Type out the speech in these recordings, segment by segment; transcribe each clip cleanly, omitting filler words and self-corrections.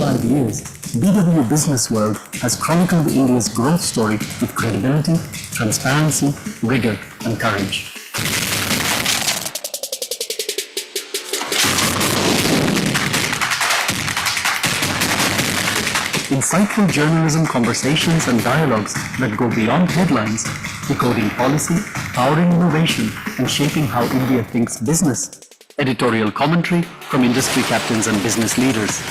25 years, BW Business World has chronicled India's growth story with credibility, transparency, rigor, and courage. Insightful journalism, conversations, and dialogues that go beyond headlines, decoding policy, powering innovation, and shaping how India thinks business. Editorial commentary from industry captains and business leaders.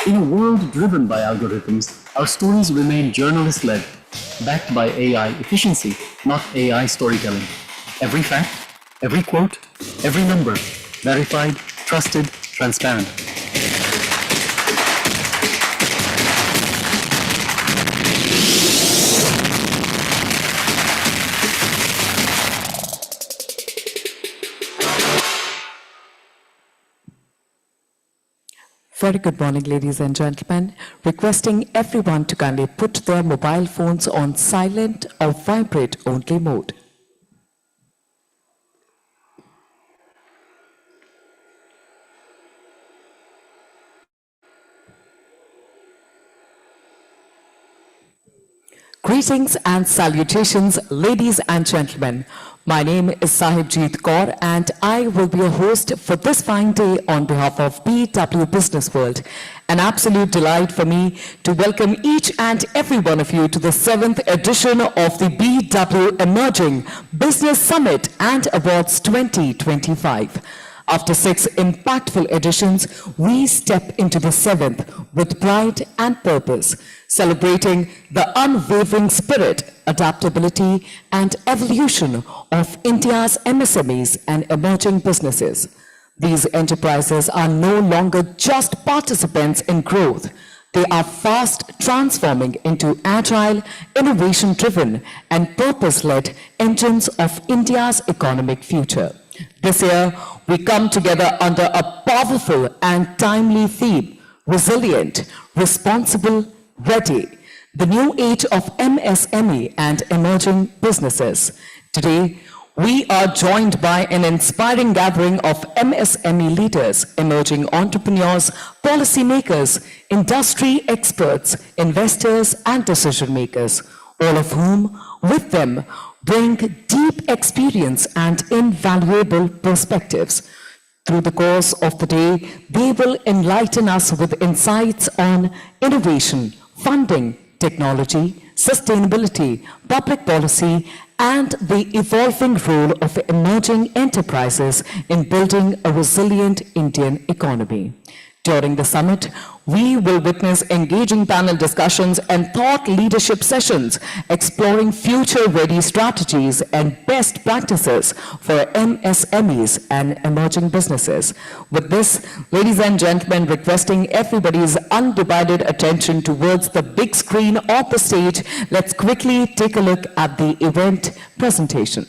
In a world driven by algorithms, our stories remain journalist-led, backed by AI efficiency, not AI storytelling. Every fact, every quote, every number, verified, trusted, transparent. Very good morning, ladies and gentlemen. Requesting everyone to kindly put their mobile phones on silent or vibrate only mode. Greetings and salutations, ladies and gentlemen. My name is Sahibjeet Kaur and I will be your host for this fine day on behalf of BW Business World. An absolute delight for me to welcome each and every one of you to the 7th edition of the BW Emerging Business Summit and Awards 2025. After 6 impactful editions, we step into the 7th with pride and purpose, celebrating the unwavering spirit, adaptability, and evolution of India's MSMEs and emerging businesses. These enterprises are no longer just participants in growth. They are fast transforming into agile, innovation-driven, and purpose-led engines of India's economic future. This year, we come together under a powerful and timely theme: resilient, responsible, ready. The new age of MSME and emerging businesses. Today, we are joined by an inspiring gathering of MSME leaders, emerging entrepreneurs, policymakers, industry experts, investors, and decision makers, all of whom, with them, bring deep experience and invaluable perspectives. Through the course of the day, they will enlighten us with insights on innovation, funding, technology, sustainability, public policy, and the evolving role of emerging enterprises in building a resilient Indian economy. During the summit, we will witness engaging panel discussions and thought leadership sessions exploring future-ready strategies and best practices for MSMEs and emerging businesses. With this, ladies and gentlemen, requesting everybody's undivided attention towards the big screen of the stage, let's quickly take a look at the event presentation.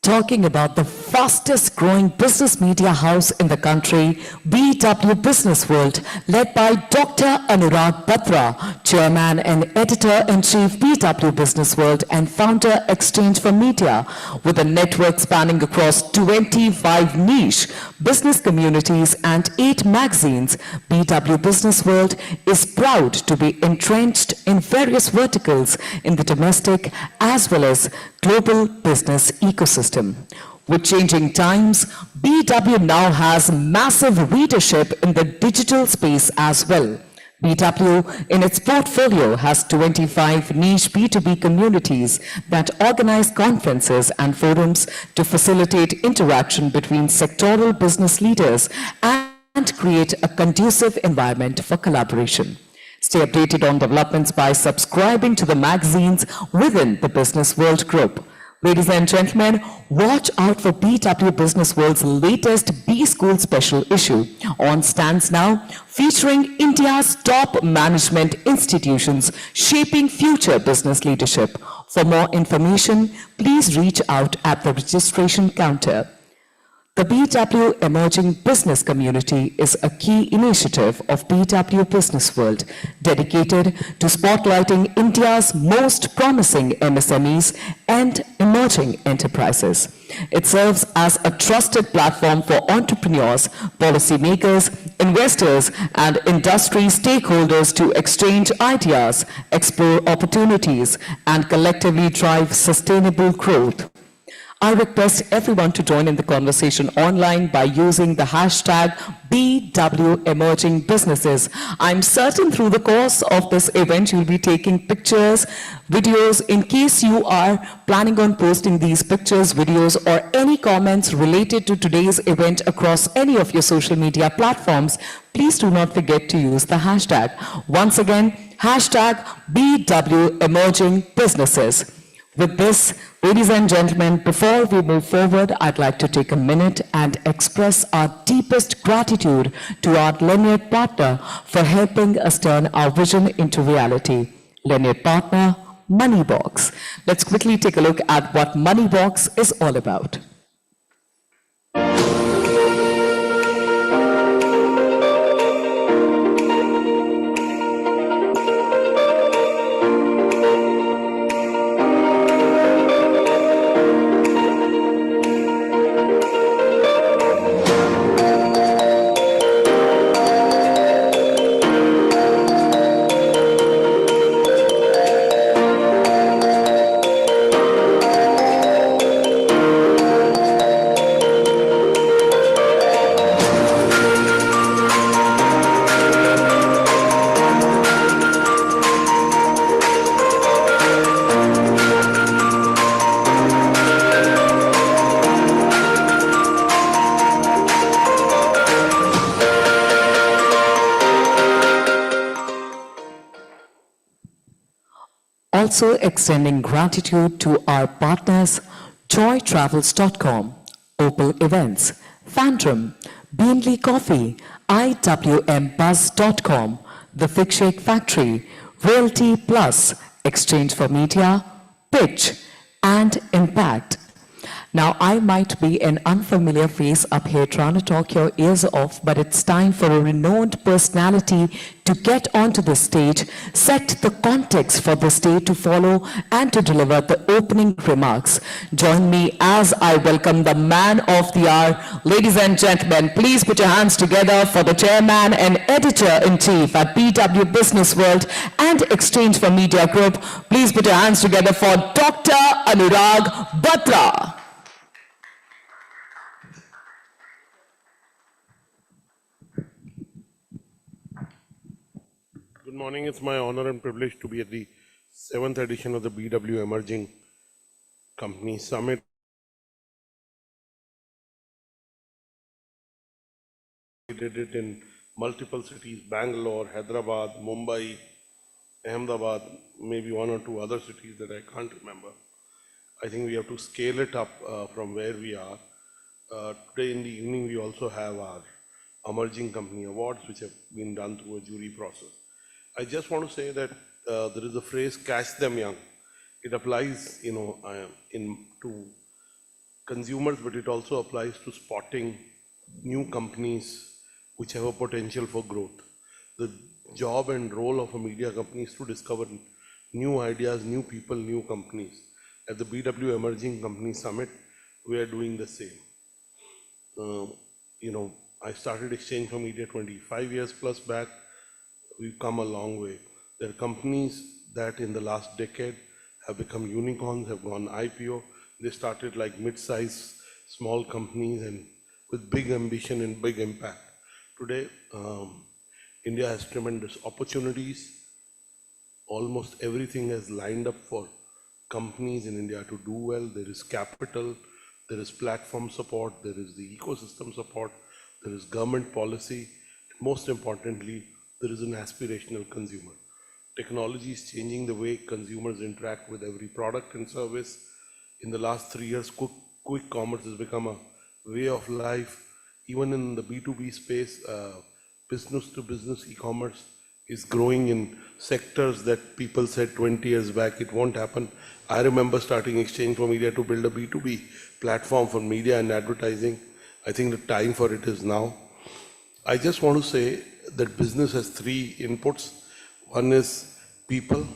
talking about the fastest growing business media house in the country, BW Business World, led by Dr. Anurag Batra, Chairman and Editor-in-Chief BW Business World and founder Exchange for Media, with a network spanning across 25 niche business communities and 8 magazines. BW Business World is proud to be entrenched in various verticals in the domestic as well as global business ecosystem. With changing times, BW now has massive readership in the digital space as well. BW in its portfolio has 25 niche B2B communities that organize conferences and forums to facilitate interaction between sectoral business leaders and create a conducive environment for collaboration. Stay updated on developments by subscribing to the magazines within the Business World Group. Ladies and gentlemen, watch out for BW Business World's latest B-School special issue on Stands Now, featuring India's top management institutions shaping future business leadership. For more information, please reach out at the registration counter. The BW Emerging Business Community is a key initiative of BW Business World, dedicated to spotlighting India's most promising MSMEs and emerging enterprises. It serves as a trusted platform for entrepreneurs, policymakers, investors, and industry stakeholders to exchange ideas, explore opportunities, and collectively drive sustainable growth. I request everyone to join in the conversation online by using the hashtag BW Emerging Businesses. I'm certain through the course of this event, you'll be taking pictures, videos. In case you are planning on posting these pictures, videos, or any comments related to today's event across any of your social media platforms, please do not forget to use the hashtag. Once again, hashtag BW Emerging Businesses. With this, ladies and gentlemen, before we move forward, I'd like to take a minute and express our deepest gratitude to our Lanyard partner for helping us turn our vision into reality. Lanyard partner, Moneybox. Let's quickly take a look at what Moneybox is all about. Also extending gratitude to our partners, joytravels.com, Opal Events, Phantom, Beanley Coffee, IWMBuzz.com, The Fig Shake Factory, Realty Plus, Exchange for Media, Pitch, and Impact. Now, I might be an unfamiliar face up here trying to talk your ears off, but it's time for a renowned personality to get onto the stage, set the context for this day to follow, and to deliver the opening remarks. Join me as I welcome the man of the hour. Ladies and gentlemen, please put your hands together for the Chairman and Editor-in-Chief at BW Business World and Exchange for Media Group. Please put your hands together for Dr. Anurag Batra. Good morning. It's my honor and privilege to be at the 7th edition of the BW Emerging Company Summit. We did it in multiple cities, Bangalore, Hyderabad, Mumbai, Ahmedabad, maybe one or two other cities that I can't remember. I think we have to scale it up from where we are. Today in the evening, we also have our Emerging Company Awards, which have been done through a jury process. I just want to say that there is a phrase, catch them young. It applies, to consumers, but it also applies to spotting new companies which have a potential for growth. The job and role of a media company is to discover new ideas, new people, new companies. At the BW Emerging Company Summit, we are doing the same. I started Exchange for Media 25 years plus back. We've come a long way. There are companies that in the last decade have become unicorns, have gone IPO. They started like mid-sized, small companies and with big ambition and big impact. Today, India has tremendous opportunities. Almost everything has lined up for companies in India to do well. There is capital, there is platform support, there is the ecosystem support, there is government policy. Most importantly, there is an aspirational consumer. Technology is changing the way consumers interact with every product and service. In the last 3 years, quick commerce has become a way of life. Even in the B2B space, business to business e-commerce is growing in sectors that people said 20 years back it won't happen. I remember starting Exchange for Media to build a B2B platform for media and advertising. I think the time for it is now. I just want to say that business has 3 inputs. One is people,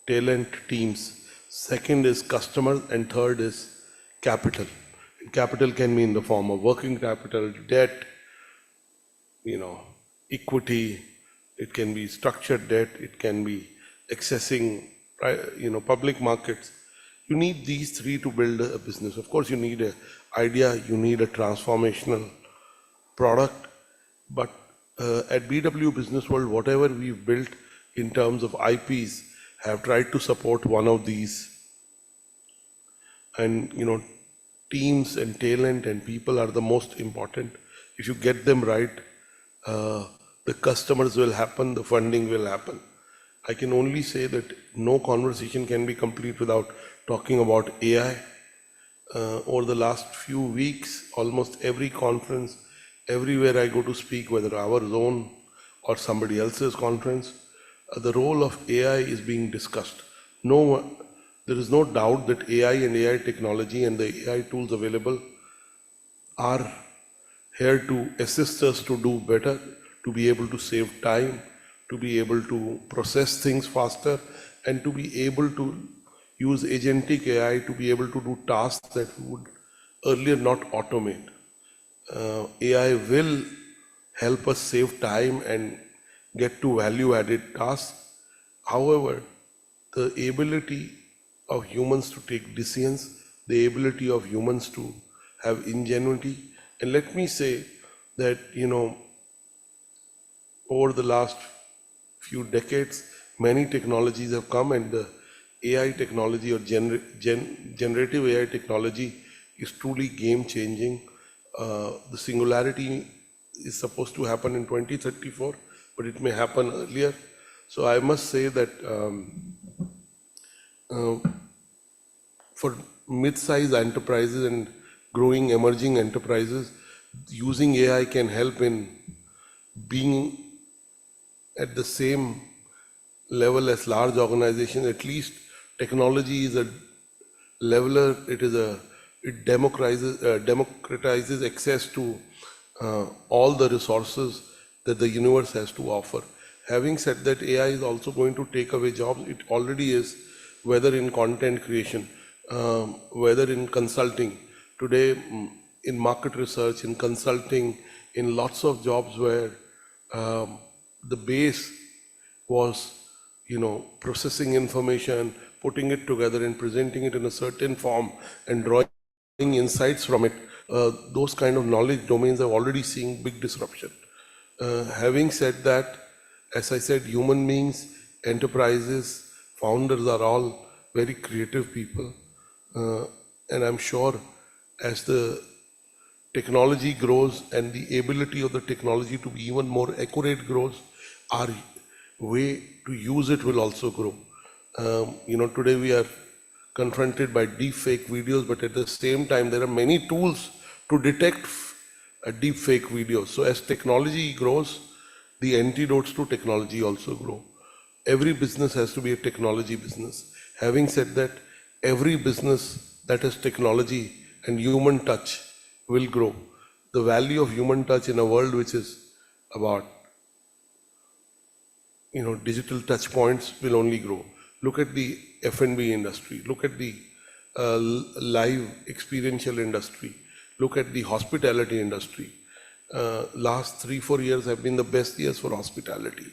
talent, teams. Second is customers, and third is capital. Capital can be in the form of working capital, debt, equity. It can be structured debt. It can be accessing, public markets. You need these 3 to build a business. Of course, you need an idea. You need a transformational product. But at BW Business World, whatever we've built in terms of IPs have tried to support one of these. And, teams and talent and people are the most important. If you get them right, the customers will happen, the funding will happen. I can only say that no conversation can be complete without talking about AI. Over the last few weeks, almost every conference, everywhere I go to speak, whether our own or somebody else's conference, the role of AI is being discussed. There is no doubt that AI and AI technology and the AI tools available are here to assist us to do better, to be able to save time, to be able to process things faster, and to be able to use agentic AI to be able to do tasks that we would earlier not automate. AI will help us save time and get to value-added tasks. However, the ability of humans to take decisions, the ability of humans to have ingenuity, and let me say that, over the last few decades, many technologies have come, and the AI technology or generative AI technology is truly game-changing. The singularity is supposed to happen in 2034, but it may happen earlier. So I must say that for mid-sized enterprises and growing emerging enterprises, using AI can help in being at the same level as large organizations. At least technology is a leveler. It democratizes access to all the resources that the universe has to offer. Having said that, AI is also going to take away jobs. It already is, whether in content creation, whether in consulting. Today, in market research, in consulting, in lots of jobs where the base was, processing information, putting it together and presenting it in a certain form and drawing insights from it, those kind of knowledge domains are already seeing big disruption. Having said that, as I said, human beings, enterprises, founders are all very creative people. And I'm sure as the technology grows and the ability of the technology to be even more accurate grows, our way to use it will also grow. Today we are confronted by deep fake videos, but at the same time, there are many tools to detect deep fake videos. So as technology grows, the antidotes to technology also grow. Every business has to be a technology business. Having said that, every business that has technology and human touch will grow. The value of human touch in a world which is about digital touch points will only grow. Look at the F&B industry. Look at the live experiential industry. Look at the hospitality industry. Last 3-4 years have been the best years for hospitality.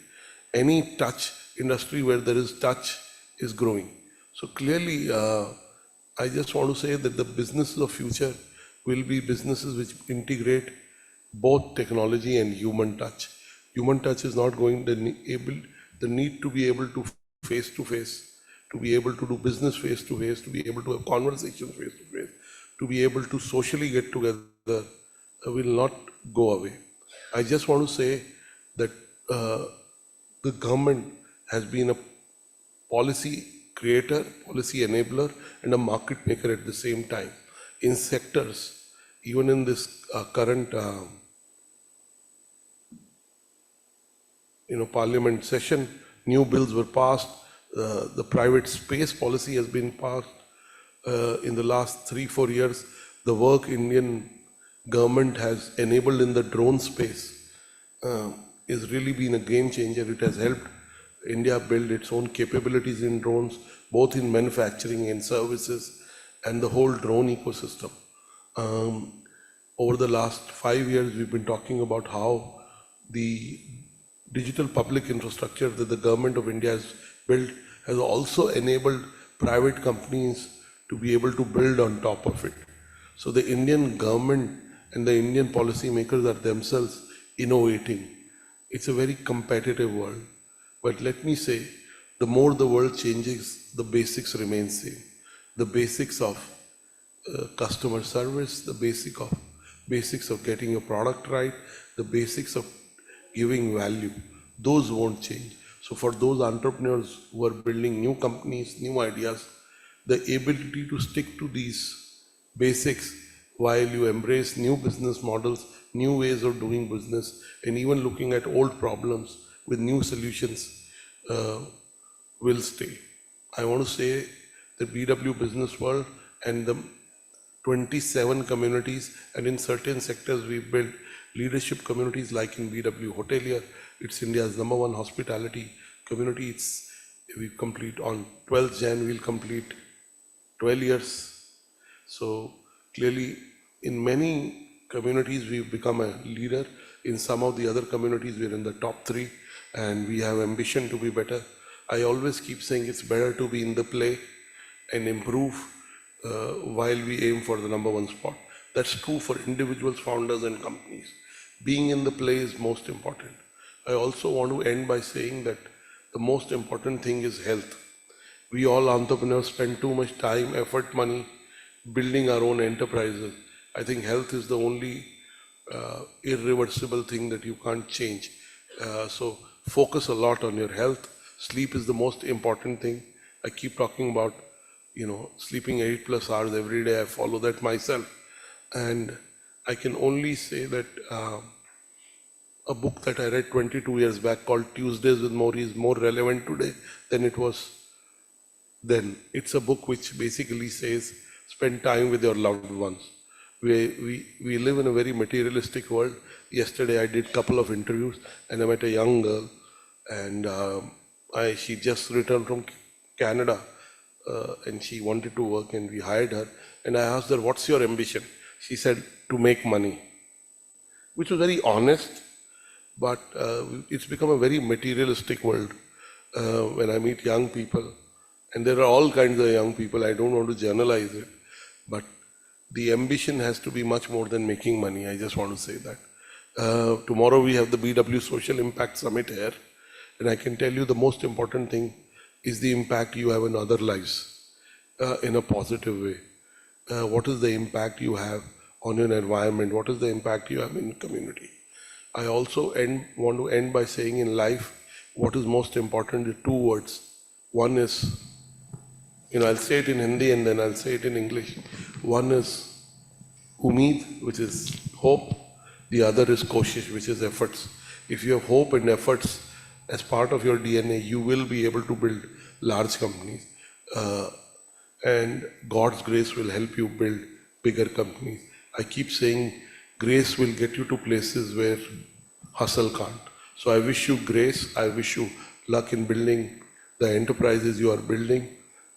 Any touch industry where there is touch is growing. So clearly, I just want to say that the businesses of future will be businesses which integrate both technology and human touch. Human touch is not going the need to be able to face to face, to be able to do business face to face, to be able to have conversations face to face, to be able to socially get together will not go away. I just want to say that the government has been a policy creator, policy enabler, and a market maker at the same time in sectors. Even in this current parliament session, new bills were passed. The private space policy has been passed. In the last 3-4 years, the work Indian government has enabled in the drone space has really been a game changer. It has helped India build its own capabilities in drones, both in manufacturing and services, and the whole drone ecosystem. Over the last 5 years, we've been talking about how the digital public infrastructure that the government of India has built has also enabled private companies to be able to build on top of it. So the Indian government and the Indian policymakers are themselves innovating. It's a very competitive world. But let me say, the more the world changes, the basics remain same. The basics of customer service, the basics of getting a product right, the basics of giving value, those won't change. So for those entrepreneurs who are building new companies, new ideas, the ability to stick to these basics while you embrace new business models, new ways of doing business, and even looking at old problems with new solutions will stay. I want to say the BW business world and the 27 communities, and in certain sectors we've built leadership communities like in BW Hotelier. It's India's #1 hospitality community. We complete on 12th Jan, we'll complete 12 years. So clearly in many communities we've become a leader. In some of the other communities we're in the top 3 and we have ambition to be better. I always keep saying it's better to be in the play and improve while we aim for the #1 spot. That's true for individuals, founders and companies. Being in the play is most important. I also want to end by saying that the most important thing is health. We all entrepreneurs spend too much time, effort, money building our own enterprises. I think health is the only irreversible thing that you can't change. So focus a lot on your health. Sleep is the most important thing. I keep talking about, sleeping 8+ hours every day. I follow that myself. And I can only say that a book that I read 22 years back called Tuesdays with Maury is more relevant today than it was then. It's a book which basically says, spend time with your loved ones. We live in a very materialistic world. Yesterday I did a couple of interviews and I met a young girl and she just returned from Canada and she wanted to work and we hired her. And I asked her, what's your ambition? She said, to make money, which was very honest, but it's become a very materialistic world when I meet young people. And there are all kinds of young people, I don't want to generalize it, but the ambition has to be much more than making money. I just want to say that. Tomorrow we have the BW Social Impact Summit here, and I can tell you the most important thing is the impact you have in other lives in a positive way. What is the impact you have on your environment? What is the impact you have in the community? I also want to end by saying in life, what is most important is 2 words. One is, I'll say it in Hindi and then I'll say it in English. One is umeed, which is hope. The other is koshish, which is efforts. If you have hope and efforts as part of your DNA, you will be able to build large companies. And God's grace will help you build bigger companies. I keep saying grace will get you to places where hustle can't. So I wish you grace, I wish you luck in building the enterprises you are building.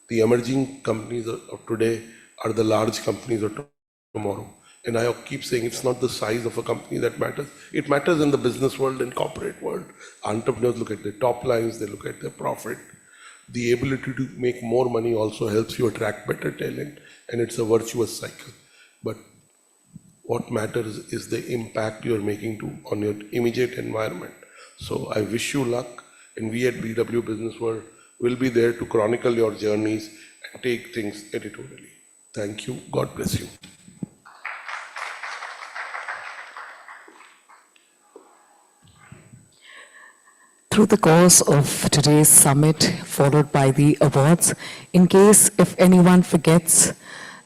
The emerging companies of today are the large companies of tomorrow. And I keep saying it's not the size of a company that matters. It matters in the business world and corporate world. Entrepreneurs look at their top lines, they look at their profit. The ability to make more money also helps you attract better talent, and it's a virtuous cycle. But what matters is the impact you're making on your immediate environment. So I wish you luck, and we at BW Business World will be there to chronicle your journeys and take things editorially. Thank you. God bless you. Through the course of today's summit, followed by the awards, in case if anyone forgets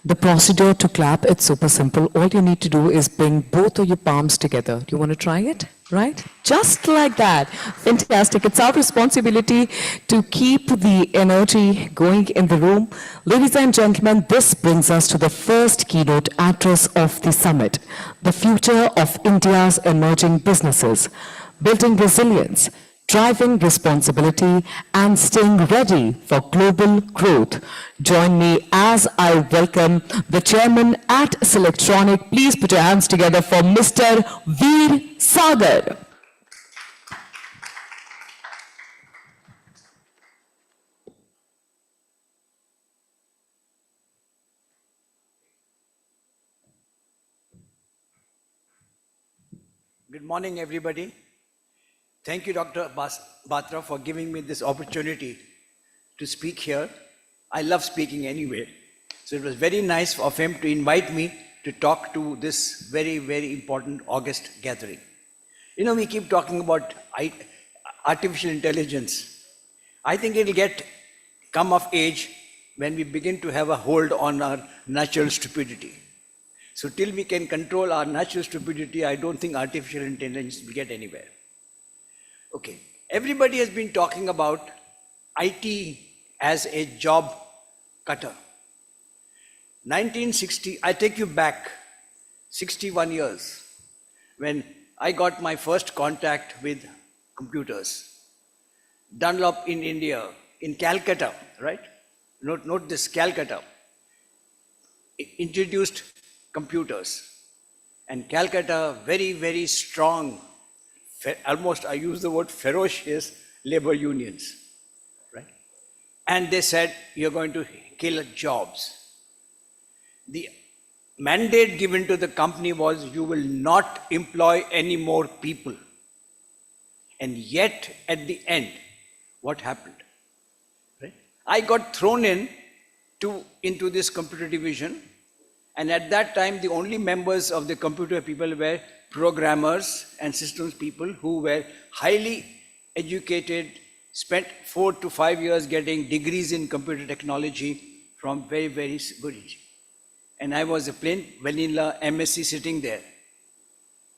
the procedure to clap, it's super simple. All you need to do is bring both of your palms together. Do you want to try it? Right? Just like that. Fantastic. It's our responsibility to keep the energy going in the room. Ladies and gentlemen, this brings us to the first keynote address of the summit, the future of India's emerging businesses, building resilience, driving responsibility, and staying ready for global growth. Join me as I welcome the chairman at Selectronic. Please put your hands together for Mr. Veer Sagar. Good morning, everybody. Thank you, Dr. Batra, for giving me this opportunity to speak here. I love speaking anyway. So it was very nice of him to invite me to talk to this very, very important August gathering. You know, we keep talking about artificial intelligence. I think it'll come of age when we begin to have a hold on our natural stupidity. So till we can control our natural stupidity, I don't think artificial intelligence will get anywhere. Okay, everybody has been talking about IT as a job cutter. 1960, I take you back 61 years when I got my first contact with computers. Dunlop in India, in Calcutta, right? Note this, Calcutta introduced computers. And Calcutta, very, very strong, almost I use the word ferocious labor unions, right? And they said, you're going to kill jobs. The mandate given to the company was, you will not employ any more people. And yet, at the end, what happened? Right? I got thrown into this computer division, and at that time, the only members of the computer people were programmers and systems people who were highly educated, spent 4 to 5 years getting degrees in computer technology from very, very good. And I was a plain vanilla MSc sitting there.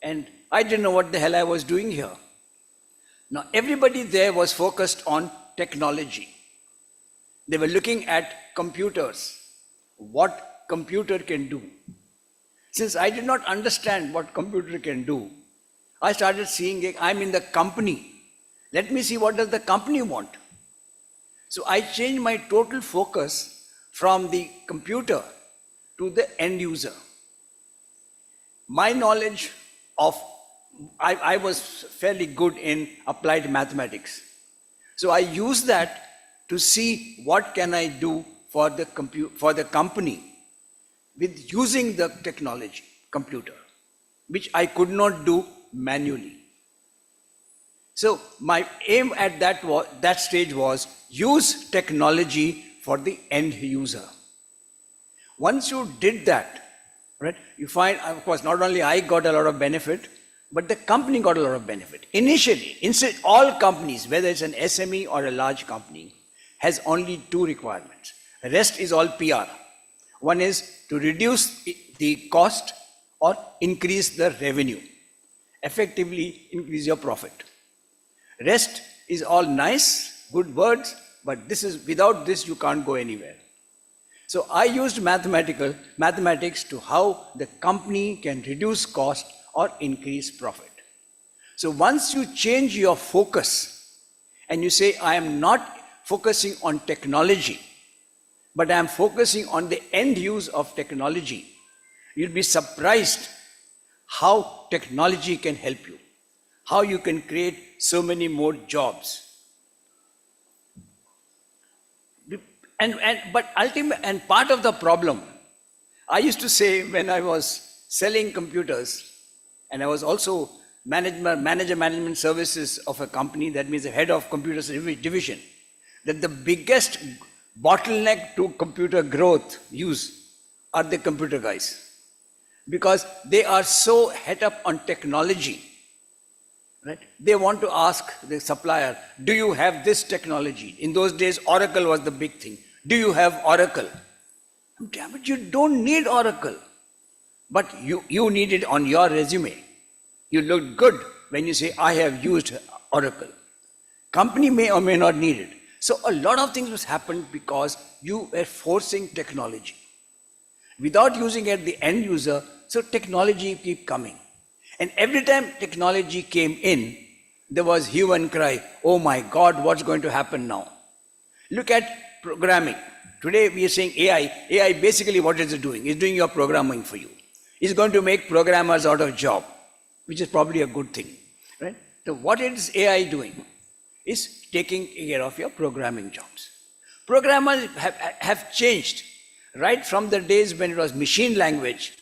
And I didn't know what the hell I was doing here. Now, everybody there was focused on technology. They were looking at computers, what computer can do. Since I did not understand what computer can do, I started seeing I'm in the company. Let me see what does the company want. So I changed my total focus from the computer to the end user. My knowledge I was fairly good in applied mathematics. So I used that to see what can I do for the company with using the technology, computer, which I could not do manually. So my aim at that stage was use technology for the end user. Once you did that, right, you find, of course, not only I got a lot of benefit, but the company got a lot of benefit. Initially, all companies, whether it's an SME or a large company, has only 2 requirements. The rest is all PR. One is to reduce the cost or increase the revenue. Effectively increase your profit. Rest is all nice, good words, but without this you can't go anywhere. So I used mathematics to how the company can reduce cost or increase profit. So once you change your focus and you say, I am not focusing on technology, but I am focusing on the end use of technology, you'll be surprised how technology can help you, how you can create so many more jobs. But part of the problem, I used to say when I was selling computers, and I was also manager management services of a company, that means the head of computer division, that the biggest bottleneck to computer growth use are the computer guys. Because they are so head up on technology, right? They want to ask the supplier, do you have this technology? In those days, Oracle was the big thing. Do you have Oracle? Damn it, you don't need Oracle. But you need it on your resume. You look good when you say, I have used Oracle. Company may or may not need it. So a lot of things was happened because you were forcing technology. Without using it the end user, so technology keep coming. And every time technology came in, there was hue and cry, oh my God, what's going to happen now? Look at programming. Today we are saying AI. AI basically what is it doing? It's doing your programming for you. It's going to make programmers out of job, which is probably a good thing, right? So what is AI doing? It's taking care of your programming jobs. Programmers have changed right from the days when it was machine language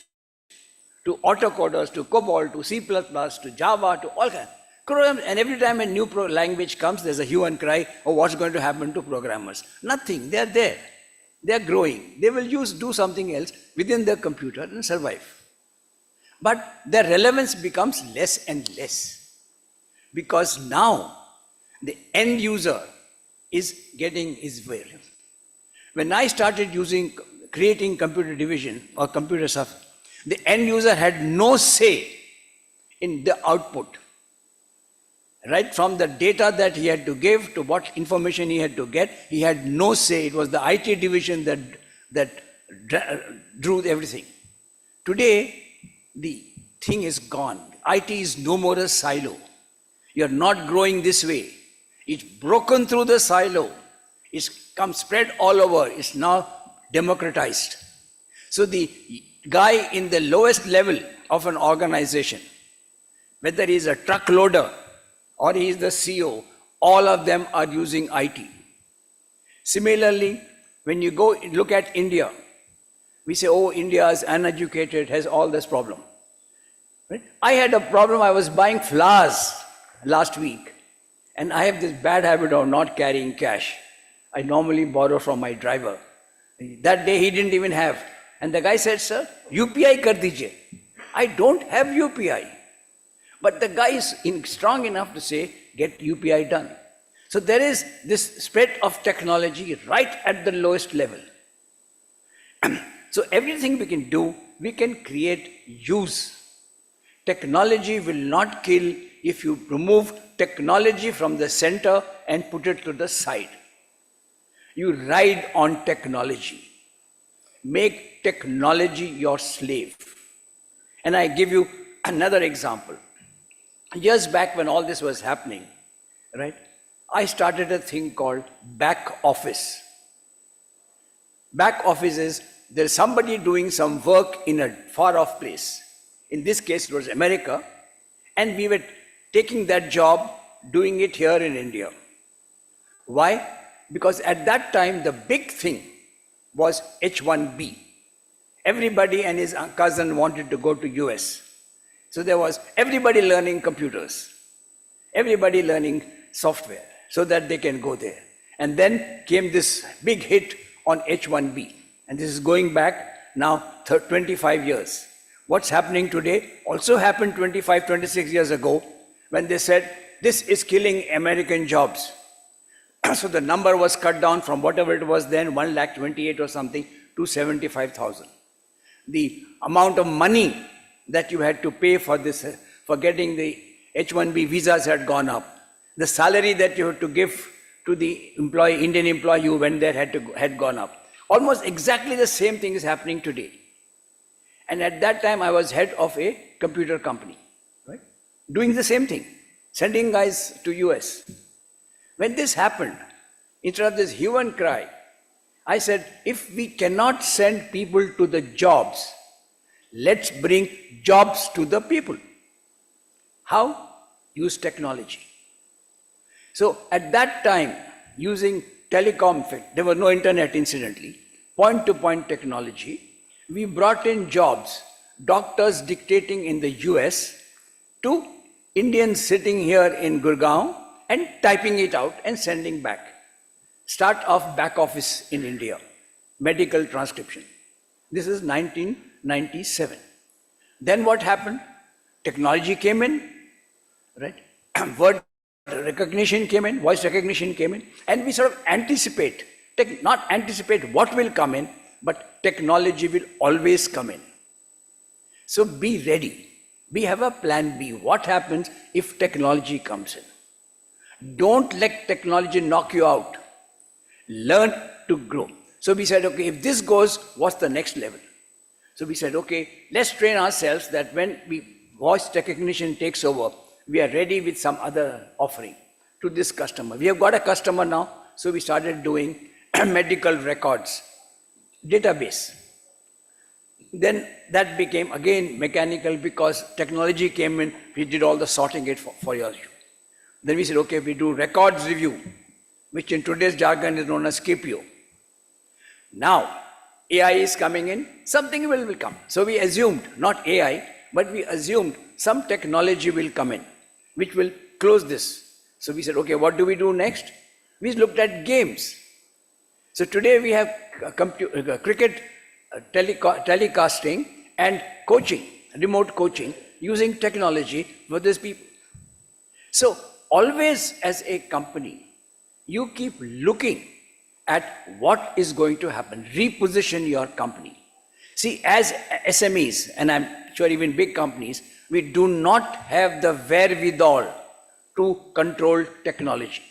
to autocoders, to COBOL, to C++, to Java, to all kinds. And every time a new language comes, there's a hue and cry, oh, what's going to happen to programmers? Nothing, they're there. They're growing. They will do something else within the computer and survive. But their relevance becomes less and less. Because now, the end user is getting his value. When I started creating computer division or computer stuff, the end user had no say in the output. Right from the data that he had to give to what information he had to get, he had no say. It was the IT division that drew everything. Today, the thing is gone. IT is no more a silo. You're not growing this way. It's broken through the silo. It's come spread all over. It's now democratized. So the guy in the lowest level of an organization, whether he's a truck loader or he is the CEO, all of them are using IT. Similarly, when you go look at India, we say, oh, India is uneducated, has all this problem. Right? I had a problem, I was buying flowers last week, and I have this bad habit of not carrying cash. I normally borrow from my driver. That day he didn't even have. And the guy said, sir, UPI kar dijiye. I don't have UPI. But the guy is strong enough to say, get UPI done. So there is this spread of technology right at the lowest level. So everything we can do, we can create use. Technology will not kill if you remove technology from the center and put it to the side. You ride on technology. Make technology your slave. And I give you another example. Years back when all this was happening, right, I started a thing called back office. Back office is there's somebody doing some work in a far off place. In this case, it was America, and we were taking that job, doing it here in India. Why? Because at that time, the big thing was H1B. Everybody and his cousin wanted to go to US. So there was everybody learning computers, everybody learning software so that they can go there. And then came this big hit on H1B. And this is going back now 25 years. What's happening today also happened 25, 26 years ago when they said, this is killing American jobs. So the number was cut down from whatever it was then, 128,000 or something, to 75,000. The amount of money that you had to pay for this, for getting the H1B visas had gone up. The salary that you had to give to the employee, Indian employee who went there had gone up. Almost exactly the same thing is happening today. And at that time, I was head of a computer company, right? Doing the same thing, sending guys to US. When this happened, instead of this hue and cry, I said, if we cannot send people to the jobs, let's bring jobs to the people. How? Use technology. So at that time, using telecom, there was no internet incidentally, point-to-point technology, we brought in jobs, doctors dictating in the US to Indians sitting here in Gurgaon and typing it out and sending back. Start of back office in India, medical transcription. This is 1997. Then what happened? Technology came in, right? Word recognition came in, voice recognition came in, and we sort of anticipate, not anticipate what will come in, but technology will always come in. So be ready. We have a plan B. What happens if technology comes in? Don't let technology knock you out. Learn to grow. So we said, okay, if this goes, what's the next level? So we said, okay, let's train ourselves that when voice recognition takes over, we are ready with some other offering to this customer. We have got a customer now, so we started doing medical records, database. Then that became again mechanical because technology came in, we did all the sorting it for you. Then we said, okay, we do records review, which in today's jargon is known as KPO. Now, AI is coming in, something will come. So we assumed, not AI, but we assumed some technology will come in, which will close this. So we said, okay, what do we do next? We looked at games. So today we have cricket telecasting and coaching, remote coaching, using technology for these people. So always as a company, you keep looking at what is going to happen. Reposition your company. See, as SMEs, and I'm sure even big companies, we do not have the wherewithal to control technology.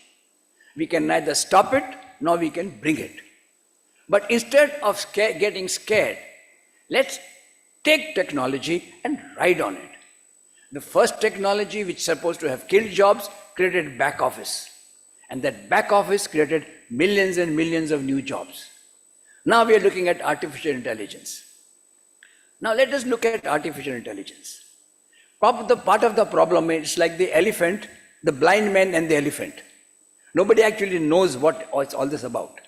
We can neither stop it, nor we can bring it. But instead of getting scared, let's take technology and ride on it. The first technology which is supposed to have killed jobs created back office. And that back office created millions and millions of new jobs. Now we are looking at artificial intelligence. Now let us look at artificial intelligence. The part of the problem is like the elephant, the blind man and the elephant. Nobody actually knows what it's all this about.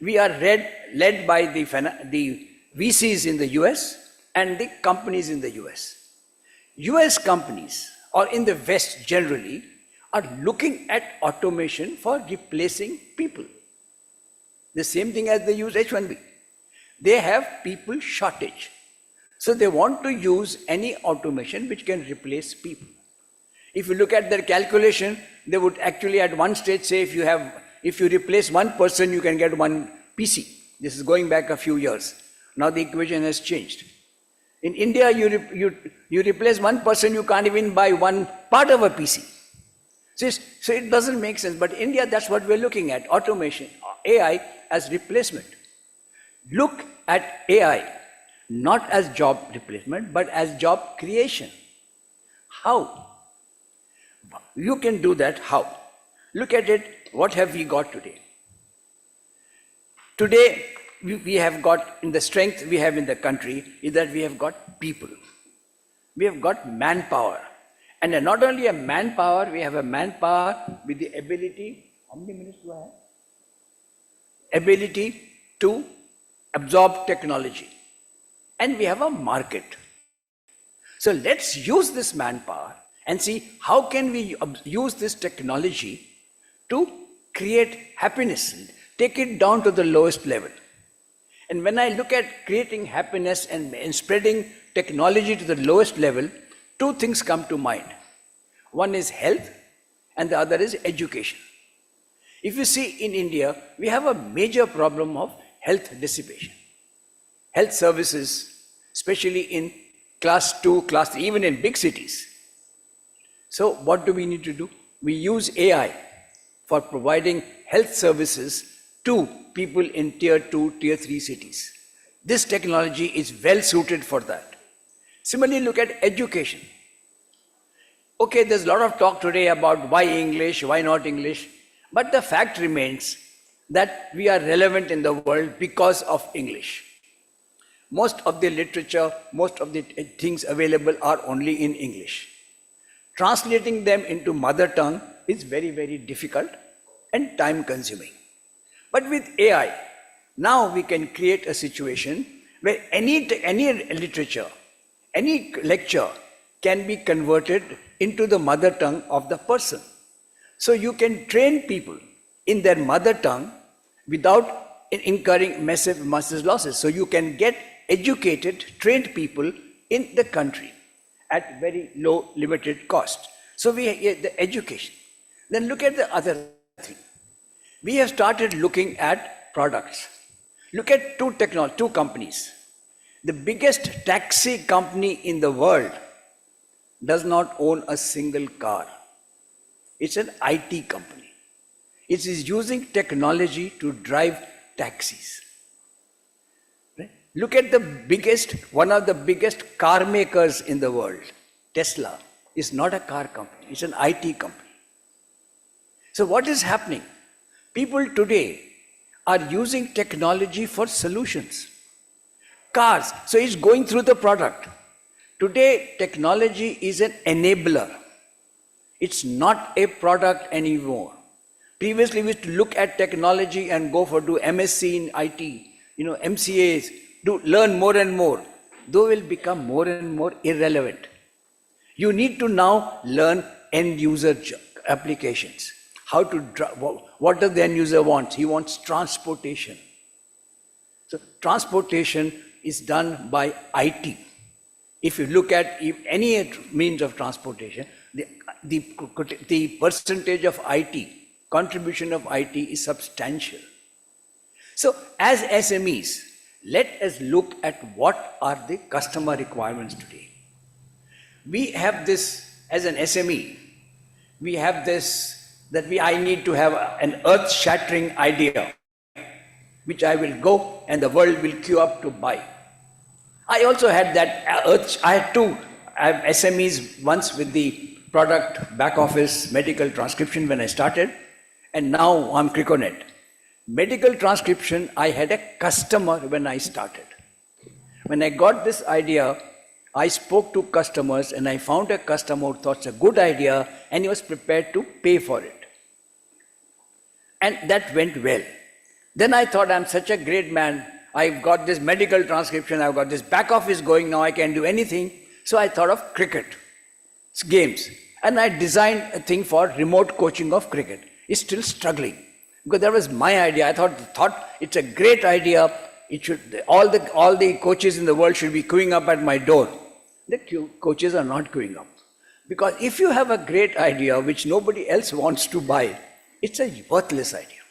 We are led by the VCs in the US and the companies in the US. US companies, or in the West generally, are looking at automation for replacing people. The same thing as they use H1B. They have people shortage. So they want to use any automation which can replace people. If you look at their calculation, they would actually at one stage say if you replace one person, you can get one PC. This is going back a few years. Now the equation has changed. In India, you replace one person, you can't even buy one part of a PC. So it doesn't make sense. But India, that's what we're looking at, automation, AI as replacement. Look at AI, not as job replacement, but as job creation. How? You can do that, how? Look at it, what have we got today? Today, we have got, in the strength we have in the country, is that we have got people. We have got manpower. And not only a manpower, we have a manpower with the ability, how many minutes do I have? Ability to absorb technology. And we have a market. So let's use this manpower and see how can we use this technology to create happiness, take it down to the lowest level. And when I look at creating happiness and spreading technology to the lowest level, two things come to mind. One is health and the other is education. If you see in India, we have a major problem of health dissipation. Health services, especially in class 2, class 3, even in big cities. So what do we need to do? We use AI for providing health services to people in tier 2, tier 3 cities. This technology is well suited for that. Similarly, look at education. Okay, there's a lot of talk today about why English, why not English, but the fact remains that we are relevant in the world because of English. Most of the literature, most of the things available are only in English. Translating them into mother tongue is very, very difficult and time consuming. But with AI, now we can create a situation where any literature, any lecture can be converted into the mother tongue of the person. So you can train people in their mother tongue without incurring massive losses. So you can get educated, trained people in the country at very low, limited cost. So the education. Then look at the other thing. We have started looking at products. Look at two companies. The biggest taxi company in the world does not own a single car. It's an IT company. It is using technology to drive taxis. Right? Look at one of the biggest car makers in the world, Tesla, is not a car company, it's an IT company. So what is happening? People today are using technology for solutions. Cars, so it's going through the product. Today, technology is an enabler. It's not a product anymore. Previously, we used to look at technology and do MSc in IT, MCAs, learn more and more. Those will become more and more irrelevant. You need to now learn end user applications. What does the end user want? He wants transportation. So transportation is done by IT. If you look at any means of transportation, the percentage of IT, contribution of IT is substantial. So as SMEs, let us look at what are the customer requirements today. We have this, as an SME, we have this, I need to have an earth-shattering idea, which I will go and the world will queue up to buy. I also had that I have SMEs once with the product back office medical transcription when I started, and now I'm Criconet. Medical transcription, I had a customer when I started. When I got this idea, I spoke to customers and I found a customer who thought it's a good idea and he was prepared to pay for it. And that went well. Then I thought, I'm such a great man, I've got this medical transcription, I've got this back office going, now I can do anything. So I thought of cricket, games. And I designed a thing for remote coaching of cricket. It's still struggling. Because that was my idea. I thought it's a great idea. It should, all the coaches in the world should be queuing up at my door. The coaches are not queuing up. Because if you have a great idea which nobody else wants to buy, it's a worthless idea.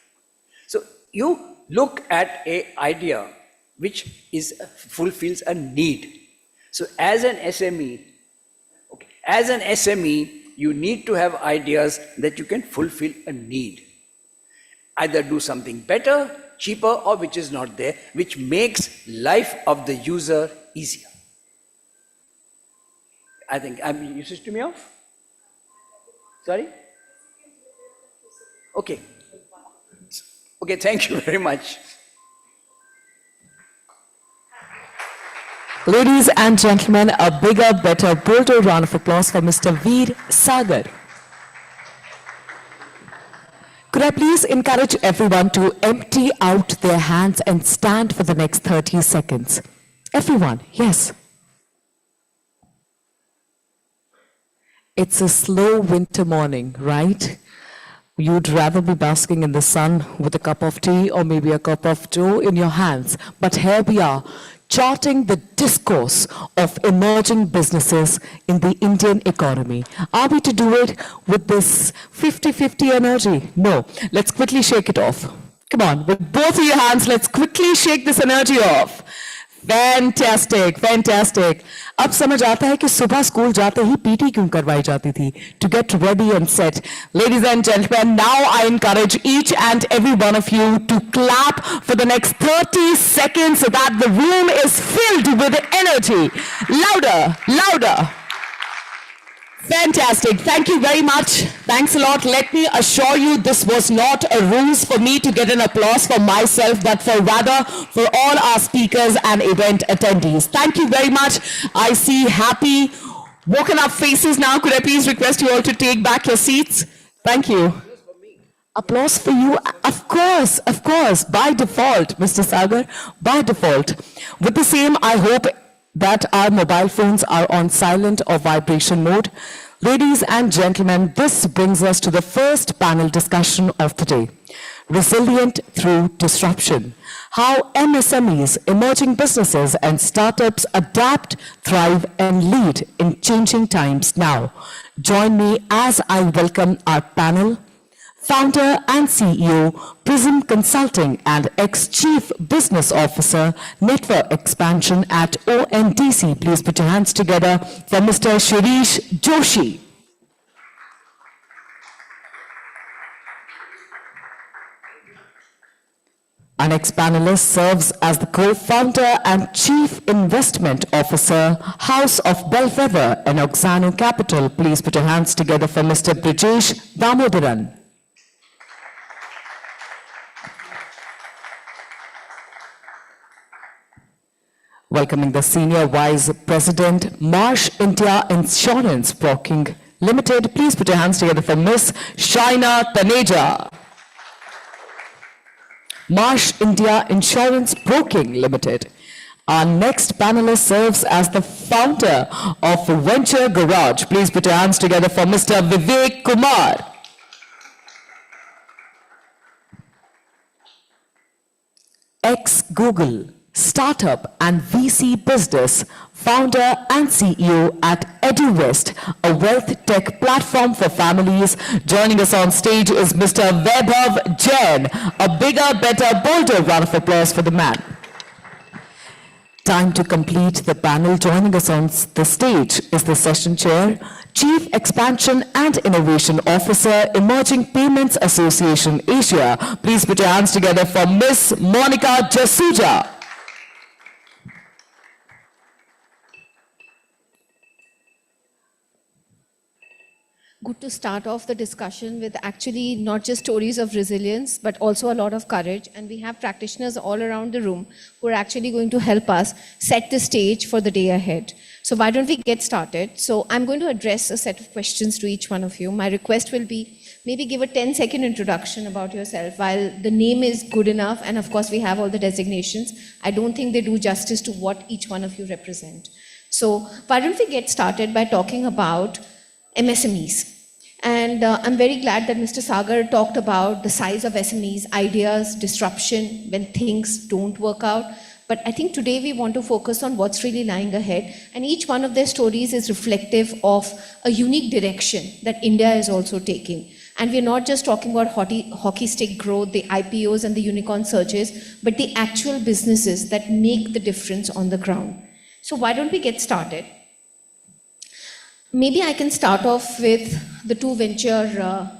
So you look at an idea which fulfills a need. So as an SME, you need to have ideas that you can fulfill a need. Either do something better, cheaper, or which is not there, which makes life of the user easier. I think, you switched me off? Sorry? Okay. Okay, thank you very much. Ladies and gentlemen, a bigger, better, bolder round of applause for Mr. Veer Sagar. Could I please encourage everyone to empty out their hands and stand for the next 30 seconds? Everyone, yes. It's a slow winter morning, right? You'd rather be basking in the sun with a cup of tea or maybe a cup of joe in your hands. But here we are, charting the discourse of emerging businesses in the Indian economy. Are we to do it with this 50-50 energy? No. Let's quickly shake it off. Come on, with both of your hands, let's quickly shake this energy off. Fantastic, fantastic. अब समझ आता है कि सुबह school जाते ही PT क्यों करवाई जाती थी. To get ready and set. Ladies and gentlemen, now I encourage each and every one of you to clap for the next 30 seconds so that the room is filled with energy. Louder, louder. Fantastic. Thank you very much. Thanks a lot. Let me assure you this was not a ruse for me to get an applause for myself, but for rather for all our speakers and event attendees. Thank you very much. I see happy, woken up faces now. Could I please request you all to take back your seats? Thank you. Applause for you, of course, by default, Mr. Sagar, by default. With the same, I hope that our mobile phones are on silent or vibration mode. Ladies and gentlemen, this brings us to the first panel discussion of the day. Resilient through disruption. How MSMEs, emerging businesses and startups adapt, thrive and lead in changing times now. Join me as I welcome our panel. Founder and CEO, Prism Consulting and ex-Chief Business Officer, Network Expansion at ONDC. Please put your hands together for Mr. Shirish Joshi. Our next panelist serves as the co-founder and Chief Investment Officer, House of Bellwether and Oxano Capital. Please put your hands together for Mr. Brijesh Damodaran. Welcoming the Senior Vice President, Marsh India Insurance Broking Limited. Please put your hands together for Miss Shaina Taneja. Marsh India Insurance Broking Limited. Our next panelist serves as the founder of Venture Garage. Please put your hands together for Mr. Vivek Kumar. Ex-Google, startup and VC business, founder and CEO at EduWest, a wealth tech platform for families. Joining us on stage is Mr. Vaibhav Jain. A bigger, better, bolder round of applause for the man. Time to complete the panel. Joining us on the stage is the session chair, Chief Expansion and Innovation Officer, Emerging Payments Association Asia. Please put your hands together for Miss Monica Jasuja. Good to start off the discussion with actually not just stories of resilience, but also a lot of courage. And we have practitioners all around the room who are actually going to help us set the stage for the day ahead. So why don't we get started? So I'm going to address a set of questions to each one of you. My request will be maybe give a 10-second introduction about yourself. While the name is good enough, and of course we have all the designations, I don't think they do justice to what each one of you represent. So why don't we get started by talking about MSMEs. And I'm very glad that Mr. Sagar talked about the size of SMEs, ideas, disruption, when things don't work out. But I think today we want to focus on what's really lying ahead. And each one of their stories is reflective of a unique direction that India is also taking. And we're not just talking about hockey stick growth, the IPOs and the unicorn surges, but the actual businesses that make the difference on the ground. So why don't we get started? Maybe I can start off with the two venture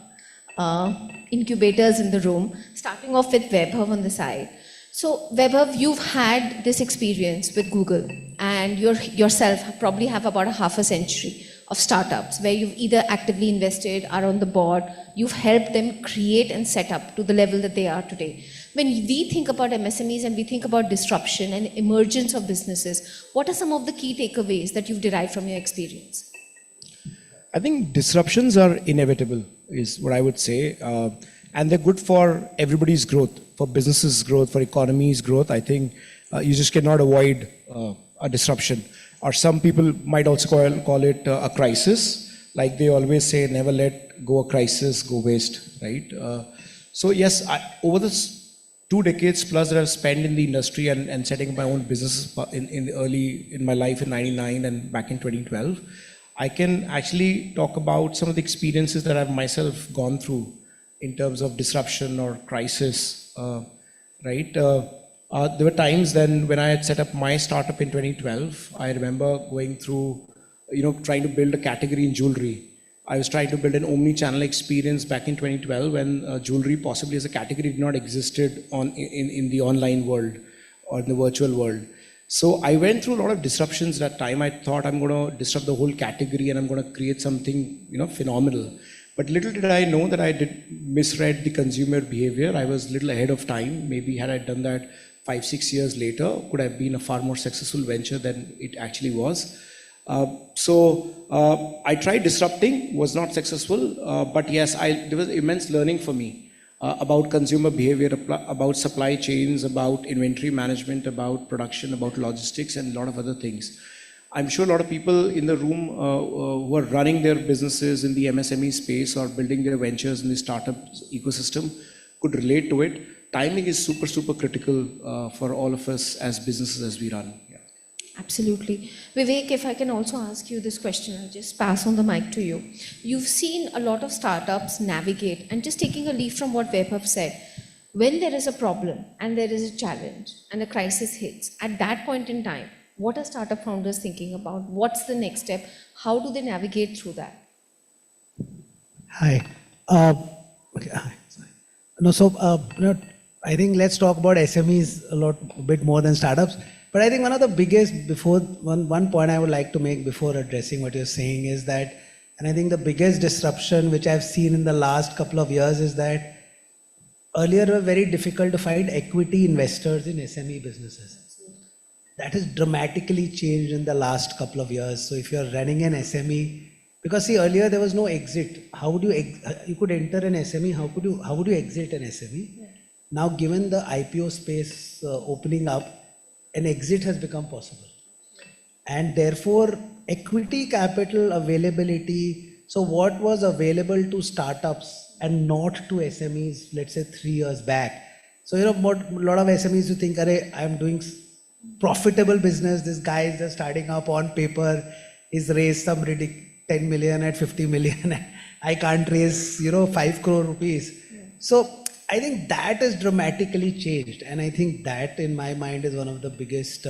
incubators in the room, starting off with Vaibhav on the side. So Vaibhav, you've had this experience with Google, and you yourself probably have about a half a century of startups where you've either actively invested, are on the board, you've helped them create and set up to the level that they are today. When we think about MSMEs and we think about disruption and emergence of businesses, what are some of the key takeaways that you've derived from your experience? I think disruptions are inevitable, is what I would say. And they're good for everybody's growth, for businesses' growth, for economies' growth. I think you just cannot avoid a disruption. Or some people might also call it a crisis. Like they always say, never let go a crisis go waste, right? So yes, over the 2 decades plus that I've spent in the industry and setting up my own business in my life in 99 and back in 2012, I can actually talk about some of the experiences that I've myself gone through in terms of disruption or crisis, right? There were times then when I had set up my startup in 2012, I remember going through, trying to build a category in jewelry. I was trying to build an omni-channel experience back in 2012 when jewelry possibly as a category did not existed in the online world or in the virtual world. So I went through a lot of disruptions that time. I thought I'm going to disrupt the whole category and I'm going to create something, phenomenal. But little did I know that I did misread the consumer behavior. I was little ahead of time. Maybe had I done that 5-6 years later, could have been a far more successful venture than it actually was. So I tried disrupting, was not successful, but yes, there was immense learning for me about consumer behavior, about supply chains, about inventory management, about production, about logistics, and a lot of other things. I'm sure a lot of people in the room who are running their businesses in the MSME space or building their ventures in the startup ecosystem could relate to it. Timing is super, super critical for all of us as businesses as we run. Yeah. Absolutely. Vivek, if I can also ask you this question, I'll just pass on the mic to you. You've seen a lot of startups navigate, and just taking a leaf from what Vaibhav said, when there is a problem and there is a challenge and a crisis hits, at that point in time, what are startup founders thinking about? What's the next step? How do they navigate through that? Hi. Okay, hi. Sorry. No, so I think let's talk about SMEs a bit more than startups. But I think one of the biggest, one point I would like to make before addressing what you're saying is that, and I think the biggest disruption which I've seen in the last couple of years is that earlier it was very difficult to find equity investors in SME businesses. That has dramatically changed in the last couple of years. So if you're running an SME, because see earlier there was no exit. How would you could enter an SME? How would you exit an SME? Yeah. Now given the IPO space opening up, an exit has become possible. And therefore equity capital availability. So what was available to startups and not to SMEs, let's say 3 years back. So a lot of SMEs who think, I'm doing profitable business, this guy is just starting up on paper, he's raised some ridiculous 10 million at 50 million, I can't raise 5 crore rupees. Yeah. So I think that has dramatically changed, and I think that in my mind is one of the biggest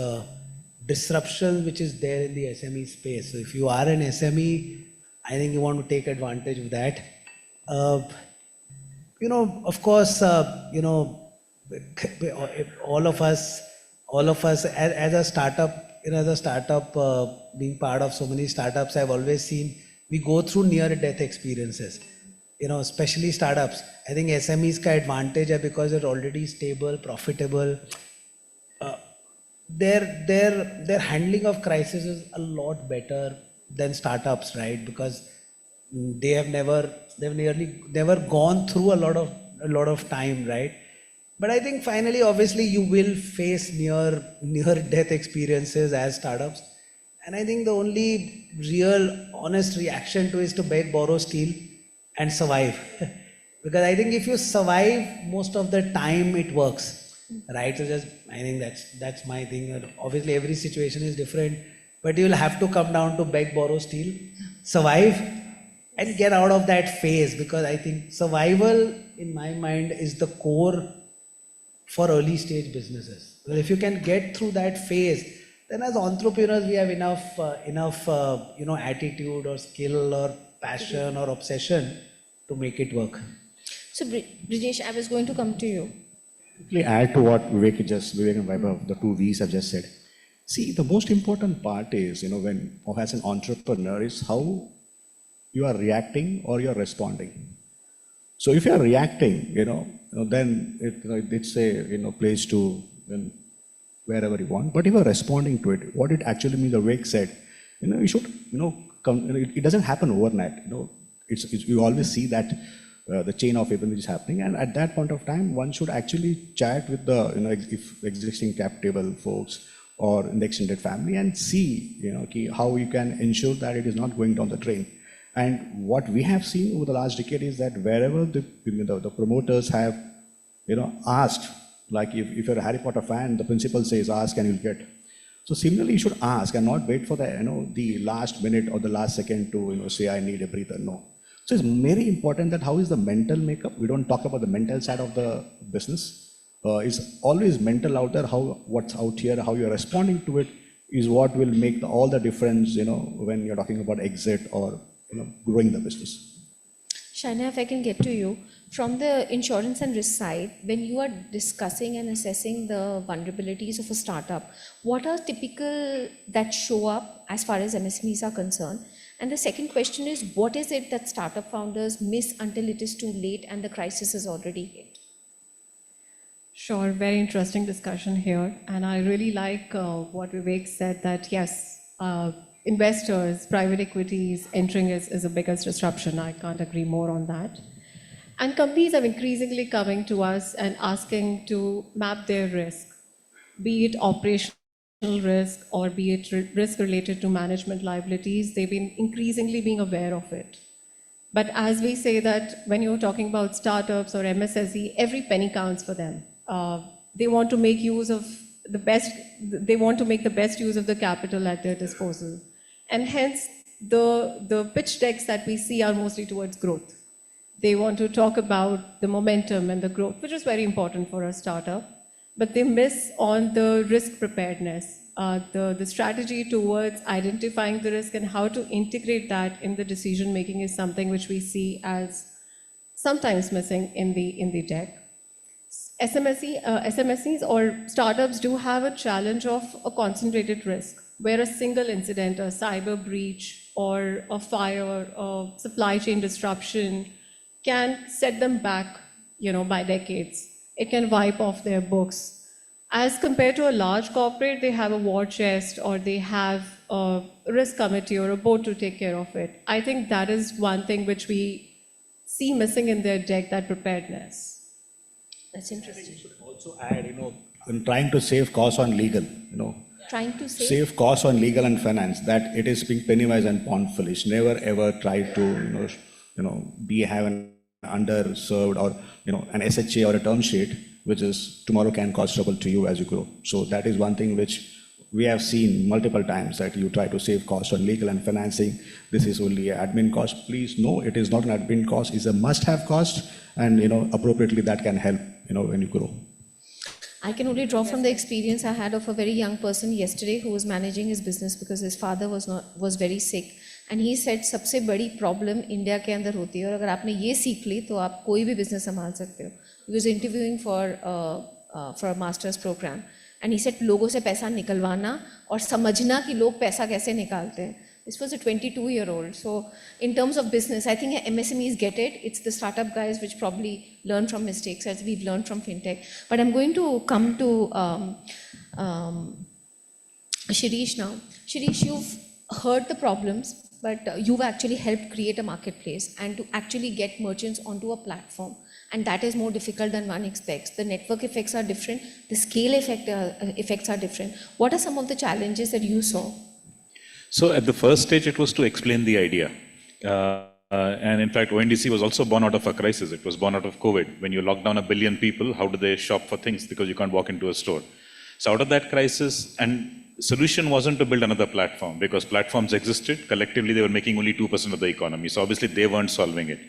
disruptions which is there in the SME space. So if you are an SME, I think you want to take advantage of that. Of course, all of us as a startup, being part of so many startups, I've always seen we go through near-death experiences. Especially startups. I think SMEs ka advantage hai because they're already stable, profitable. Their handling of crisis is a lot better than startups, right? Because they've never gone through a lot of time, right? But I think finally, obviously, you will face near-death experiences as startups. And I think the only real, honest reaction to is to beg, borrow, steal, and survive. Because I think if you survive, most of the time it works, right? So I think that's my thing. Obviously, every situation is different, but you'll have to come down to beg, borrow, steal, survive, and get out of that phase. Because I think survival, in my mind, is the core for early stage businesses. Well, if you can get through that phase, then as entrepreneurs we have enough attitude or skill or passion or obsession to make it work. So Brijesh, I was going to come to you. Quickly add to what Vivek and Vaibhav, the two V's have just said. See, the most important part is, when as an entrepreneur is how you are reacting or you are responding. So if you are reacting, then it's a place to wherever you want. But if you are responding to it, what it actually means, the Vivek said, you should, it doesn't happen overnight. You always see that the chain of events is happening, and at that point of time, one should actually chat with the if existing cap table folks or in the extended family and see how you can ensure that it is not going down the drain. And what we have seen over the last decade is that wherever the promoters have asked, like if you're a Harry Potter fan, the principal says ask and you'll get. So similarly, you should ask and not wait for the last minute or the last second to say I need a breather. No. So it's very important that how is the mental makeup. We don't talk about the mental side of the business. It's always mental out there, what's out here, how you're responding to it is what will make all the difference, when you're talking about exit or, growing the business. Shaina, if I can get to you, from the insurance and risk side, when you are discussing and assessing the vulnerabilities of a startup, what are typical that show up as far as MSMEs are concerned? And the second question is, what is it that startup founders miss until it is too late and the crisis is already hit? Sure, very interesting discussion here. And I really like what Vivek said, that yes, investors, private equities entering is the biggest disruption. I can't agree more on that. And companies are increasingly coming to us and asking to map their risk, be it operational risk or be it risk related to management liabilities. They've been increasingly being aware of it. But as we say that when you're talking about startups or MSSE, every penny counts for them. They want to make use of the best, they want to make the best use of the capital at their disposal. And hence, the pitch decks that we see are mostly towards growth. They want to talk about the momentum and the growth, which is very important for a startup, but they miss on the risk preparedness, the strategy towards identifying the risk and how to integrate that in the decision making is something which we see as sometimes missing in the deck. SMSEs or startups do have a challenge of a concentrated risk, where a single incident, a cyber breach or a fire or supply chain disruption can set them back, by decades. It can wipe off their books. As compared to a large corporate, they have a war chest or they have a risk committee or a board to take care of it. I think that is one thing which we see missing in their deck, that preparedness. That's interesting. You should also add, in trying to save costs on legal, Trying to save costs on legal and finance, that it is being penny wise and pound foolish. Never ever try to, have an underserved or, an SHA or a term sheet, which is tomorrow can cause trouble to you as you grow. So that is one thing which we have seen multiple times, that you try to save costs on legal and financing. This is only an admin cost. Please, no, it is not an admin cost. It's a must-have cost, and appropriately that can help, when you grow. I can only draw from the experience I had of a very young person yesterday who was managing his business because his father was very sick, and he said सबसे बड़ी problem India के अंदर होती है और अगर आपने ये सीख ली तो आप कोई भी business संभाल सकते हो. He was interviewing for a master's program, and he said लोगों से पैसा निकलवाना और समझना कि लोग पैसा कैसे निकालते हैं. This was a 22-year-old. So in terms of business, I think MSMEs get it. It's the startup guys which probably learn from mistakes, as we've learned from fintech. But I'm going to come to Shirish now. Shirish, you've heard the problems, but you've actually helped create a marketplace and to actually get merchants onto a platform. And that is more difficult than one expects. The network effects are different. The scale effects are different. What are some of the challenges that you saw? So at the first stage, it was to explain the idea. And in fact, ONDC was also born out of a crisis. It was born out of COVID. When you lock down 1 billion people, how do they shop for things? Because you can't walk into a store. So out of that crisis, and solution wasn't to build another platform, because platforms existed. Collectively, they were making only 2% of the economy. So obviously, they weren't solving it.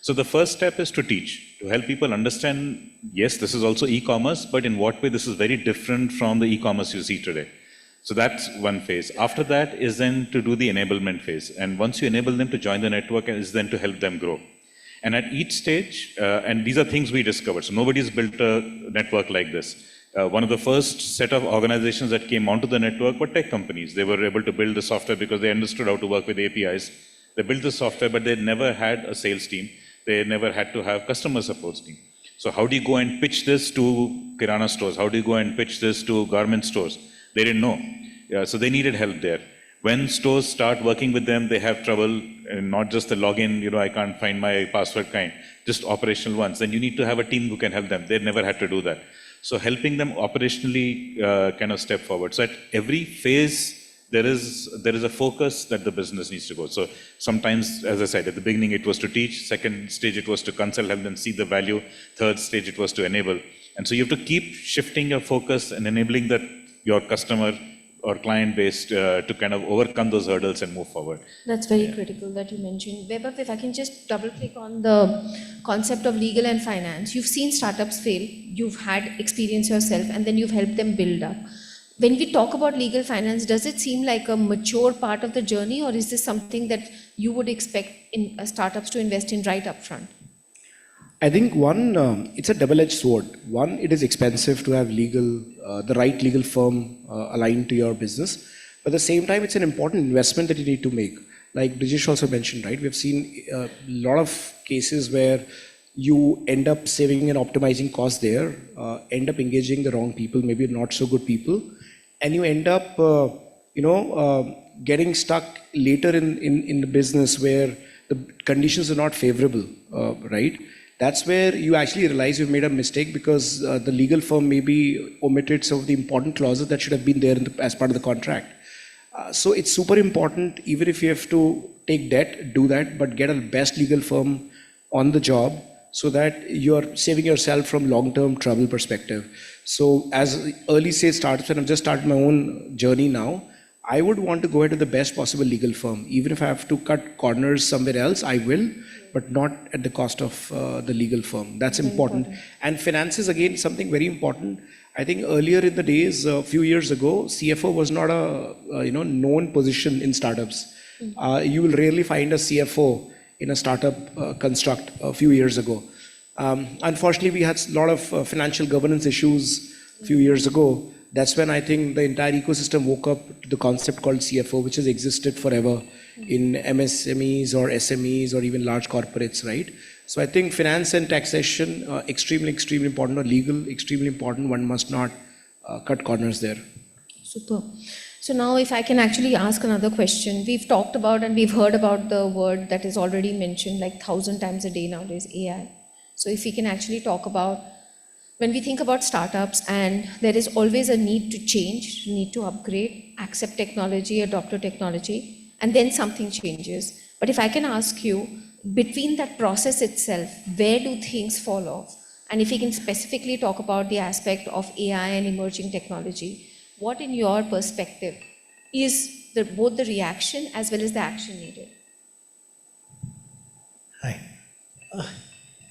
So the first step is to teach, to help people understand, yes, this is also e-commerce, but in what way this is very different from the e-commerce you see today. So that's one phase. After that is then to do the enablement phase. And once you enable them to join the network, is then to help them grow. And at each stage, and these are things we discovered. So nobody's built a network like this. One of the first set of organizations that came onto the network were tech companies. They were able to build the software because they understood how to work with APIs. They built the software, but they never had a sales team. They never had to have customer support team. So how do you go and pitch this to Kirana stores? How do you go and pitch this to garment stores? They didn't know. So they needed help there. When stores start working with them, they have trouble, and not just the login, I can't find my password kind, just operational ones. Then you need to have a team who can help them. They never had to do that. So helping them operationally kind of step forward. So at every phase, there is a focus that the business needs to go. So sometimes, as I said, at the beginning it was to teach, second stage it was to consult, help them see the value, third stage it was to enable. And so you have to keep shifting your focus and enabling that your customer or client-based to kind of overcome those hurdles and move forward. That's very critical that you mentioned. Vaibhav, if I can just double click on the concept of legal and finance. You've seen startups fail, you've had experience yourself, and then you've helped them build up. When we talk about legal finance, does it seem like a mature part of the journey, or is this something that you would expect in startups to invest in right up front? I think it's a double-edged sword. One, it is expensive to have the right legal firm aligned to your business. But at the same time, it's an important investment that you need to make. Like Brijesh also mentioned, right? We've seen a lot of cases where you end up saving and optimizing costs there, end up engaging the wrong people, maybe not so good people, and you end up, getting stuck later in the business where the conditions are not favorable, right? That's where you actually realize you've made a mistake because the legal firm maybe omitted some of the important clauses that should have been there as part of the contract. So it's super important, even if you have to take debt, do that, but get a best legal firm on the job so that you're saving yourself from long-term trouble perspective. So as early stage startups, and I've just started my own journey now, I would want to go ahead to the best possible legal firm. Even if I have to cut corners somewhere else, I will, but not at the cost of the legal firm. That's important. And finance is again something very important. I think earlier in the days, a few years ago, CFO was not a known position in startups. You will rarely find a CFO in a startup construct a few years ago. Unfortunately, we had a lot of financial governance issues a few years ago. That's when I think the entire ecosystem woke up to the concept called CFO, which has existed forever in MSMEs or SMEs or even large corporates, right? So I think finance and taxation, extremely, extremely important, or legal, extremely important. One must not cut corners there. Super. So now if I can actually ask another question. We've talked about and we've heard about the word that is already mentioned like 1,000 times a day nowadays, AI. So if we can actually talk about, when we think about startups, and there is always a need to change, need to upgrade, accept technology, adopt to technology, and then something changes. But if I can ask you, between that process itself, where do things fall off? And if we can specifically talk about the aspect of AI and emerging technology, what in your perspective is both the reaction as well as the action needed? Hi.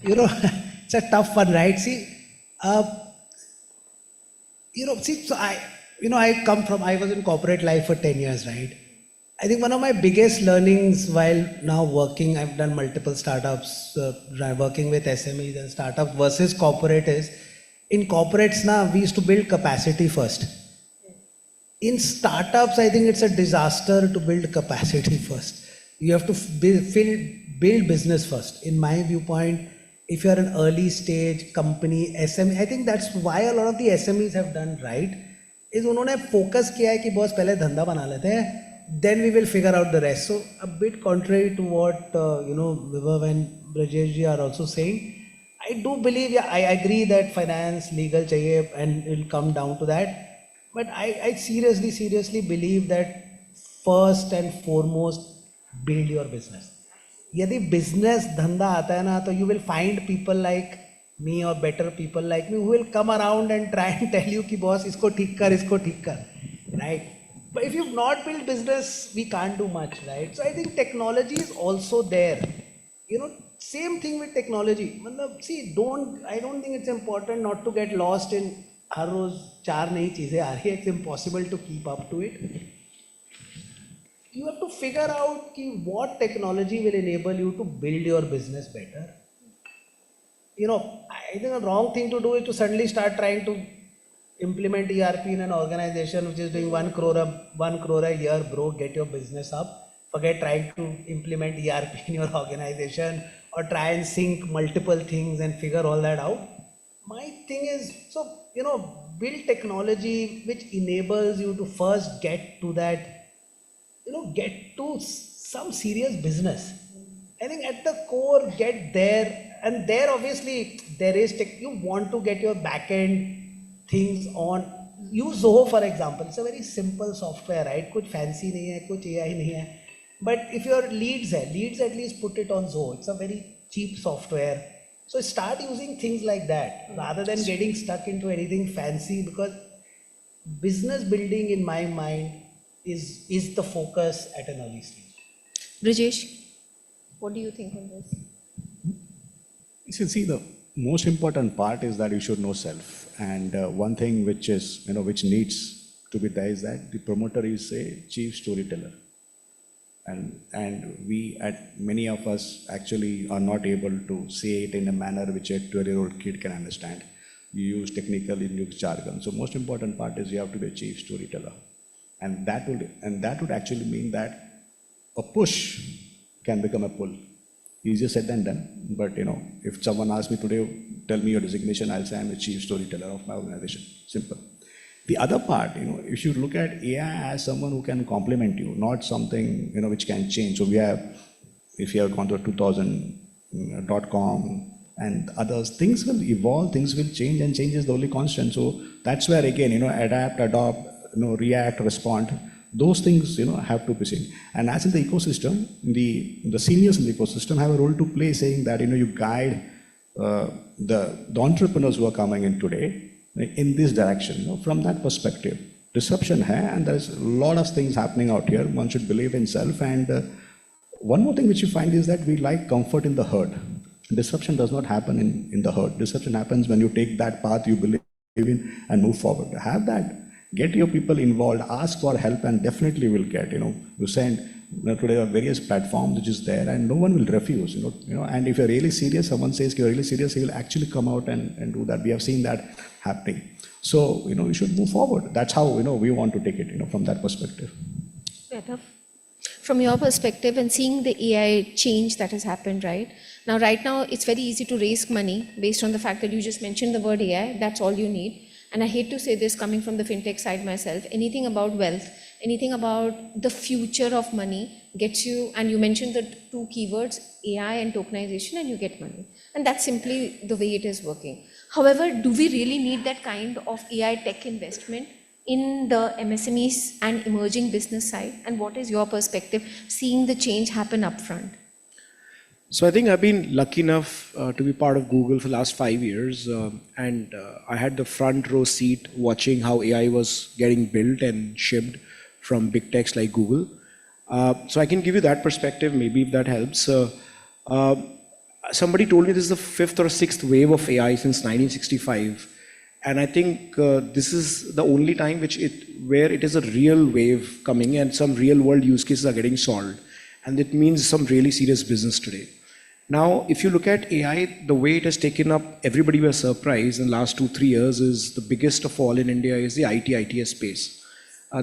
It's a tough one, right? See, so I was in corporate life for 10 years, right? I think one of my biggest learnings while now working, I've done multiple startups, working with SMEs and startups versus corporate is, in corporates now, we used to build capacity first. In startups, I think it's a disaster to build capacity first. You have to build business first. In my viewpoint, if you're an early stage company, SME, I think that's why a lot of the SMEs have done right, is उन्होंने focus किया है कि boss पहले धंधा बना लेते हैं, then we will figure out the rest. So a bit contrary to what Vibhav and Brajesh ji are also saying, I do believe, I agree that finance, legal chahiye, and it will come down to that. But I seriously believe that first and foremost, build your business. यदि business धंधा आता है ना, तो you will find people like me or better people like me who will come around and try and tell you कि boss इसको ठीक कर, right? But if you've not built business, we can't do much, right? So I think technology is also there. Same thing with technology. See, I don't think it's important not to get lost in हर रोज 4 नई चीजें आ रही है. It's impossible to keep up to it. You have to figure out what technology will enable you to build your business better. I think the wrong thing to do is to suddenly start trying to implement ERP in an organization which is doing 1 crore a year. Bro, get your business up. Forget trying to implement ERP in your organization or try and sync multiple things and figure all that out. My thing is, build technology which enables you to first get to that, get to some serious business. I think at the core, get there, and there obviously there is you want to get your back-end things on. Use Zoho for example. It's a very simple software, right? Kuch fancy nahi hai, kuch AI nahi hai. But if your leads at least put it on Zoho. It's a very cheap software. So start using things like that rather than getting stuck into anything fancy, because business building in my mind is the focus at an early stage. Brijesh, what do you think on this? You see, the most important part is that you should know self. And one thing which is, which needs to be there is that the promoter is a chief storyteller. And many of us actually are not able to say it in a manner which a 12-year-old kid can understand. You use technical, you use jargon. So most important part is you have to be a chief storyteller. And that would actually mean that a push can become a pull. Easier said than done. But if someone asks me today, tell me your designation, I'll say I'm the chief storyteller of my organization. Simple. The other part, if you look at AI as someone who can complement you, not something, which can change. So if you have gone to 2000.com and others, things will evolve, things will change, and change is the only constant. So that's where again, adapt, adopt, react, respond. Those things, have to be seen. And as in the ecosystem, the seniors in the ecosystem have a role to play, saying that, you guide the entrepreneurs who are coming in today in this direction. From that perspective, disruption hai, and there's a lot of things happening out here. One should believe in self. And one more thing which you find is that we like comfort in the herd. Disruption does not happen in the herd. Disruption happens when you take that path you believe in and move forward. Have that. Get your people involved, ask for help, and definitely will get. You send today there are various platforms which is there, and no one will refuse. And if you're really serious, someone says you're really serious, he will actually come out and do that. We have seen that happening. So we should move forward. That's how we want to take it. From that perspective. Better. From your perspective and seeing the AI change that has happened, right now, it's very easy to raise money based on the fact that you just mentioned the word AI. That's all you need. And I hate to say this coming from the fintech side myself, anything about wealth, anything about the future of money gets you, and you mentioned the two keywords, AI and tokenization, and you get money. And that's simply the way it is working. However, do we really need that kind of AI tech investment in the MSMEs and emerging business side? And what is your perspective, seeing the change happen upfront? So I think I've been lucky enough to be part of Google for the last 5 years, and I had the front row seat watching how AI was getting built and shipped from big techs like Google. So I can give you that perspective, maybe if that helps. Somebody told me this is the 5th or 6th wave of AI since 1965, and I think this is the only time where it is a real wave coming and some real world use cases are getting solved, and it means some really serious business today. Now, if you look at AI, the way it has taken up everybody by surprise in the last 2-3 years is the biggest of all in India is the ITS space.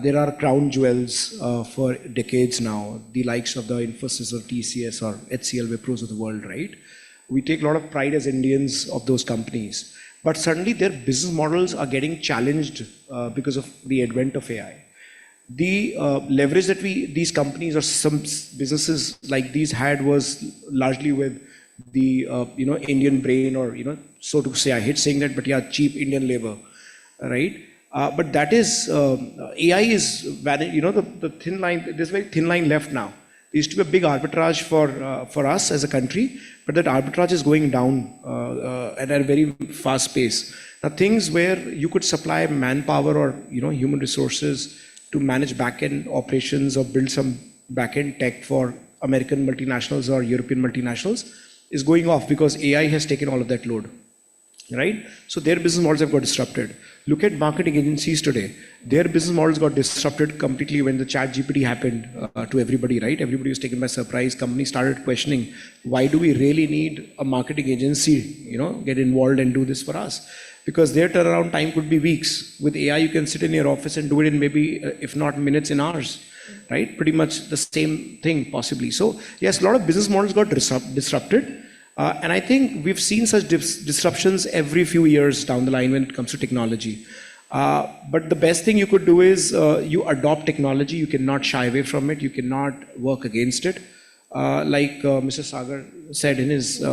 There are crown jewels for decades now, the likes of the Infosys or TCS or HCL, Wipros of the world, right? We take a lot of pride as Indians of those companies, but suddenly their business models are getting challenged because of the advent of AI. The leverage that these companies or some businesses like these had was largely with the Indian brain, or so to say, I hate saying that, but yeah, cheap Indian labor, right? But that is AI is the thin line. There's a very thin line left now. There used to be a big arbitrage for us as a country, but that arbitrage is going down at a very fast pace. Now, things where you could supply manpower or human resources to manage back-end operations or build some back-end tech for American multinationals or European multinationals is going off because AI has taken all of that load, right? So their business models have got disrupted. Look at marketing agencies today. Their business models got disrupted completely when the ChatGPT happened to everybody, right? Everybody was taken by surprise. Companies started questioning, why do we really need a marketing agency, get involved and do this for us? Because their turnaround time could be weeks. With AI, you can sit in your office and do it in maybe, if not minutes, in hours, right? Pretty much the same thing, possibly. So yes, a lot of business models got disrupted. And I think we've seen such disruptions every few years down the line when it comes to technology. But the best thing you could do is you adopt technology. You cannot shy away from it. You cannot work against it. Like Mr. Sagar said in his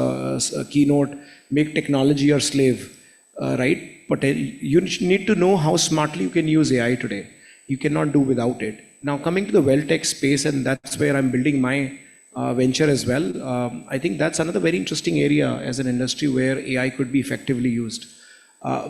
keynote, make technology your slave. Right? But you need to know how smartly you can use AI today. You cannot do without it. Now, coming to the wealth tech space, and that's where I'm building my venture as well. I think that's another very interesting area as an industry where AI could be effectively used.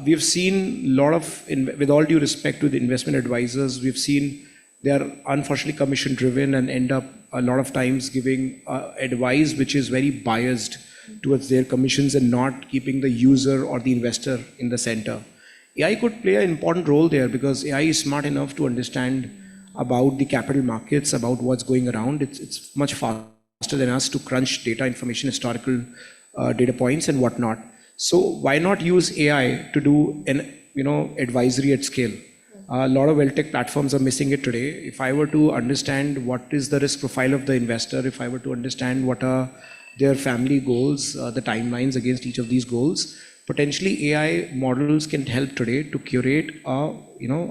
We've seen a lot of, with all due respect to the investment advisors, we've seen they are unfortunately commission driven and end up a lot of times giving advice which is very biased towards their commissions and not keeping the user or the investor in the center. AI could play an important role there because AI is smart enough to understand about the capital markets, about what's going around. It's much faster than us to crunch data, information, historical data points and whatnot. So why not use AI to do an advisory at scale? A lot of well-tech platforms are missing it today. If I were to understand what is the risk profile of the investor, if I were to understand what are their family goals, the timelines against each of these goals, potentially AI models can help today to curate a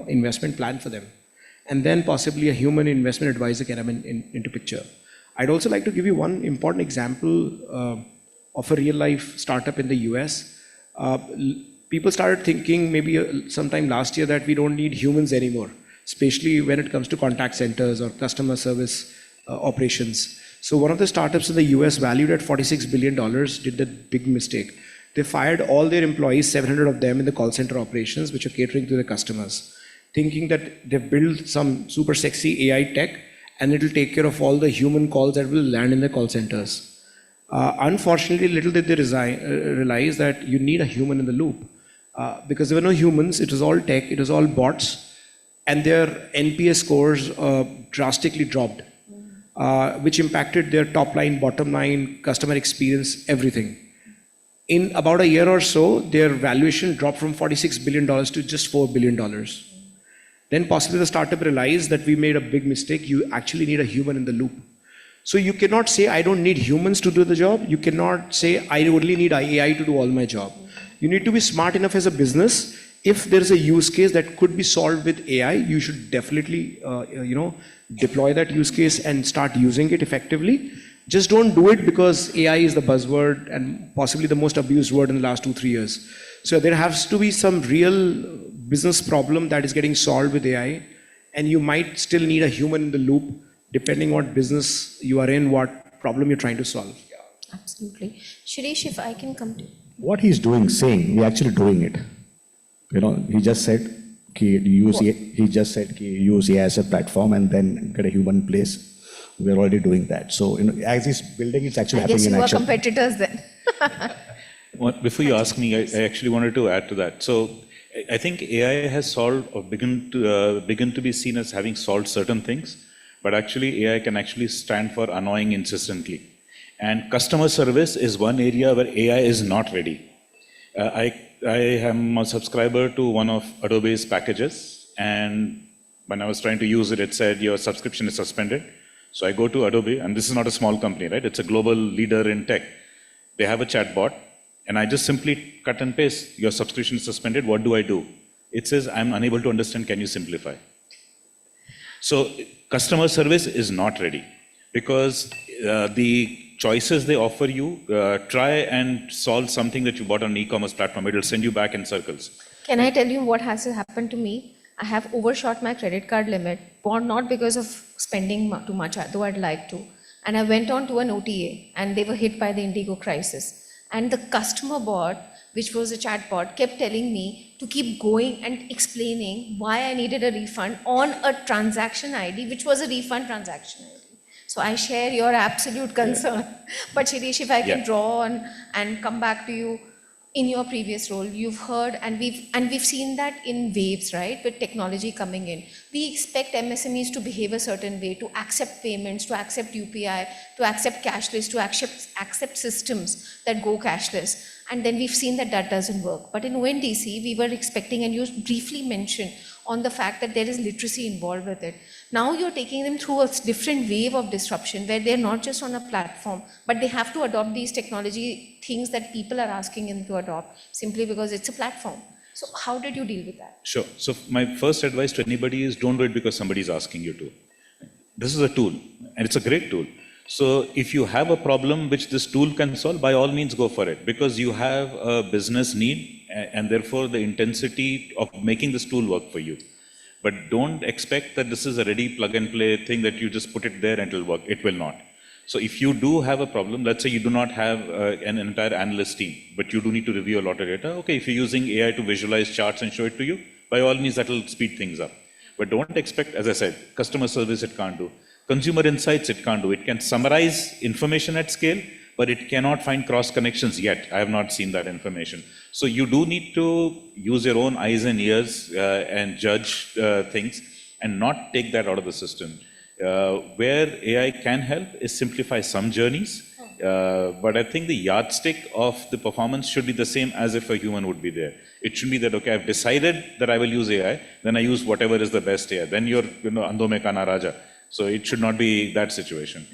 investment plan for them. And then possibly a human investment advisor can come into picture. I'd also like to give you one important example of a real life startup in the US. People started thinking maybe sometime last year that we don't need humans anymore, especially when it comes to contact centers or customer service operations. So one of the startups in the US valued at $46 billion did that big mistake. They fired all their employees, 700 of them in the call center operations, which are catering to the customers, thinking that they've built some super sexy AI tech and it'll take care of all the human calls that will land in the call centers. Unfortunately, little did they realize that you need a human in the loop. Because there were no humans, it was all tech, it was all bots, and their NPS scores drastically dropped, which impacted their top line, bottom line, customer experience, everything. In about a year or so, their valuation dropped from $46 billion to just $4 billion. Then possibly the startup realized that we made a big mistake. You actually need a human in the loop. So you cannot say, I don't need humans to do the job. You cannot say, I only need AI to do all my job. You need to be smart enough as a business. If there is a use case that could be solved with AI, you should definitely, deploy that use case and start using it effectively. Just don't do it because AI is the buzzword and possibly the most abused word in the last 2-3 years. So there has to be some real business problem that is getting solved with AI, and you might still need a human in the loop, depending what business you are in, what problem you're trying to solve. Absolutely. Shirish, if I can come to you. What he's saying, we're actually doing it. He just said, use AI as a platform and then get a human place. We're already doing that. So, as he's building, it's actually happening in action. I guess you are competitors then. Before you ask me, I actually wanted to add to that. So, I think AI has solved or begun to be seen as having solved certain things, but actually AI can actually stand for annoying insistently. And customer service is one area where AI is not ready. I am a subscriber to one of Adobe's packages, and when I was trying to use it, it said your subscription is suspended. So I go to Adobe, and this is not a small company, right? It's a global leader in tech. They have a chatbot, and I just simply cut and paste, your subscription is suspended, what do? It says, I'm unable to understand, can you simplify? So customer service is not ready because the choices they offer you, try and solve something that you bought on an e-commerce platform, it'll send you back in circles. Can I tell you what has happened to me? I have overshot my credit card limit, not because of spending too much, though I'd like to. And I went on to an OTA, and they were hit by the Indigo crisis. And the customer bot, which was a chat bot, kept telling me to keep going and explaining why I needed a refund on a transaction ID, which was a refund transaction ID. So I share your absolute concern. Yeah. But Shirish, if I can draw on and come back to you, in your previous role, you've heard, and we've seen that in waves, right? With technology coming in, we expect MSMEs to behave a certain way, to accept payments, to accept UPI, to accept cashless, to accept systems that go cashless. And then we've seen that that doesn't work. But in ONDC, we were expecting, and you briefly mentioned on the fact that there is literacy involved with it. Now you're taking them through a different wave of disruption where they're not just on a platform, but they have to adopt these technology things that people are asking them to adopt simply because it's a platform. So how did you deal with that? Sure. So my first advice to anybody is don't do it because somebody is asking you to. This is a tool, and it's a great tool. So if you have a problem which this tool can solve, by all means go for it, because you have a business need and therefore the intensity of making this tool work for you. But don't expect that this is a ready plug and play thing that you just put it there and it will work. It will not. So if you do have a problem, let's say you do not have an entire analyst team, but you do need to review a lot of data. Okay, if you're using AI to visualize charts and show it to you, by all means, that will speed things up. But don't expect, as I said, customer service it can't do. Consumer insights it can't do. It can summarize information at scale, but it cannot find cross connections yet. I have not seen that information. So you do need to use your own eyes and ears and judge things and not take that out of the system. Where AI can help is simplify some journeys, but I think the yardstick of the performance should be the same as if a human would be there. It should be that, okay, I've decided that I will use AI, then I use whatever is the best AI. Then you're, Ando mein kana raja. So it should not be that situation.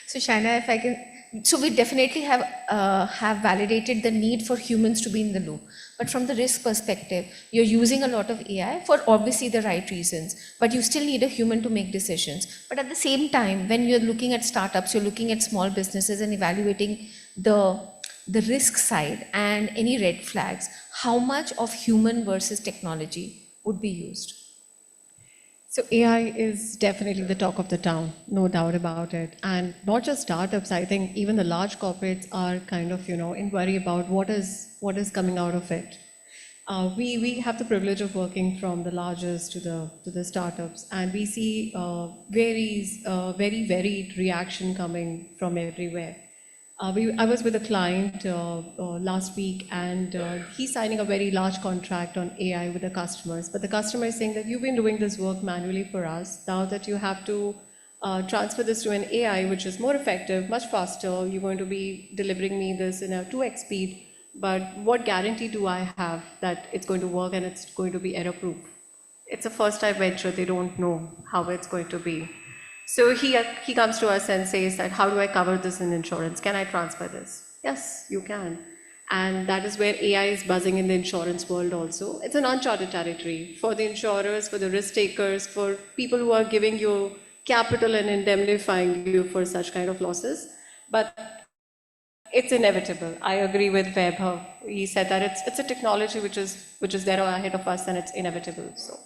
So Shaina, if I can, so we definitely have validated the need for humans to be in the loop. But from the risk perspective, you're using a lot of AI for obviously the right reasons, but you still need a human to make decisions. But at the same time, when you're looking at startups, you're looking at small businesses and evaluating the risk side and any red flags, how much of human versus technology would be used? So AI is definitely the talk of the town, no doubt about it. And not just startups, I think even the large corporates are kind of, in worry about what is coming out of it. We have the privilege of working from the largest to the startups, and we see very varied reaction coming from everywhere. I was with a client last week, and he's signing a very large contract on AI with the customers. But the customer is saying that you've been doing this work manually for us. Now that you have to transfer this to an AI, which is more effective, much faster, you're going to be delivering me this in a 2x speed. But what guarantee do I have that it's going to work and it's going to be error-proof? It's a first-time venture. They don't know how it's going to be. So he comes to us and says that, how do I cover this in insurance? Can I transfer this? Yes, you can. And that is where AI is buzzing in the insurance world also. It's an uncharted territory for the insurers, for the risk takers, for people who are giving you capital and indemnifying you for such kind of losses. But it's inevitable. I agree with Vaibhav. He said that it's a technology which is there ahead of us, and it's inevitable. So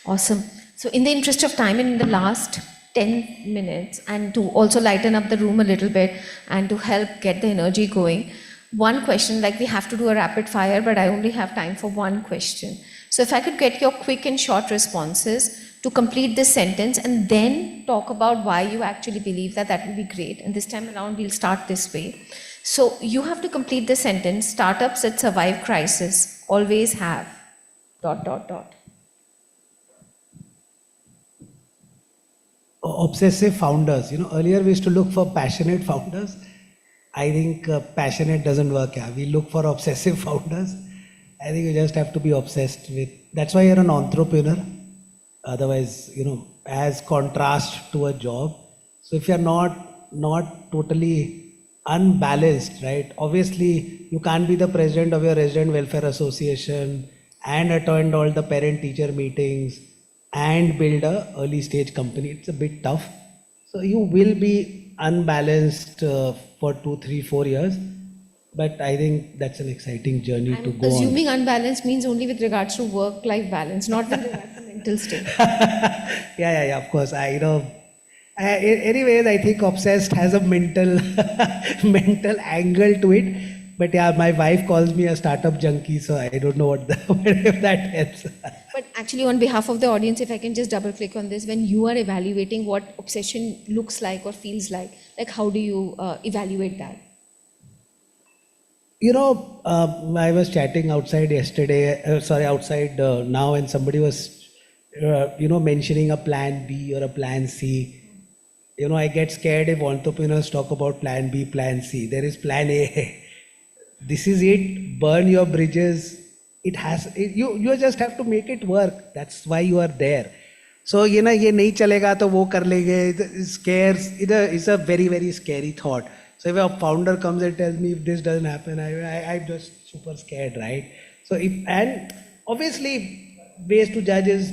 awesome. So in the interest of time, in the last 10 minutes, and to also lighten up the room a little bit and to help get the energy going, one question, like we have to do a rapid fire, but I only have time for one question. So if I could get your quick and short responses to complete this sentence and then talk about why you actually believe that, that will be great. And this time around, we'll start this way. So you have to complete the sentence: startups that survive crisis always have ... Obsessive founders. Earlier we used to look for passionate founders. I think passionate doesn't work. Yeah, we look for obsessive founders. I think you just have to be obsessed with. That's why you're an entrepreneur. Otherwise, as contrast to a job. So if you're not totally unbalanced, right? Obviously, you can't be the president of your resident welfare association and attend all the parent-teacher meetings and build a early stage company. It's a bit tough. So you will be unbalanced for 2, 3, 4 years. But I think that's an exciting journey to go on. Assuming unbalanced means only with regards to work-life balance, not with regards to mental state. Yeah, of course. Anyways, I think obsessed has a mental angle to it. But yeah, my wife calls me a startup junkie, so I don't know if that helps. But actually, on behalf of the audience, if I can just double click on this, when you are evaluating what obsession looks like or feels like how do you evaluate that? I was chatting outside now, and somebody was, mentioning a plan B or a plan C. I get scared if entrepreneurs talk about plan B, plan C. There is plan A. This is it. Burn your bridges. You just have to make it work. That's why you are there. So, ye nahi chalega to wo kar lenge. It's a very, very scary thought. So if a founder comes and tells me if this doesn't happen, I'm just super scared, right? So and obviously ways to judge is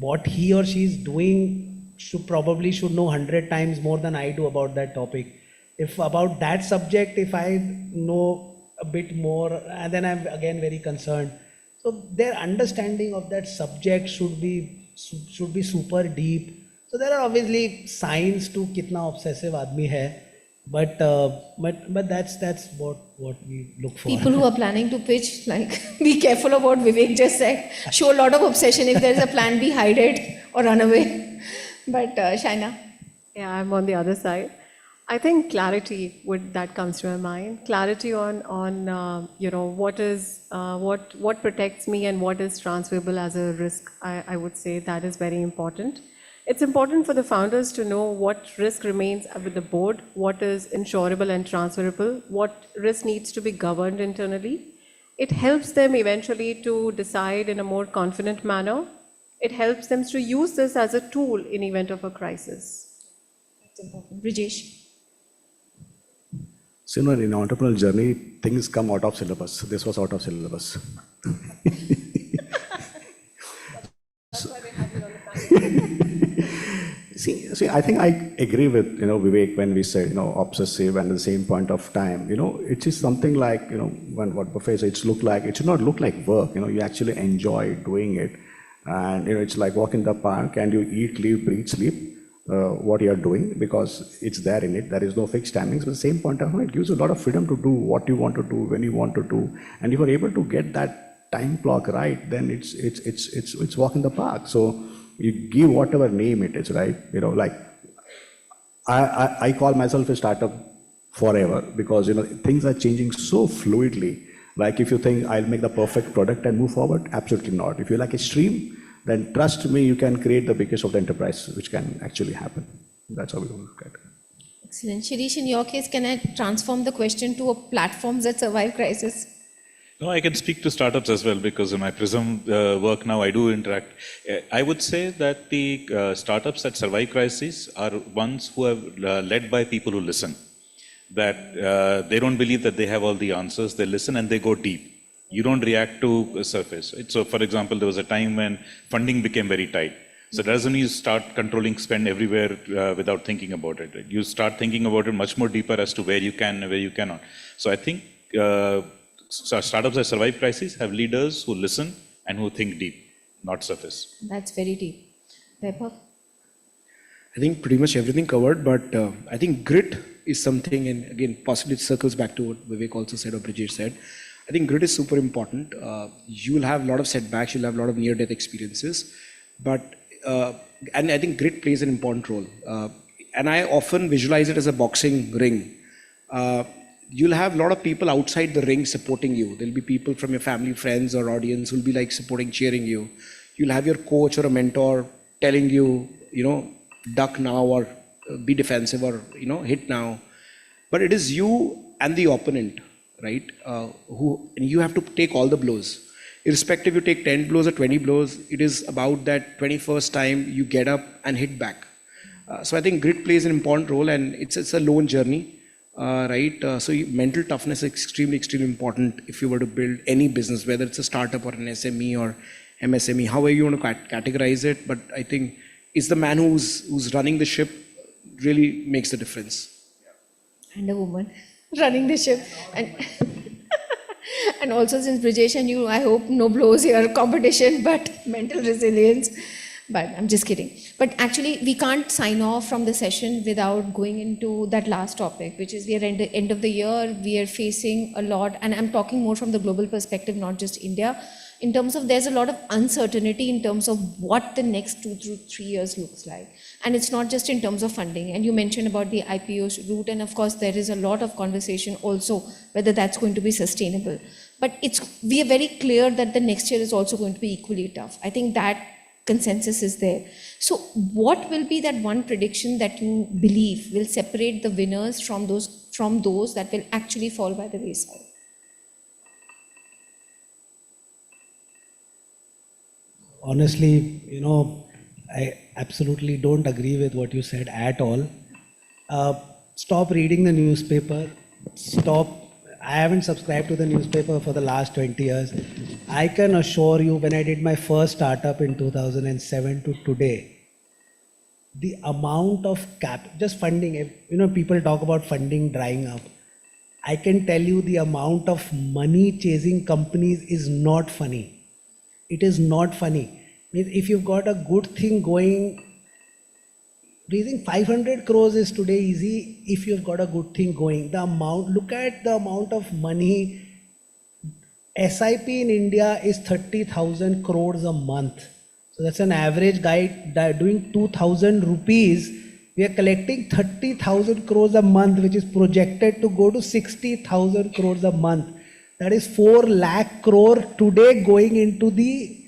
what he or she is doing should know 100 times more than I do about that topic. If about that subject, if I know a bit more, then I'm again very concerned. So their understanding of that subject should be super deep. So there are obviously signs to kitna obsessive आदमी है, but that's what we look for. People who are planning to pitch, like, be careful of what Vivek just said. Show a lot of obsession. If there's a plan B, hide it or run away. But Shaina? Yeah, I'm on the other side. I think clarity that comes to my mind. Clarity on what protects me and what is transferable as a risk. I would say that is very important. It's important for the founders to know what risk remains with the board, what is insurable and transferable, what risk needs to be governed internally. It helps them eventually to decide in a more confident manner. It helps them to use this as a tool in event of a crisis. That's important. Brijesh? So, in entrepreneurial journey, things come out of syllabus. This was out of syllabus. See, I think I agree with, Vivek when we say, obsessive, and at the same point of time, it is something like, when what Buffet said, it should not look like work, you actually enjoy doing it. And, it's like walk in the park and you eat, live, breathe, sleep, what you are doing, because it's there in it. There is no fixed timings, but at the same point of time, it gives you a lot of freedom to do what you want to do, when you want to do. And if you're able to get that time clock right, then it's walk in the park. So, you give whatever name it is, right? Like I call myself a startup forever because, things are changing so fluidly. Like if you think I'll make the perfect product and move forward, absolutely not. If you like a stream, then trust me, you can create the biggest of the enterprise, which can actually happen. That's how we look at it. Excellent. Shirish, in your case, can I transform the question to a platforms that survive crisis? No, I can speak to startups as well because in my Prism work now I do interact. I would say that the startups that survive crises are ones who are led by people who listen. That they don't believe that they have all the answers. They listen and they go deep. You don't react to a surface. So, for example, there was a time when funding became very tight. So, that doesn't mean you start controlling spend everywhere without thinking about it. Right? You start thinking about it much more deeper as to where you can and where you cannot. So, I think startups that survive crises have leaders who listen and who think deep, not surface. That's very deep. Vaibhav? I think pretty much everything covered, but I think grit is something, and again, possibly it circles back to what Vivek also said or Brijesh said. I think grit is super important. You will have a lot of setbacks, you'll have a lot of near-death experiences, but, and I think grit plays an important role. And I often visualize it as a boxing ring. You'll have a lot of people outside the ring supporting you. There'll be people from your family, friends, or audience who'll be like supporting, cheering you. You'll have your coach or a mentor telling you, duck now or be defensive or, hit now. But it is you and the opponent, right? And you have to take all the blows. Irrespective you take 10 blows or 20 blows, it is about that 21st time you get up and hit back. So I think grit plays an important role, and it's a lone journey. Right? So mental toughness is extremely, extremely important if you were to build any business, whether it's a startup or an SME or MSME, however you want to categorize it. But I think it's the man who's running the ship really makes the difference. And a woman running the ship. And, and also since Brijesh and you, I hope no blows here, competition, but mental resilience. But I'm just kidding. But actually, we can't sign off from the session without going into that last topic, which is we are at the end of the year, we are facing a lot, and I'm talking more from the global perspective, not just India, in terms of there's a lot of uncertainty in terms of what the next 2 to 3 years looks like. And it's not just in terms of funding. And you mentioned about the IPO route, and of course, there is a lot of conversation also whether that's going to be sustainable. But we are very clear that the next year is also going to be equally tough. I think that consensus is there. So what will be that one prediction that you believe will separate the winners from those that will actually fall by the wayside? Honestly, I absolutely don't agree with what you said at all. Stop reading the newspaper. I haven't subscribed to the newspaper for the last 20 years. I can assure you, when I did my first startup in 2007 to today, the amount of just funding, people talk about funding drying up. I can tell you the amount of money chasing companies is not funny. It is not funny. If you've got a good thing going, Raising 500 crores is today easy if you've got a good thing going. The amount, look at the amount of money. SIP in India is 30,000 crores a month. So that's an average guy doing 2,000 rupees. We are collecting 30,000 crores a month, which is projected to go to 60,000 crores a month. That is 4 lakh crore today going into the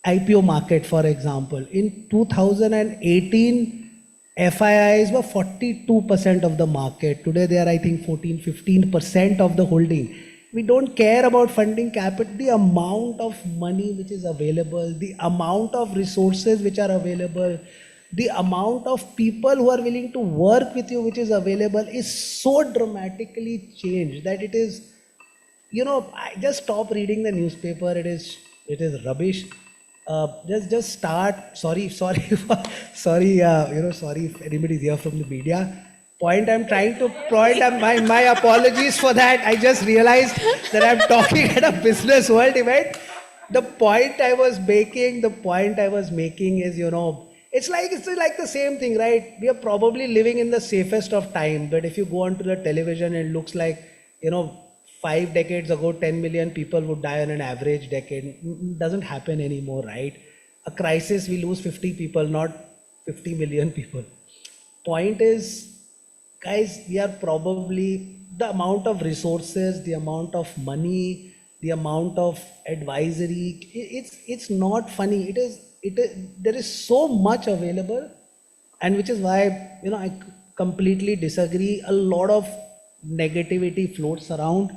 IPO market, for example. In 2018, FIIs were 42% of the market. Today they are, I think, 15% of the holding. We don't care about funding capital. The amount of money which is available, the amount of resources which are available, the amount of people who are willing to work with you which is available is so dramatically changed that it is, I just stop reading the newspaper. It is rubbish. Just start. Sorry if anybody's here from the media. My apologies for that. I just realized that I'm talking at a business world event. The point I was making is, it's like the same thing, right? We are probably living in the safest of time, but if you go onto the television, it looks like, 5 decades ago, 10 million people would die on an average decade. It doesn't happen anymore, right? A crisis, we lose 50 people, not 50 million people. Point is, guys, we are probably, the amount of resources, the amount of money, the amount of advisory, it's not funny. There is so much available, and which is why, I completely disagree. A lot of negativity floats around.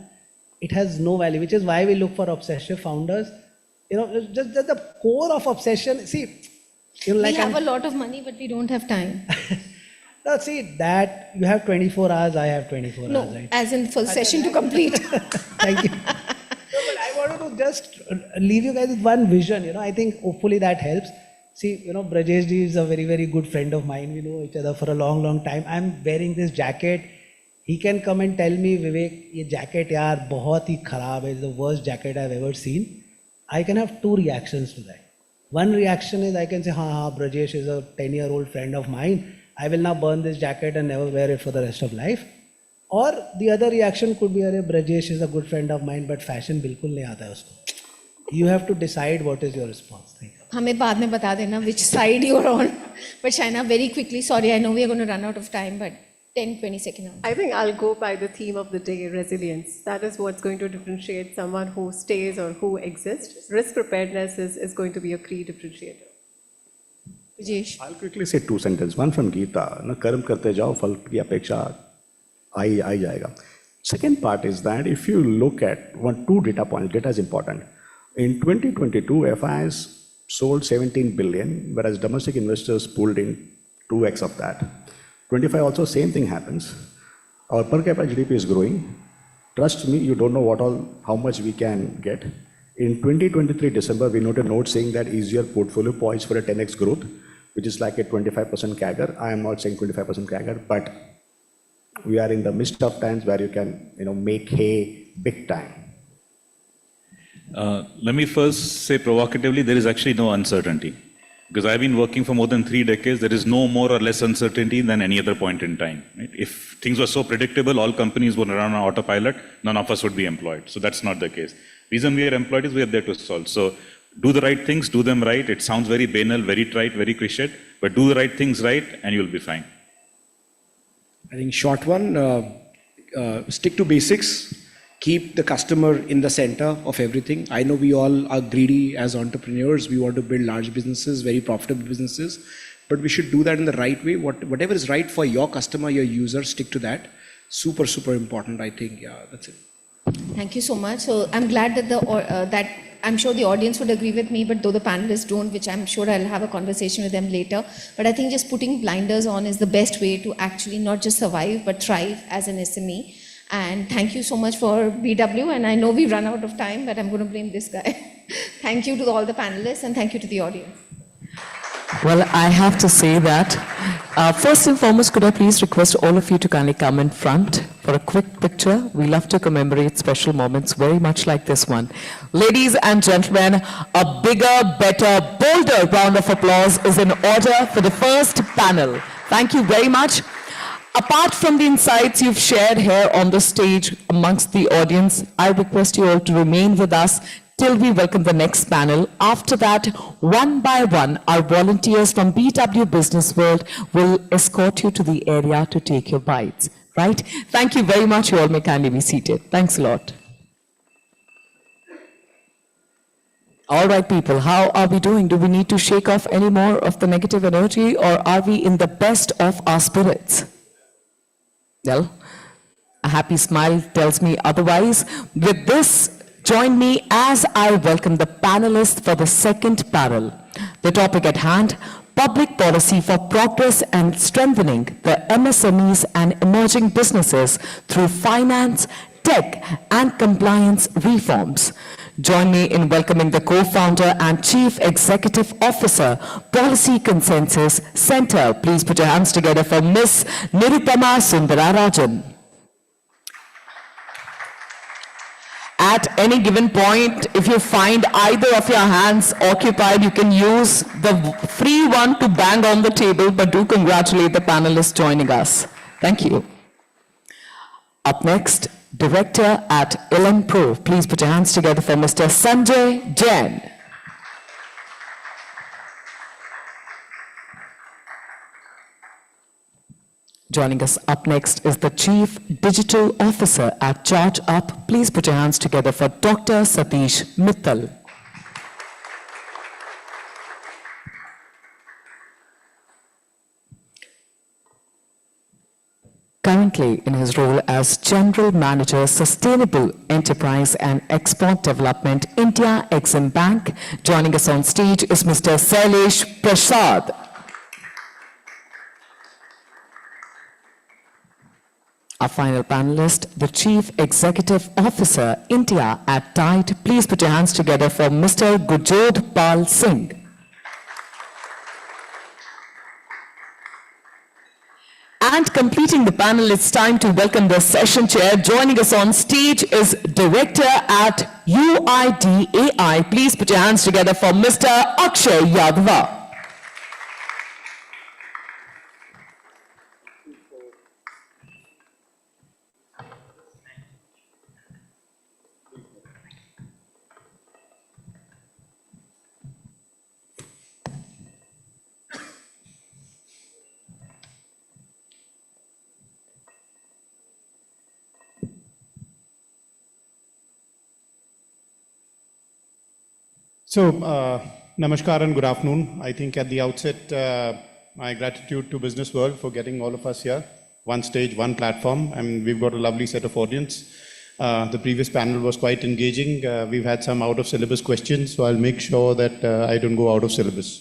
It has no value, which is why we look for obsessive founders. Just the core of obsession. See, we have a lot of money, but we don't have time. No, see, that you have 24 hours, I have 24 hours, right? As in full session to complete. Thank you. But I wanted to just leave you guys with one vision. I think hopefully that helps. See, Brajesh ji is a very, very good friend of mine. We know each other for a long, long time. I'm wearing this jacket. He can come and tell me, Vivek, ये jacket यार बहुत ही खराब है. It's the worst jacket I've ever seen. I can have 2 reactions to that. One reaction is I can say, Brajesh is a 10-year-old friend of mine. I will now burn this jacket and never wear it for the rest of life. Or the other reaction could be, Brajesh is a good friend of mine, but fashion बिल्कुल नहीं आता है उसको. You have to decide what is your response. Thank you. हमें बाद में बता देना which side you're on. But Shaina, very quickly, sorry, I know we are going to run out of time, but 10-20 seconds. I think I'll go by the theme of the day, resilience. That is what's going to differentiate someone who stays or who exists. Risk preparedness is going to be a key differentiator. Rajesh. I'll quickly say 2 sentences. One from Geeta, कर्म करते जाओ फल की अपेक्षा आई जाएगा. Second part is that if you look at 2 data points, data is important. In 2022, FIs sold 17 billion, whereas domestic investors pulled in 2x of that. 25 also same thing happens. Our per capita GDP is growing. Trust me, you don't know how much we can get. In 2023 December, we noted a note saying that is your portfolio poised for a 10x growth, which is like a 25% CAGR. I am not saying 25% CAGR, but we are in the midst of times where you can, make hay big time. Let me first say provocatively, there is actually no uncertainty. Because I've been working for more than 3 decades, there is no more or less uncertainty than any other point in time. Right? If things were so predictable, all companies would run on autopilot, none of us would be employed. So that's not the case. Reason we are employed is we are there to solve. So do the right things, do them right. It sounds very banal, very trite, very cliched, but do the right things right and you'll be fine. I think short one, stick to basics. Keep the customer in the center of everything. I know we all are greedy as entrepreneurs. We want to build large businesses, very profitable businesses, but we should do that in the right way. Whatever is right for your customer, your user, stick to that. Super, super important, I think. Yeah, that's it. Thank you so much. So I'm glad that I'm sure the audience would agree with me, but though the panelists don't, which I'm sure I'll have a conversation with them later. But I think just putting blinders on is the best way to actually not just survive, but thrive as an SME. And thank you so much for BW. And I know we've run out of time, but I'm going to blame this guy. Thank you to all the panelists and thank you to the audience. Well, I have to say that, first and foremost, could I please request all of you to kindly come in front for a quick picture? We love to commemorate special moments very much like this one. Ladies and gentlemen, a bigger, better, bolder round of applause is in order for the first panel. Thank you very much. Apart from the insights you've shared here on the stage amongst the audience, I request you all to remain with us till we welcome the next panel. After that, one by one, our volunteers from BW Business World will escort you to the area to take your bites, right? Thank you very much. You all may kindly be seated. Thanks a lot. All right, people, how are we doing? Do we need to shake off any more of the negative energy, or are we in the best of our spirits? Well, a happy smile tells me otherwise. With this, join me as I welcome the panelists for the second panel. The topic at hand, public policy for progress and strengthening the MSMEs and emerging businesses through finance, tech, and compliance reforms. Join me in welcoming the co-founder and Chief Executive Officer, Policy Consensus Center. Please put your hands together for Ms. Nirupama Sundararajan. At any given point, if you find either of your hands occupied, you can use the free one to bang on the table, but do congratulate the panelists joining us. Thank you. Up next, Director at Ilm Pro. Please put your hands together for Mr. Sanjay Jain. Joining us up next is the Chief Digital Officer at Charge Up. Please put your hands together for Dr. Satish Mittal. Currently in his role as General Manager, Sustainable Enterprise and Export Development, India Exim Bank, joining us on stage is Mr. Sailesh Prasad. Our final panelist, the Chief Executive Officer, India at Tide. Please put your hands together for Mr. Gurjot Pal Singh. And completing the panel, it's time to welcome the session chair. Joining us on stage is Director at UIDAI. Please put your hands together for Mr. Akshay Yadava. So, namaskar and good afternoon. I think at the outset, my gratitude to Business World for getting all of us here. One stage, one platform, and we've got a lovely set of audience. The previous panel was quite engaging. We've had some out of syllabus questions, so I'll make sure that I don't go out of syllabus.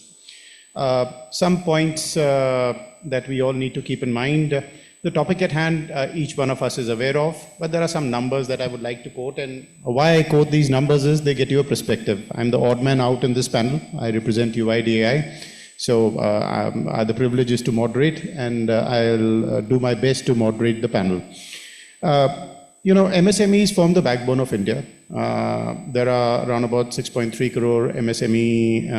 Some points that we all need to keep in mind. The topic at hand, each one of us is aware of, but there are some numbers that I would like to quote, and why I quote these numbers is they get you a perspective. I'm the odd man out in this panel. I represent UIDAI, so the privilege is to moderate, and I'll do my best to moderate the panel. MSMEs form the backbone of India. There are around about 6.3 crore MSME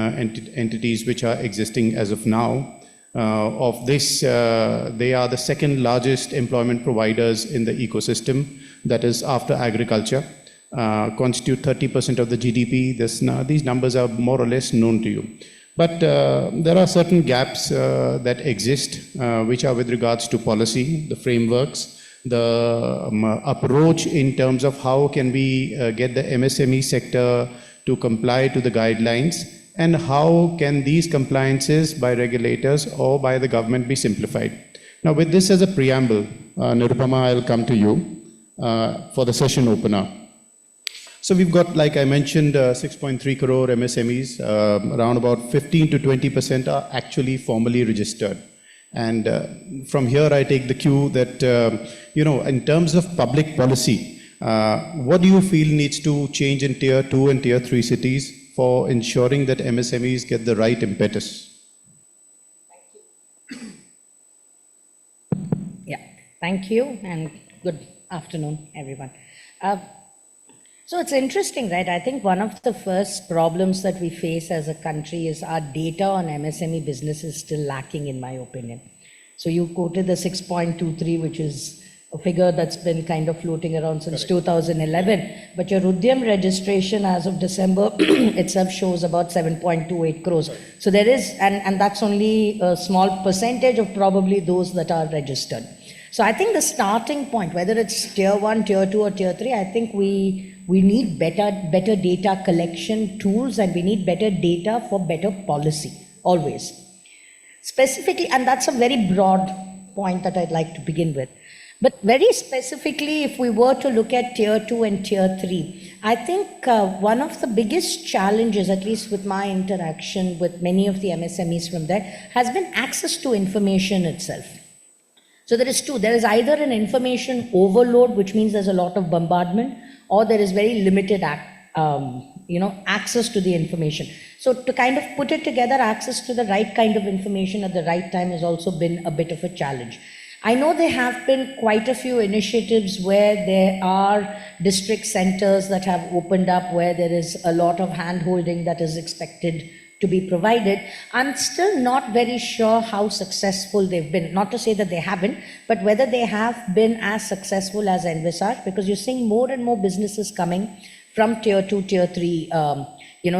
entities which are existing as of now. Of this, they are the second largest employment providers in the ecosystem, that is after agriculture, constitute 30% of the GDP. These numbers are more or less known to you. But there are certain gaps that exist, which are with regards to policy, the frameworks, the approach in terms of how can we get the MSME sector to comply to the guidelines, and how can these compliances by regulators or by the government be simplified. Now, with this as a preamble, Nirupama, I'll come to you for the session opener. So we've got, like I mentioned, 6.3 crore MSMEs. Around about 15 to 20% are actually formally registered. And from here, I take the cue that, in terms of public policy, what do you feel needs to change in Tier 2 and Tier 3 cities for ensuring that MSMEs get the right impetus? Yeah, thank you, and good afternoon, everyone. So it's interesting, right? I think one of the first problems that we face as a country is our data on MSME business is still lacking, in my opinion. So you quoted the 6.23, which is a figure that's been kind of floating around since 2011. But your Udyam registration as of December itself shows about 7.28 crores. So there is, and that's only a small percentage of probably those that are registered. So I think the starting point, whether it's tier 1, tier 2 or tier 3, I think we need better data collection tools, and we need better data for better policy, always. Specifically, and that's a very broad point that I'd like to begin with. But very specifically, if we were to look at tier 2 and tier 3, I think one of the biggest challenges, at least with my interaction with many of the MSMEs from there, has been access to information itself. So there is two. There is either an information overload, which means there's a lot of bombardment, or there is very limited access to the information. So to kind of put it together, access to the right kind of information at the right time has also been a bit of a challenge. I know there have been quite a few initiatives where there are district centers that have opened up, where there is a lot of hand-holding that is expected to be provided. I'm still not very sure how successful they've been. Not to say that they haven't, but whether they have been as successful as envisaged, because you're seeing more and more businesses coming from tier 2, tier 3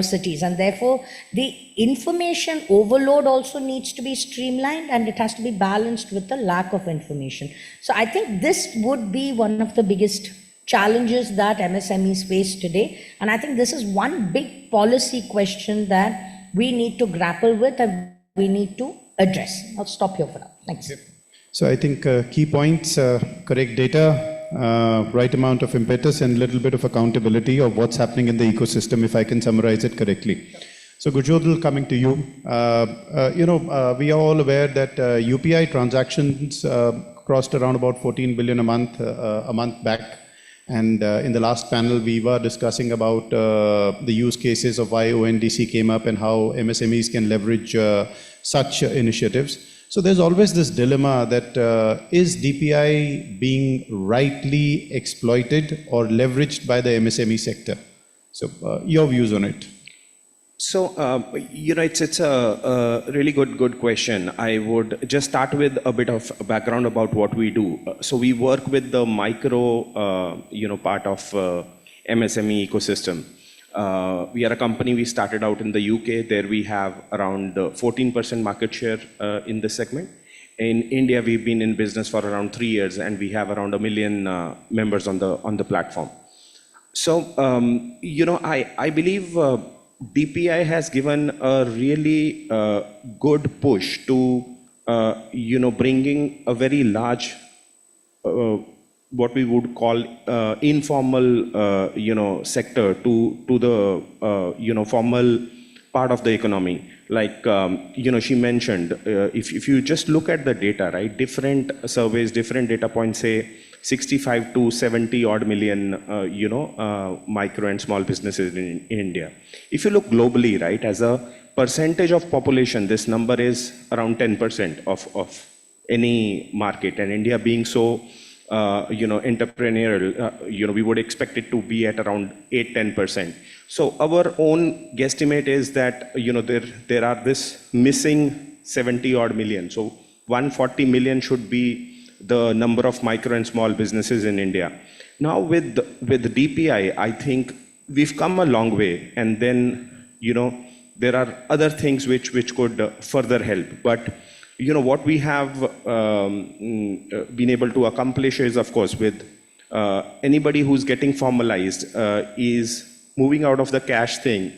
cities, and therefore the information overload also needs to be streamlined, and it has to be balanced with the lack of information. So I think this would be one of the biggest challenges that MSMEs face today, and I think this is one big policy question that we need to grapple with and we need to address. I'll stop here for now. Thanks. So I think key points, correct data, right amount of impetus, and a little bit of accountability of what's happening in the ecosystem, if I can summarize it correctly. So Gurjodhal, coming to you, we are all aware that UPI transactions crossed around about 14 billion a month back. And in the last panel, we were discussing about the use cases of why ONDC came up and how MSMEs can leverage such initiatives. So there's always this dilemma that is DPI being rightly exploited or leveraged by the MSME sector? So your views on it. So, it's a really good question. I would just start with a bit of background about what we do. So we work with the micro, part of MSME ecosystem. We are a company, we started out in the UK. There we have around 14% market share in this segment. In India, we've been in business for around 3 years, and we have around 1 million members on the platform. So, I believe DPI has given a really good push to, bringing a very large, what we would call informal, sector to the, formal part of the economy. Like, she mentioned, if you just look at the data, right, different surveys, different data points say 65 to 70 odd million, micro and small businesses in India. If you look globally, right, as a percentage of population, this number is around 10% of any market. And India being so, entrepreneurial, we would expect it to be at around 8-10%. So our own guesstimate is that, there are this missing 70 odd million. So 140 million should be the number of micro and small businesses in India. Now with DPI, I think we've come a long way, and then, there are other things which could further help. But, what we have been able to accomplish is, of course, with anybody who's getting formalized is moving out of the cash thing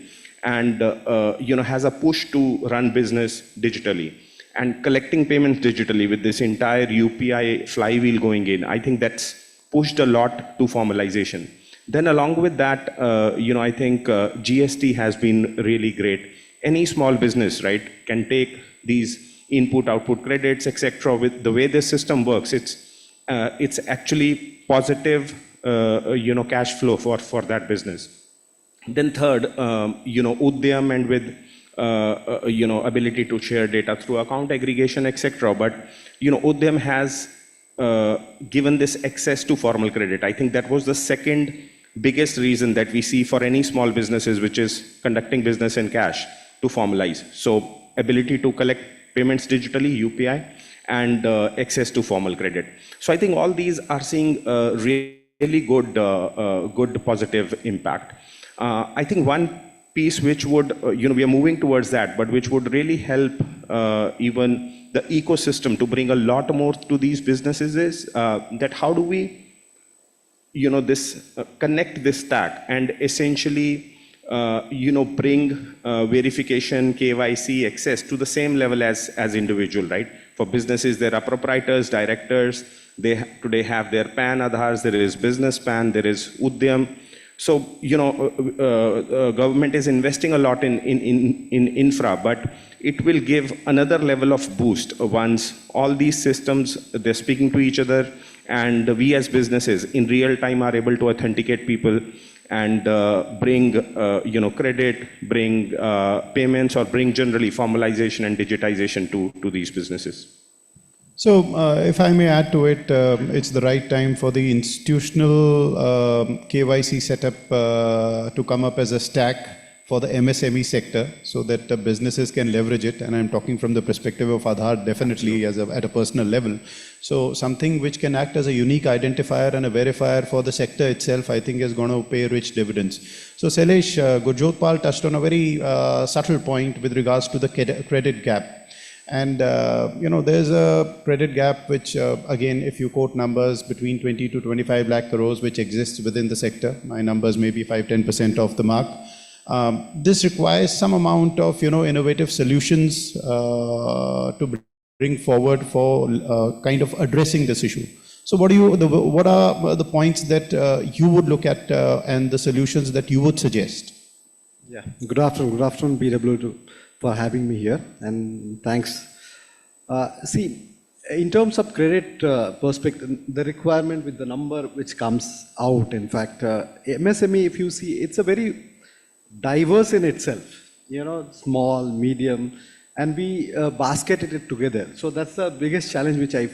and, has a push to run business digitally. And collecting payments digitally with this entire UPI flywheel going in, I think that's pushed a lot to formalization. Then along with that, I think GST has been really great. Any small business, right, can take these input-output credits, etc. With the way this system works, it's actually positive, cash flow for that business. Then third, Udyam, and with ability to share data through account aggregation, etc. But, Udyam has given this access to formal credit. I think that was the second biggest reason that we see for any small businesses which is conducting business in cash to formalize. So ability to collect payments digitally, UPI, and access to formal credit. So I think all these are seeing really good, good positive impact. I think one piece which would, we are moving towards that, but which would really help even the ecosystem to bring a lot more to these businesses is that how do we, connect this stack and essentially, bring verification, KYC, access to the same level as individual, right? For businesses, there are proprietors, directors, they today have their PAN Aadhaars, there is business PAN, there is Udyam. So, government is investing a lot in infra, but it will give another level of boost once all these systems, they're speaking to each other, and we as businesses in real time are able to authenticate people and bring, credit, bring payments, or bring generally formalization and digitization to these businesses. So, if I may add to it, it's the right time for the institutional KYC setup to come up as a stack for the MSME sector so that businesses can leverage it. And I'm talking from the perspective of Aadhaar, definitely at a personal level. So something which can act as a unique identifier and a verifier for the sector itself, I think is going to pay rich dividends. So Sailesh, Gurjotpal touched on a very subtle point with regards to the credit gap. And, there's a credit gap which, again, if you quote numbers between 20 to 25 lakh crores, which exists within the sector, my numbers may be 5-10% off the mark. This requires some amount of, innovative solutions to bring forward for kind of addressing this issue. So what are the points that you would look at and the solutions that you would suggest? Yeah, good afternoon BW for having me here, and thanks. See, in terms of credit perspective, the requirement with the number which comes out, in fact, MSME, if you see, it's a very diverse in itself, small, medium, and we basketed it together. So that's the biggest challenge which I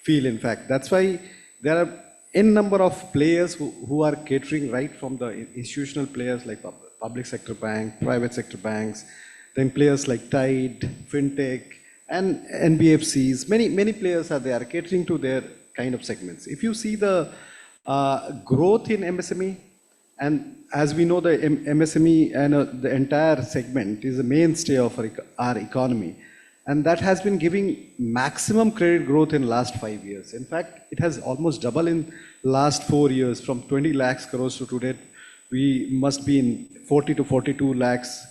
feel, in fact. That's why there are n number of players who are catering right from the institutional players like public sector bank, private sector banks, then players like Tide, FinTech, and NBFCs. Many players are there catering to their kind of segments. If you see the growth in MSME, and as we know, the MSME and the entire segment is the mainstay of our economy. And that has been giving maximum credit growth in last 5 years. In fact, it has almost doubled in last 4 years, from 20 lakhs crores to today. We must be in 40 to 42 lakhs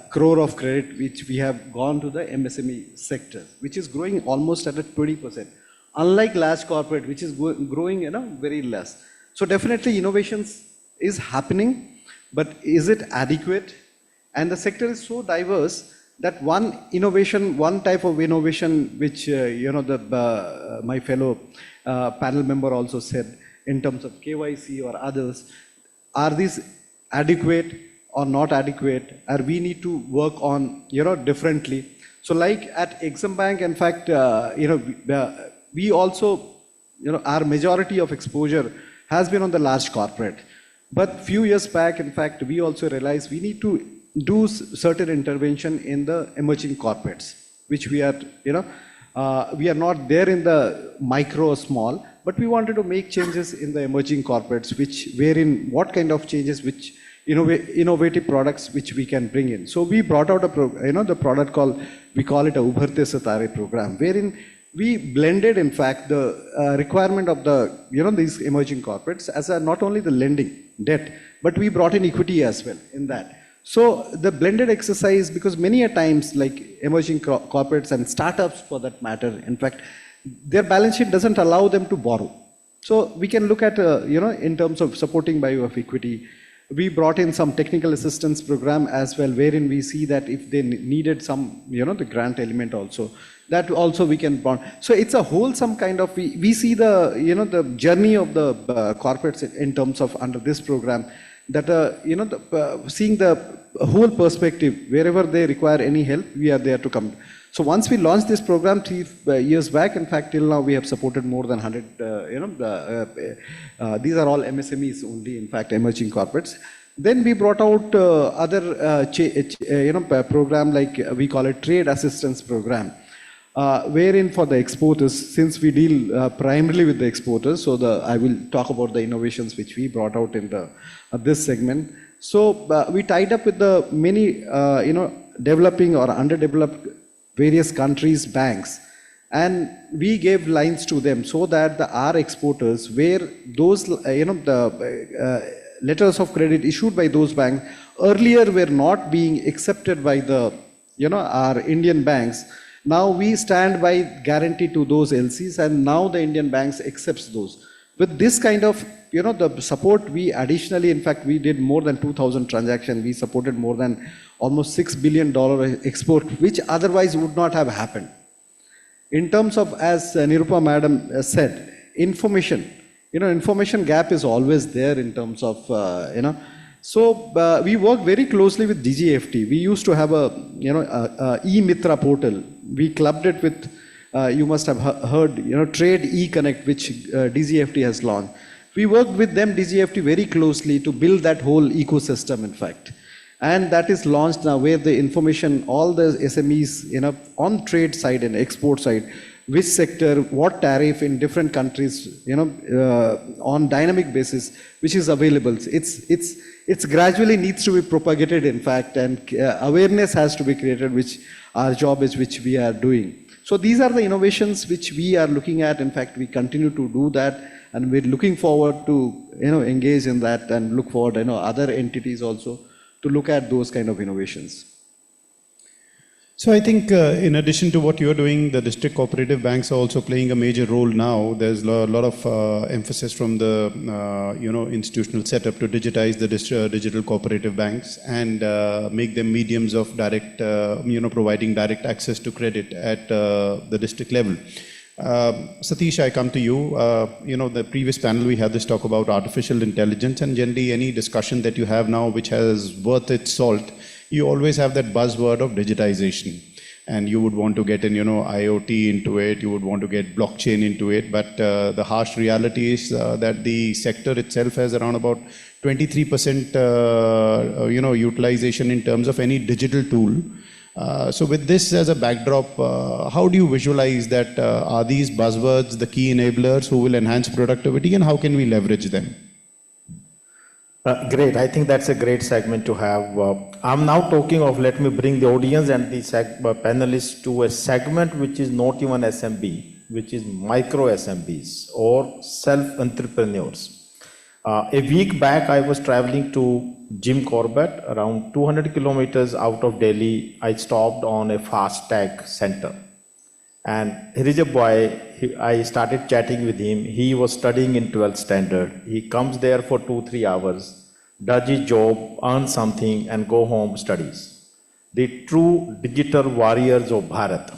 crore of credit, which we have gone to the MSME sector, which is growing almost at a 20%. Unlike large corporate, which is growing, very less. So definitely innovations is happening, but is it adequate? And the sector is so diverse that one type of innovation, which my fellow panel member also said, in terms of KYC or others, are these adequate or not adequate, or we need to work on, differently. So like at Exim Bank, in fact, we also, our majority of exposure has been on the large corporate. But few years back, in fact, we also realized we need to do certain intervention in the emerging corporates, which we are, we are not there in the micro or small, but we wanted to make changes in the emerging corporates, wherein what kind of changes, which innovative products which we can bring in. So we brought out the product we call it a Ubharte Sitare program, wherein we blended, in fact, the requirement of these emerging corporates as not only the lending, debt, but we brought in equity as well in that. So the blended exercise, because many a times, like emerging corporates and startups for that matter, in fact, their balance sheet doesn't allow them to borrow. So we can look at, in terms of supporting by way of equity. We brought in some technical assistance program as well, wherein we see that if they needed some, the grant element also, that also we can bond. So it's a wholesome kind of, we see the, the journey of the corporates in terms of under this program, that, seeing the whole perspective, wherever they require any help, we are there to come. So once we launched this program 3 years back, in fact, till now we have supported more than 100, these are all MSMEs only, in fact, emerging corporates. Then we brought out other program, like we call it trade assistance program. wherein for the exporters, since we deal primarily with the exporters, so I will talk about the innovations which we brought out in this segment. So we tied up with the many, developing or underdeveloped various countries' banks, and we gave lines to them so that our exporters, where those, the letters of credit issued by those banks earlier were not being accepted by the, our Indian banks. Now we stand by guarantee to those LCs, and now the Indian banks accepts those. With this kind of, the support, we additionally, in fact, we did more than 2,000 transactions. We supported more than almost $6 billion export, which otherwise would not have happened. In terms of, as Nirupa Madam said, information, information gap is always there in terms of, So we work very closely with DGFT. We used to have a e-Mitra portal. We clubbed it with, you must have heard, Trade E-Connect, which DGFT has launched. We worked with them, DGFT, very closely to build that whole ecosystem, in fact. And that is launched now, where the information, all the SMEs, on trade side and export side, which sector, what tariff in different countries, on dynamic basis, which is available. It's gradually needs to be propagated, in fact, and awareness has to be created, which our job is, which we are doing. So these are the innovations which we are looking at. In fact, we continue to do that, and we're looking forward to, engage in that, and look forward, other entities also to look at those kind of innovations. So I think in addition to what you're doing, the district cooperative banks are also playing a major role now. There's a lot of emphasis from the institutional setup to digitize the digital cooperative banks and make them mediums of direct, providing direct access to credit at the district level. Satish, I come to you. The previous panel we had this talk about artificial intelligence, and generally any discussion that you have now which has worth its salt, you always have that buzzword of digitization, and you would want to get in, IoT into it, you would want to get blockchain into it, but the harsh reality is that the sector itself has around about 23% utilization in terms of any digital tool. So with this as a backdrop, how do you visualize that? Are these buzzwords the key enablers who will enhance productivity, and how can we leverage them? Great. I think that's a great segment to have. I'm now talking of, let me bring the audience and the panelists to a segment which is not even SMB, which is micro SMBs or self-entrepreneurs. A week back, I was traveling to Jim Corbett, around 200 kilometers out of Delhi. I stopped on a FASTag center. And here is a boy, I started chatting with him. He was studying in 12th standard. He comes there for 2-3 hours, does his job, earns something, and go home, studies. The true digital warriors of Bharat.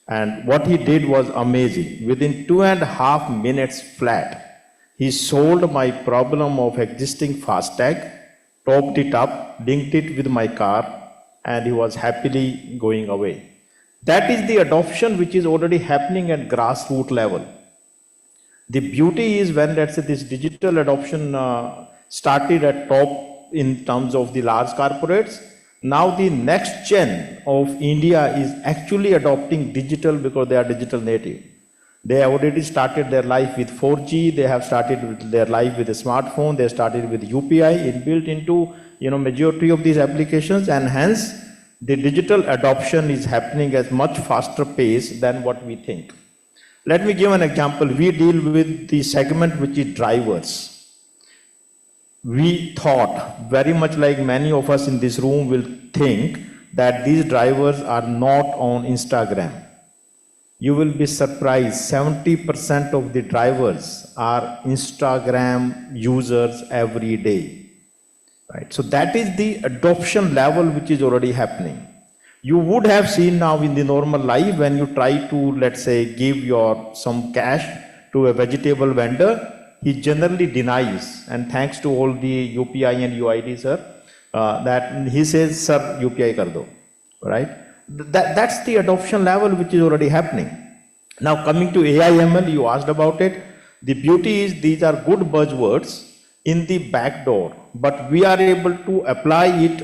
And what he did was amazing. Within 2.5 minutes flat, he solved my problem of existing FASTag, topped it up, linked it with my car, and he was happily going away. That is the adoption which is already happening at grassroots level. The beauty is when, let's say, this digital adoption started at top in terms of the large corporates, now the next gen of India is actually adopting digital because they are digital native. They have already started their life with 4G, they have started their life with a smartphone, they started with UPI inbuilt into majority of these applications, and hence the digital adoption is happening at much faster pace than what we think. Let me give an example. We deal with the segment which is drivers. We thought, very much like many of us in this room will think, that these drivers are not on Instagram. You will be surprised, 70% of the drivers are Instagram users every day. Right. So that is the adoption level which is already happening. You would have seen now in the normal life when you try to, let's say, give some cash to a vegetable vendor, he generally denies, and thanks to all the UPI and UID, sir, that he says, sir, UPI kar do, right? That's the adoption level which is already happening. Now coming to AI ML, you asked about it. The beauty is these are good buzzwords in the back door, but we are able to apply it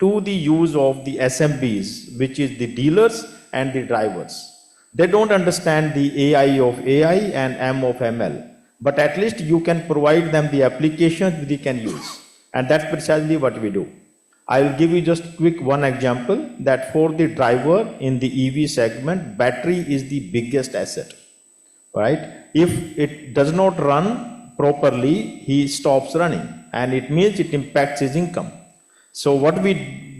to the use of the SMBs, which is the dealers and the drivers. They don't understand the AI of AI and M of ML, but at least you can provide them the applications they can use. And that's precisely what we do. I will give you just quick one example that for the driver in the EV segment, battery is the biggest asset, right? If it does not run properly, he stops running, and it means it impacts his income. So what we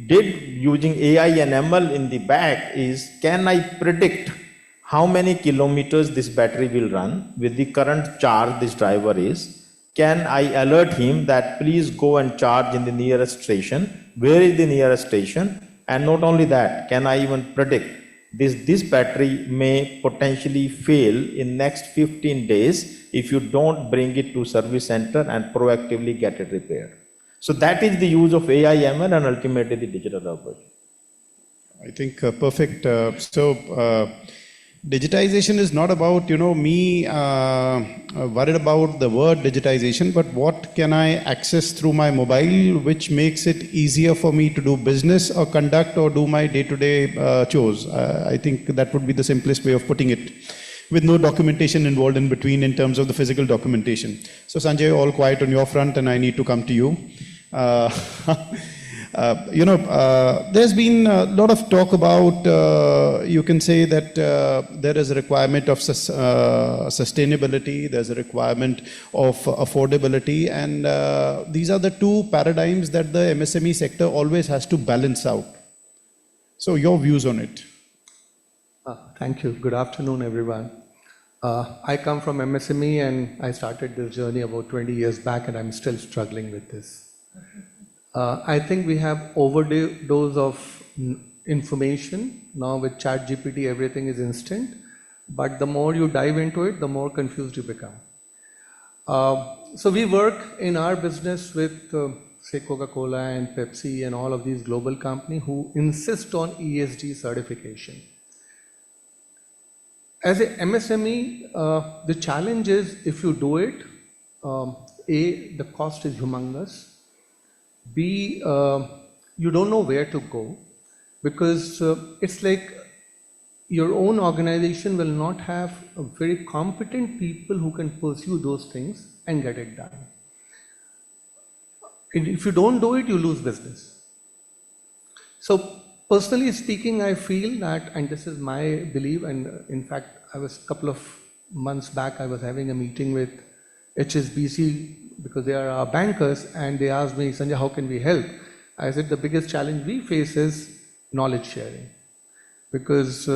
did using AI and ML in the back is, can I predict how many kilometers this battery will run with the current charge this driver is? Can I alert him that please go and charge in the nearest station? Where is the nearest station? And not only that, can I even predict this battery may potentially fail in next 15 days if you don't bring it to service center and proactively get it repaired. So that is the use of AI, ML, and ultimately the digital revolution. I think perfect. Digitization is not about, me worried about the word digitization, but what can I access through my mobile, which makes it easier for me to do business or conduct or do my day-to-day chores. I think that would be the simplest way of putting it, with no documentation involved in between in terms of the physical documentation. So Sanjay, all quiet on your front, and I need to come to you. There's been a lot of talk about, you can say that there is a requirement of sustainability, there's a requirement of affordability, and these are the two paradigms that the MSME sector always has to balance out. So your views on it? Thank you. Good afternoon, everyone. I come from MSME, and I started this journey about 20 years back, and I'm still struggling with this. I think we have overdose of information. Now with ChatGPT, everything is instant, but the more you dive into it, the more confused you become. So we work in our business with, say, Coca-Cola and Pepsi and all of these global companies who insist on ESG certification. As a MSME, the challenge is, if you do it, A, the cost is humongous. B, you don't know where to go, because it's like your own organization will not have very competent people who can pursue those things and get it done. If you don't do it, you lose business. So personally speaking, I feel that, and this is my belief, and in fact, a couple of months back, I was having a meeting with HSBC, because they are our bankers, and they asked me, Sanjay, how can we help? I said, the biggest challenge we face is knowledge sharing, because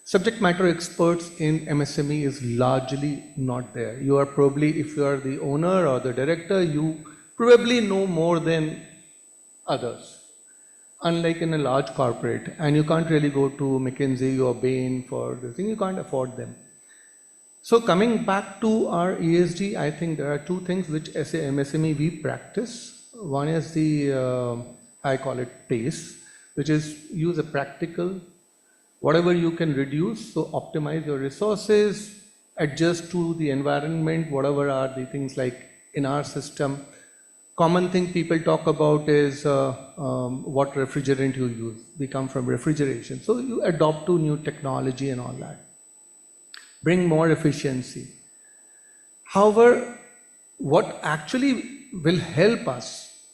subject matter experts in MSME is largely not there. You are probably, if you are the owner or the director, you probably know more than others, unlike in a large corporate, and you can't really go to McKinsey or Bain for the thing, you can't afford them. So coming back to our ESG, I think there are two things which as a MSME we practice. One is the, I call it PACE, which is use a practical, whatever you can reduce, so optimize your resources, adjust to the environment, whatever are the things like in our system. Common thing people talk about is what refrigerant you use. We come from refrigeration. So you adopt to new technology and all that. Bring more efficiency. However, what actually will help us,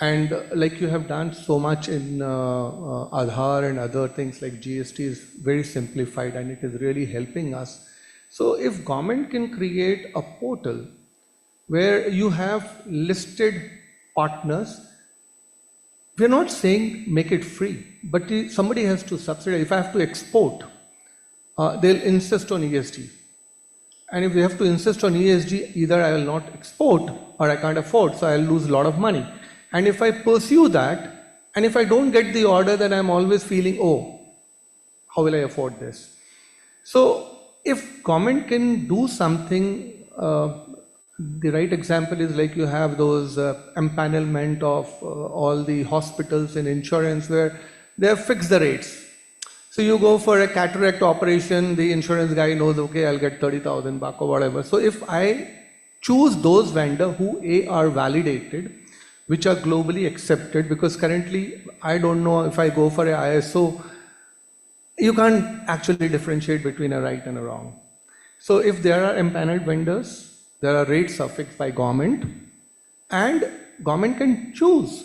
and like you have done so much in Aadhaar and other things like GST is very simplified and it is really helping us. So if government can create a portal where you have listed partners, we're not saying make it free, but somebody has to subsidize. If I have to export, they'll insist on ESG. And if they have to insist on ESG, either I will not export or I can't afford, so I'll lose a lot of money. And if I pursue that, and if I don't get the order, then I'm always feeling, oh, how will I afford this? So if government can do something, the right example is like you have those empanelment of all the hospitals and insurance where they have fixed the rates. So you go for a cataract operation, the insurance guy knows, okay, I'll get 30,000 bucks or whatever. So if I choose those vendors who are validated, which are globally accepted, because currently I don't know if I go for a ISO, you can't actually differentiate between a right and a wrong. So if there are empaneled vendors, there are rates are fixed by government, and government can choose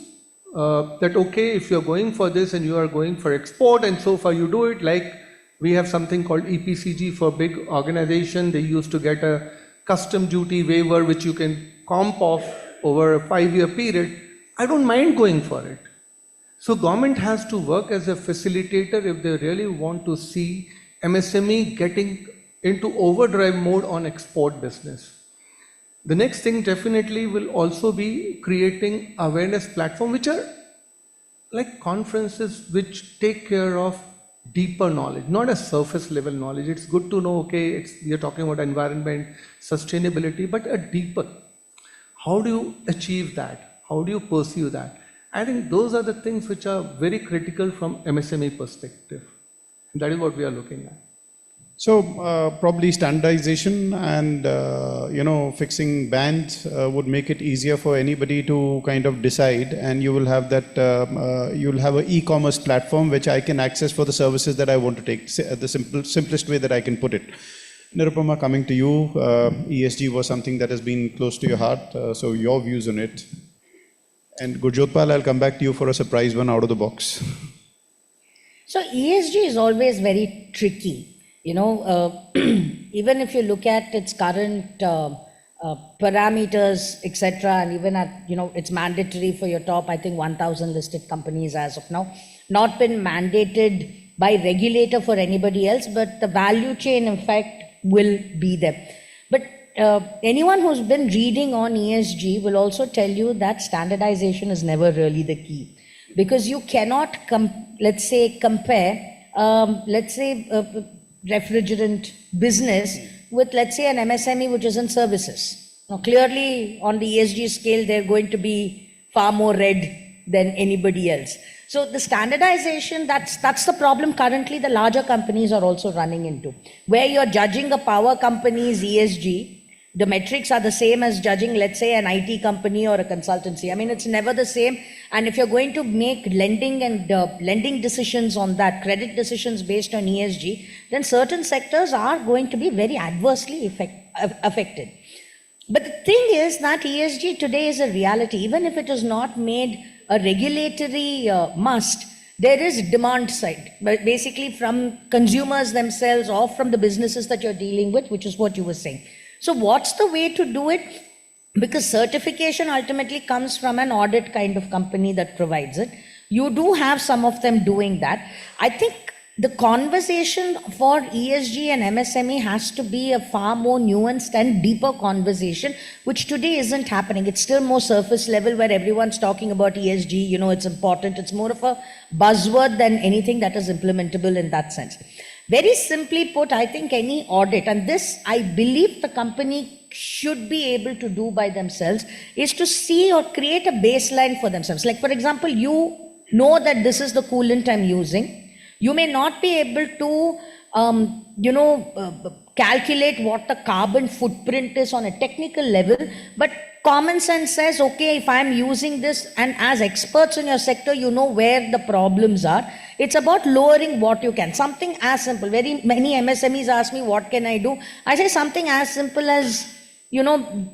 that, okay, if you're going for this and you are going for export and so far you do it, like we have something called EPCG for big organization. They used to get a custom duty waiver which you can comp off over a 5-year period. I don't mind going for it. So government has to work as a facilitator if they really want to see MSME getting into overdrive mode on export business. The next thing definitely will also be creating awareness platform, which are like conferences which take care of deeper knowledge, not a surface level knowledge. It's good to know, okay, we are talking about environment, sustainability, but a deeper. How do you achieve that? How do you pursue that? I think those are the things which are very critical from MSME perspective. That is what we are looking at. So probably standardization and fixing bands would make it easier for anybody to kind of decide, and you will have that you'll have an e-commerce platform which I can access for the services that I want to take. The simplest way that I can put it. Nirupama, coming to you, ESG was something that has been close to your heart. So your views on it. And Gurjotpal, I'll come back to you for a surprise one out of the box. So ESG is always very tricky. Even if you look at its current parameters, etc., and even at, it's mandatory for your top, I think 1,000 listed companies as of now, not been mandated by regulator for anybody else, but the value chain effect will be there. But anyone who's been reading on ESG will also tell you that standardization is never really the key, because you cannot, compare, refrigerant business with, let's say, an MSME which is in services. Now, clearly, on the ESG scale, they're going to be far more red than anybody else. So the standardization, that's the problem currently the larger companies are also running into. Where you're judging a power company's ESG, the metrics are the same as judging, let's say, an IT company or a consultancy. I mean, it's never the same. And if you're going to make lending and lending decisions on that, credit decisions based on ESG, then certain sectors are going to be very adversely affected. But the thing is that ESG today is a reality. Even if it is not made a regulatory must, there is demand side, but basically from consumers themselves or from the businesses that you're dealing with, which is what you were saying. So what's the way to do it? Because certification ultimately comes from an audit kind of company that provides it. You do have some of them doing that. I think the conversation for ESG and MSME has to be a far more nuanced and deeper conversation, which today isn't happening. It's still more surface level where everyone's talking about ESG, it's important. It's more of a buzzword than anything that is implementable in that sense. Very simply put, I think any audit, and this I believe the company should be able to do by themselves, is to see or create a baseline for themselves. Like, for example, you know that this is the coolant I'm using. You may not be able to, calculate what the carbon footprint is on a technical level, but common sense says, okay, if I'm using this, and as experts in your sector, you know where the problems are. It's about lowering what you can. Something as simple. Very many MSMEs ask me, what can I do? I say something as simple as,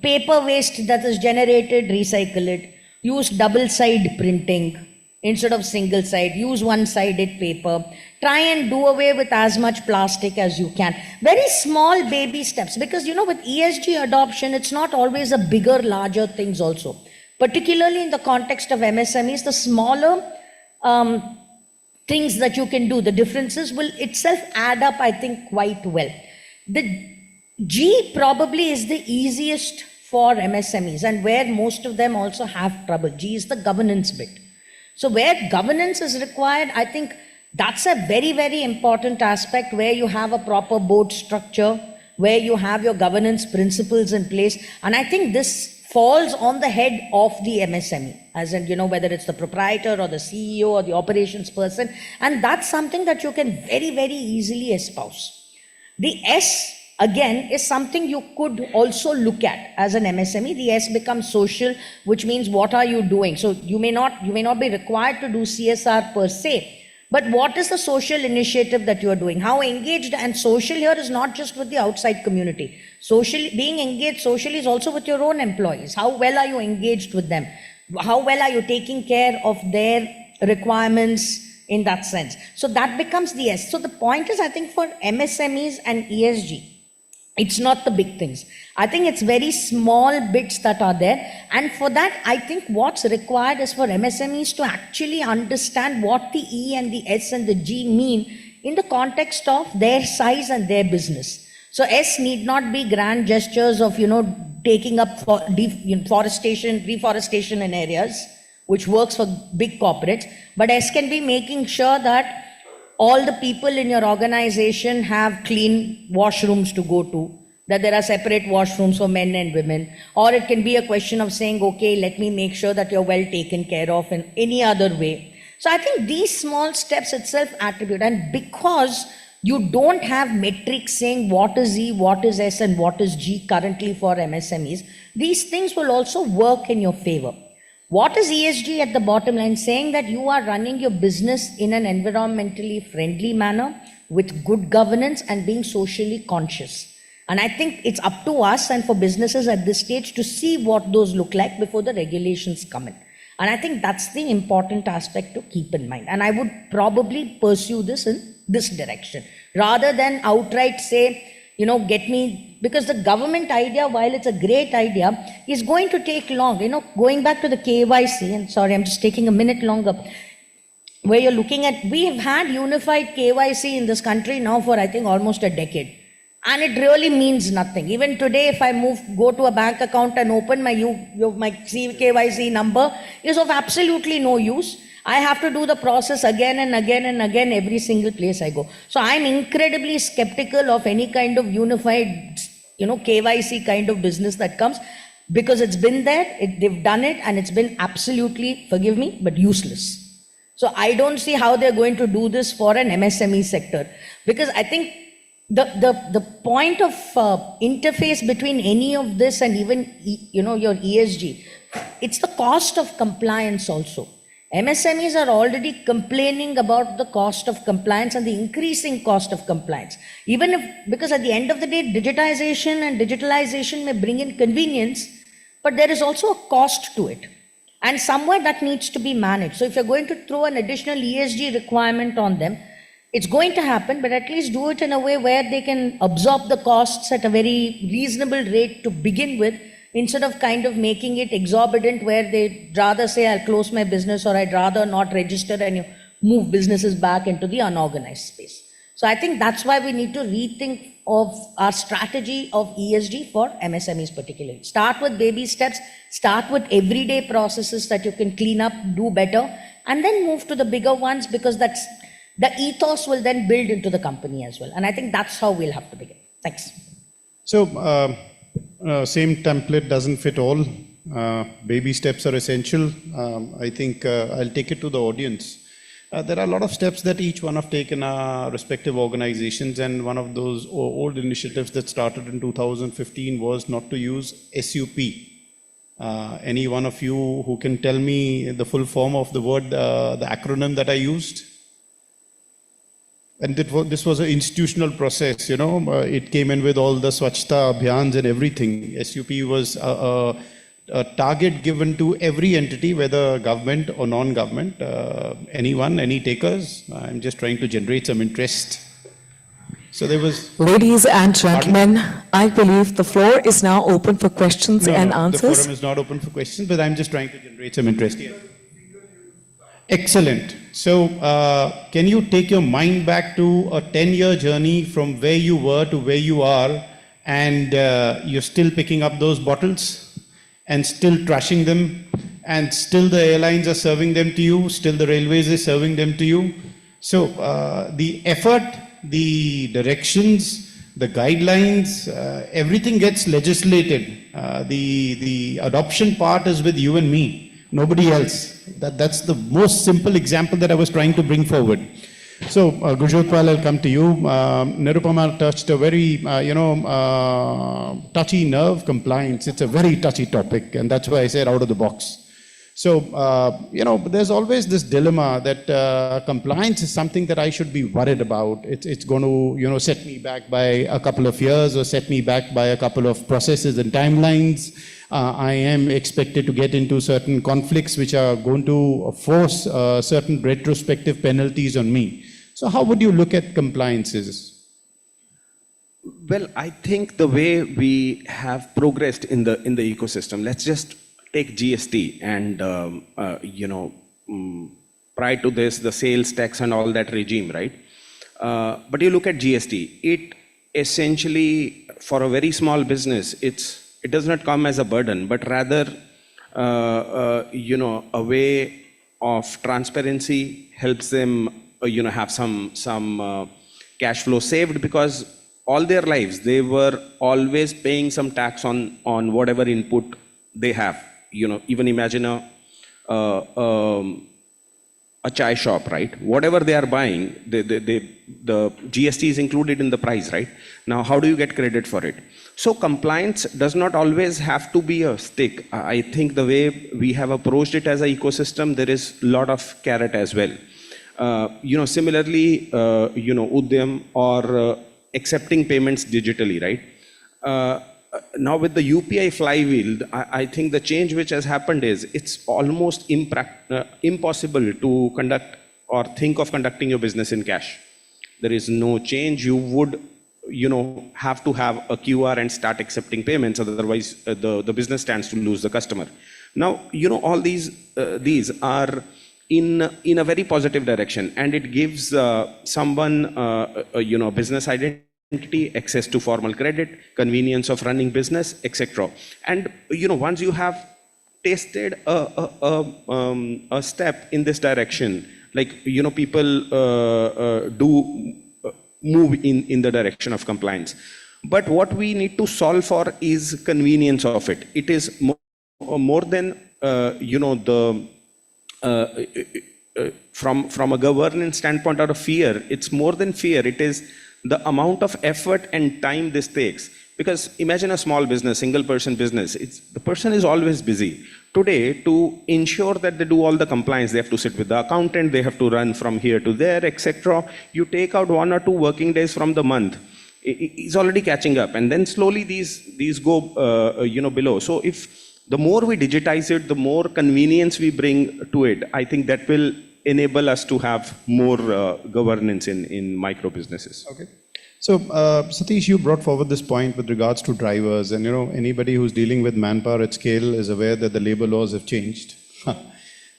paper waste that is generated, recycle it. Use double-side printing instead of single-side. Use one-sided paper. Try and do away with as much plastic as you can. Very small baby steps, because with ESG adoption, it's not always a bigger, larger things also. Particularly in the context of MSMEs, the smaller things that you can do, the differences will itself add up, I think, quite well. The G probably is the easiest for MSMEs and where most of them also have trouble. G is the governance bit. So where governance is required, I think that's a very, very important aspect, where you have a proper board structure, where you have your governance principles in place. And I think this falls on the head of the MSME, as in, whether it's the proprietor or the CEO or the operations person. And that's something that you can very, very easily espouse. The S, again, is something you could also look at as an MSME. The S becomes social, which means what are you doing? So you may not be required to do CSR per se, But what is the social initiative that you are doing? How engaged? And social here is not just with the outside community. Being engaged socially is also with your own employees. How well are you engaged with them? How well are you taking care of their requirements in that sense? So that becomes the S. So the point is, I think for MSMEs and ESG, it's not the big things. I think it's very small bits that are there. And for that, I think what's required is for MSMEs to actually understand what the E and the S and the G mean in the context of their size and their business. So S need not be grand gestures of, taking up for reforestation in areas, which works for big corporates. But S can be making sure that all the people in your organization have clean washrooms to go to, that there are separate washrooms for men and women. Or it can be a question of saying, okay, let me make sure that you're well taken care of in any other way. So I think these small steps itself attribute. And because you don't have metrics saying what is E, what is S, and what is G currently for MSMEs, these things will also work in your favor. What is ESG at the bottom line? Saying that you are running your business in an environmentally friendly manner with good governance and being socially conscious. And I think it's up to us and for businesses at this stage to see what those look like before the regulations come in. And I think that's the important aspect to keep in mind. And I would probably pursue this in this direction rather than outright say, get me, because the government idea, while it's a great idea, is going to take long. Going back to the KYC, and sorry, I'm just taking a minute longer, where you're looking at, we have had unified KYC in this country now for, I think, almost a decade. And it really means nothing. Even today, if I go to a bank account and open my KYC number, is of absolutely no use. I have to do the process again and again and again every single place I go. So I'm incredibly skeptical of any kind of unified, KYC kind of business that comes, because it's been there, they've done it, and it's been absolutely, forgive me, but useless. So I don't see how they're going to do this for an MSME sector, because I think the point of interface between any of this and even your ESG, it's the cost of compliance also. MSMEs are already complaining about the cost of compliance and the increasing cost of compliance. Because at the end of the day, digitization and digitalization may bring in convenience, but there is also a cost to it. And somewhere that needs to be managed. So if you're going to throw an additional ESG requirement on them, it's going to happen, but at least do it in a way where they can absorb the costs at a very reasonable rate to begin with, instead of kind of making it exorbitant where they'd rather say, I'll close my business, or I'd rather not register, and you move businesses back into the unorganized space. So I think that's why we need to rethink of our strategy of ESG for MSMEs particularly. Start with baby steps, start with everyday processes that you can clean up, do better, and then move to the bigger ones, because that's the ethos will then build into the company as well. And I think that's how we'll have to begin. Thanks. So, same template doesn't fit all. Baby steps are essential. I think I'll take it to the audience. There are a lot of steps that each one have taken our respective organizations, and one of those old initiatives that started in 2015 was not to use SUP. Any one of you who can tell me the full form of the word, the acronym that I used? And this was an institutional process, it came in with all the Swachhta Abhiyans and everything. SUP was a target given to every entity, whether government or non-government. Anyone, any takers? I'm just trying to generate some interest. So there was... Ladies and gentlemen, I believe the floor is now open for questions and answers. The forum is not open for questions, but I'm just trying to generate some interest here. Excellent. So, can you take your mind back to a 10-year journey from where you were to where you are, and you're still picking up those bottles and still trashing them, and still the airlines are serving them to you, still the railways are serving them to you. So, the effort, the directions, the guidelines, everything gets legislated. The adoption part is with you and me. Nobody else. That's the most simple example that I was trying to bring forward. So, Gujotpal, I'll come to you. Nirupama touched a very, touchy nerve, compliance. It's a very touchy topic, and that's why I said out of the box. So, there's always this dilemma that compliance is something that I should be worried about. It's going to, set me back by a couple of years or set me back by a couple of processes and timelines. I am expected to get into certain conflicts which are going to force certain retrospective penalties on me. So how would you look at compliances? Well, I think the way we have progressed in the ecosystem, let's just take GST and, prior to this, the sales tax and all that regime, right? But you look at GST, it essentially, for a very small business, it does not come as a burden, but rather, a way of transparency helps them, have some cash flow saved, because all their lives, they were always paying some tax on whatever input they have. Even imagine a chai shop, right? Whatever they are buying, the GST is included in the price, right? Now, how do you get credit for it? So compliance does not always have to be a stick. I think the way we have approached it as an ecosystem, there is a lot of carrot as well. Similarly, Udyam or accepting payments digitally, right? Now with the UPI flywheel, I think the change which has happened is it's almost impossible to conduct or think of conducting your business in cash. There is no change. You would, have to have a QR and start accepting payments. Otherwise, the business stands to lose the customer. Now, all these are in a very positive direction, and it gives someone, business identity, access to formal credit, convenience of running business, etc. And once you have tasted a step in this direction, like people do move in the direction of compliance. But what we need to solve for is convenience of it. It is more than from a governance standpoint or a fear. It's more than fear. It is the amount of effort and time this takes. Because imagine a small business, single person business, the person is always busy. Today, to ensure that they do all the compliance, they have to sit with the accountant, they have to run from here to there, etc. You take out 1 or 2 working days from the month, it's already catching up. And then slowly these go below. So if the more we digitize it, the more convenience we bring to it, I think that will enable us to have more governance in micro businesses. Okay. So, Satish, you brought forward this point with regards to drivers, and anybody who's dealing with manpower at scale is aware that the labor laws have changed.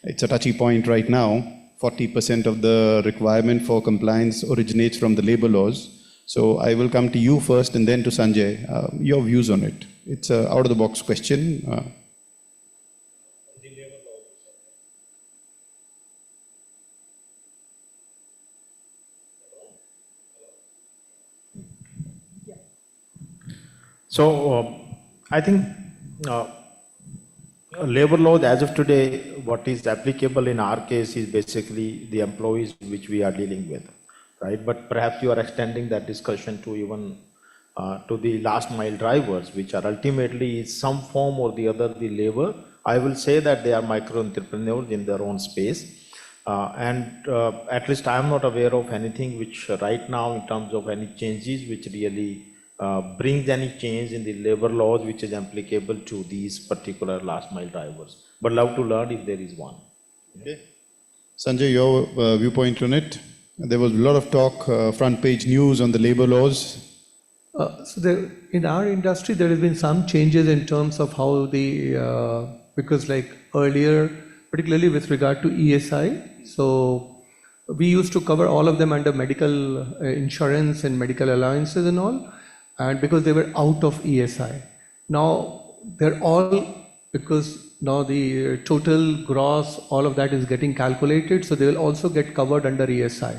It's a touchy point right now. 40% of the requirement for compliance originates from the labor laws. So I will come to you first and then to Sanjay. Your views on it. It's an out-of-the-box question. So, I think labor laws as of today, what is applicable in our case is basically the employees which we are dealing with, right? But perhaps you are extending that discussion to even to the last mile drivers, which are ultimately some form or the other the labor. I will say that they are micro entrepreneurs in their own space. At least I am not aware of anything which right now in terms of any changes which really brings any change in the labor laws which is applicable to these particular last mile drivers. But love to learn if there is one. Okay. Sanjay, your viewpoint on it? There was a lot of talk, front page news on the labor laws. In our industry, there has been some changes in terms of how because like earlier, particularly with regard to ESI, so we used to cover all of them under medical insurance and medical allowances and all. And because they were out of ESI. Now they're all, because now the total gross, all of that is getting calculated, so they will also get covered under ESI.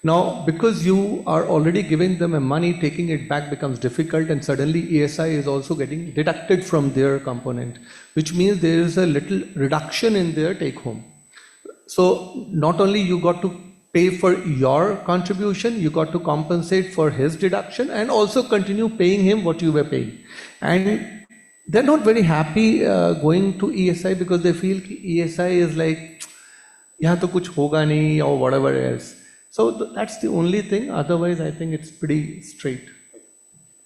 Now, because you are already giving them a money, taking it back becomes difficult, and suddenly ESI is also getting deducted from their component, which means there is a little reduction in their take home. So not only you got to pay for your contribution, you got to compensate for his deduction and also continue paying him what you were paying. And they're not very happy going to ESI because they feel ESI is like, yahan to kuch hoga nahi or whatever else. So that's the only thing. Otherwise, I think it's pretty straight.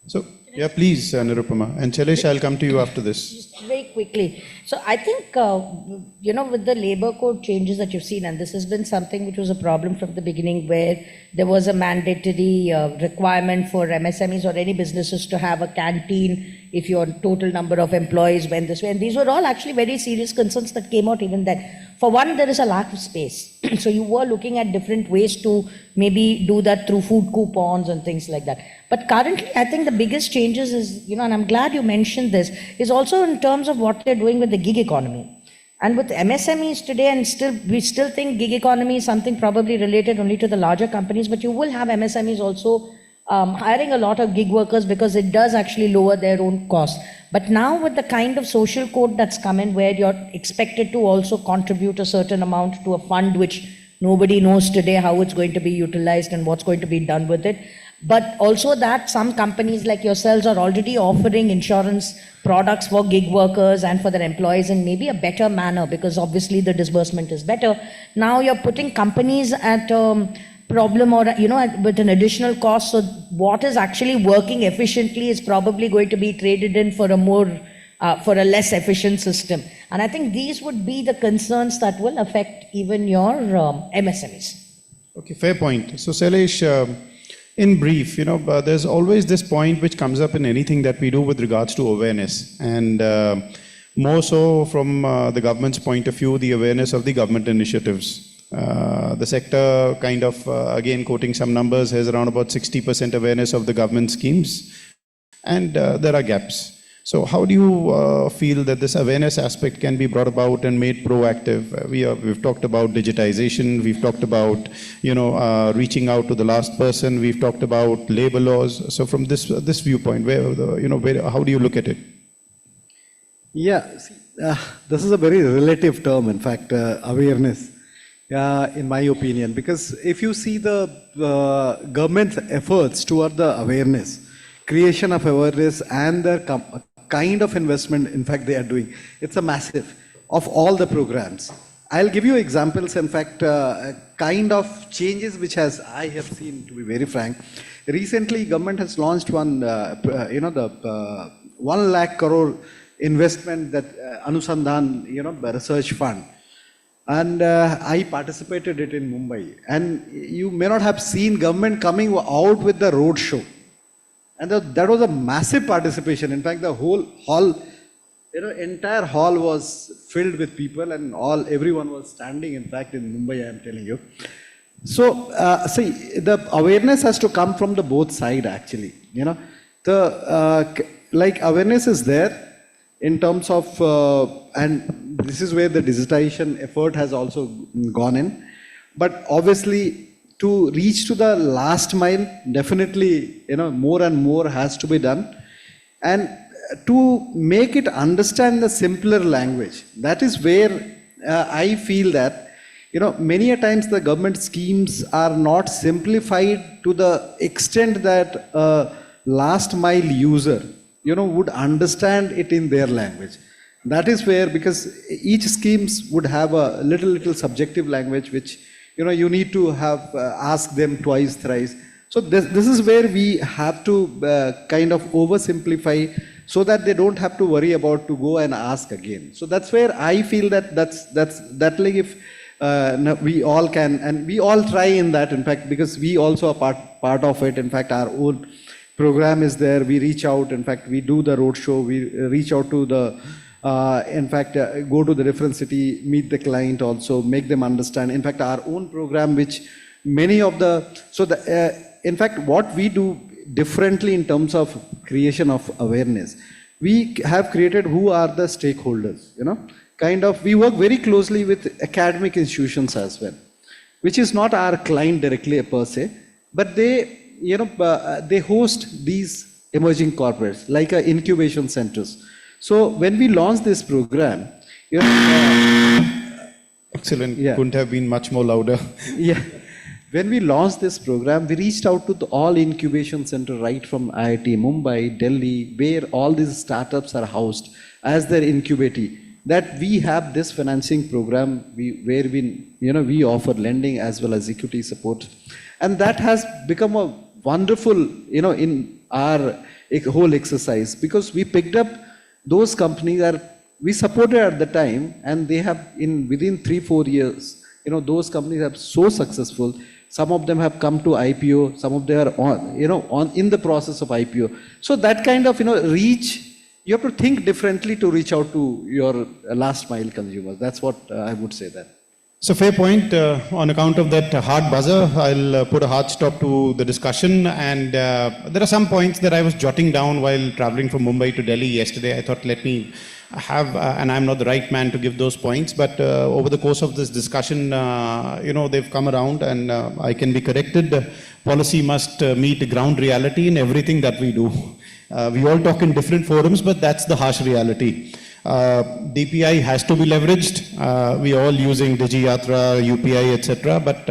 So, yeah, please, Nirupama. And Shailesh, I'll come to you after this. Just very quickly. So I think, with the labor code changes that you've seen, and this has been something which was a problem from the beginning, where there was a mandatory requirement for MSMEs or any businesses to have a canteen if your total number of employees went this way. And these were all actually very serious concerns that came out even then. For one, there is a lack of space. So you were looking at different ways to maybe do that through food coupons and things like that. But currently, I think the biggest changes is, and I'm glad you mentioned this, is also in terms of what they're doing with the gig economy. And with MSMEs today, and we still think gig economy is something probably related only to the larger companies, but you will have MSMEs also hiring a lot of gig workers because it does actually lower their own costs. But now with the kind of social code that's come in, where you're expected to also contribute a certain amount to a fund which nobody knows today how it's going to be utilized and what's going to be done with it. But also that some companies like yourselves are already offering insurance products for gig workers and for their employees in maybe a better manner, because obviously the disbursement is better. Now you're putting companies at problem, or with an additional cost. So what is actually working efficiently is probably going to be traded in for a less efficient system. And I think these would be the concerns that will affect even your MSMEs. Okay, fair point. So Shailesh, in brief, there's always this point which comes up in anything that we do with regards to awareness, and more so from the government's point of view, the awareness of the government initiatives. The sector kind of, again quoting some numbers, has around about 60% awareness of the government schemes, and there are gaps. So how do you feel that this awareness aspect can be brought about and made proactive? We've talked about digitization, we've talked about, reaching out to the last person, we've talked about labor laws. So from this viewpoint, how do you look at it? Yeah, see, this is a very relative term, in fact, awareness, in my opinion, because if you see the government's efforts toward the awareness, creation of awareness and the kind of investment, in fact, they are doing, it's a massive, of all the programs. I'll give you examples, in fact, kind of changes which I have seen, to be very frank. Recently, government has launched one, the 1 lakh crore investment, that Anusandhan, research fund. And I participated it in Mumbai. And you may not have seen government coming out with the road show. And that was a massive participation. In fact, the whole hall, entire hall was filled with people, and everyone was standing, in fact, in Mumbai, I am telling you. So, see, the awareness has to come from the both side, actually. Awareness is there in terms of, and this is where the digitization effort has also gone in. But obviously, to reach to the last mile, definitely, more and more has to be done. And to make it understand the simpler language, that is where I feel that, many a times the government schemes are not simplified to the extent that a last mile user, would understand it in their language. That is where, because each schemes would have a little subjective language, which you need to have ask them twice, thrice. So this is where we have to kind of oversimplify, so that they don't have to worry about to go and ask again. So that's where I feel that that like if we all can, and we all try in that, in fact, because we also are part of it. In fact, our own program is there. We reach out. In fact, we do the road show. We reach out to the go to the different city, meet the client also, make them understand. In fact, our own program, which many of the, in fact, what we do differently in terms of creation of awareness, we have created who are the stakeholders, we work very closely with academic institutions as well, which is not our client directly per se, but they, they host these emerging corporates, like incubation centers. So when we launched this program, excellent, yeah. Couldn't have been much more louder. Yeah. when we launched this program, we reached out to all incubation center right from IIT Mumbai, Delhi, where all these startups are housed as their incubator. That we have this financing program where we offer lending as well as equity support, and that has become a wonderful in our whole exercise, because we picked up those companies that we supported at the time, and they have within 3-4 years, those companies are so successful. Some of them have come to IPO, some of them are in the process of IPO. So that kind of reach, you have to think differently to reach out to your last mile consumers. That's what I would say there. So fair point. On account of that hard buzzer, I'll put a hard stop to the discussion. And there are some points that I was jotting down while traveling from Mumbai to Delhi yesterday. I thought, let me have, and I'm not the right man to give those points, but over the course of this discussion, they've come around, and I can be corrected. Policy must meet ground reality in everything that we do. We all talk in different forums, but that's the harsh reality. DPI has to be leveraged. We are all using DigiYatra, UPI, etc. But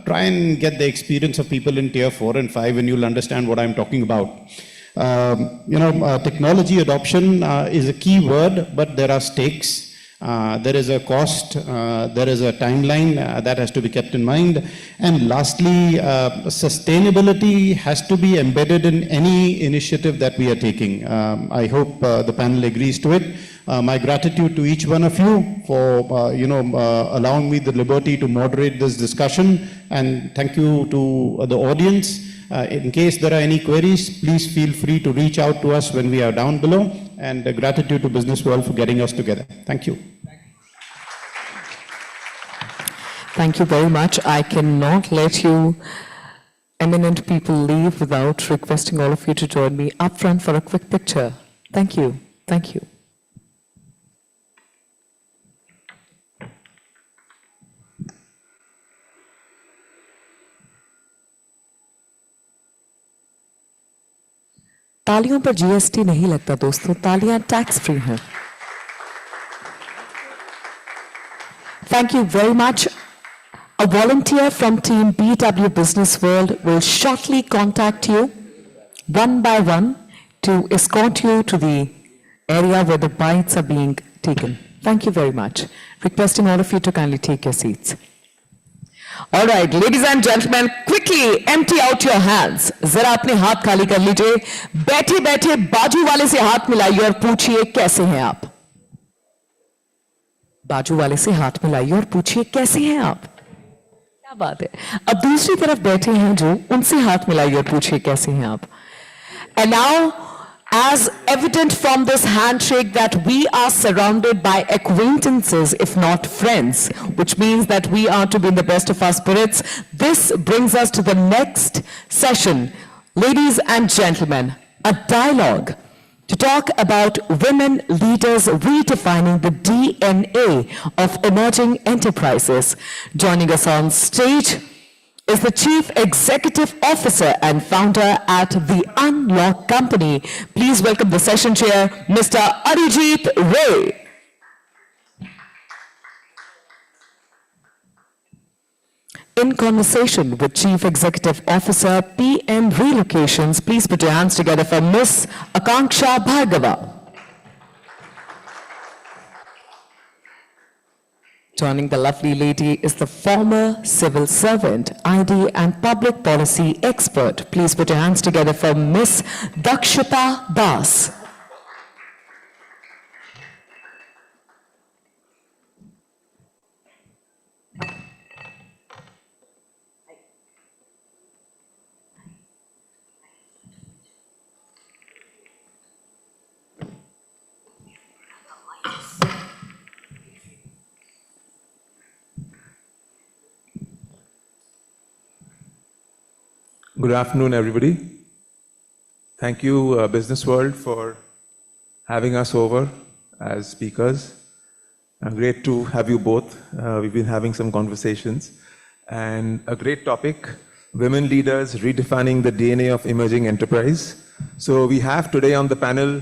try and get the experience of people in tier 4 and 5, and you'll understand what I'm talking about. Technology adoption is a key word, but there are stakes. There is a cost, there is a timeline that has to be kept in mind. And lastly, sustainability has to be embedded in any initiative that we are taking. I hope the panel agrees to it. My gratitude to each one of you for allowing me the liberty to moderate this discussion, and thank you to the audience. In case there are any queries, please feel free to reach out to us when we are down below, and gratitude to Business World for getting us together. Thank you. Thank you very much. I cannot let you eminent people leave without requesting all of you to join me up front for a quick picture. Thank you. Thank you. तालियों पर GST नहीं लगता दोस्तों, तालियां tax free हैं. Thank you very much. A volunteer from team BW Business World will shortly contact you one by one to escort you to the area where the bites are being taken. Thank you very much. Requesting all of you to kindly take your seats. All right, ladies and gentlemen, quickly empty out your hands. जरा अपने हाथ खाली कर लीजिए. बैठे बैठे बाजू वाले से हाथ मिलाइए और पूछिए कैसे हैं आप. बाजू वाले से हाथ मिलाइए और पूछिए कैसे हैं आप. क्या बात है. अब दूसरी तरफ बैठे हैं जो, उनसे हाथ मिलाइए और पूछिए कैसे हैं आप. And now, as evident from this handshake that we are surrounded by acquaintances, if not friends, which means that we are to be in the best of our spirits, this brings us to the next session. Ladies and gentlemen, a dialogue to talk about women leaders redefining the DNA of emerging enterprises. Joining us on stage is the Chief Executive Officer and founder at the Unlock Company. Please welcome the session chair, Mr. Arijit Ray. In conversation with Chief Executive Officer, PM Relocations, please put your hands together for Miss Akanksha Bhargava. Joining the lovely lady is the former civil servant, ID and public policy expert. Please put your hands together for Miss Dakshita Das. Good afternoon, everybody. Thank you, Business World, for having us over as speakers. Great to have you both. We've been having some conversations. And a great topic, women leaders redefining the DNA of emerging enterprise. So we have today on the panel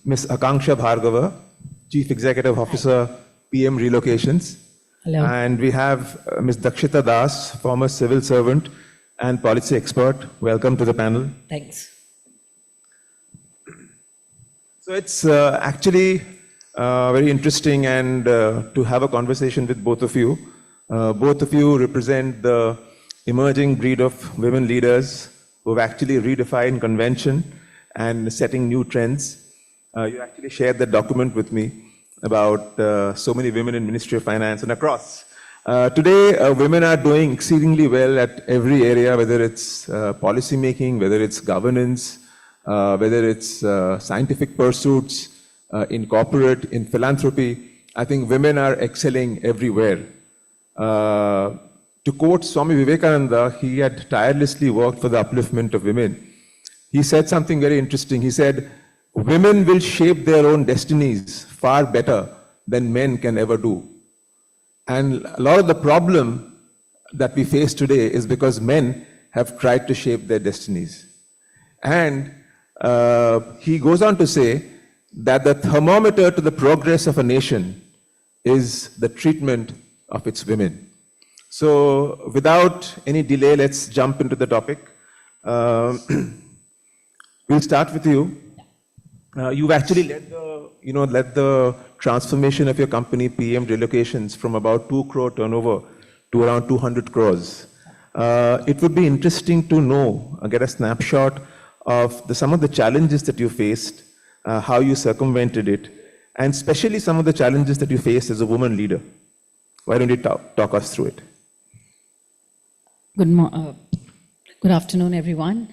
Ms. Akanksha Bhargava, Chief Executive Officer, PM Relocations. Hello. And we have Ms. Dakshita Das, former civil servant and policy expert. Welcome to the panel. Thanks. So it's actually very interesting and to have a conversation with both of you. Both of you represent the emerging breed of women leaders who have actually redefined convention and setting new trends. You actually shared that document with me about so many women in Ministry of Finance and across. Today, women are doing exceedingly well at every area, whether it's policy making, whether it's governance, whether it's scientific pursuits, in corporate, in philanthropy. I think women are excelling everywhere. To quote Swami Vivekananda, he had tirelessly worked for the upliftment of women. He said something very interesting. He said, women will shape their own destinies far better than men can ever do. And a lot of the problem that we face today is because men have tried to shape their destinies. And he goes on to say that the thermometer to the progress of a nation is the treatment of its women. So without any delay, let's jump into the topic. We'll start with you. You've actually led the transformation of your company, PM Relocations, from about 2 crore turnover to around 200 crores. It would be interesting to know, get a snapshot of some of the challenges that you faced, how you circumvented it, and especially some of the challenges that you faced as a woman leader. Why don't you talk us through it? Good afternoon, everyone.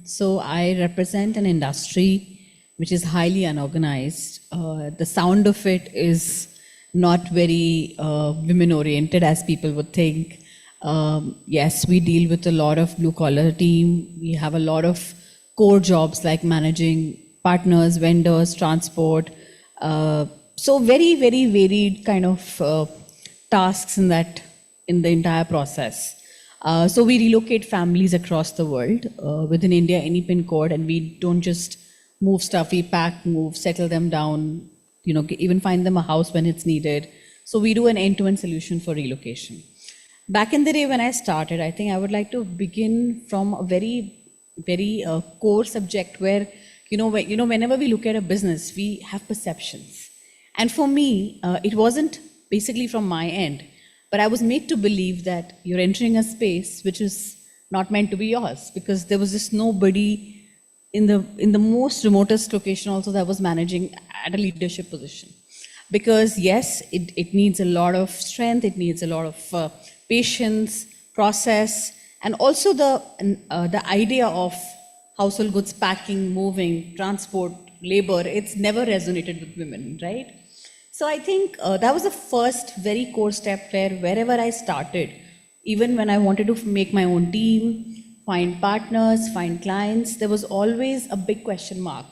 So I represent an industry which is highly unorganized. The sound of it is not very women-oriented, as people would think. Yes, we deal with a lot of blue-collar team. We have a lot of core jobs like managing partners, vendors, transport. So very, very varied kind of tasks in the entire process. So we relocate families across the world, within India, any pin code, and we don't just move stuff, we pack, move, settle them down, even find them a house when it's needed. So we do an end-to-end solution for relocation. Back in the day when I started, I think I would like to begin from a very, very core subject where, whenever we look at a business, we have perceptions. And for me, it wasn't basically from my end, but I was made to believe that you're entering a space which is not meant to be yours, because there was just nobody in the most remotest location also that was managing at a leadership position. Because yes, it needs a lot of strength, it needs a lot of patience, process, and also the idea of household goods packing, moving, transport, labor. It's never resonated with women, right? So I think that was the first very core step where wherever I started, even when I wanted to make my own team, find partners, find clients, there was always a big question mark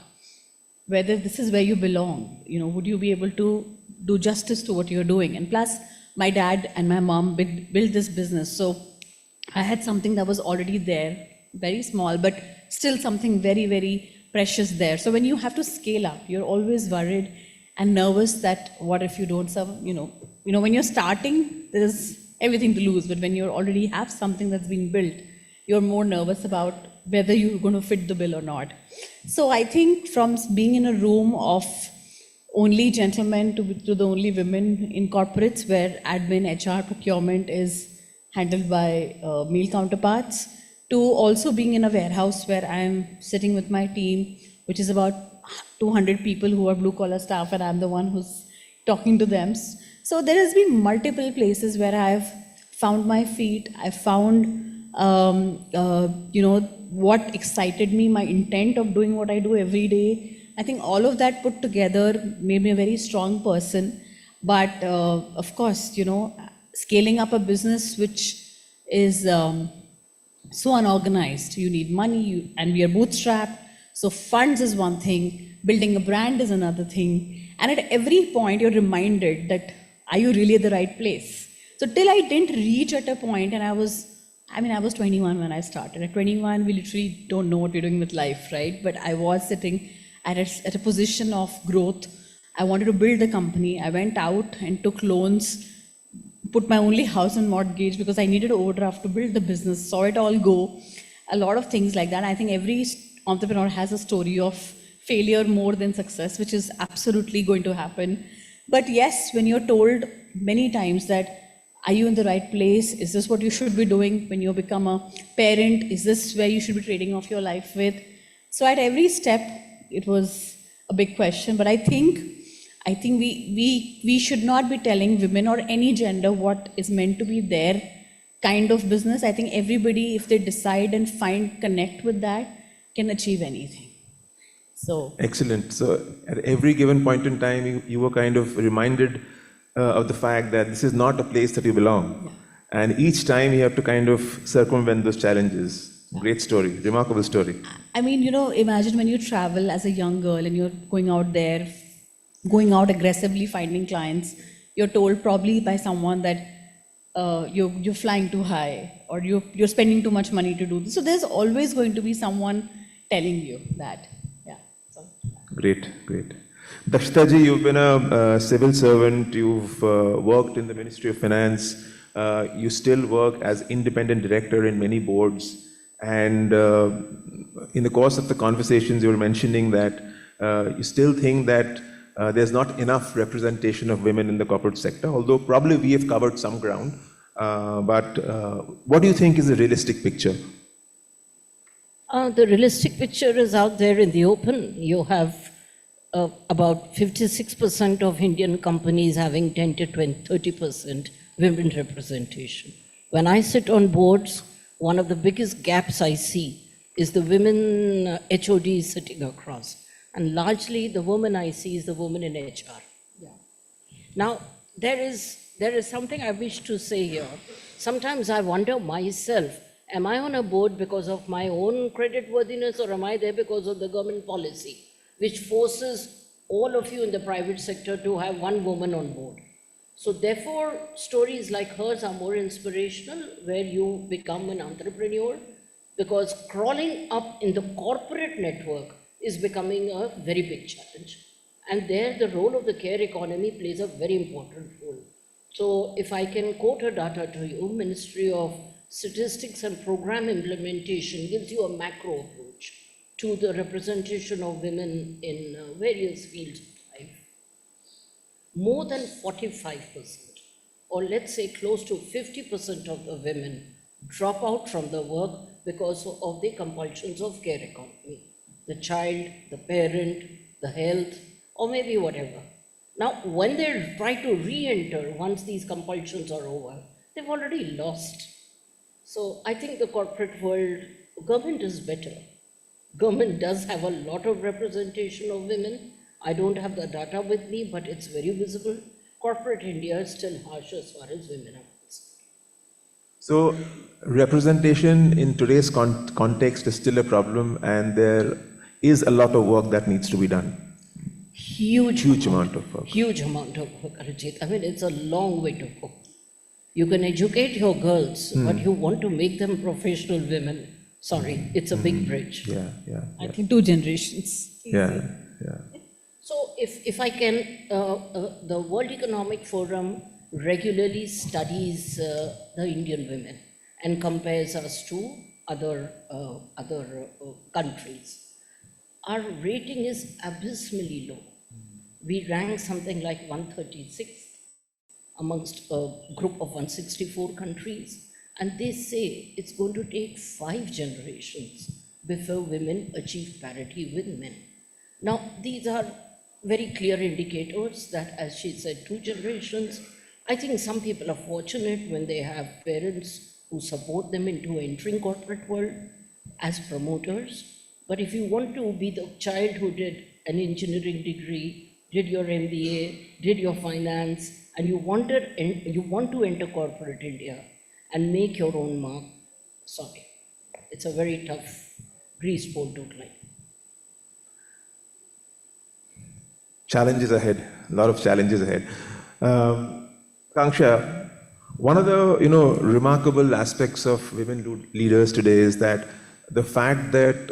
whether this is where you belong. Would you be able to do justice to what you're doing? And plus, my dad and my mom built this business, so I had something that was already there, very small, but still something very, very precious there. So when you have to scale up, you're always worried and nervous that what if you don't serve, when you're starting, there's everything to lose, but when you already have something that's been built, you're more nervous about whether you're going to fit the bill or not. So I think from being in a room of only gentlemen to the only women in corporates where admin, HR, procurement is handled by male counterparts, to also being in a warehouse where I'm sitting with my team, which is about 200 people who are blue-collar staff, and I'm the one who's talking to them. So there has been multiple places where I've found my feet. I found, what excited me, my intent of doing what I do every day. I think all of that put together made me a very strong person. But of course, scaling up a business which is so unorganized, you need money, and we are bootstrapped. So funds is one thing, building a brand is another thing. And at every point, you're reminded that, are you really at the right place? So till I didn't reach at a point, and I was 21 when I started. At 21, we literally don't know what we're doing with life, right? But I was sitting at a position of growth. I wanted to build a company. I went out and took loans, put my only house on mortgage because I needed overdraft to build the business, saw it all go. A lot of things like that. I think every entrepreneur has a story of failure more than success, which is absolutely going to happen. But yes, when you're told many times that, are you in the right place? Is this what you should be doing when you become a parent? Is this where you should be trading off your life with? So at every step, it was a big question. But I think we should not be telling women or any gender what is meant to be their kind of business. I think everybody, if they decide and connect with that, can achieve anything. So excellent. So at every given point in time, you were kind of reminded of the fact that this is not a place that you belong. Yeah. And each time you have to kind of circumvent those challenges. Yeah. Great story, remarkable story. I mean, imagine when you travel as a young girl and you're going out there, going out aggressively finding clients, you're told probably by someone that you're flying too high or you're spending too much money to do this. So there's always going to be someone telling you that. Yeah. So. Great. Dakshita ji, you've been a civil servant, you've worked in the Ministry of Finance, you still work as independent director in many boards, and in the course of the conversations you were mentioning that you still think that there's not enough representation of women in the corporate sector, although probably we have covered some ground. But what do you think is a realistic picture? The realistic picture is out there in the open. You have about 56% of Indian companies having 10 to 30% women representation. When I sit on boards, one of the biggest gaps I see is the women HODs sitting across. And largely the woman I see is the woman in HR. Yeah. Now, there is something I wish to say here. Sometimes I wonder myself, am I on a board because of my own credit worthiness, or am I there because of the government policy, which forces all of you in the private sector to have one woman on board? So therefore, stories like hers are more inspirational, where you become an entrepreneur, because crawling up in the corporate network is becoming a very big challenge. And there the role of the care economy plays a very important role. So if I can quote her data to you, Ministry of Statistics and Program Implementation gives you a macro approach to the representation of women in various fields of life. More than 45%, or let's say close to 50% of the women drop out from the work because of the compulsions of care economy. The child, the parent, the health, or maybe whatever. Now, when they try to re-enter once these compulsions are over, they've already lost. So I think the corporate world, government is better. Government does have a lot of representation of women. I don't have the data with me, but it's very visible. Corporate India is still harsh as far as women are concerned. So representation in today's context is still a problem, and there is a lot of work that needs to be done. Huge amount of work. Huge amount of work, Arjit. I mean, it's a long way to go. You can educate your girls, but you want to make them professional women. Sorry, it's a big bridge. Yeah. I think 2 generations. Yeah. So if I can, the World Economic Forum regularly studies the Indian women and compares us to other countries. Our rating is abysmally low. We rank something like 136th amongst a group of 164 countries, and they say it's going to take 5 generations before women achieve parity with men. Now, these are very clear indicators that, as she said, 2 generations. I think some people are fortunate when they have parents who support them into entering corporate world as promoters. But if you want to be the child who did an engineering degree, did your MBA, did your finance, and you want to enter corporate India and make your own mark, sorry, it's a very tough grease pole to climb. Challenges ahead, a lot of challenges ahead. Kanksha, one of the remarkable aspects of women leaders today is that the fact that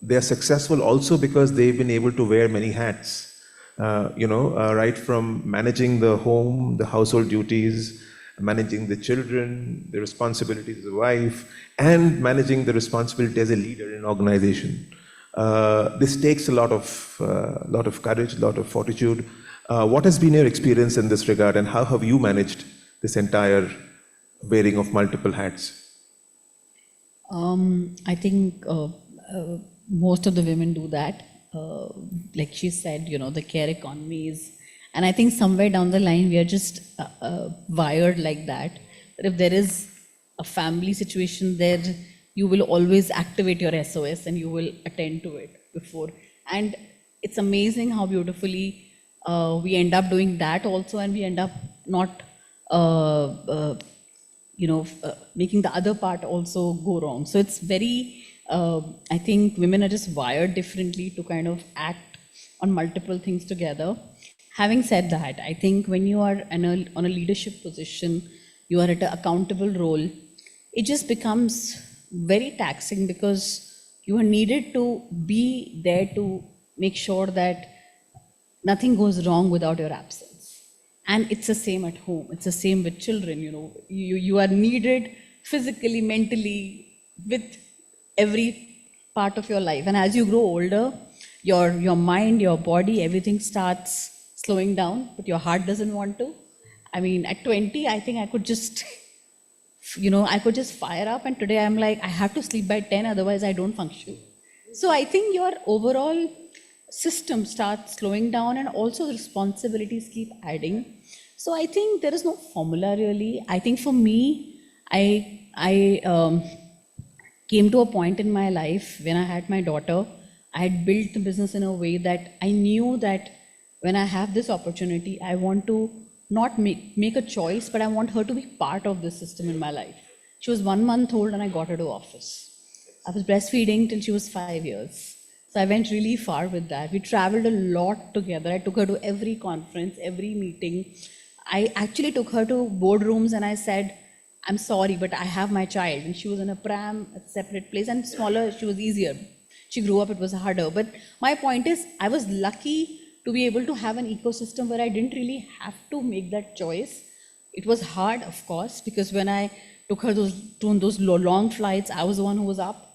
they are successful also because they've been able to wear many hats. Right from managing the home, the household duties, managing the children, the responsibilities as a wife, and managing the responsibility as a leader in an organization. This takes a lot of courage, a lot of fortitude. What has been your experience in this regard, and how have you managed this entire wearing of multiple hats? I think most of the women do that. Like she said, the care economy is, and I think somewhere down the line we are just wired like that. That if there is a family situation there, you will always activate your SOS and you will attend to it before. And it's amazing how beautifully we end up doing that also, and we end up not making the other part also go wrong. So it's very, I think women are just wired differently to kind of act on multiple things together. Having said that, I think when you are on a leadership position, you are at an accountable role, it just becomes very taxing because you are needed to be there to make sure that nothing goes wrong without your absence. And it's the same at home. It's the same with children. You are needed physically, mentally, with every part of your life. And as you grow older, your mind, your body, everything starts slowing down, but your heart doesn't want to. I mean, at 20, I think I could just, I could just fire up. And today I'm like, I have to sleep by 10, otherwise I don't function. So I think your overall system starts slowing down, and also the responsibilities keep adding. So I think there is no formula really. I think for me, I came to a point in my life when I had my daughter. I had built the business in a way that I knew that when I have this opportunity, I want to not make a choice, but I want her to be part of this system in my life. She was 1 month old and I got her to office. I was breastfeeding till she was 5 years. So I went really far with that. We traveled a lot together. I took her to every conference, every meeting. I actually took her to boardrooms and I said, I'm sorry, but I have my child. And she was in a pram, a separate place, and smaller, she was easier. She grew up, it was harder. But my point is, I was lucky to be able to have an ecosystem where I didn't really have to make that choice. It was hard, of course, because when I took her to those long flights, I was the one who was up.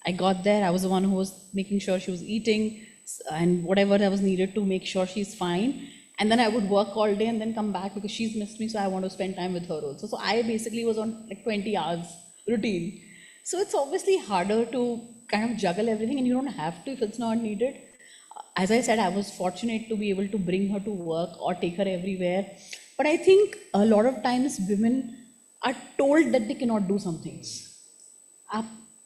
I got there, I was the one who was making sure she was eating and whatever that was needed to make sure she's fine. And then I would work all day and then come back because she's missed me, so I want to spend time with her also. So I basically was on like 20 hours routine. So it's obviously harder to kind of juggle everything, and you don't have to if it's not needed. As I said, I was fortunate to be able to bring her to work or take her everywhere. But I think a lot of times women are told that they cannot do some things.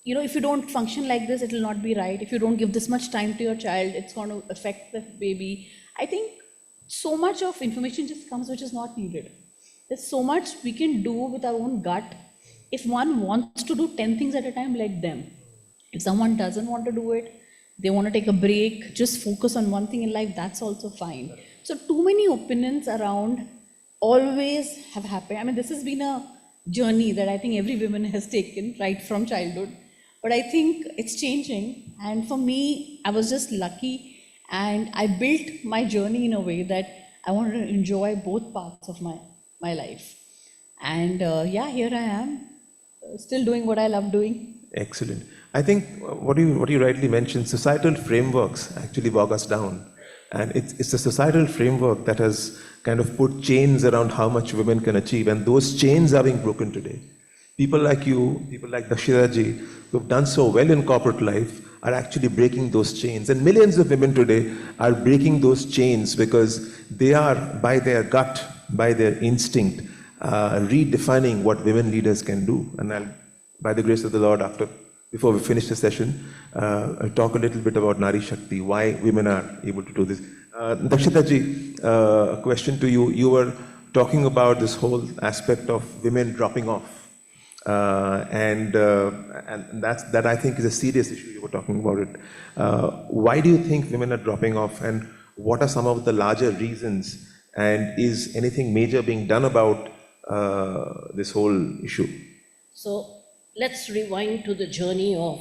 If you don't function like this, it will not be right. If you don't give this much time to your child, it's going to affect the baby. I think so much of information just comes which is not needed. There's so much we can do with our own gut. If one wants to do 10 things at a time, let them. If someone doesn't want to do it, they want to take a break, just focus on one thing in life, that's also fine. So too many opinions around always have happened. I mean, this has been a journey that I think every woman has taken right from childhood. But I think it's changing. And for me, I was just lucky, and I built my journey in a way that I wanted to enjoy both parts of my life. And here I am, still doing what I love doing. Excellent. I think what you rightly mentioned, societal frameworks actually bog us down. And it's the societal framework that has kind of put chains around how much women can achieve. And those chains are being broken today. People like you, people like Dakshita ji, who have done so well in corporate life, are actually breaking those chains. And millions of women today are breaking those chains because they are, by their gut, by their instinct, redefining what women leaders can do. And I'll, by the grace of the Lord, before we finish the session, I'll talk a little bit about Nari Shakti, why women are able to do this. Dakshita ji, a question to you. You were talking about this whole aspect of women dropping off. And that I think is a serious issue. You were talking about it. Why do you think women are dropping off, and what are some of the larger reasons, and is anything major being done about this whole issue? So let's rewind to the journey of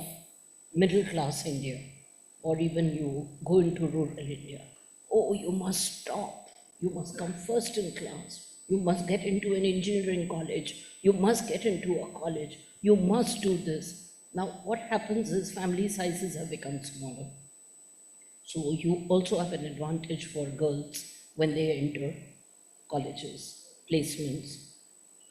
middle class India, or even you go into rural India. Oh, you must stop. You must come first in class. You must get into an engineering college. You must get into a college. You must do this. Now, what happens is family sizes have become smaller. So you also have an advantage for girls when they enter colleges, placements.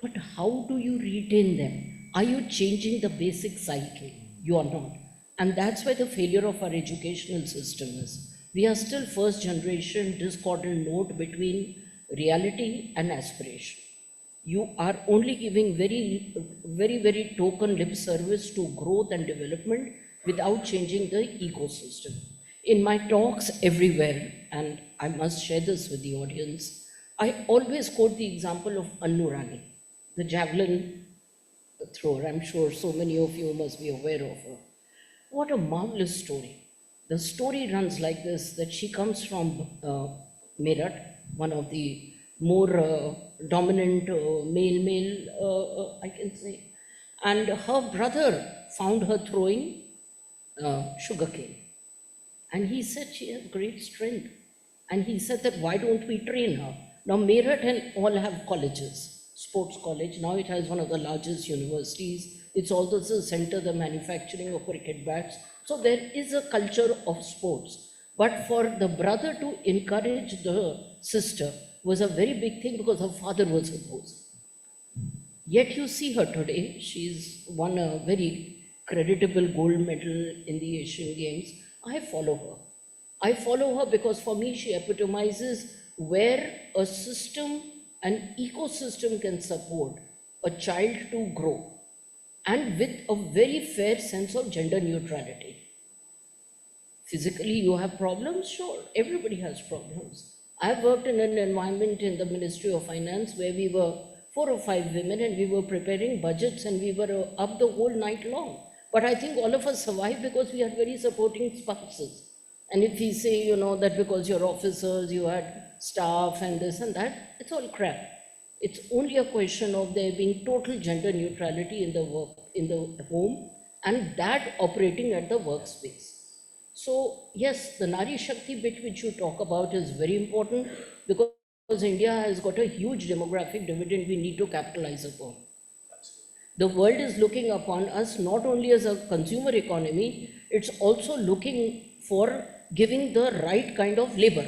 But how do you retain them? Are you changing the basic psyche? You are not. And that's where the failure of our educational system is. We are still first generation discordant node between reality and aspiration. You are only giving very token lip service to growth and development without changing the ecosystem. In my talks everywhere, and I must share this with the audience, I always quote the example of Annu Rani, the javelin thrower. I'm sure so many of you must be aware of her. What a marvelous story. The story runs like this, that she comes from Meerut, one of the more dominant male, I can say. And her brother found her throwing sugarcane. And he said she has great strength. And he said that why don't we train her? Now Meerut and all have colleges, sports college. Now it has one of the largest universities. It's also the center, the manufacturing of cricket bats. So there is a culture of sports. But for the brother to encourage the sister was a very big thing because her father was opposed. Yet you see her today, she's won a very creditable gold medal in the Asian Games. I follow her. I follow her because for me she epitomizes where a system, an ecosystem can support a child to grow, and with a very fair sense of gender neutrality. Physically you have problems, sure, everybody has problems. I've worked in an environment in the Ministry of Finance where we were 4 or 5 women and we were preparing budgets and we were up the whole night long. But I think all of us survived because we had very supporting spouses. And if we say, that because you're officers, you had staff and this and that, it's all crap. It's only a question of there being total gender neutrality in the work, in the home, and that operating at the workspace. So yes, the Nari Shakti bit which you talk about is very important because India has got a huge demographic dividend we need to capitalize upon. The world is looking upon us not only as a consumer economy, it's also looking for giving the right kind of labor.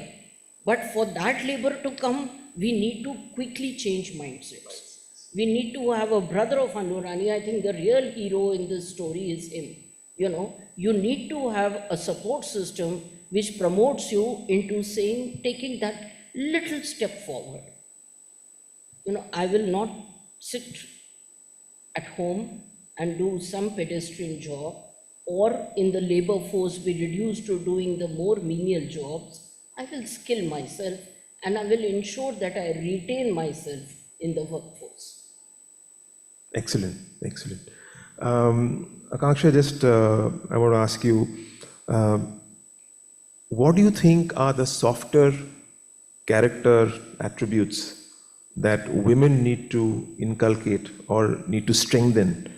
But for that labor to come, we need to quickly change mindsets. We need to have a brother of Annu Rani. I think the real hero in this story is him. You need to have a support system which promotes you into taking that little step forward. I will not sit at home and do some pedestrian job, or in the labor force be reduced to doing the more menial jobs. I will skill myself and I will ensure that I retain myself in the workforce. Excellent, excellent. Akanksha, just I want to ask you, what do you think are the softer character attributes that women need to inculcate or need to strengthen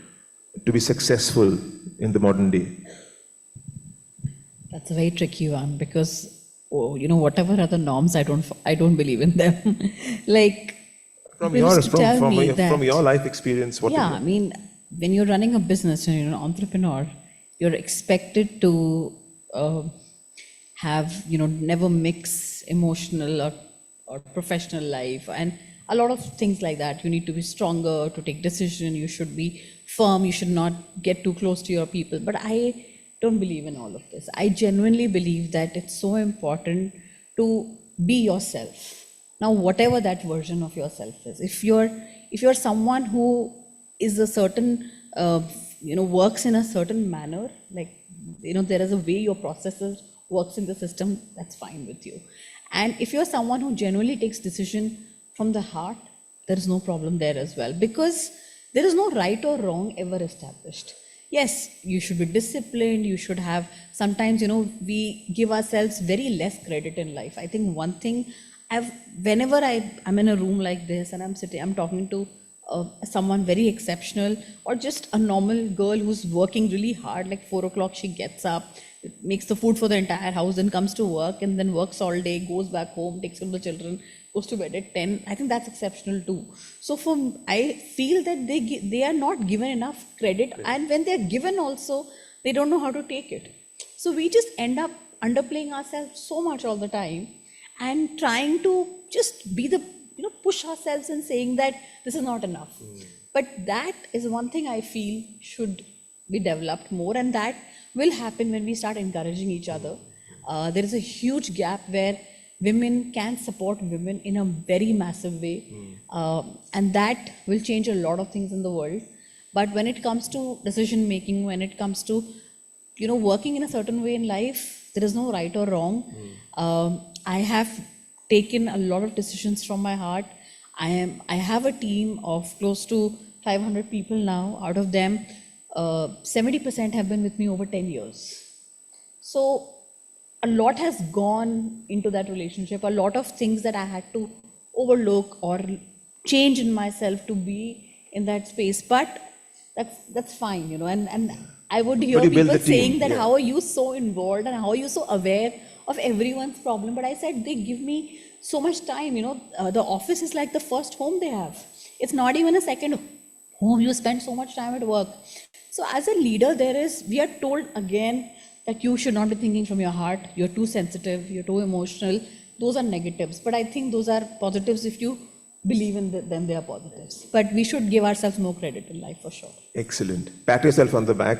to be successful in the modern day? That's a very tricky one because, whatever are the norms, I don't believe in them. From your life experience, what? Yeah, I mean, when you're running a business and you're an entrepreneur, you're expected to have, never mix emotional or professional life and a lot of things like that. You need to be stronger to take decision. You should be firm. You should not get too close to your people. But I don't believe in all of this. I genuinely believe that it's so important to be yourself. Now, whatever that version of yourself is, if you're someone who is a certain, works in a certain manner, there is a way your processes works in the system, that's fine with you. And if you're someone who genuinely takes decision from the heart, there is no problem there as well, because there is no right or wrong ever established. Yes, you should be disciplined, you should have, sometimes, we give ourselves very less credit in life. I think one thing, whenever I'm in a room like this and I'm talking to someone very exceptional, or just a normal girl who's working really hard, like 4 o'clock she gets up, makes the food for the entire house, then comes to work and then works all day, goes back home, takes care of the children, goes to bed at 10. I think that's exceptional too. So I feel that they are not given enough credit, and when they're given also, they don't know how to take it. So we just end up underplaying ourselves so much all the time and trying to just be the, push ourselves and saying that this is not enough. But that is one thing I feel should be developed more, and that will happen when we start encouraging each other. There is a huge gap where women can support women in a very massive way, and that will change a lot of things in the world. But when it comes to decision making, when it comes to working in a certain way in life, there is no right or wrong. I have taken a lot of decisions from my heart. I have a team of close to 500 people now. Out of them, 70% have been with me over 10 years. So a lot has gone into that relationship. A lot of things that I had to overlook or change in myself to be in that space. But that's fine, and I would hear people saying that, how are you so involved and how are you so aware of everyone's problem? But I said, they give me so much time, the office is like the first home they have. It's not even a second home. You spend so much time at work. So as a leader, we are told again that you should not be thinking from your heart. You're too sensitive, you're too emotional. Those are negatives. But I think those are positives. If you believe in them, they are positives. But we should give ourselves more credit in life, for sure. Excellent. Pat yourself on the back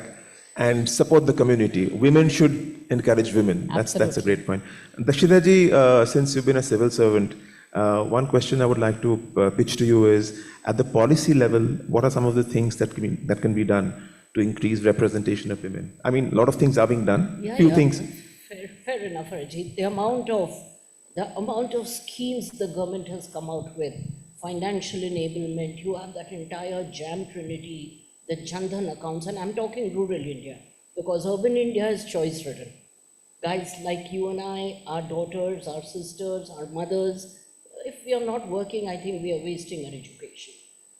and support the community. Women should encourage women. That's a great point. Dakshina ji, since you've been a civil servant, one question I would like to pitch to you is, at the policy level, what are some of the things that can be done to increase representation of women? I mean, a lot of things are being done. Few things. Fair enough, Rajit. The amount of schemes the government has come out with, financial enablement, you have that entire JAM trinity, the Jandhan accounts, and I'm talking rural India, because urban India is choice ridden. Guys like you and I, our daughters, our sisters, our mothers, if we are not working, I think we are wasting our education.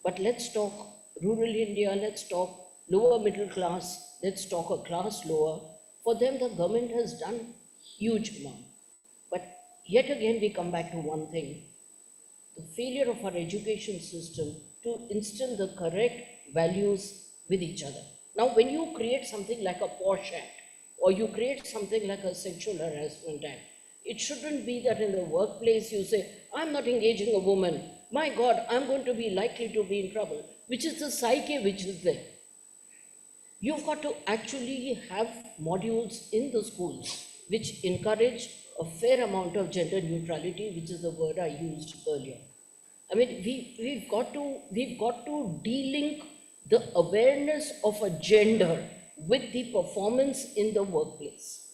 But let's talk rural India, let's talk lower middle class, let's talk a class lower. For them, the government has done huge amount. But yet again, we come back to one thing, the failure of our education system to instill the correct values with each other. Now, when you create something like a POSH Act, or you create something like a sexual harassment act, it shouldn't be that in the workplace you say, I'm not engaging a woman, my God, I'm going to be likely to be in trouble, which is the psyche which is there. You've got to actually have modules in the schools which encourage a fair amount of gender neutrality, which is the word I used earlier. I mean, we've got to de-link the awareness of a gender with the performance in the workplace.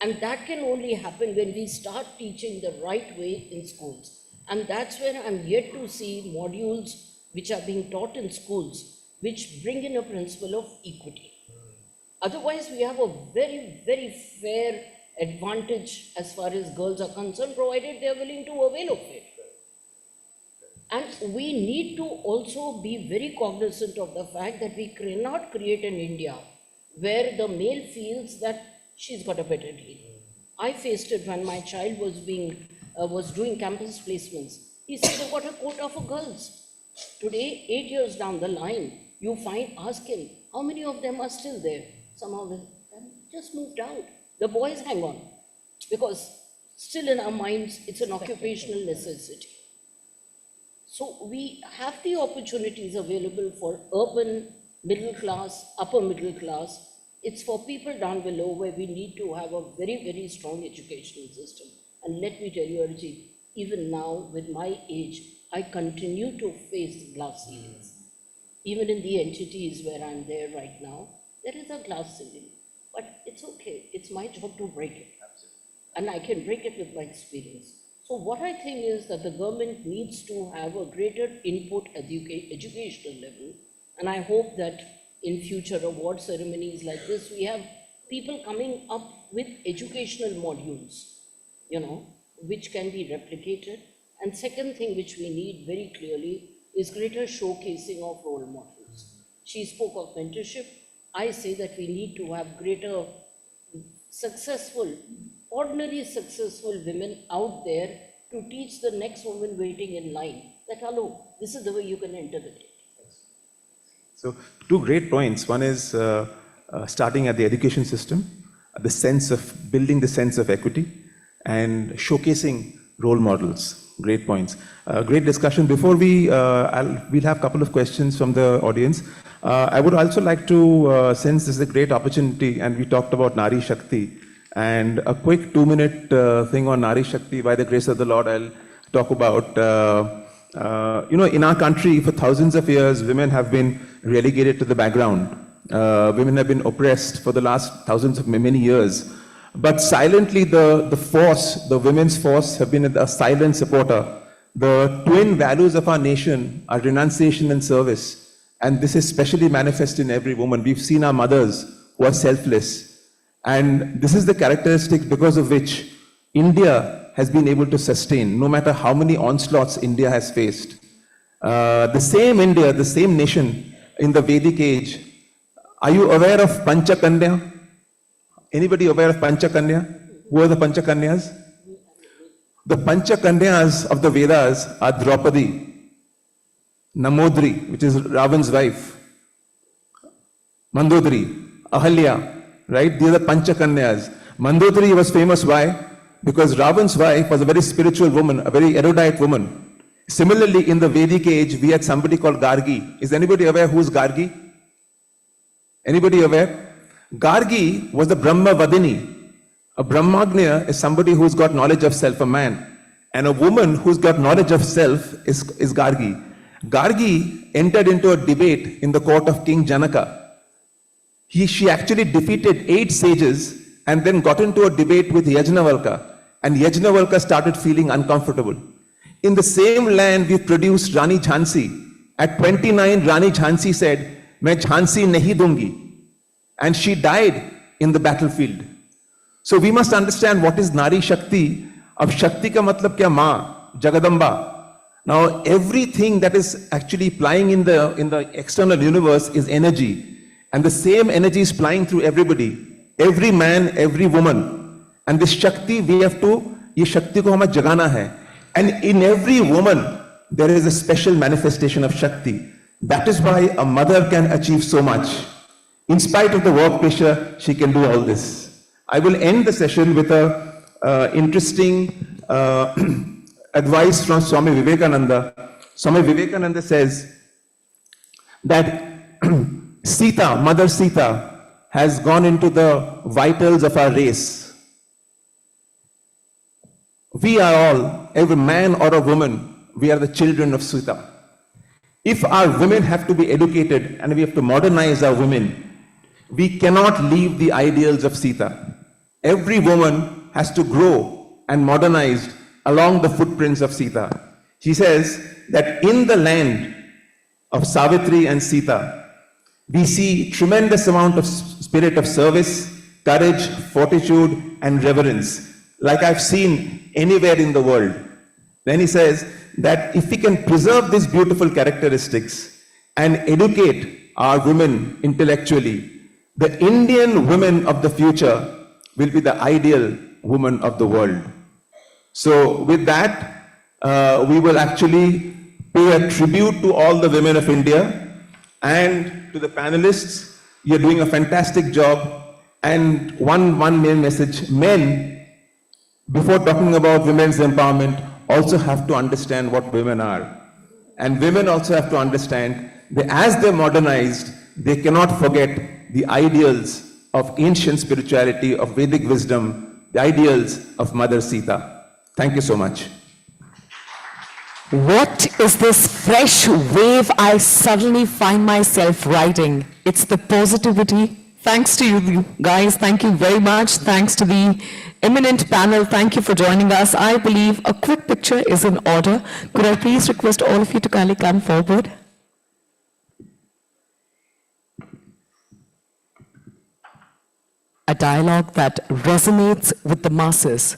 And that can only happen when we start teaching the right way in schools. And that's where I'm yet to see modules which are being taught in schools which bring in a principle of equity. Otherwise, we have a very, very fair advantage as far as girls are concerned, provided they are willing to avail of it. And we need to also be very cognizant of the fact that we cannot create an India where the male feels that she's got a better deal. I faced it when my child was doing campus placements. He said, they've got a quota for girls. Today, 8 years down the line, you ask him, how many of them are still there? Some of them just moved out. The boys hang on, because still in our minds, it's an occupational necessity. So we have the opportunities available for urban, middle class, upper middle class. It's for people down below where we need to have a very, very strong educational system. And let me tell you, Arjit, even now with my age, I continue to face glass ceilings. Even in the entities where I'm there right now, there is a glass ceiling. But it's okay. It's my job to break it. And I can break it with my experience. So what I think is that the government needs to have a greater input at the educational level. And I hope that in future award ceremonies like this, we have people coming up with educational modules, which can be replicated. And second thing which we need very clearly is greater showcasing of role models. She spoke of mentorship. I say that we need to have greater successful, ordinary successful women out there to teach the next woman waiting in line that, hello, this is the way you can enter the day. So, two great points. One is starting at the education system, the sense of building the sense of equity and showcasing role models. Great points. Great discussion. Before we'll have a couple of questions from the audience. I would also like to, since this is a great opportunity and we talked about Nari Shakti, and a quick 2-minute thing on Nari Shakti, by the grace of the Lord, I'll talk about, in our country for thousands of years, women have been relegated to the background. Women have been oppressed for the last many years. But silently, the women's force have been a silent supporter. The twin values of our nation are renunciation and service. And this is specially manifest in every woman. We've seen our mothers who are selfless. And this is the characteristic because of which India has been able to sustain, no matter how many onslaughts India has faced. The same India, the same nation in the Vedic age. Are you aware of Panchakanya? Anybody aware of Panchakanya? Who are the Panchakanyas? The Panchakanyas of the Vedas are Draupadi, Namodri, which is Ravan's wife, Mandodari, Ahalya, right? These are the Panchakanyas. Mandodari was famous. Why? Because Ravan's wife was a very spiritual woman, a very erudite woman. Similarly, in the Vedic age, we had somebody called Gargi. Is anybody aware who is Gargi? Anybody aware? Gargi was the Brahma Vadini. A Brahmagnya is somebody who's got knowledge of self, a man. And a woman who's got knowledge of self is Gargi. Gargi entered into a debate in the court of King Janaka. She actually defeated 8 sages and then got into a debate with Yajnavalkya. And Yajnavalkya started feeling uncomfortable. In the same land, we produced Rani Jhansi. At 29, Rani Jhansi said, "Main Jhansi nahi dungi." And she died in the battlefield. So we must understand what is Nari Shakti. Ab Shakti ka matlab kya? Ma, Jagadamba. Now everything that is actually plying in the external universe is energy. And the same energy is plying through everybody. Every man, every woman. And this Shakti, we have to, ye Shakti ko hama jagana hai. And in every woman, there is a special manifestation of Shakti. That is why a mother can achieve so much. In spite of the work pressure, she can do all this. I will end the session with a interesting advice from Swami Vivekananda. Swami Vivekananda says that Sita, Mother Sita, has gone into the vitals of our race. We are all, every man or a woman, we are the children of Sita. If our women have to be educated and we have to modernize our women, we cannot leave the ideals of Sita. Every woman has to grow and modernize along the footprints of Sita. She says that in the land of Savitri and Sita, we see tremendous amount of spirit of service, courage, fortitude, and reverence, like I've seen anywhere in the world. Then he says that if we can preserve these beautiful characteristics and educate our women intellectually, the Indian women of the future will be the ideal woman of the world. So with that, we will actually pay a tribute to all the women of India and to the panelists. You're doing a fantastic job. And one main message, men, before talking about women's empowerment, also have to understand what women are. And women also have to understand that as they're modernized, they cannot forget the ideals of ancient spirituality, of Vedic wisdom, the ideals of Mother Sita. Thank you so much. What is this fresh wave I suddenly find myself riding? It's the positivity. Thanks to you guys. Thank you very much. Thanks to the eminent panel. Thank you for joining us. I believe a quick picture is in order. Could I please request all of you to kindly come forward? A dialogue that resonates with the masses.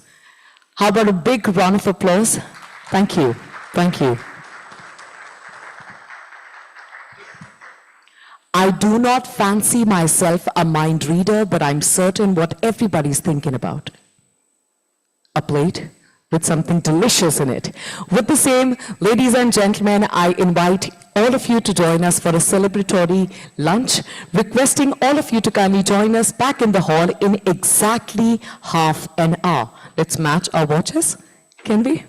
How about a big round of applause? Thank you. Thank you. I do not fancy myself a mind reader, but I'm certain what everybody's thinking about. A plate with something delicious in it. With the same, ladies and gentlemen, I invite all of you to join us for a celebratory lunch, requesting all of you to kindly join us back in the hall in exactly half an hour. Let's match our watches, can we?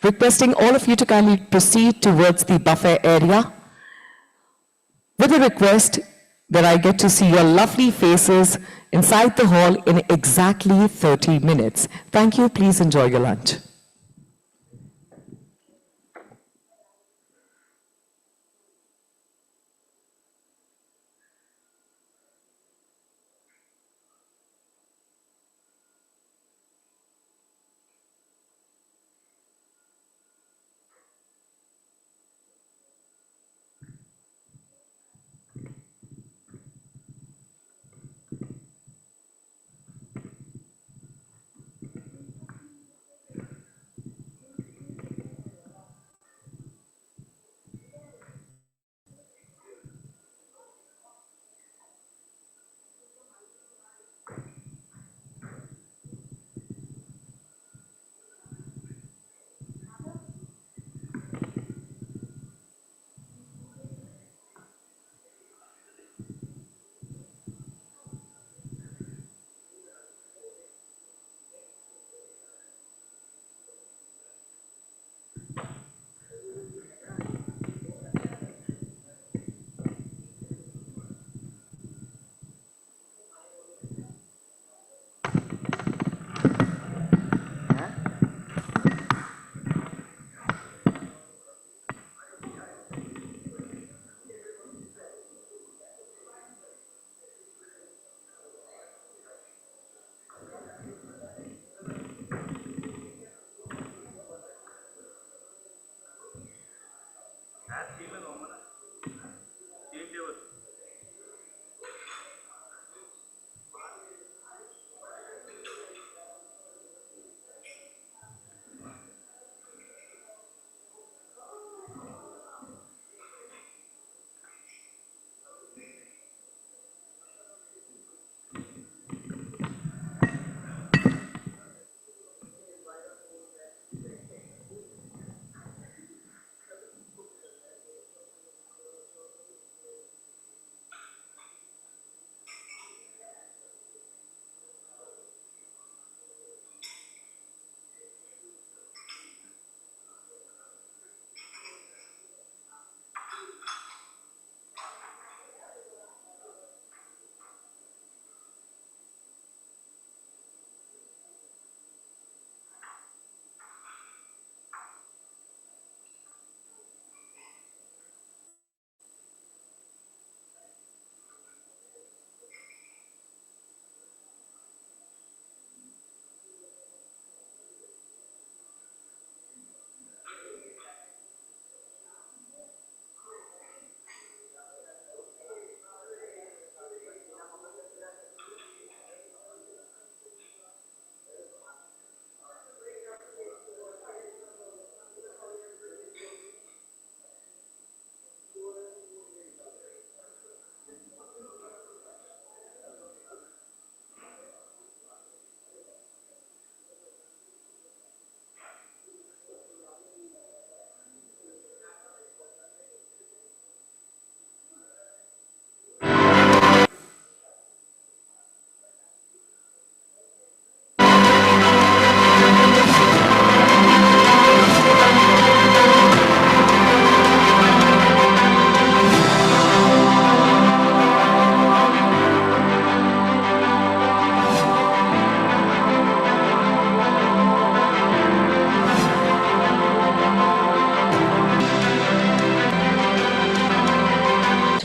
Requesting all of you to kindly proceed towards the buffet area with a request that I get to see your lovely faces inside the hall in exactly 30 minutes. Thank you. Please enjoy your lunch.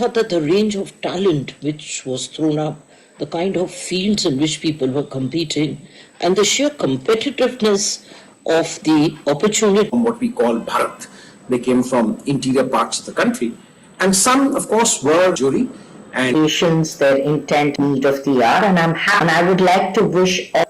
Thought that the range of talent which was thrown up, the kind of fields in which people were competing, and the sheer competitiveness of the opportunity. What we call Bharat. They came from interior parts of the country. And some, of course, were jury and Patients, their intent, need of the hour, and I would like to wish all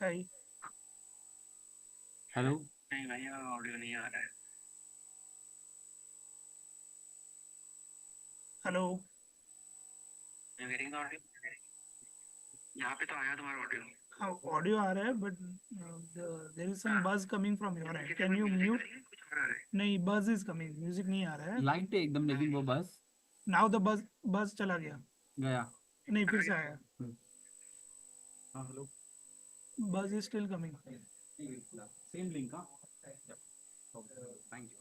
hi. Hello. नहीं भैया audio नहीं आ रहा है। Hello. Getting audio. यहाँ पे तो आया तुम्हारा ऑडियो। हाँ ऑडियो आ रहा है बट देयर इज सम बज coming from your and, can you mute? नहीं बज इज कमिंग, म्यूजिक नहीं आ रहा है। लाइट है एकदम लेकिन वो बस नाउ द बज बज चला गया। गया। नहीं फिर से आया। हाँ हेलो। बज is still coming. Same link. हाँ थैंक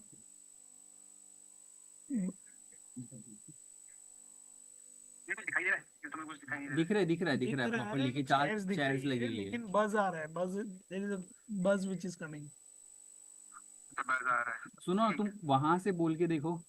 दिखाई दे रहा है कि तुम्हें कुछ दिखाई नहीं यू। दिख रहा है प्रॉपर्ली कि चार चेयर्स लगी हुई है। लेकिन बज आ रहा है, बज देयर इज अ बज व्हिच इज कमिंग। बज आ रहा है। सुनो तुम वहां से बोल के देखो।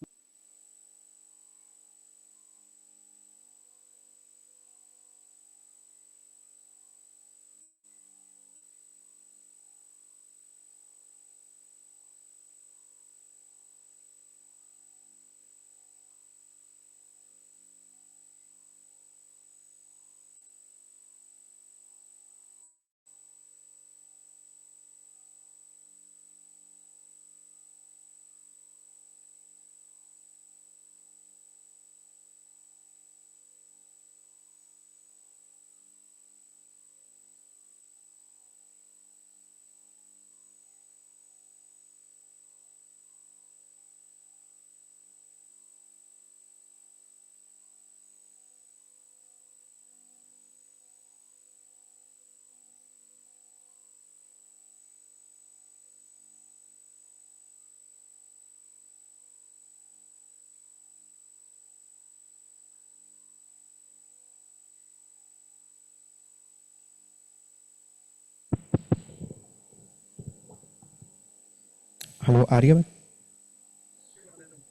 हेलो आर्या।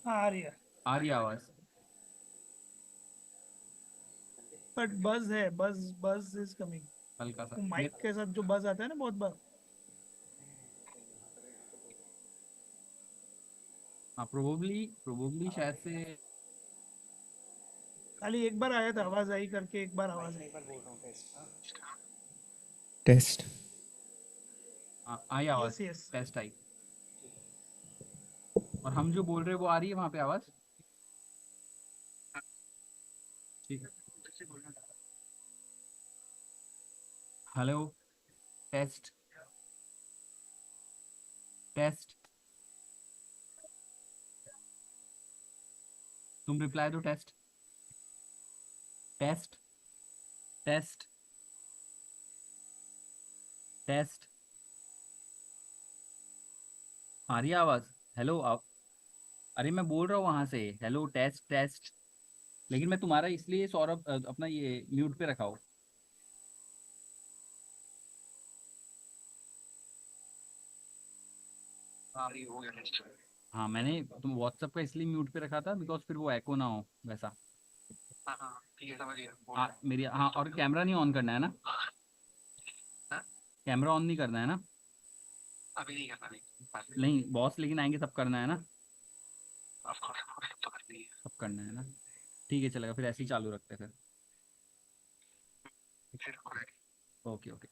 हाँ आ रही है। आ रही आवाज। बट बज है, बज इज कमिंग। हल्का सा माइक के साथ जो बज आता है ना बहुत बार। हाँ प्रोबेबली शायद से। खाली एक बार आया था, आवाज आई करके एक बार आवाज आई। टेस्ट। हाँ आई आवाज। Yes yes. टेस्ट आई। और हम जो बोल रहे हैं वो आ रही है वहां पे आवाज। ठीक है। हेलो। Test test. तुम रिप्लाई दो। Test test test test. आ रही है आवाज। हेलो आप। अरे मैं बोल रहा हूँ वहां से हेलो टेस्ट टेस्ट। लेकिन मैं तुम्हारा इसलिए सौरभ अपना ये म्यूट पे रखा हो। हाँ मैंने तुम व्हाट्सएप का इसलिए म्यूट पे रखा था बिकॉज फिर वो एको ना हो वैसा। हाँ हाँ ठीक है समझ गया। हाँ मेरी हाँ और कैमरा नहीं ऑन करना है ना। कैमरा ऑन नहीं करना है ना। अभी नहीं करना, नहीं नहीं बॉस लेकिन आएंगे तब करना है ना। ऑफ कोर्स तो करनी है। तब करना है ना। ठीक है चलेगा फिर ऐसे ही चालू रखते हैं फिर फिर। Okay okay.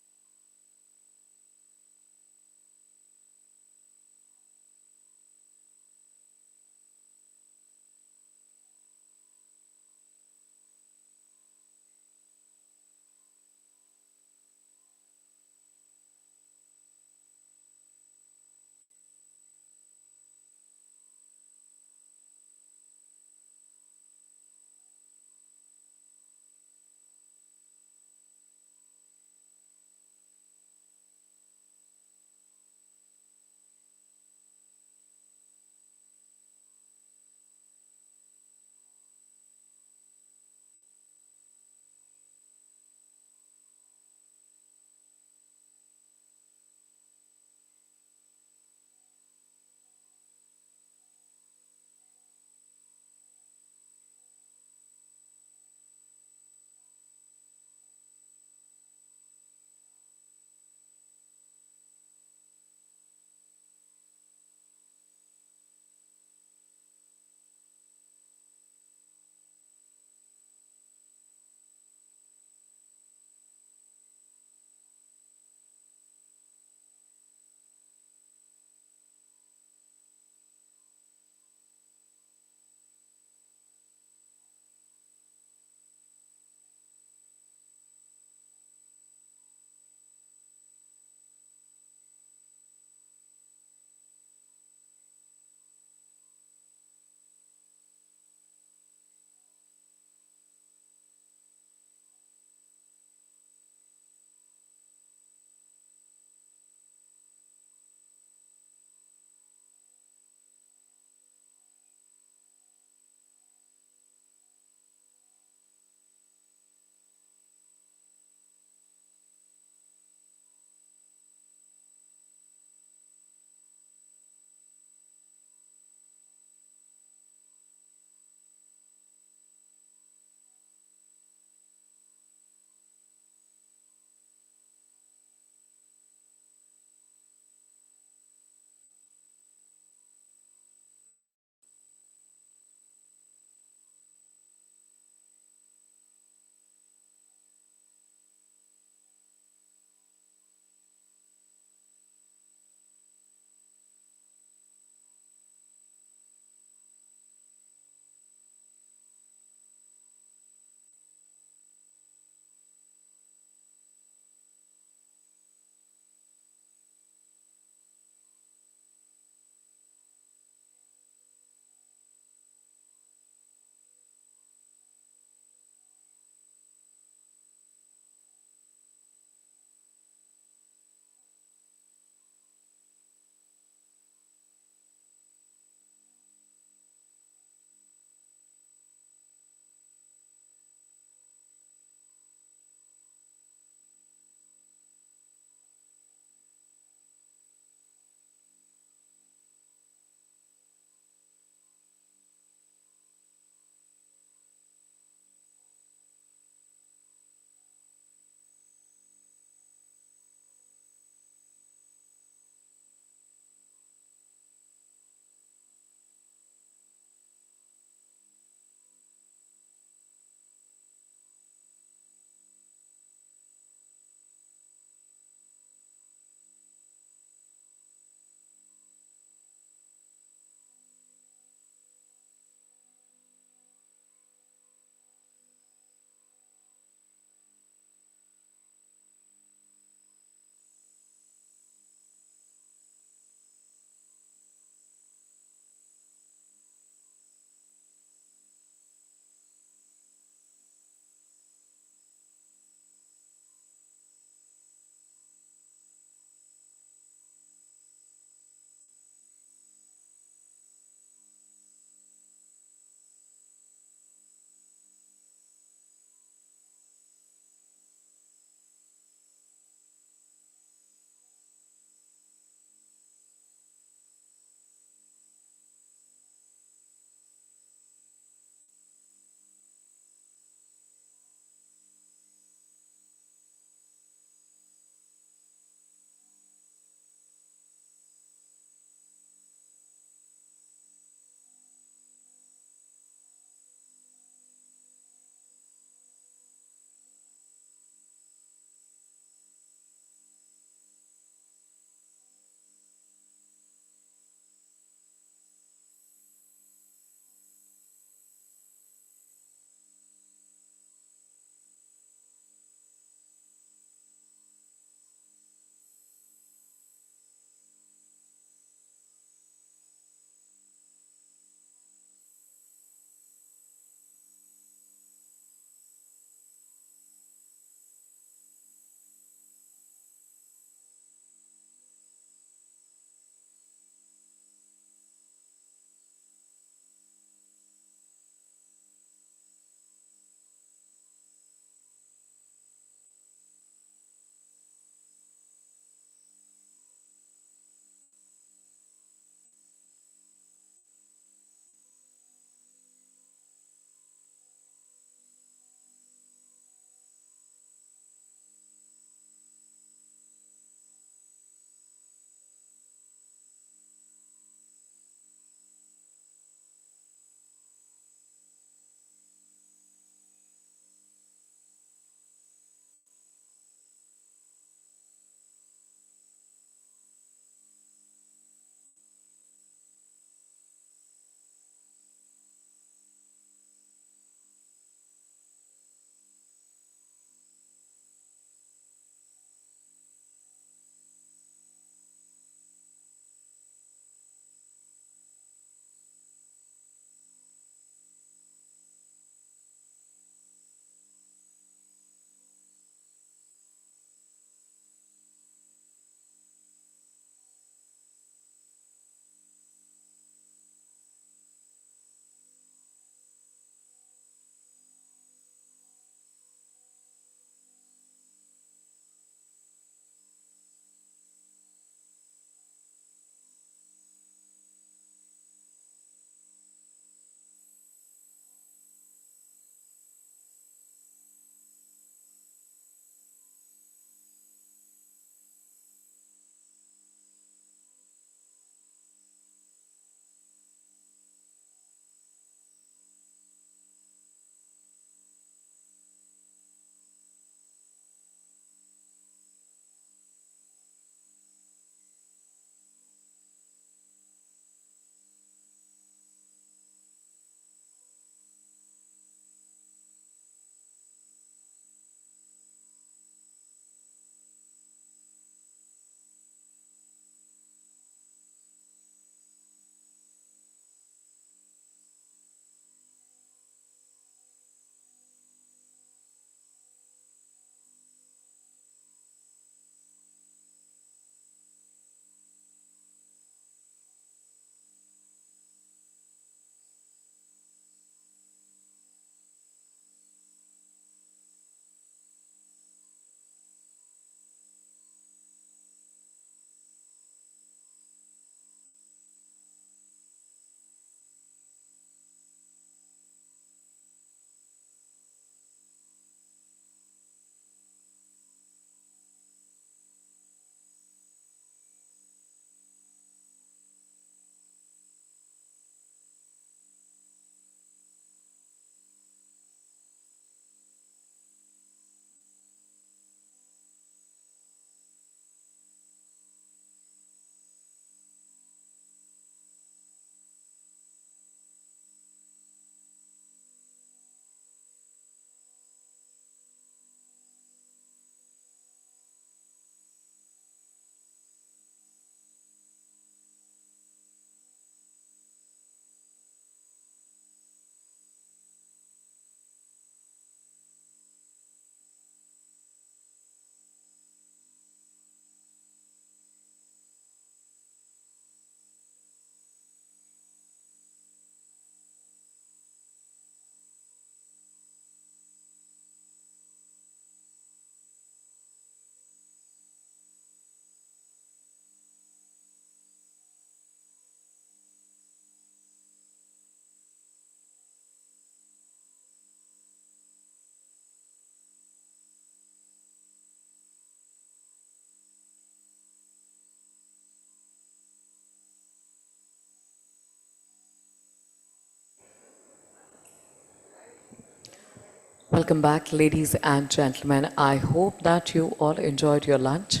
Welcome back, ladies and gentlemen. I hope that you all enjoyed your lunch.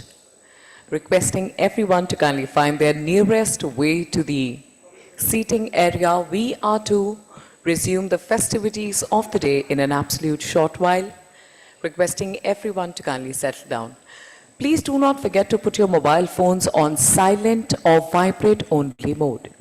Requesting everyone to kindly find their nearest way to the seating area. We are to resume the festivities of the day in an absolute short while. Requesting everyone to kindly settle down. Please do not forget to put your mobile phones on silent or vibrate only mode.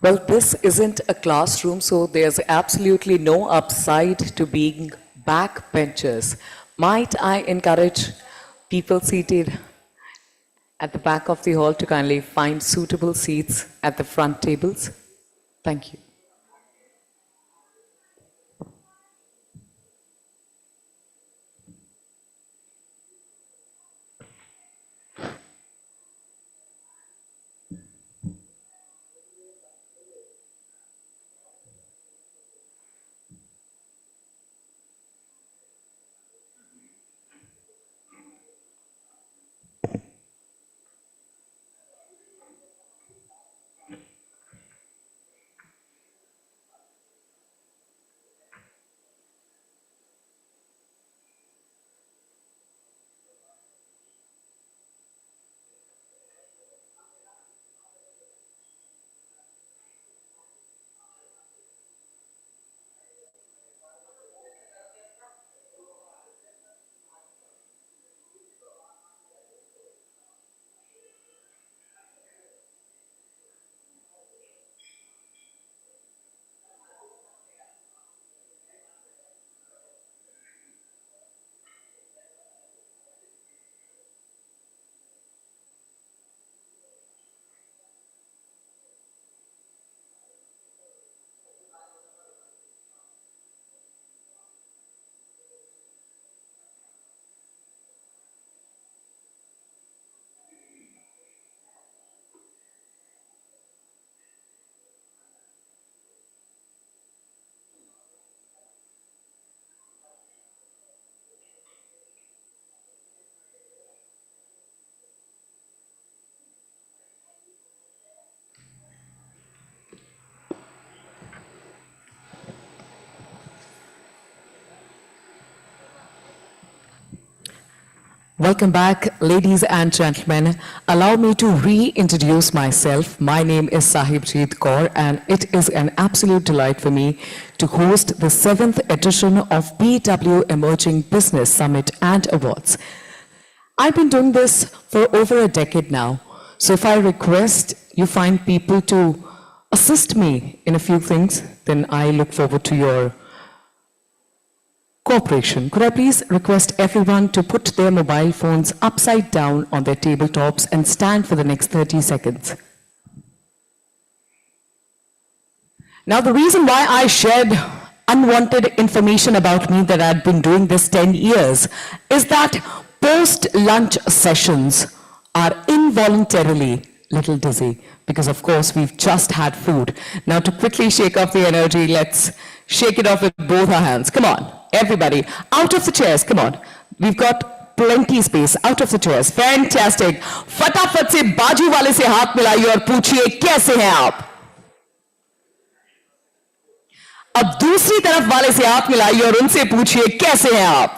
Well, this isn't a classroom, so there's absolutely no upside to being backbenchers. Might I encourage people seated at the back of the hall to kindly find suitable seats at the front tables? Thank you. Welcome back, ladies and gentlemen. Allow me to reintroduce myself. My name is Sahibjeet Kaur, and it is an absolute delight for me to host the 7th edition of BW Emerging Business Summit and Awards. I've been doing this for over a decade now, so if I request you find people to assist me in a few things, then I look forward to your cooperation. Could I please request everyone to put their mobile phones upside down on their tabletops and stand for the next 30 seconds? Now, the reason why I shared unwanted information about me that I'd been doing this 10 years is that post-lunch sessions are involuntarily little dizzy because, of course, we've just had food. Now, to quickly shake off the energy, let's shake it off with both our hands. Come on. Everybody, out of the chairs, come on. We've got plenty space, out of the chairs. Fantastic. फटाफट से बाजू वाले से हाथ मिलाइए और पूछिए कैसे हैं आप? अब दूसरी तरफ वाले से हाथ मिलाइए और उनसे पूछिए कैसे हैं आप?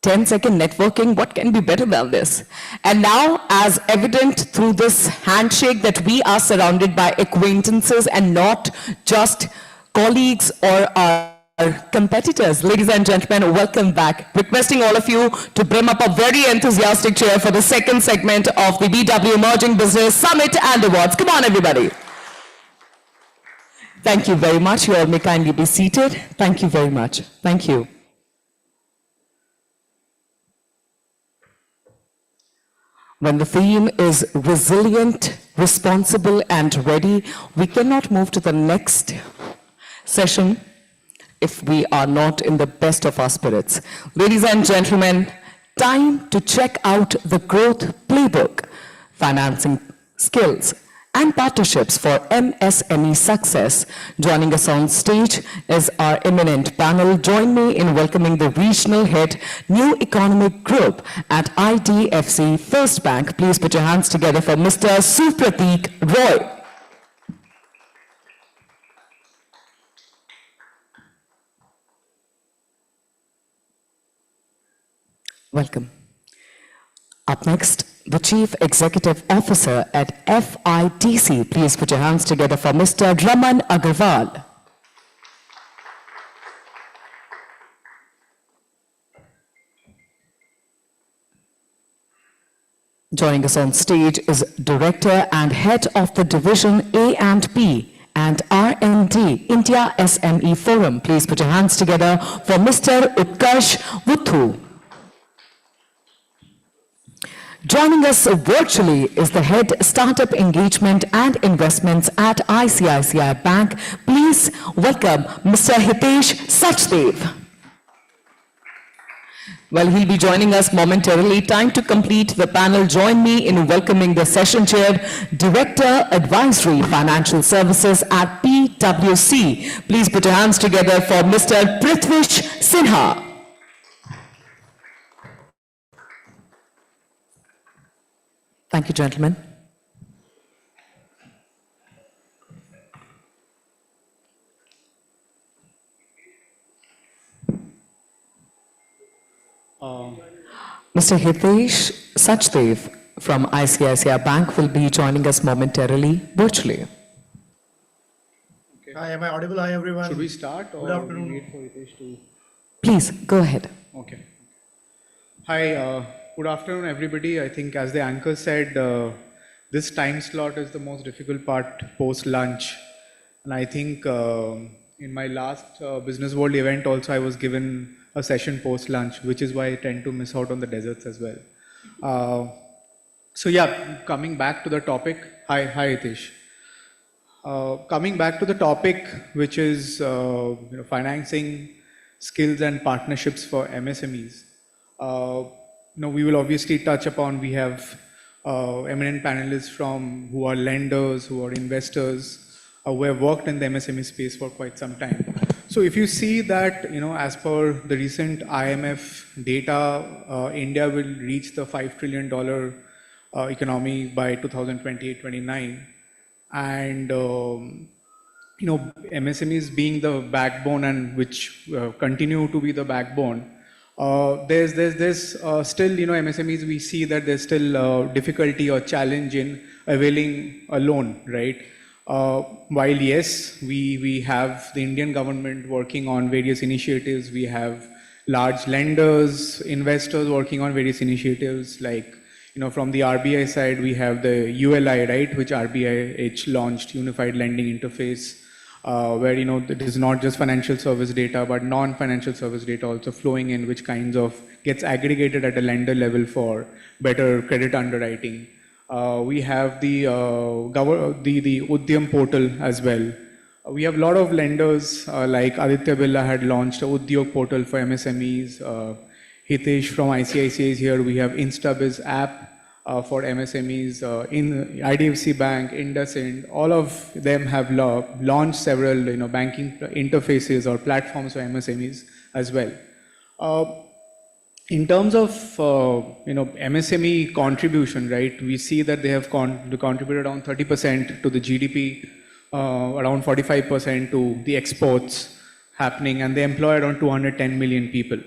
10-second networking, what can be better than this? And now, as evident through this handshake, that we are surrounded by acquaintances and not just colleagues or our competitors. Ladies and gentlemen, welcome back. Requesting all of you to bring up a very enthusiastic cheer for the second segment of the BW Emerging Business Summit and Awards. Come on, everybody. Thank you very much. You all may kindly be seated. Thank you very much. Thank you. When the theme is resilient, responsible, and ready, we cannot move to the next session if we are not in the best of our spirits. Ladies and gentlemen, time to check out the growth playbook, financing skills, and partnerships for MSME success. Joining us on stage is our eminent panel. Join me in welcoming the Regional Head, New Economic Group at IDFC First Bank. Please put your hands together for Mr. Supratik Roy. Welcome. Up next, the Chief Executive Officer at FIDC. Please put your hands together for Mr. Raman Agarwal. Joining us on stage is Director and Head of the Division A&P and R&D India SME Forum. Please put your hands together for Mr. Utkarsh Vuthu. Joining us virtually is the Head Startup Engagement and Investments at ICICI Bank. Please welcome Mr. Hitesh Sachdev. Well, he'll be joining us momentarily. Time to complete the panel. Join me in welcoming the session chair, Director Advisory Financial Services at PwC. Please put your hands together for Mr. Prithvish Sinha. Thank you, gentlemen. Mr. Hitesh Sachdev from ICICI Bank will be joining us momentarily virtually. Okay. Hi, am I audible? Hi, everyone. Should we start or good afternoon. wait for Hitesh to... Please, go ahead. Okay. Hi, good afternoon, everybody. I think as the anchor said, this time slot is the most difficult part post-lunch. And I think in my last Business World event also, I was given a session post-lunch, which is why I tend to miss out on the desserts as well. So yeah, coming back to the topic. Hi Hitesh. Coming back to the topic, which is financing skills and partnerships for MSMEs. We will obviously touch upon, we have eminent panelists who are lenders, who are investors, who have worked in the MSME space for quite some time. So if you see that, as per the recent IMF data, India will reach the $5 trillion economy by 2028-29. And, MSMEs being the backbone and which continue to be the backbone, there's still, MSMEs, we see that there's still difficulty or challenge in availing a loan, right? While yes, we have the Indian government working on various initiatives, we have large lenders, investors working on various initiatives, like, from the RBI side, we have the ULI, right, which RBI launched, Unified Lending Interface, where, it is not just financial service data, but non-financial service data also flowing in, which kinds of gets aggregated at a lender level for better credit underwriting. We have the Udyam portal as well. We have a lot of lenders like Aditya Birla had launched a Udyog portal for MSMEs. Hitesh from ICICI is here. We have InstaBiz app for MSMEs. In IDFC Bank, IndusInd, all of them have launched several banking interfaces or platforms for MSMEs as well. In terms of MSME contribution, right, we see that they have contributed around 30% to the GDP, around 45% to the exports happening, and they employ around 210 million people.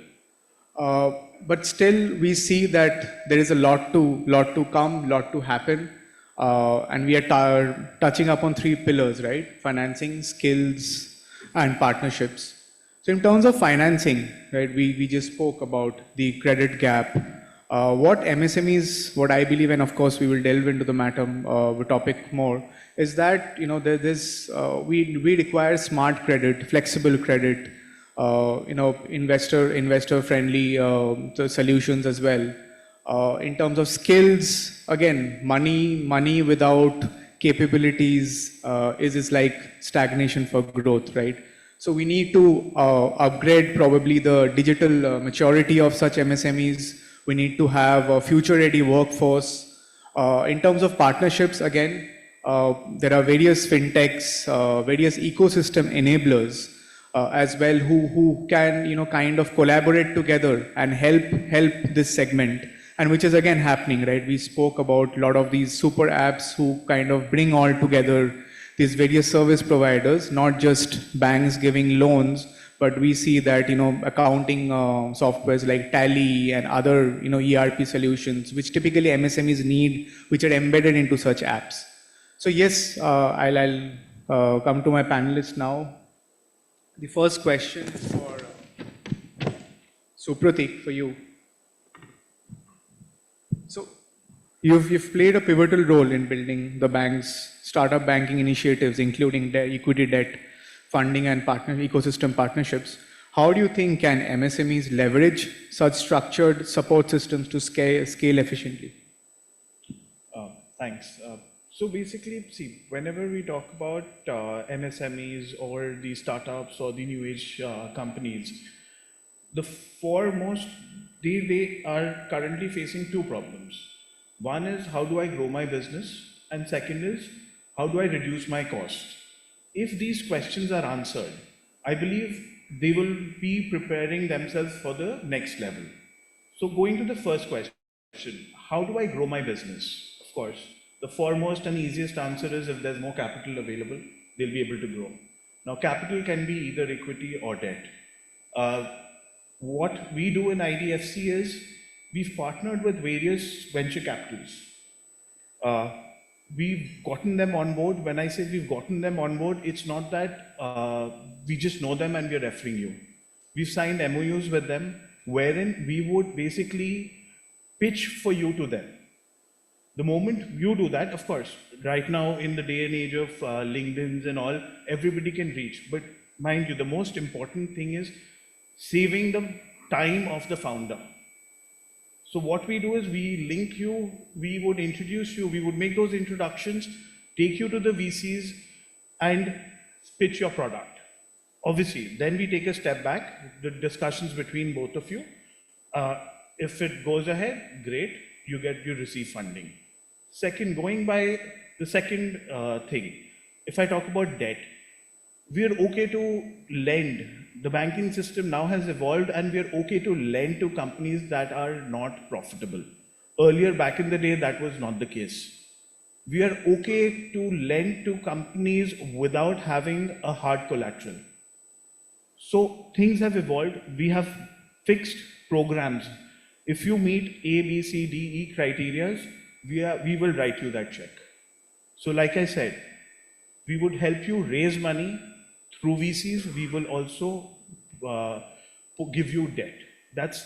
But still, we see that there is a lot to come, lot to happen, and we are touching upon three pillars, right? Financing, skills, and partnerships. So in terms of financing, right, we just spoke about the credit gap. What MSMEs, what I believe, and of course we will delve into the matter, topic more, is that we require smart credit, flexible credit, investor friendly solutions as well. In terms of skills, again, money without capabilities is like stagnation for growth, right? So we need to upgrade probably the digital maturity of such MSMEs. We need to have a future-ready workforce. In terms of partnerships, again, there are various fintechs, various ecosystem enablers as well who can kind of collaborate together and help this segment, and which is again happening, right? We spoke about a lot of these super apps who kind of bring all together these various service providers, not just banks giving loans, but we see that accounting softwares like Tally and other ERP solutions, which typically MSMEs need, which are embedded into such apps. So yes, I'll come to my panelists now. The first question is for Supratik, for you. So you've played a pivotal role in building the bank's startup banking initiatives, including equity debt funding and ecosystem partnerships. How do you think can MSMEs leverage such structured support systems to scale efficiently? Thanks. So basically, see, whenever we talk about MSMEs or the startups or the new age companies, the foremost, they are currently facing two problems. One is, how do I grow my business? And second is, how do I reduce my cost? If these questions are answered, I believe they will be preparing themselves for the next level. So going to the first question, how do I grow my business? Of course, the foremost and easiest answer is if there's more capital available, they'll be able to grow. Now, capital can be either equity or debt. What we do in IDFC is we've partnered with various venture capitals. We've gotten them on board. When I say we've gotten them on board, it's not that we just know them and we're referring you. We've signed MOUs with them wherein we would basically pitch for you to them. The moment you do that, of course, right now in the day and age of LinkedIn's and all, everybody can reach. But mind you, the most important thing is saving the time of the founder. So what we do is we link you, we would introduce you, we would make those introductions, take you to the VCs and pitch your product. Obviously, then we take a step back, the discussions between both of you. If it goes ahead, great, you receive funding. Second, going by the second thing, if I talk about debt, we are okay to lend. The banking system now has evolved and we are okay to lend to companies that are not profitable. Earlier, back in the day, that was not the case. We are okay to lend to companies without having a hard collateral. So things have evolved. We have fixed programs. If you meet A, B, C, D, E criteria, we will write you that check. So like I said, we would help you raise money through VCs. We will also give you debt. That's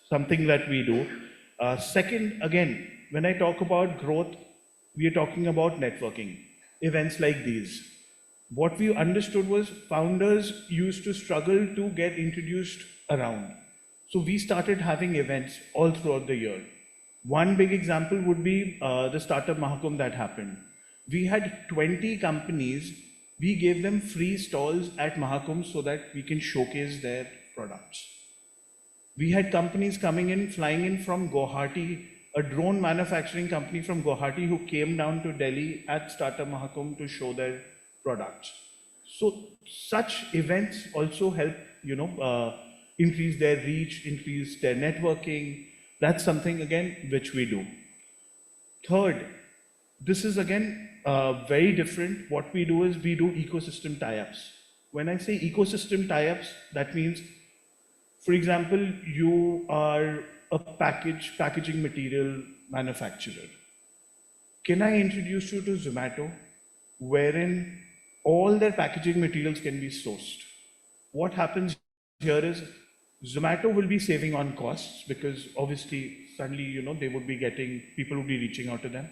something that we do. Second, again, when I talk about growth, we are talking about networking, events like these. What we understood was founders used to struggle to get introduced around. So we started having events all throughout the year. One big example would be the Startup Mahakumbh that happened. We had 20 companies. We gave them free stalls at Mahakumbh so that we can showcase their products. We had companies coming in, flying in from Guwahati, a drone manufacturing company from Guwahati who came down to Delhi at Startup Mahakumbh to show their products. So such events also help, increase their reach, increase their networking. That's something, again, which we do. Third, this is, again, very different. What we do is we do ecosystem tie-ups. When I say ecosystem tie-ups, that means, for example, you are a packaging material manufacturer. Can I introduce you to Zomato, wherein all their packaging materials can be sourced? What happens here is Zomato will be saving on costs because obviously suddenly, they would be people would be reaching out to them.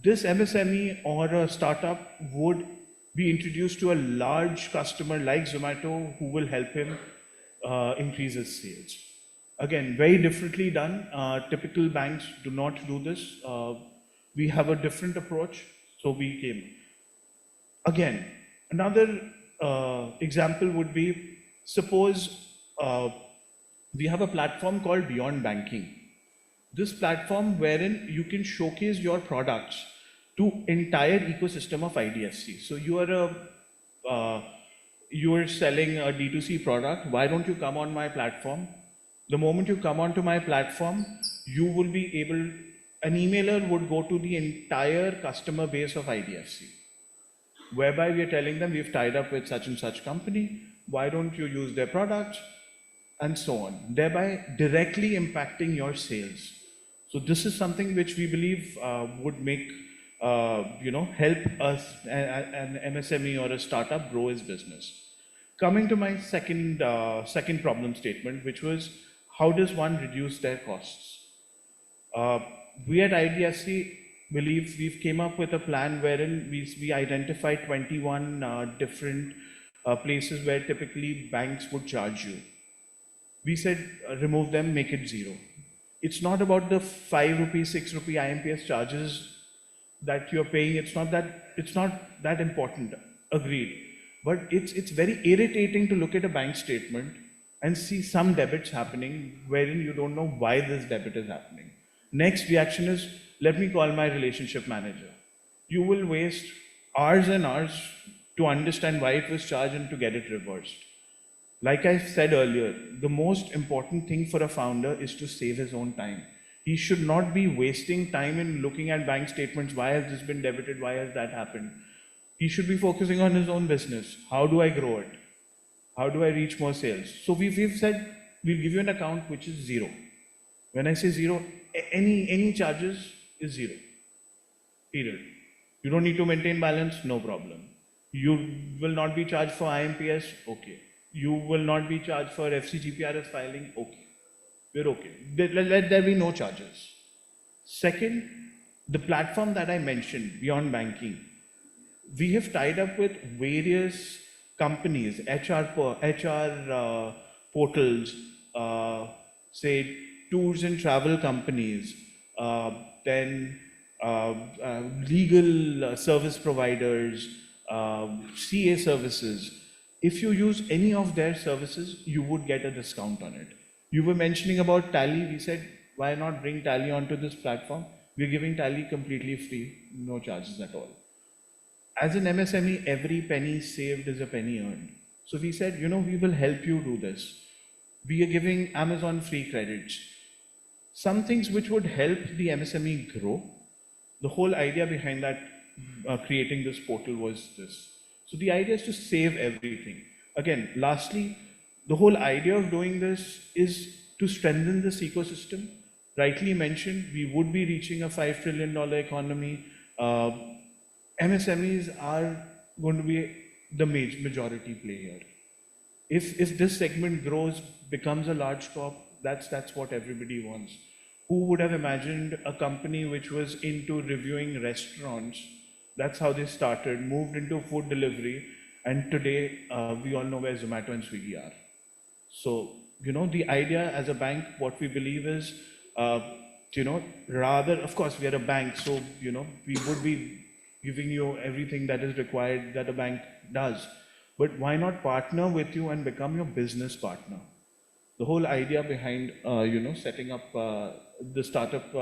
This MSME or a startup would be introduced to a large customer like Zomato who will help him increase his sales. Again, very differently done. Typical banks do not do this. We have a different approach, so we came. Again, another example would be, suppose we have a platform called Beyond Banking. This platform wherein you can showcase your products to entire ecosystem of IDFC. So you are selling a D2C product. Why don't you come on my platform? The moment you come onto my platform, you will be able, an emailer would go to the entire customer base of IDFC, whereby we are telling them we've tied up with such and such company. Why don't you use their products? And so on, thereby directly impacting your sales. So this is something which we believe would make, help us, an MSME or a startup grow his business. Coming to my second problem statement, which was, how does one reduce their costs? We at IDFC believe we've came up with a plan wherein we identified 21 different places where typically banks would charge you. We said, remove them, make it zero. It's not about the 5 rupee, 6 rupee IMPS charges that you're paying. It's not that important, agreed. But it's very irritating to look at a bank statement and see some debits happening wherein you don't know why this debit is happening. Next reaction is, let me call my relationship manager. You will waste hours and hours to understand why it was charged and to get it reversed. Like I said earlier, the most important thing for a founder is to save his own time. He should not be wasting time in looking at bank statements. Why has this been debited? Why has that happened? He should be focusing on his own business. How do I grow it? How do I reach more sales? So we've said, we'll give you an account which is zero. When I say zero, any charges is zero, period. You don't need to maintain balance, no problem. You will not be charged for IMPS, okay. You will not be charged for FCGPRS filing, okay. We're okay. Let there be no charges. Second, the platform that I mentioned, Beyond Banking, we have tied up with various companies, HR portals, say tours and travel companies, then legal service providers, CA services. If you use any of their services, you would get a discount on it. You were mentioning about Tally. We said, why not bring Tally onto this platform? We're giving Tally completely free, no charges at all. As an MSME, every penny saved is a penny earned. So we said, we will help you do this. We are giving Amazon free credits. Some things which would help the MSME grow. The whole idea behind that, creating this portal was this. So the idea is to save everything. Again, lastly, the whole idea of doing this is to strengthen this ecosystem. Rightly mentioned, we would be reaching a $5 trillion economy. MSMEs are going to be the majority play here. If this segment grows, becomes a large corp, that's what everybody wants. Who would have imagined a company which was into reviewing restaurants? That's how they started, moved into food delivery, and today we all know where Zomato and Swiggy are. So, the idea as a bank, what we believe is, rather, of course, we are a bank, so, we would be giving you everything that is required that a bank does. But why not partner with you and become your business partner? The whole idea behind, setting up the startup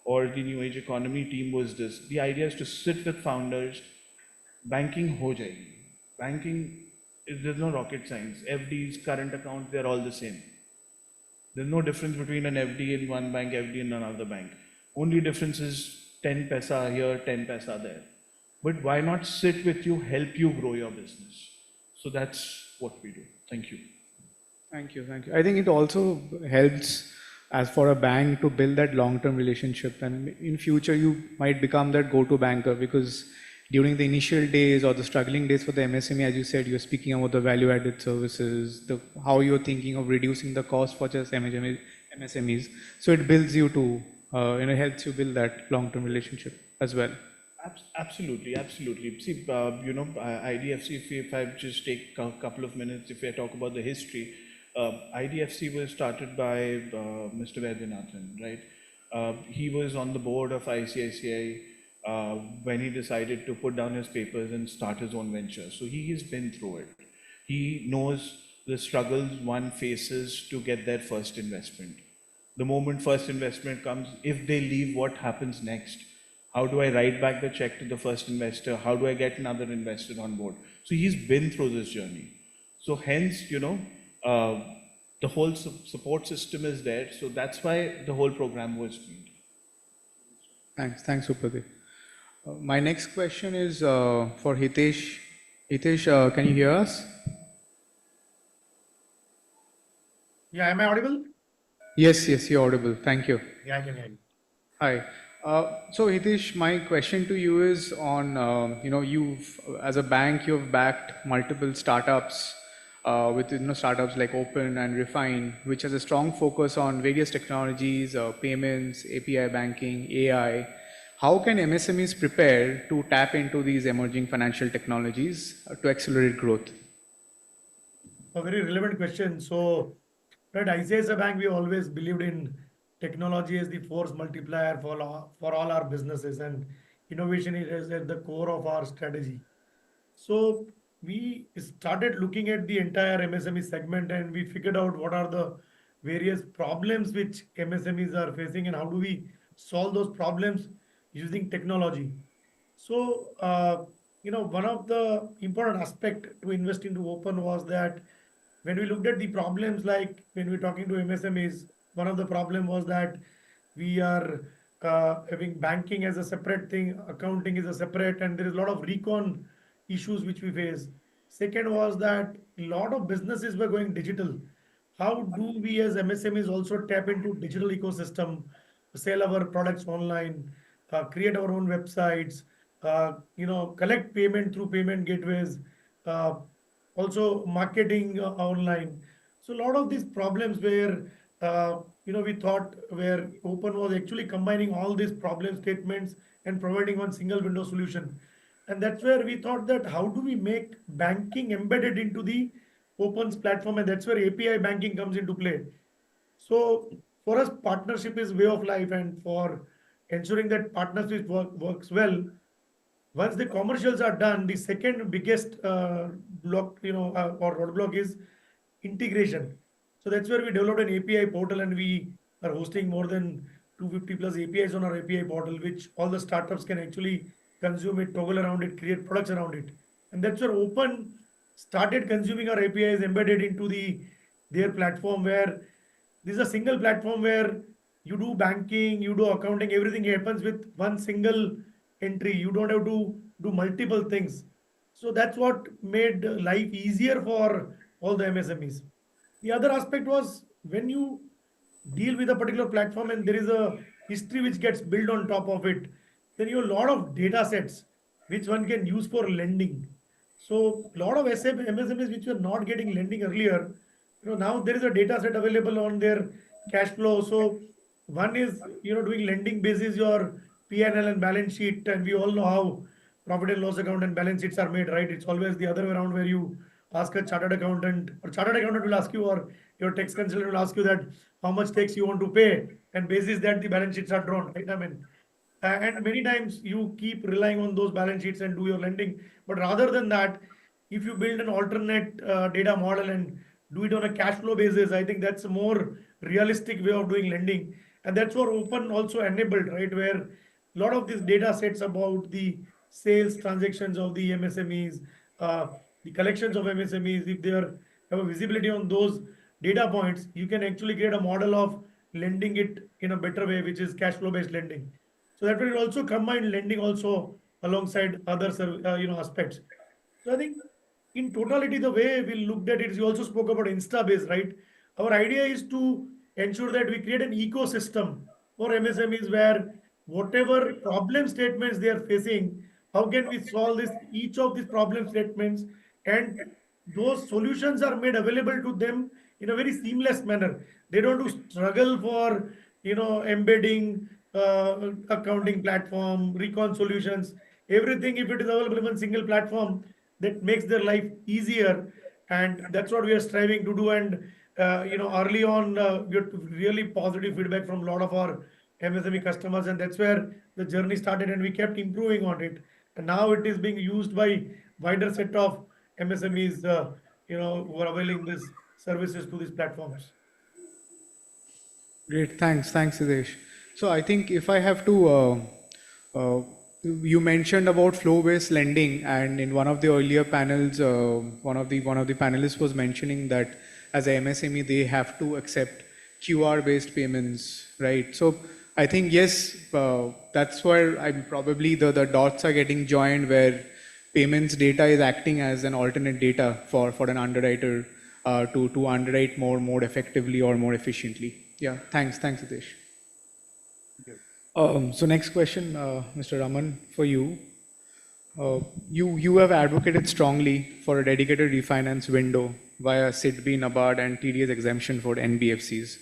or the new age economy team was this. The idea is to sit with founders. Banking ho jayegi. Banking, there's no rocket science. FDs, current accounts, they're all the same. There's no difference between an FD in one bank, FD in another bank. Only difference is 10 paisa here, 10 paisa there. But why not sit with you, help you grow your business? So that's what we do. Thank you. Thank you. I think it also helps as for a bank to build that long-term relationship, and in future you might become that go-to banker, because during the initial days or the struggling days for the MSME, as you said, you're speaking about the value-added services, how you're thinking of reducing the cost for just MSMEs. So it builds you to, helps you build that long-term relationship as well. Absolutely, absolutely. See, IDFC, if I just take a couple of minutes, if I talk about the history, IDFC was started by Mr. Vaidyanathan, right? He was on the board of ICICI when he decided to put down his papers and start his own venture. So he has been through it. He knows the struggles one faces to get their first investment. The moment first investment comes, if they leave, what happens next? How do I write back the check to the first investor? How do I get another investor on board? So he's been through this journey. So hence, the whole support system is there. So that's why the whole program was made. Thanks, Supradeep. My next question is for Hitesh. Hitesh, can you hear us? Yeah, am I audible? Yes, you're audible. Thank you. Yeah, I can hear you. Hi. So Hitesh, my question to you is on, as a bank, you've backed multiple startups with startups like Open and Refine, which has a strong focus on various technologies, payments, API banking, AI. How can MSMEs prepare to tap into these emerging financial technologies to accelerate growth? A very relevant question. So, at ICICI Bank, we always believed in technology as the force multiplier for all our businesses, and innovation is at the core of our strategy. So we started looking at the entire MSME segment, and we figured out what are the various problems which MSMEs are facing and how do we solve those problems using technology. So, one of the important aspect to invest into Open was that when we looked at the problems, like when we're talking to MSMEs, one of the problem was that we are having banking as a separate thing, accounting is a separate, and there is a lot of recon issues which we face. Second was that a lot of businesses were going digital. How do we as MSMEs also tap into digital ecosystem, sell our products online, create our own websites, collect payment through payment gateways, uh, also marketing online. So a lot of these problems where we thought where Open was actually combining all these problem statements and providing one single window solution. And that's where we thought that how do we make banking embedded into the Open's platform, and that's where API banking comes into play. So for us, partnership is way of life, and for ensuring that partnership works well, once the commercials are done, the second biggest block, or roadblock is integration. So that's where we developed an API portal, and we are hosting more than 250 plus APIs on our API portal, which all the startups can actually consume it, toggle around it, create products around it. And that's where Open started consuming our APIs embedded into their platform, where this is a single platform where you do banking, you do accounting, everything happens with one single entry. You don't have to do multiple things. So that's what made life easier for all the MSMEs. The other aspect was when you deal with a particular platform and there is a history which gets built on top of it, then you have a lot of data sets which one can use for lending. So a lot of MSMEs which were not getting lending earlier, now there is a data set available on their cash flow. So one is, doing lending basis your P&L and balance sheet, and we all know how profit and loss account and balance sheets are made, right? It's always the other way around, where you ask a chartered accountant, or chartered accountant will ask you, or your tax consultant will ask you that how much tax you want to pay, and basis that the balance sheets are drawn, right? I mean, and many times you keep relying on those balance sheets and do your lending. But rather than that, if you build an alternate data model and do it on a cash flow basis, I think that's a more realistic way of doing lending. And that's what Open also enabled, right? Where a lot of these data sets about the sales transactions of the MSMEs, the collections of MSMEs, if they have a visibility on those data points, you can actually create a model of lending it in a better way, which is cash flow based lending. So that will also combine lending also alongside other aspects. So I think in totality, the way we looked at it is, you also spoke about Instabase, right? Our idea is to ensure that we create an ecosystem for MSMEs where whatever problem statements they are facing, how can we solve this, each of these problem statements, and those solutions are made available to them in a very seamless manner. They don't do struggle for, embedding accounting platform, recon solutions, everything. If it is available in one single platform, that makes their life easier, and that's what we are striving to do. And early on, we had really positive feedback from a lot of our MSME customers, and that's where the journey started, and we kept improving on it. And now it is being used by wider set of MSMEs, who are availing these services to these platforms. Great, thanks, Siddesh. So I think if I have to, you mentioned about flow-based lending, and in one of the earlier panels, one of the panelists was mentioning that as a MSME they have to accept QR-based payments, right? So I think yes, that's where I'm probably the dots are getting joined, where payments data is acting as an alternate data for an underwriter to underwrite more effectively or more efficiently. Yeah, thanks, Hitesh. So next question, Mr. Raman, for you. You have advocated strongly for a dedicated refinance window via SIDBI, NABARD, and TDS exemption for NBFCs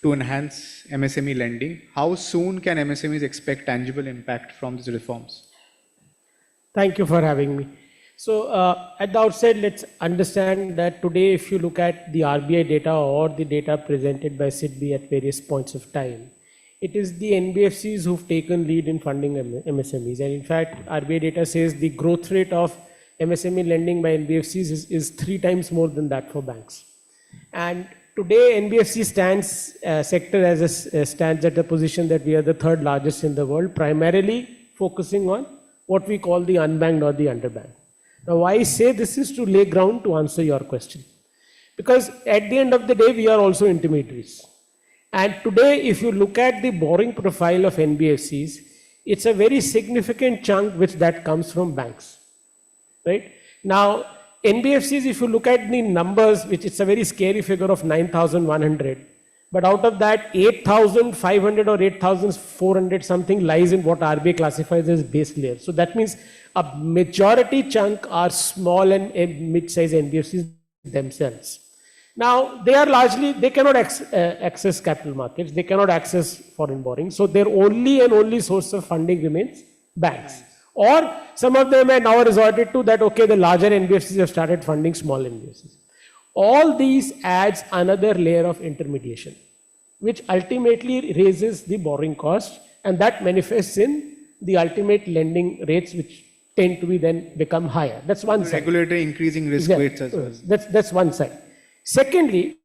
to enhance MSME lending. How soon can MSMEs expect tangible impact from these reforms? Thank you for having me. So at the outset, let's understand that today, if you look at the RBI data or the data presented by SIDBI at various points of time, it is the NBFCs who've taken lead in funding MSMEs. And in fact, RBI data says the growth rate of MSME lending by NBFCs is 3 times more than that for banks. And today, NBFC stands at a position that we are the 3rd largest in the world, primarily focusing on what we call the unbanked or the underbanked. Now, why I say this is to lay ground to answer your question. Because at the end of the day, we are also intermediaries. And today, if you look at the borrowing profile of NBFCs, it's a very significant chunk which that comes from banks, right? Now, NBFCs, if you look at the numbers, which it's a very scary figure of 9,100, but out of that, 8,500 or 8,400 something lies in what RBI classifies as base layer. So that means a majority chunk are small and mid-size NBFCs themselves. Now, they are largely, they cannot access capital markets, they cannot access foreign borrowing, so their only source of funding remains banks. Or some of them are now resorted to that, okay, the larger NBFCs have started funding small NBFCs. All these adds another layer of intermediation, which ultimately raises the borrowing cost, and that manifests in the ultimate lending rates, which tend to be then become higher. That's one side. Regulatory increasing risk weights as well. That's one side. Secondly,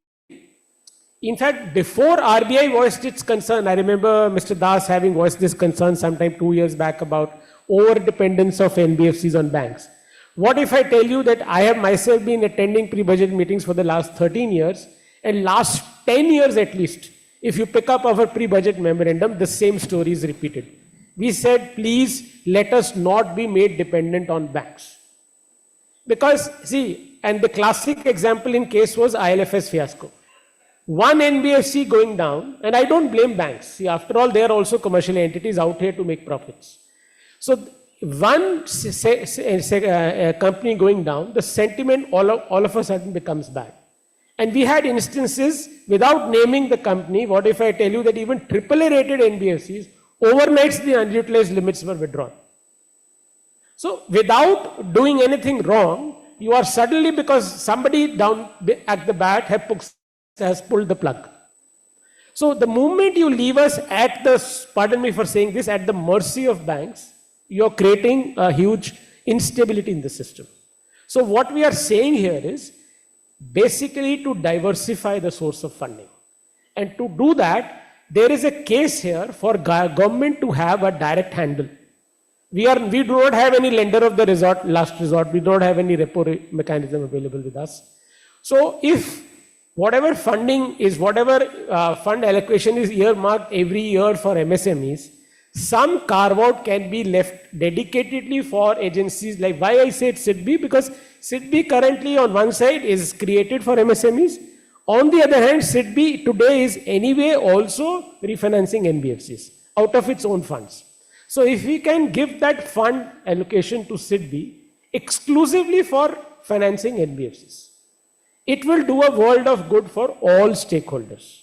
in fact, before RBI voiced its concern, I remember Mr. Das having voiced this concern sometime 2 years back about over-dependence of NBFCs on banks. What if I tell you that I have myself been attending pre-budget meetings for the last 13 years, and last 10 years at least, if you pick up our pre-budget memorandum, the same story is repeated. We said, please let us not be made dependent on banks. Because, see, and the classic example in case was ILFS fiasco. One NBFC going down, and I don't blame banks. See, after all, they are also commercial entities out here to make profits. So one company going down, the sentiment all of a sudden becomes bad. And we had instances, without naming the company, what if I tell you that even AAA rated NBFCs, overnights the unutilized limits were withdrawn. So without doing anything wrong, you are suddenly, because somebody down at the bat has pulled the plug. So the moment you leave us at the, pardon me for saying this, at the mercy of banks, you're creating a huge instability in the system. So what we are saying here is basically to diversify the source of funding. And to do that, there is a case here for government to have a direct handle. We do not have any lender of the last resort. We don't have any repo mechanism available with us. So if whatever funding is, whatever fund allocation is earmarked every year for MSMEs, some carve out can be left dedicatedly for agencies like, why I said SIDBI, because SIDBI currently on one side is created for MSMEs. On the other hand, SIDBI today is anyway also refinancing NBFCs out of its own funds. So if we can give that fund allocation to SIDBI exclusively for financing NBFCs, it will do a world of good for all stakeholders.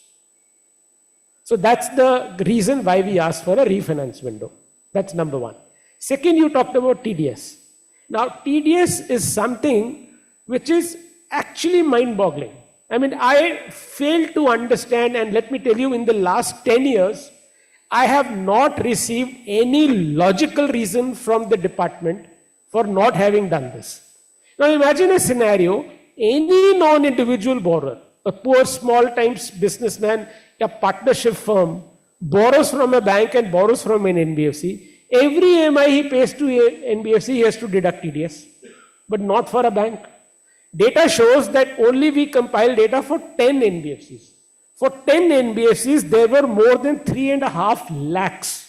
So that's the reason why we asked for a refinance window. That's number one. Second, you talked about TDS. Now, TDS is something which is actually mind-boggling. I mean, I fail to understand, and let me tell you, in the last 10 years, I have not received any logical reason from the department for not having done this. Now, imagine a scenario, any non-individual borrower, a poor small-time businessman, a partnership firm, borrows from a bank and borrows from an NBFC, every EMI he pays to NBFC, he has to deduct TDS, but not for a bank. Data shows that only we compile data for 10 NBFCs. For 10 NBFCs, there were more than 3.5 lakhs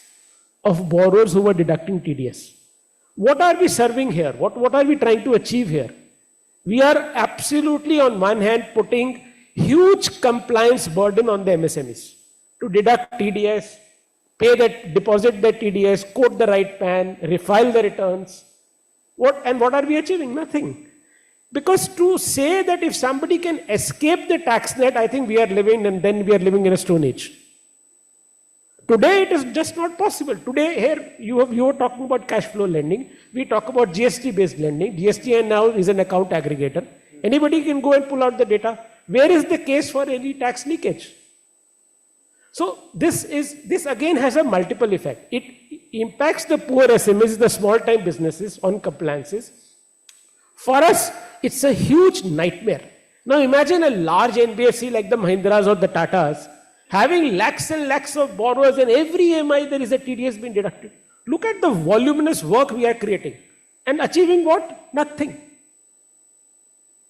of borrowers who were deducting TDS. What are we serving here? What are we trying to achieve here? We are absolutely, on one hand, putting huge compliance burden on the MSMEs to deduct TDS, pay that, deposit the TDS, quote the right PAN, refile the returns. What are we achieving? Nothing. Because to say that if somebody can escape the tax net, I think we are living in a stone age. Today it is just not possible. Today here you were talking about cash flow lending. We talk about GST based lending. GST now is an account aggregator. Anybody can go and pull out the data. Where is the case for any tax leakage? So this again has a multiple effect. It impacts the poor SMEs, the small time businesses on compliances. For us, it's a huge nightmare. Now imagine a large NBFC like the Mahindras or the Tatas having lakhs and lakhs of borrowers, and every EMI there is a TDS being deducted. Look at the voluminous work we are creating and achieving what? Nothing.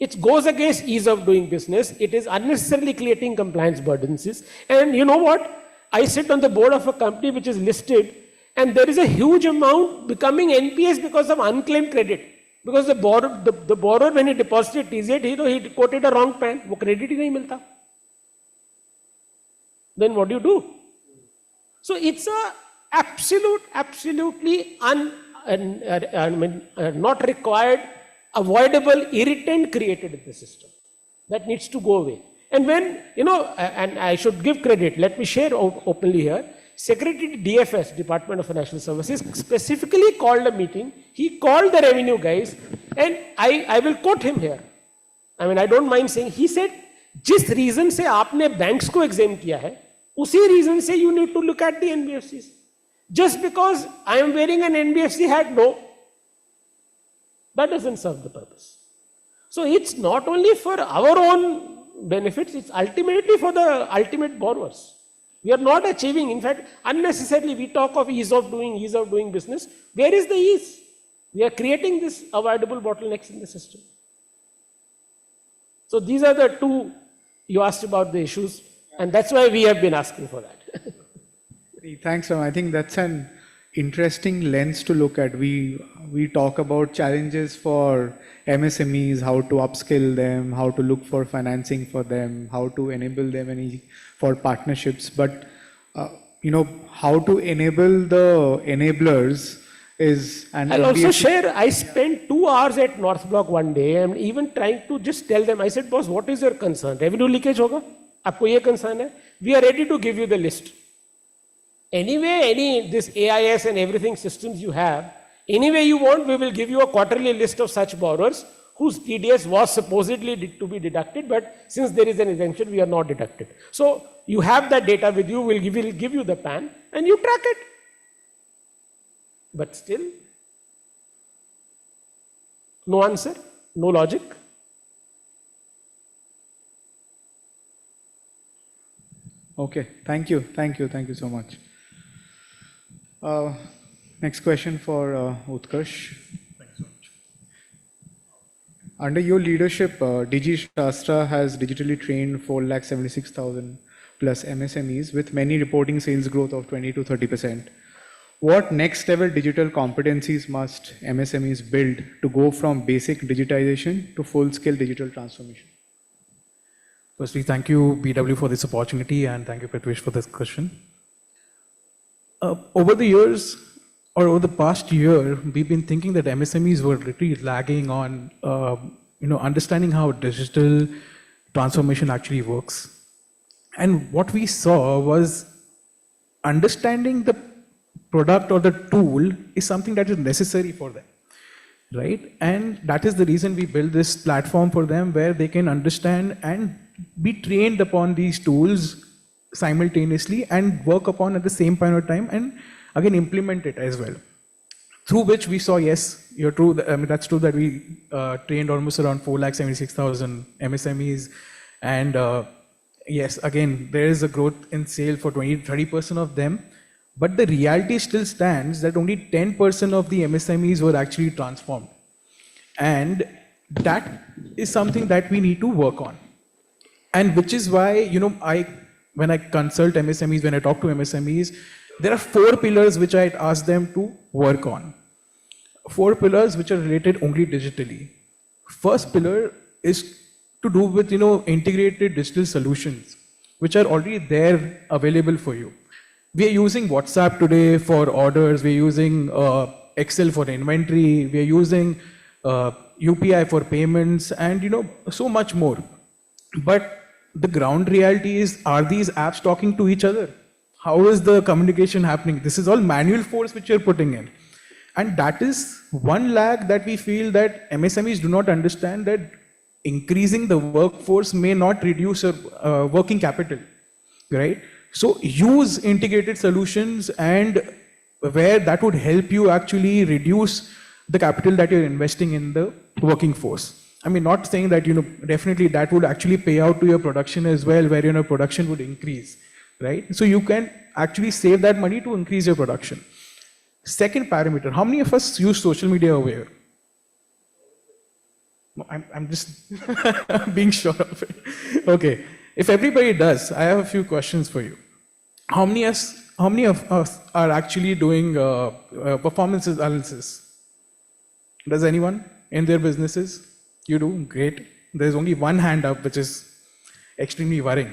It goes against ease of doing business. It is unnecessarily creating compliance burdens. And you know what? I sit on the board of a company which is listed, and there is a huge amount becoming NPS because of unclaimed credit. Because the borrower when he deposited TZ, he quoted a wrong PAN. वो credit ही नहीं मिलता. Then what do? So it's a absolutely not required, avoidable irritant created in the system that needs to go away. And when, and I should give credit, let me share openly here, Secretary DFS, Department of Financial Services, specifically called a meeting. He called the revenue guys, and I will quote him here. I mean, I don't mind saying, he said, जिस reason से आपने banks को exempt किया है, उसी reason से you need to look at the NBFCs. Just because I am wearing an NBFC hat, no. That doesn't serve the purpose. So it's not only for our own benefits, it's ultimately for the ultimate borrowers. We are not achieving, in fact, unnecessarily we talk of ease of doing business. Where is the ease? We are creating this avoidable bottlenecks in the system. So these are the two you asked about the issues, and that's why we have been asking for that. Thanks, Ram. I think that's an interesting lens to look at. We talk about challenges for MSMEs, how to upskill them, how to look for financing for them, how to enable them for partnerships. But how to enable the enablers is. And I'll also share. I spent 2 hours at North Block one day, and even trying to just tell them. I said, boss, what is your concern? Revenue leakage होगा? आपको ये concern है? We are ready to give you the list. Anyway, this AIS and everything systems you have, anyway you want, we will give you a quarterly list of such borrowers whose TDS was supposedly to be deducted, but since there is an exemption, we are not deducted. So you have that data with you, we'll give you the PAN, and you track it. But still, no answer, no logic. Okay, thank you so much. Next question for Utkarsh. Thanks so much. Under your leadership, DigiShastra has digitally trained 476,000 plus MSMEs with many reporting sales growth of 20 to 30%. What next level digital competencies must MSMEs build to go from basic digitization to full scale digital transformation? Firstly, thank you BW for this opportunity, and thank you Prithvish for this question. Over the years, or over the past year, we've been thinking that MSMEs were really lagging on, understanding how digital transformation actually works. And what we saw was understanding the product or the tool is something that is necessary for them, right? And that is the reason we built this platform for them where they can understand and be trained upon these tools simultaneously and work upon at the same point of time and again implement it as well. Through which we saw, yes, you're true. That's true that we trained almost around 476,000 MSMEs. And yes, again, there is a growth in sale for 20-30% of them. But the reality still stands that only 10% of the MSMEs were actually transformed. And that is something that we need to work on. And which is why, when I consult MSMEs, when I talk to MSMEs, there are 4 pillars which I ask them to work on. 4 pillars which are related only digitally. First pillar is to do with, integrated digital solutions, which are already there available for you. We are using WhatsApp today for orders. We're using Excel for inventory. We're using UPI for payments and, so much more. But the ground reality is, are these apps talking to each other? How is the communication happening? This is all manual force which you're putting in. And that is one lag that we feel that MSMEs do not understand, that increasing the workforce may not reduce your working capital, right? So use integrated solutions and where that would help you actually reduce the capital that you're investing in the working force. I mean, not saying that, definitely that would actually pay out to your production as well, where, production would increase, right? So you can actually save that money to increase your production. Second parameter, how many of us use social media over here? No, I'm just being sure of it. Okay, if everybody does, I have a few questions for you. How many of us are actually doing performance analysis? Does anyone in their businesses? You do? Great. There's only one hand up, which is extremely worrying.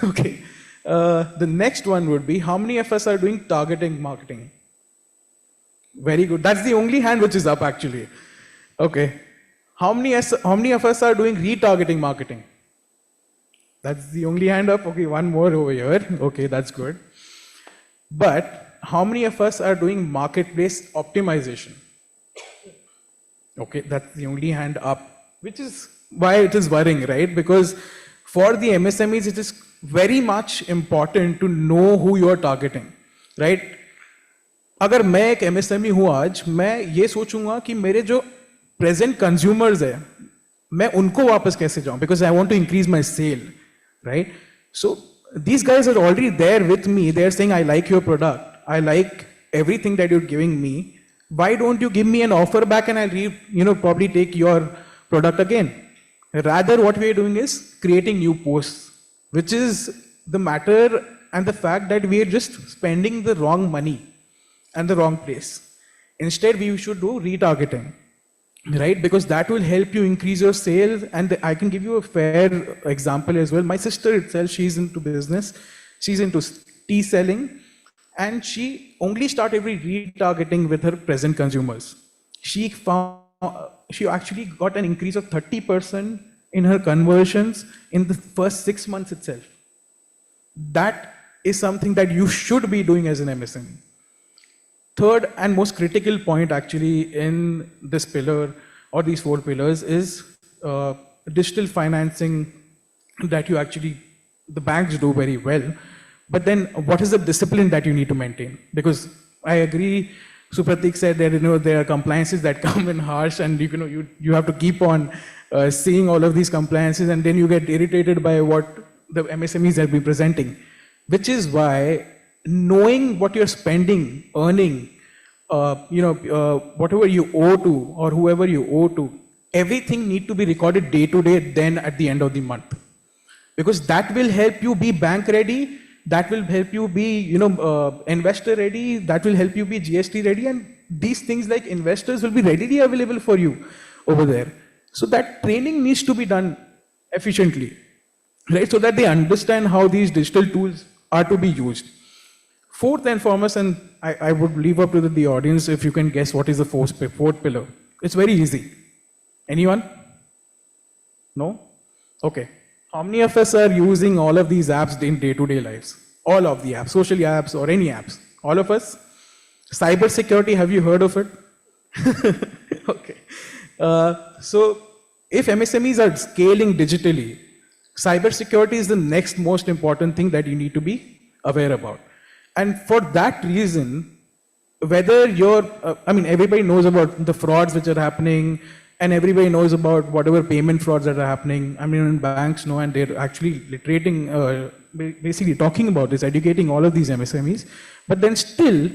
Okay. The next one would be, how many of us are doing targeting marketing? Very good. That's the only hand which is up, actually. Okay. How many of us are doing retargeting marketing? That's the only hand up. Okay, one more over here. Okay, that's good. But how many of us are doing marketplace optimization? Okay, that's the only hand up. Which is why it is worrying, right? Because for the MSMEs, it is very much important to know who you are targeting, right? अगर मैं एक MSME हूँ आज, मैं ये सोचूंगा कि मेरे जो present consumers है, मैं उनको वापस कैसे जाऊँ? Because I want to increase my sale, right? So these guys are already there with me. They're saying, I like your product. I like everything that you're giving me. Why don't you give me an offer back and I'll probably take your product again? Rather, what we're doing is creating new posts, which is the matter and the fact that we're just spending the wrong money and the wrong place. Instead, we should do retargeting, right? Because that will help you increase your sales. And I can give you a fair example as well. My sister itself, she's into business. She's into tea selling. And she only started retargeting with her present consumers. She actually got an increase of 30% in her conversions in the first 6 months itself. That is something that you should be doing as an MSME. Third and most critical point actually in this pillar or these 4 pillars is digital financing that the banks do very well. But then what is the discipline that you need to maintain? Because I agree, Supratik said that there are compliances that come in harsh and you have to keep on seeing all of these compliances, and then you get irritated by what the MSMEs have been presenting. Which is why knowing what you're spending, earning, whatever you owe to or whoever you owe to, everything need to be recorded day to day then at the end of the month. Because that will help you be bank ready, that will help you be investor ready, that will help you be GST ready, and these things like investors will be readily available for you over there. So that training needs to be done efficiently, right? So that they understand how these digital tools are to be used. Fourth and foremost, and I would leave up to the audience if you can guess what is the fourth pillar. It's very easy. Anyone? No? Okay. How many of us are using all of these apps in day-to-day lives? All of the apps, social apps or any apps? All of us? Cyber security, have you heard of it? Okay. So if MSMEs are scaling digitally, cybersecurity is the next most important thing that you need to be aware about. And for that reason, whether you're, everybody knows about the frauds which are happening, and everybody knows about whatever payment frauds that are happening. Banks know, and they're actually basically talking about this, educating all of these MSMEs. But then still,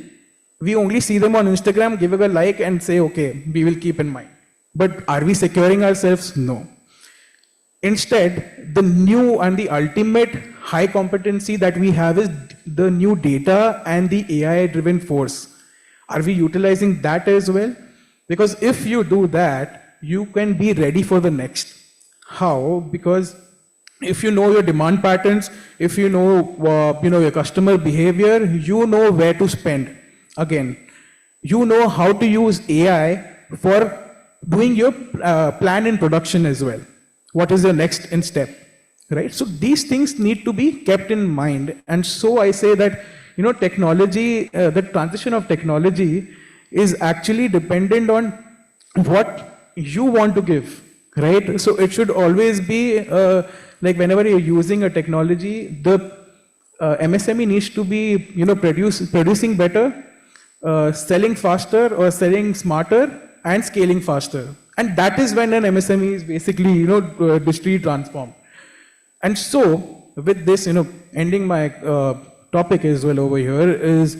we only see them on Instagram, give it a like, and say, okay, we will keep in mind. But are we securing ourselves? No. Instead, the new and the ultimate high competency that we have is the new data and the AI-driven force. Are we utilizing that as well? Because if you do that, you can be ready for the next. How? Because if you know your demand patterns, if you know, your customer behavior, you know where to spend. Again, you know how to use AI for doing your plan in production as well. What is the next in step, right? So these things need to be kept in mind. And so I say that, technology, the transition of technology is actually dependent on what you want to give, right? So it should always be like whenever you're using a technology, the MSME needs to be, producing better, selling faster or selling smarter and scaling faster. And that is when an MSME is basically, digitally transformed. And so with this, ending my topic as well over here is,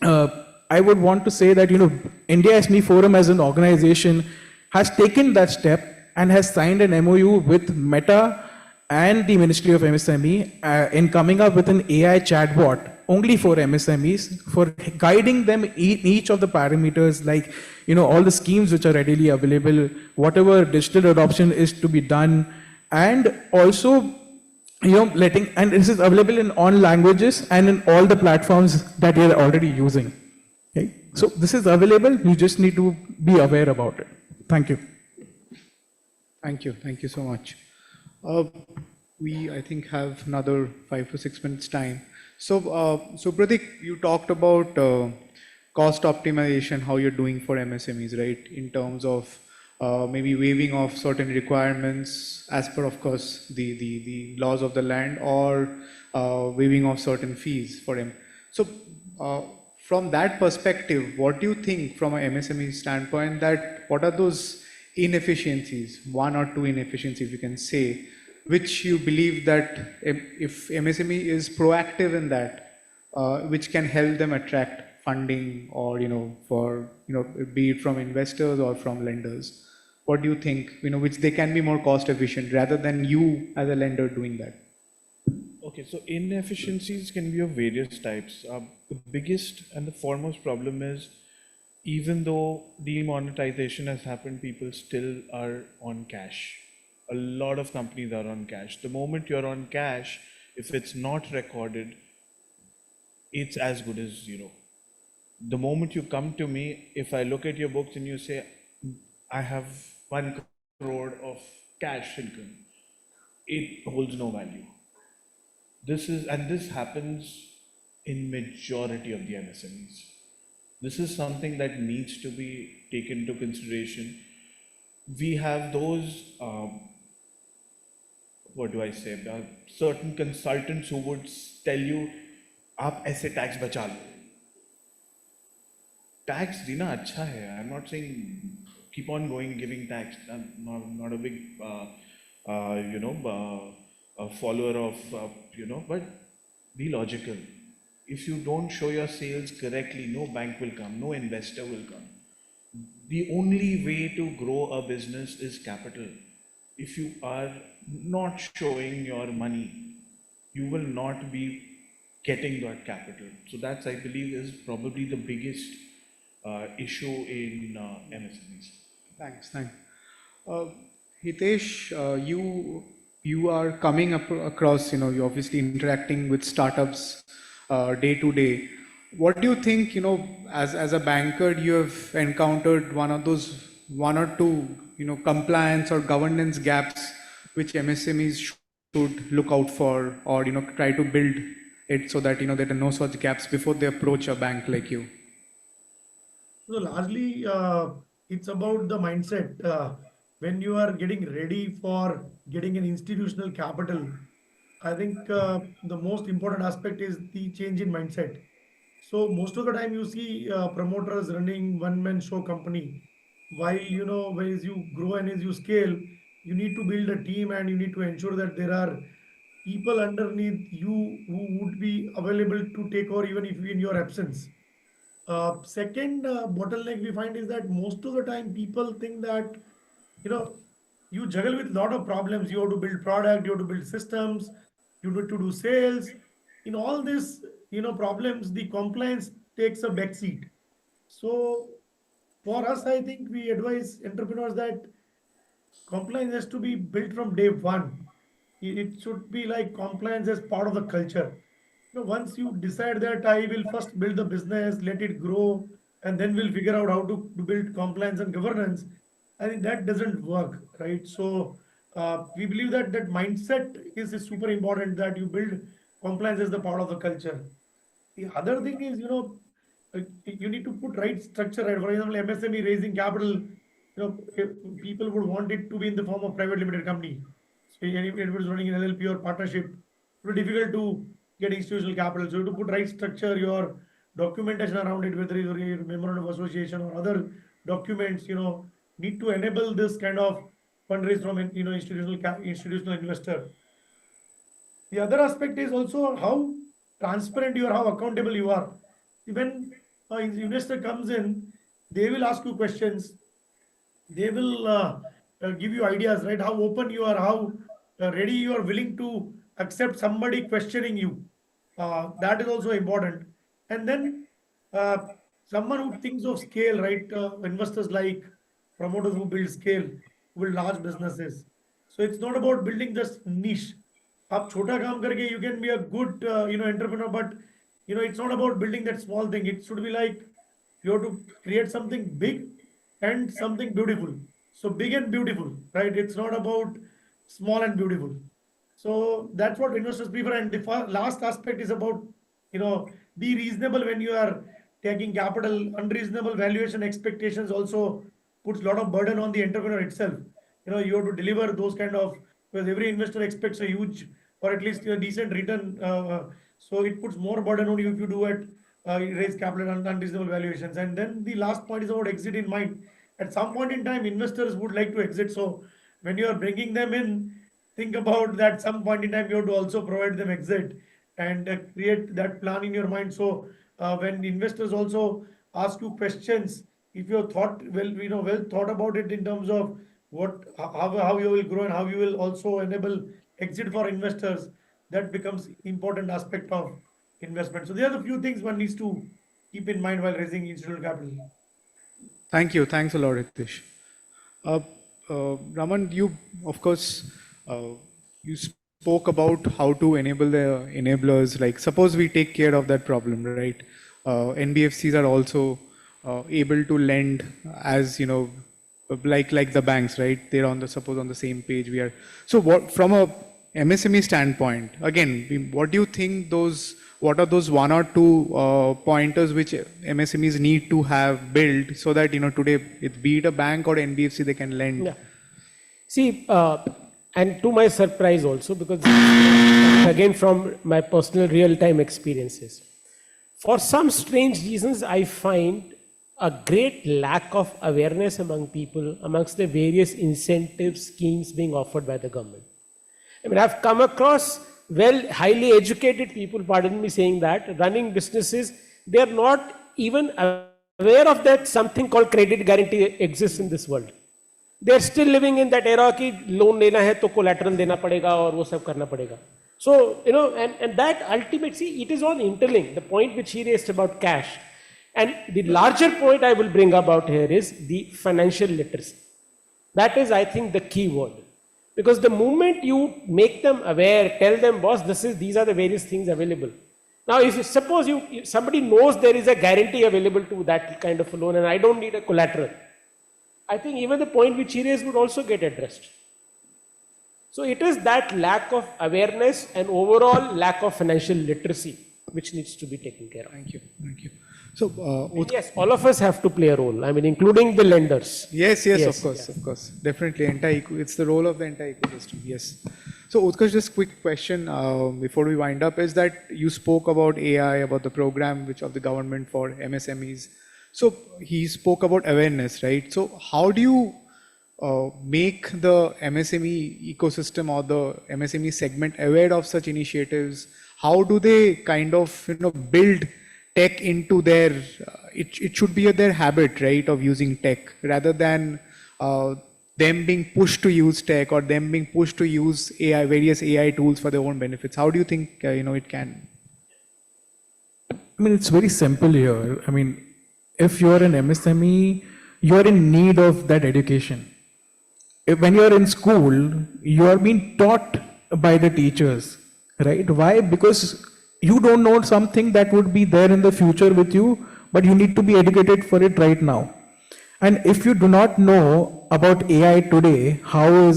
I would want to say that, India SME Forum as an organization has taken that step and has signed an MOU with Meta and the Ministry of MSME in coming up with an AI chatbot only for MSMEs, for guiding them in each of the parameters, like, all the schemes which are readily available, whatever digital adoption is to be done, and also, and this is available in all languages and in all the platforms that you're already using. Okay? So this is available, you just need to be aware about it. Thank you. Thank you. Thank you so much. We, I think, have another 5 to 6 minutes time. So Pratik, you talked about cost optimization, how you're doing for MSMEs, right? In terms of maybe waiving of certain requirements as per, of course, the laws of the land, or waiving of certain fees for them. So from that perspective, what do you think from an MSME standpoint, that what are those inefficiencies, one or two inefficiencies you can say, which you believe that if MSME is proactive in that, which can help them attract funding, or, for, be it from investors or from lenders? What do you think, which they can be more cost efficient rather than you as a lender doing that? Okay, so inefficiencies can be of various types. The biggest and the foremost problem is, even though demonetization has happened, people still are on cash. A lot of companies are on cash. The moment you're on cash, if it's not recorded, it's as good as zero. The moment you come to me, if I look at your books and you say, I have 1 crore of cash income, it holds no value. This happens in majority of the MSMEs. This is something that needs to be taken into consideration. We have those, certain consultants who would tell you, "Aap aise tax bacha lo." Tax dina acha hai. I'm not saying keep on going giving tax. I'm not a big, a follower of, but be logical. If you don't show your sales correctly, no bank will come, no investor will come. The only way to grow a business is capital. If you are not showing your money, you will not be getting that capital. So that's, I believe, is probably the biggest issue in MSMEs. Thanks. Hitesh, you are coming across, you're obviously interacting with startups day to day. what do you think, as a banker, you have encountered one or two, compliance or governance gaps which MSMEs should look out for, or, try to build it so that, there are no such gaps before they approach a bank like you? So largely, it's about the mindset. When you are getting ready for getting an institutional capital, I think the most important aspect is the change in mindset. So most of the time you see promoters running one-man show company. While as you grow and as you scale, you need to build a team and you need to ensure that there are people underneath you who would be available to take over even if in your absence. Second bottleneck we find is that most of the time people think that you know you juggle with a lot of problems. You have to build product, you have to build systems, you need to do sales. In all this, problems, the compliance takes a back seat. So for us, I think we advise entrepreneurs that compliance has to be built from day one. It should be like compliance as part of the culture. Once you decide that I will first build the business, let it grow, and then we'll figure out how to build compliance and governance, I think that doesn't work, right? So we believe that that mindset is super important, that you build compliance as the part of the culture. The other thing is, you need to put right structure, right? For example, MSME raising capital, people would want it to be in the form of private limited company. So anyone is running an LLP or partnership, it's very difficult to get institutional capital. So you have to put right structure, your documentation around it, whether it's your memorandum of association or other documents, need to enable this kind of fundraise from institutional investor. The other aspect is also how transparent you are, how accountable you are. When an investor comes in, they will ask you questions. They will give you ideas, right? How open you are, how ready you are, willing to accept somebody questioning you. That is also important. And then someone who thinks of scale, right? Investors like promoters who build scale, who build large businesses. So it's not about building just niche. आप छोटा काम करके you can be a good entrepreneur, but it's not about building that small thing. It should be like you have to create something big and something beautiful. So big and beautiful, right? It's not about small and beautiful. So that's what investors prefer. And the last aspect is about be reasonable when you are taking capital. Unreasonable valuation expectations also puts a lot of burden on the entrepreneur itself. You have to deliver those kind of, because every investor expects a huge or at least a decent return. So it puts more burden on you if you do it, raise capital on unreasonable valuations. And then the last point is about exit in mind. At some point in time, investors would like to exit. So when you are bringing them in, think about that some point in time you have to also provide them exit and create that plan in your mind. So when investors also ask you questions, if you have thought well thought about it in terms of how you will grow and how you will also enable exit for investors, that becomes important aspect of investment. So there are the few things one needs to keep in mind while raising institutional capital. Thank you. Thanks a lot, Ritesh. Raman, you, of course, you spoke about how to enable the enablers. Like, suppose we take care of that problem, right? NBFCs are also able to lend, as like the banks, right? They're on the same page we are. So what, from a MSME standpoint, again, what do you think what are those one or two pointers which MSMEs need to have built so that, today, be it a bank or NBFC, they can lend? Yeah. See, and to my surprise also, because again, from my personal real-time experiences, for some strange reasons, I find a great lack of awareness among people amongst the various incentive schemes being offered by the government. I mean, I've come across highly educated people, pardon me saying that, running businesses, they are not even aware of that something called credit guarantee exists in this world. They are still living in that era कि loan लेना है तो collateral देना पड़ेगा और वो सब करना पड़ेगा. So, and that ultimately, it is all interlinked. The point which he raised about cash. And the larger point I will bring about here is the financial literacy. That is, I think, the key word. Because the moment you make them aware, tell them, boss, these are the various things available. Now, if you suppose somebody knows there is a guarantee available to that kind of a loan and I don't need a collateral, I think even the point which he raised would also get addressed. So it is that lack of awareness and overall lack of financial literacy which needs to be taken care of. Thank you. Thank you. So, yes, all of us have to play a role. I mean, including the lenders. Yes, of course. Definitely. It's the role of the entire ecosystem. Yes. So, Utkarsh, just quick question before we wind up is that you spoke about AI, about the program which of the government for MSMEs. So, he spoke about awareness, right? So, how do you make the MSME ecosystem or the MSME segment aware of such initiatives? How do they kind of build tech into their? It should be their habit, right, of using tech rather than them being pushed to use tech or them being pushed to use AI, various AI tools for their own benefits. How do you think it can? I mean, it's very simple here. I mean, if you're an MSME, you're in need of that education. When you're in school, you're being taught by the teachers, right? Why? Because you don't know something that would be there in the future with you, but you need to be educated for it right now. And if you do not know about AI today, how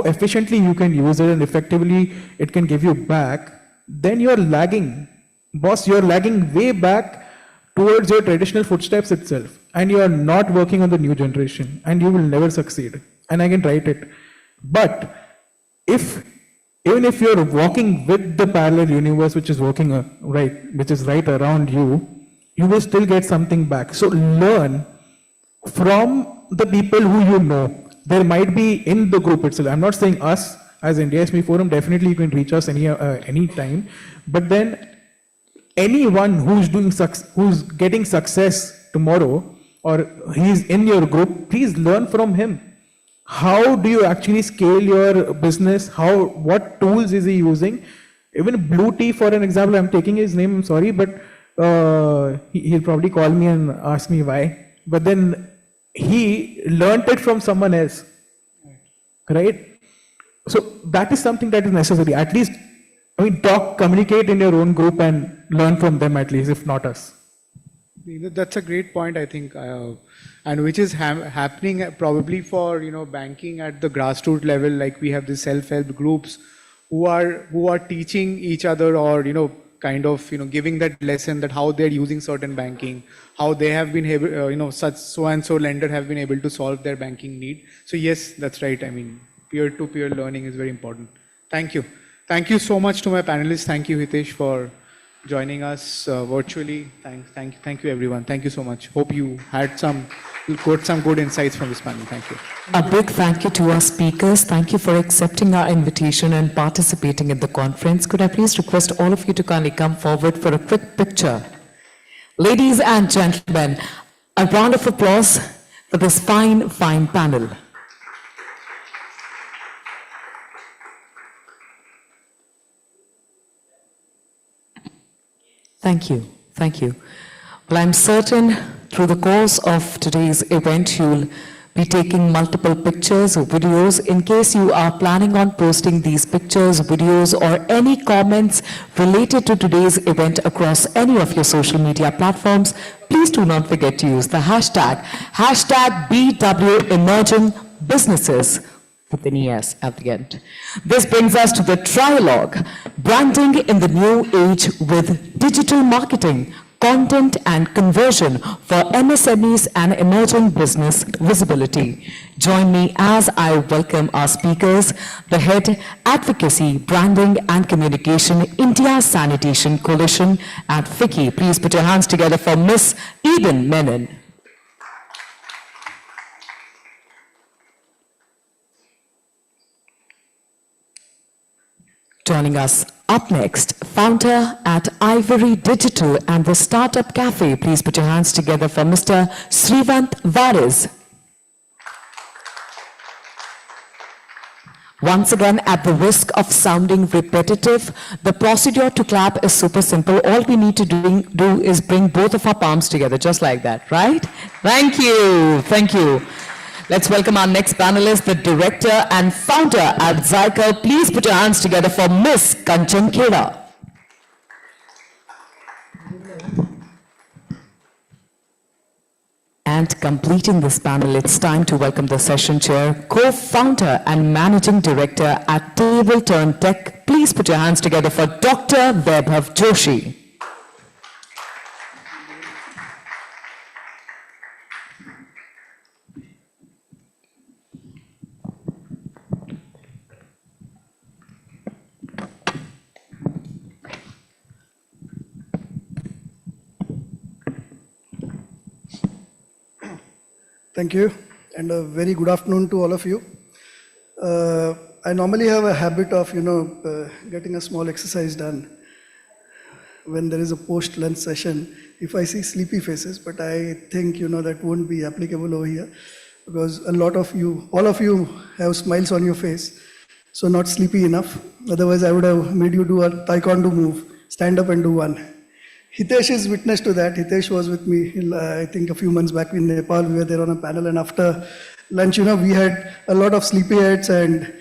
efficiently you can use it and effectively it can give you back, then you're lagging. Boss, you're lagging way back towards your traditional footsteps itself. And you are not working on the new generation and you will never succeed. And I can write it. But even if you're walking with the parallel universe which is working which is right around you, you will still get something back. So learn from the people who you know. There might be in the group itself. I'm not saying us as India SME Forum, definitely you can reach us any time. But then anyone who's getting success tomorrow or he's in your group, please learn from him. How do you actually scale your business? What tools is he using? Even Blue Tea, for an example, I'm taking his name, I'm sorry, but he'll probably call me and ask me why. But then he learned it from someone else, right? So that is something that is necessary. At least, communicate in your own group and learn from them at least, if not us. That's a great point, I think, and which is happening probably for banking at the grassroots level. Like we have these self-help groups who are teaching each other or giving that lesson that how they're using certain banking, how they have been able, such so and so lender have been able to solve their banking need. So yes, that's right. I mean, peer-to-peer learning is very important. Thank you. Thank you so much to my panelists. Thank you, Hitesh, for joining us virtually. Thank you, everyone. Thank you so much. Hope you got some good insights from this panel. Thank you. A big thank you to our speakers. Thank you for accepting our invitation and participating in the conference. Could I please request all of you to kindly come forward for a quick picture? Ladies and gentlemen, a round of applause for this fine panel. Thank you. Well, I'm certain through the course of today's event, you'll be taking multiple pictures or videos. In case you are planning on posting these pictures, videos, or any comments related to today's event across any of your social media platforms, please do not forget to use the hashtag BW Emerging Businesses with an ES at the end. This brings us to the trialogue, branding in the new age with digital marketing, content and conversion for MSMEs and emerging business visibility. Join me as I welcome our speakers, the Head Advocacy, Branding and Communication, India Sanitation Coalition at FICCI. Please put your hands together for Miss Eden Menon. Joining us up next, founder at Ivory Digital and the Startup Cafe. Please put your hands together for Mr. Srivant Varis. Once again, at the risk of sounding repetitive, the procedure to clap is super simple. All we need to do is bring both of our palms together, just like that, right? Thank you. Let's welcome our next panelist, the director and founder at Zycle. Please put your hands together for Miss Kanchan Khera. And completing this panel, it's time to welcome the session chair, co-founder and managing director at Table Turn Tech. Please put your hands together for Dr. Vaibhav Joshi. Thank you, and a very good afternoon to all of you. I normally have a habit of, getting a small exercise done when there is a post-lunch session, if I see sleepy faces, but I think, that won't be applicable over here, because a lot of you, all of you have smiles on your face, so not sleepy enough. Otherwise, I would have made you do a taekwondo move, stand up and do one. Hitesh is witness to that. Hitesh was with me, I think a few months back in Nepal. We were there on a panel, and after lunch, we had a lot of sleepyheads, and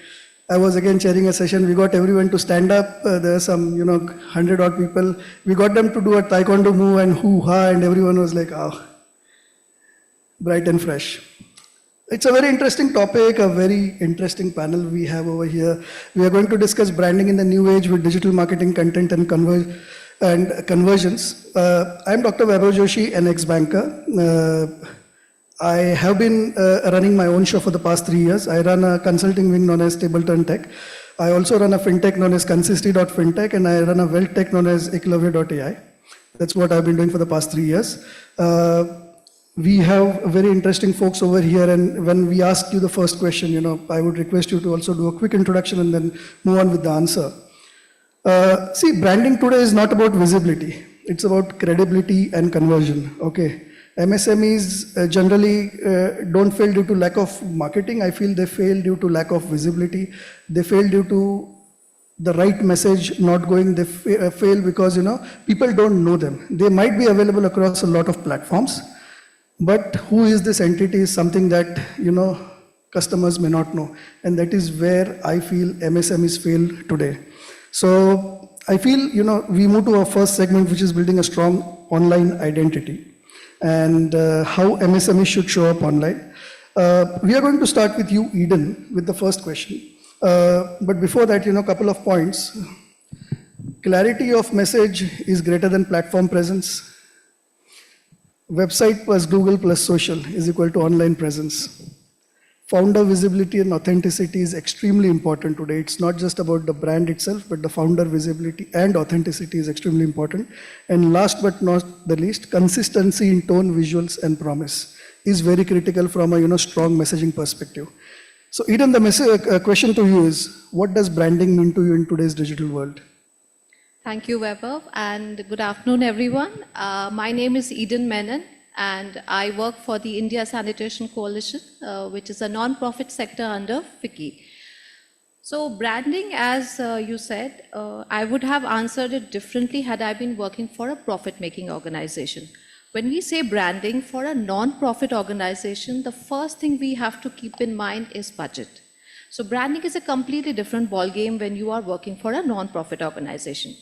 I was again chairing a session. We got everyone to stand up. There are some, 100 odd people. We got them to do a taekwondo move and hoo-ha, and everyone was like, bright and fresh. It's a very interesting topic, a very interesting panel we have over here. We are going to discuss branding in the new age with digital marketing, content, and conversions. I'm Dr. Vaibhav Joshi, an ex-banker. I have been running my own show for the past 3 years. I run a consulting wing known as Table Turn Tech. I also run a fintech known as Consistency.fintech, and I run a wealth tech known as Eklavya.ai. That's what I've been doing for the past 3 years. We have very interesting folks over here, and when we ask you the first question, I would request you to also do a quick introduction and then move on with the answer. See, branding today is not about visibility. It's about credibility and conversion, okay? MSMEs generally don't fail due to lack of marketing. I feel they fail due to lack of visibility. They fail due to the right message not going. They fail because, people don't know them. They might be available across a lot of platforms, but who is this entity is something that, customers may not know. And that is where I feel MSMEs fail today. So I feel, we move to our first segment, which is building a strong online identity and how MSMEs should show up online. We are going to start with you, Eden, with the first question. But before that, a couple of points. Clarity of message is greater than platform presence. Website plus Google plus social is equal to online presence. Founder visibility and authenticity is extremely important today. It's not just about the brand itself, but the founder visibility and authenticity is extremely important. And last but not the least, consistency in tone, visuals, and promise is very critical from a strong messaging perspective. So Eden, the question to you is, what does branding mean to you in today's digital world? Thank you, Vaibhav, and good afternoon, everyone. My name is Eden Menon, and I work for the India Sanitation Coalition, which is a non-profit sector under FICCI. So branding, as you said, I would have answered it differently had I been working for a profit-making organization. When we say branding for a non-profit organization, the first thing we have to keep in mind is budget. So branding is a completely different ballgame when you are working for a non-profit organization.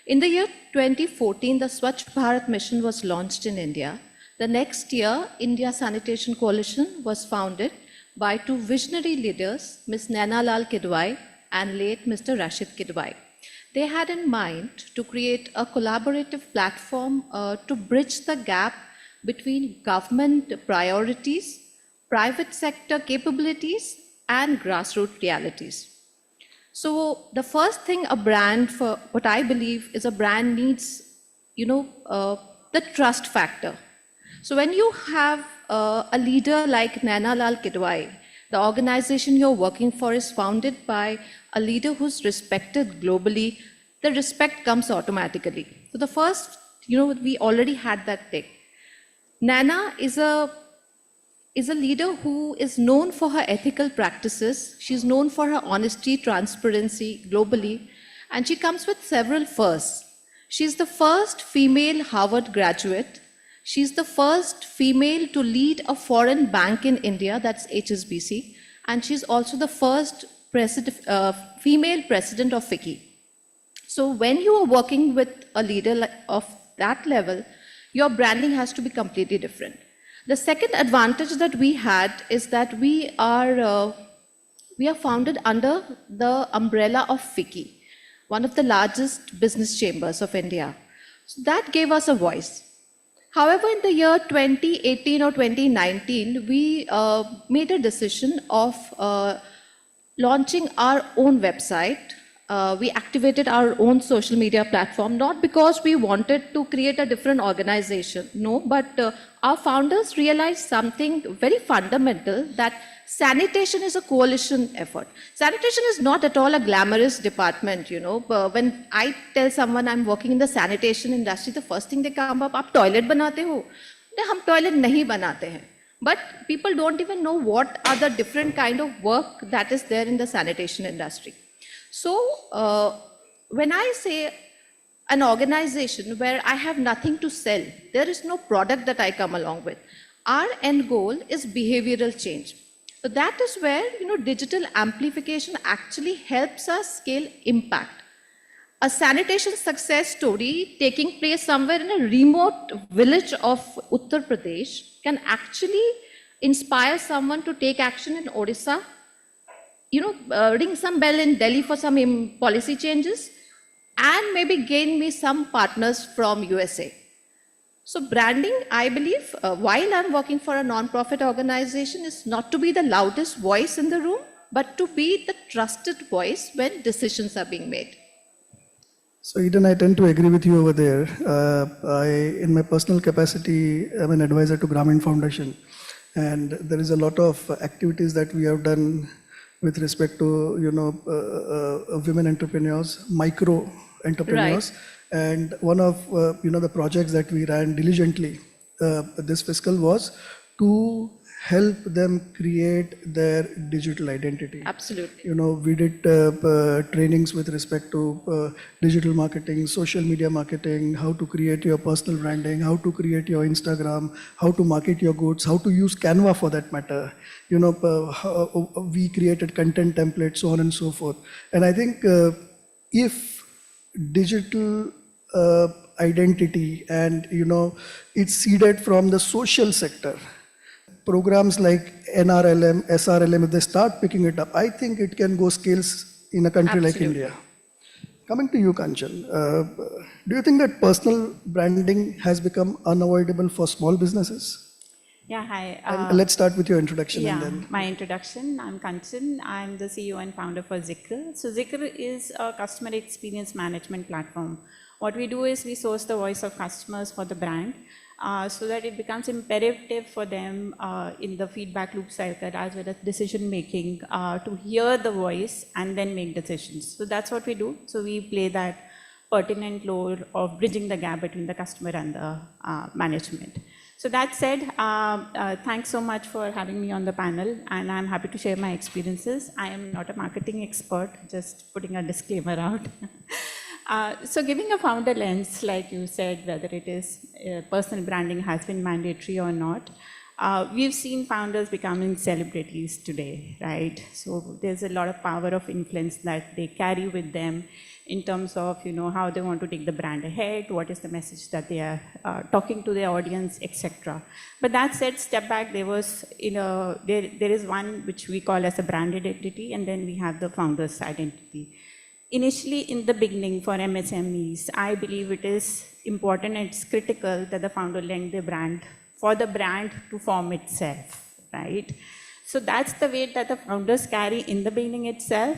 In the year 2014, the Swachh Bharat mission was launched in India. The next year, India Sanitation Coalition was founded by two visionary leaders, Ms. Naina Lal Kidwai and late Mr. Rashid Kidwai. They had in mind to create a collaborative platform to bridge the gap between government priorities, private sector capabilities, and grassroots realities. So the first thing a brand, for what I believe is a brand needs, the trust factor. So when you have a leader like Naina Lal Kidwai, the organization you're working for is founded by a leader who's respected globally, the respect comes automatically. So the first, we already had that thing. Naina is a leader who is known for her ethical practices. She's known for her honesty, transparency globally, and she comes with several firsts. She's the first female Harvard graduate. She's the first female to lead a foreign bank in India, that's HSBC, and she's also the first female president of FICCI. So when you are working with a leader of that level, your branding has to be completely different. The second advantage that we had is that we are founded under the umbrella of FICCI, one of the largest business chambers of India. So that gave us a voice. However, in the year 2018 or 2019, we made a decision of launching our own website. We activated our own social media platform, not because we wanted to create a different organization, no, but our founders realized something very fundamental, that sanitation is a coalition effort. Sanitation is not at all a glamorous department, you know. When I tell someone I'm working in the sanitation industry, the first thing they come up, "Aap toilet banate ho?" हम toilet नहीं बनाते हैं. But people don't even know what are the different kind of work that is there in the sanitation industry. So when I say an organization where I have nothing to sell, there is no product that I come along with. Our end goal is behavioral change. So that is where, you know, digital amplification actually helps us scale impact. A sanitation success story taking place somewhere in a remote village of Uttar Pradesh can actually inspire someone to take action in Odisha, you know, ring some bell in Delhi for some policy changes, and maybe gain me some partners from USA. So branding, I believe, while I'm working for a non-profit organization, is not to be the loudest voice in the room, but to be the trusted voice when decisions are being made. So Eden, I tend to agree with you over there. In my personal capacity, I'm an advisor to Grameen Foundation, and there is a lot of activities that we have done with respect to, you know, women entrepreneurs, micro entrepreneurs. Right. And one of you know, the projects that we ran diligently this fiscal was to help them create their digital identity. Absolutely. You know, we did trainings with respect to digital marketing, social media marketing, how to create your personal branding, how to create your Instagram, how to market your goods, how to use Canva for that matter. You know, we created content templates, so on and so forth. And I think if digital identity and, you know, it's seeded from the social sector, programs like NRLM, SRLM, if they start picking it up, I think it can go scales in a country like India. Coming to you, Kanchan, do you think that personal branding has become unavoidable for small businesses? Yeah, hi. Let's start with your introduction. Yeah, and then my introduction. I'm Kanchan. I'm the CEO and founder for Zikr. So Zikr is a customer experience management platform. What we do is we source the voice of customers for the brand so that it becomes imperative for them in the feedback loop cycle as well as decision making to hear the voice and then make decisions. So that's what we do. So we play that pertinent role of bridging the gap between the customer and the management. So that said, thanks so much for having me on the panel, and I'm happy to share my experiences. I am not a marketing expert, just putting a disclaimer out. So giving a founder lens, like you said, whether it is personal branding has been mandatory or not, we've seen founders becoming celebrities today, right? So there's a lot of power of influence that they carry with them in terms of, you know, how they want to take the brand ahead, what is the message that they are talking to their audience, etc. But that said, step back, there was, you know, there is one which we call as a brand identity, and then we have the founder's identity. Initially, in the beginning for MSMEs, I believe it is important and it's critical that the founder lend their brand for the brand to form itself, right? So that's the weight that the founders carry in the beginning itself.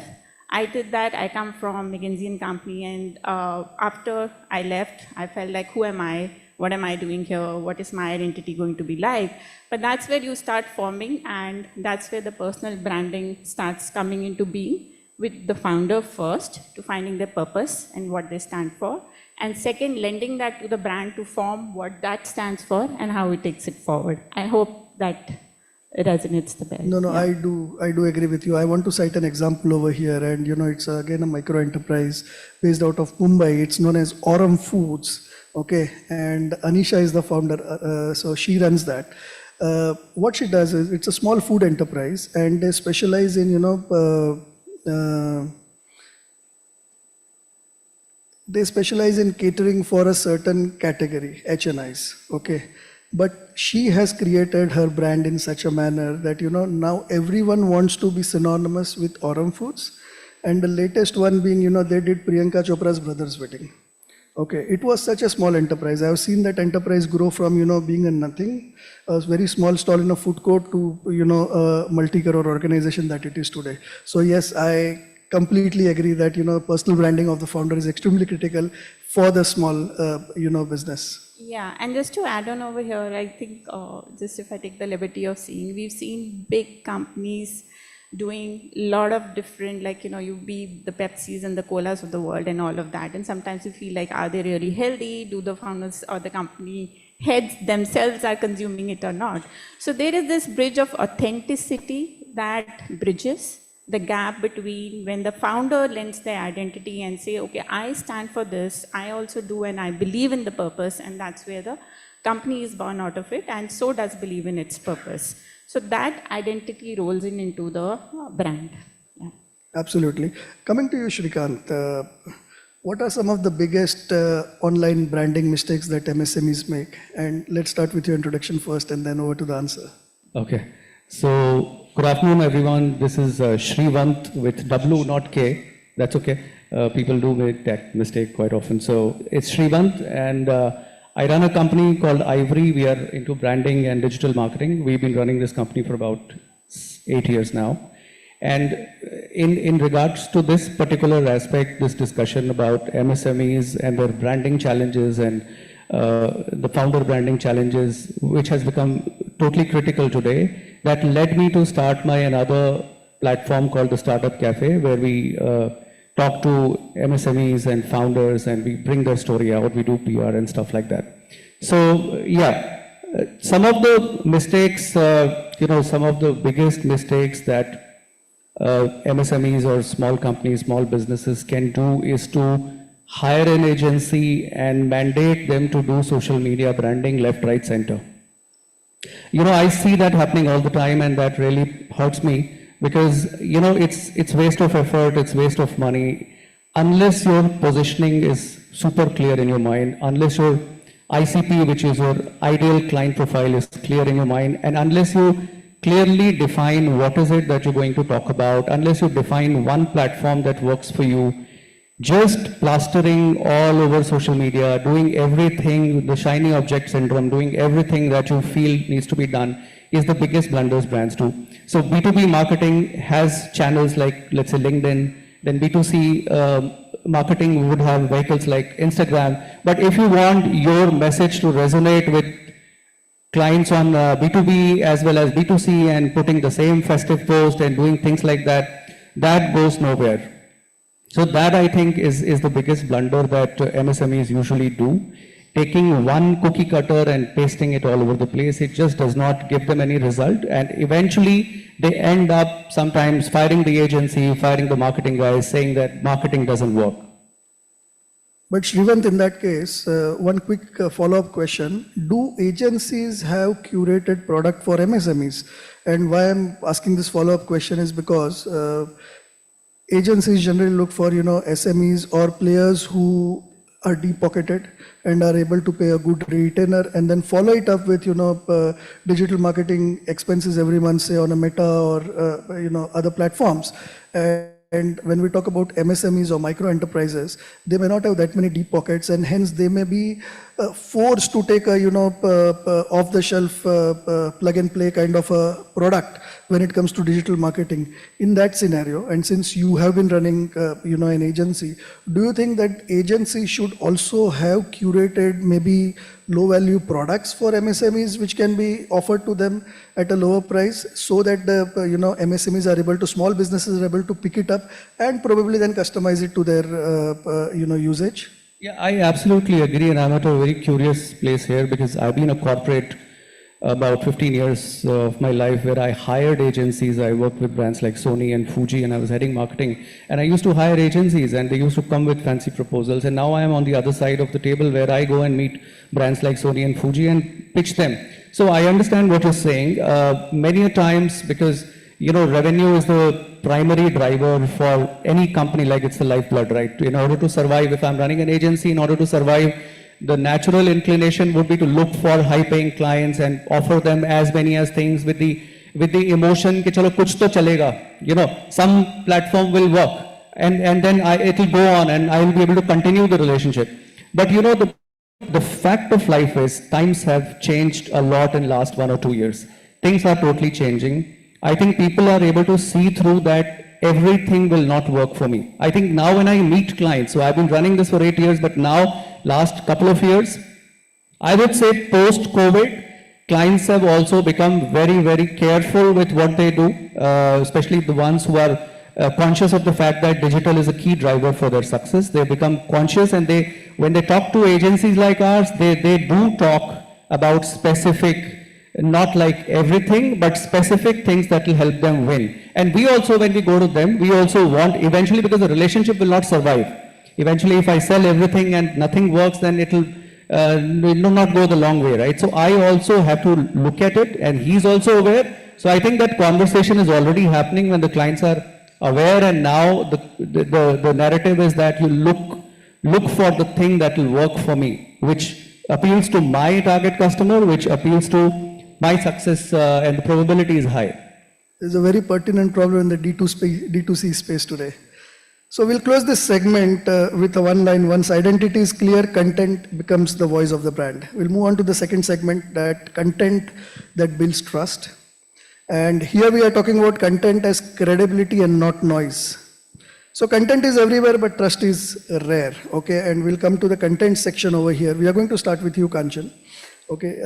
I did that. I come from McKinsey & Company, and after I left, I felt like, who am I? What am I doing here? What is my identity going to be like? But that's where you start forming, and that's where the personal branding starts coming into being, with the founder first to finding their purpose and what they stand for, and second, lending that to the brand to form what that stands for and how it takes it forward. I hope that resonates the best. No, Yeah. I do agree with you. I want to cite an example over here, and you know, it's again a micro enterprise based out of Mumbai. It's known as Aurum Foods. Okay, and Anisha is the founder, so she runs that. What she does is, it's a small food enterprise, and they specialize in, you know, they specialize in catering for a certain category, HNIs, okay? But she has created her brand in such a manner that, now everyone wants to be synonymous with Aurum Foods. And the latest one being, they did Priyanka Chopra's brother's wedding. Okay, it was such a small enterprise. I have seen that enterprise grow from, being a nothing, a very small stall in a food court to, a multi-crore organization that it is today. So yes, I completely agree that, personal branding of the founder is extremely critical for the small, business. Yeah, and just to add on over here, I think just if I take the liberty of seeing, we've seen big companies doing a lot of different, like, you be the Pepsis and the Colas of the world and all of that. And sometimes you feel like, are they really healthy? Do the founders or the company heads themselves are consuming it or not? So there is this bridge of authenticity that bridges the gap between when the founder lends their identity and say, okay, I stand for this, I also do, and I believe in the purpose, and that's where the company is born out of it, and so does believe in its purpose. So that identity rolls into the brand. Yeah. Absolutely. Coming to you, Shrikant, what are some of the biggest online branding mistakes that MSMEs make? And let's start with your introduction first and then over to the answer. Okay. So, good afternoon, everyone. This is Shrivant with W, not K. That's okay. People do make that mistake quite often. So, it's Shrivant, and I run a company called Ivory. We are into branding and digital marketing. We've been running this company for about 8 years now. And in regards to this particular aspect, this discussion about MSMEs and their branding challenges and the founder branding challenges, which has become totally critical today, that led me to start my another platform called the Startup Cafe, where we talk to MSMEs and founders and we bring their story out, we do PR and stuff like that. So yeah, some of the mistakes, some of the biggest mistakes that MSMEs or small companies, small businesses can do is to hire an agency and mandate them to do social media branding left, right, center. I see that happening all the time, and that really hurts me because, it's waste of effort, it's waste of money, unless your positioning is super clear in your mind, unless your ICP, which is your ideal client profile, is clear in your mind, and unless you clearly define what is it that you're going to talk about, unless you define one platform that works for you, just plastering all over social media, doing everything, the shiny object syndrome, doing everything that you feel needs to be done is the biggest blunders brands do. So B2B marketing has channels like, let's say, LinkedIn, then B2C marketing would have vehicles like Instagram. But if you want your message to resonate with clients on B2B as well as B2C and putting the same festive post and doing things like that, that goes nowhere. So that, I think, is the biggest blunder that MSMEs usually do. Taking one cookie cutter and pasting it all over the place, it just does not give them any result. And eventually, they end up sometimes firing the agency, firing the marketing guys, saying that marketing doesn't work. But Shrivant, in that case, one quick follow-up question. Do agencies have curated product for MSMEs? And why I'm asking this follow-up question is because agencies generally look for, SMEs or players who are deep-pocketed and are able to pay a good retainer and then follow it up with, digital marketing expenses every month, say on a Meta or, other platforms. And when we talk about MSMEs or micro enterprises, they may not have that many deep pockets, and hence they may be forced to take a off-the-shelf plug and play kind of a product when it comes to digital marketing. In that scenario, and since you have been running an agency, do you think that agencies should also have curated maybe low-value products for MSMEs which can be offered to them at a lower price, so that the MSMEs are able to, small businesses are able to pick it up and probably then customize it to their usage? Yeah, I absolutely agree, and I'm at a very curious place here because I've been a corporate about 15 years of my life where I hired agencies. I worked with brands like Sony and Fuji, and I was heading marketing. And I used to hire agencies, and they used to come with fancy proposals. And now I am on the other side of the table where I go and meet brands like Sony and Fuji and pitch them. So I understand what you're saying. Many a times, because revenue is the primary driver for any company, like it's the lifeblood, right? In order to survive, if I'm running an agency, in order to survive, the natural inclination would be to look for high paying clients and offer them as many as things with the emotion कि चलो कुछ तो चलेगा, you know, some platform will work, and then it will go on and I will be able to continue the relationship. But you know, the fact of life is times have changed a lot in last 1 or 2 years. Things are totally changing. I think people are able to see through that everything will not work for me. I think now when I meet clients, so I've been running this for 8 years, but now last couple of years, I would say post-COVID, clients have also become very, very careful with what they do, especially the ones who are conscious of the fact that digital is a key driver for their success. They become conscious, and when they talk to agencies like ours, they do talk about specific, not like everything, but specific things that will help them win. And we also, when we go to them, we also want eventually, because the relationship will not survive. Eventually, if I sell everything and nothing works, then it will not go the long way, right? So I also have to look at it, and he's also aware. So I think that conversation is already happening when the clients are aware, and now the narrative is that you look for the thing that will work for me, which appeals to my target customer, which appeals to my success, and the probability is high. There's a very pertinent problem in the D2C space today. So we'll close this segment with a one line. Once identity is clear, content becomes the voice of the brand. We'll move on to the second segment, that content that builds trust. And here we are talking about content as credibility and not noise. So content is everywhere, but trust is rare. Okay, and we'll come to the content section over here. We are going to start with you, Kanchan. Okay,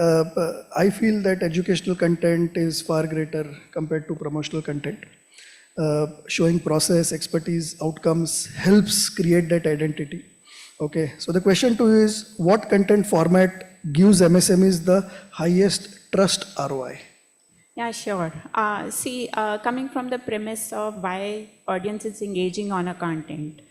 I feel that educational content is far greater compared to promotional content. Showing process, expertise, outcomes helps create that identity. Okay, so the question to you is, what content format gives MSMEs the highest trust ROI? Yeah, sure. Coming from the premise of why audience is engaging on a content,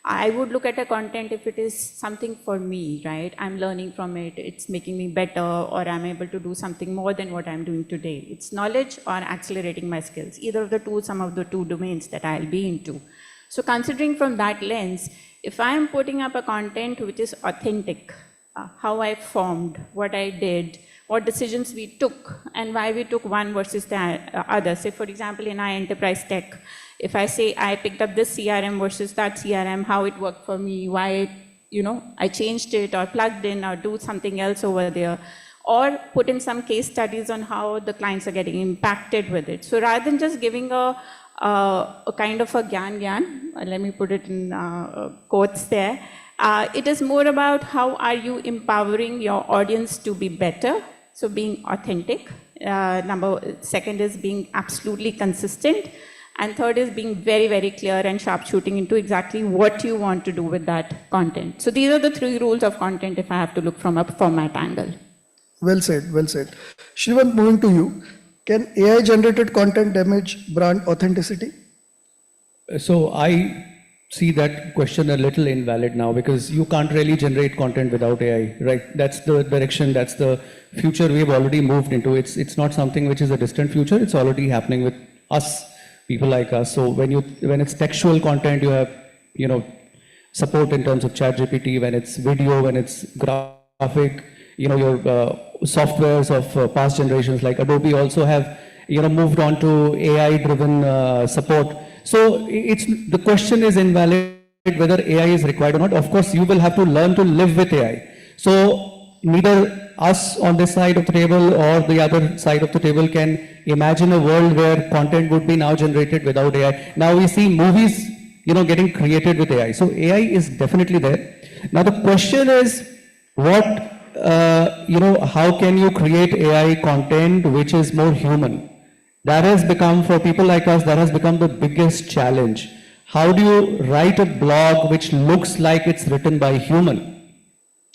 I would look at a content if it is something for me, right? I'm learning from it, it's making me better, or I'm able to do something more than what I'm doing today. It's knowledge or accelerating my skills, either of the two, some of the two domains that I'll be into. So considering from that lens, if I'm putting up a content which is authentic, how I formed, what I did, what decisions we took, and why we took one versus the other. Say, for example, in our enterprise tech, if I say I picked up this CRM versus that CRM, how it worked for me, why I changed it or plugged in or do something else over there, or put in some case studies on how the clients are getting impacted with it. So rather than just giving a kind of a gyan, let me put it in quotes there, it is more about how are you empowering your audience to be better. So being authentic. Second is being absolutely consistent. And third is being very, very clear and sharp shooting into exactly what you want to do with that content. So these are the 3 rules of content if I have to look from a format angle. Well said, well said. Shrivant, moving to you. Can AI generated content damage brand authenticity? So I see that question a little invalid now, because you can't really generate content without AI, right? That's the direction, that's the future we've already moved into. It's not something which is a distant future, it's already happening with us, people like us. So when it's textual content, you have, support in terms of ChatGPT. When it's video, when it's graphic, your softwares of past generations like Adobe also have, moved on to AI-driven support. So the question is invalid whether AI is required or not. Of course, you will have to learn to live with AI. So neither us on this side of the table or the other side of the table can imagine a world where content would be now generated without AI. Now we see movies, getting created with AI. So AI is definitely there. Now the question is, how can you create AI content which is more human? That has become, for people like us, that has become the biggest challenge. How do you write a blog which looks like it's written by a human,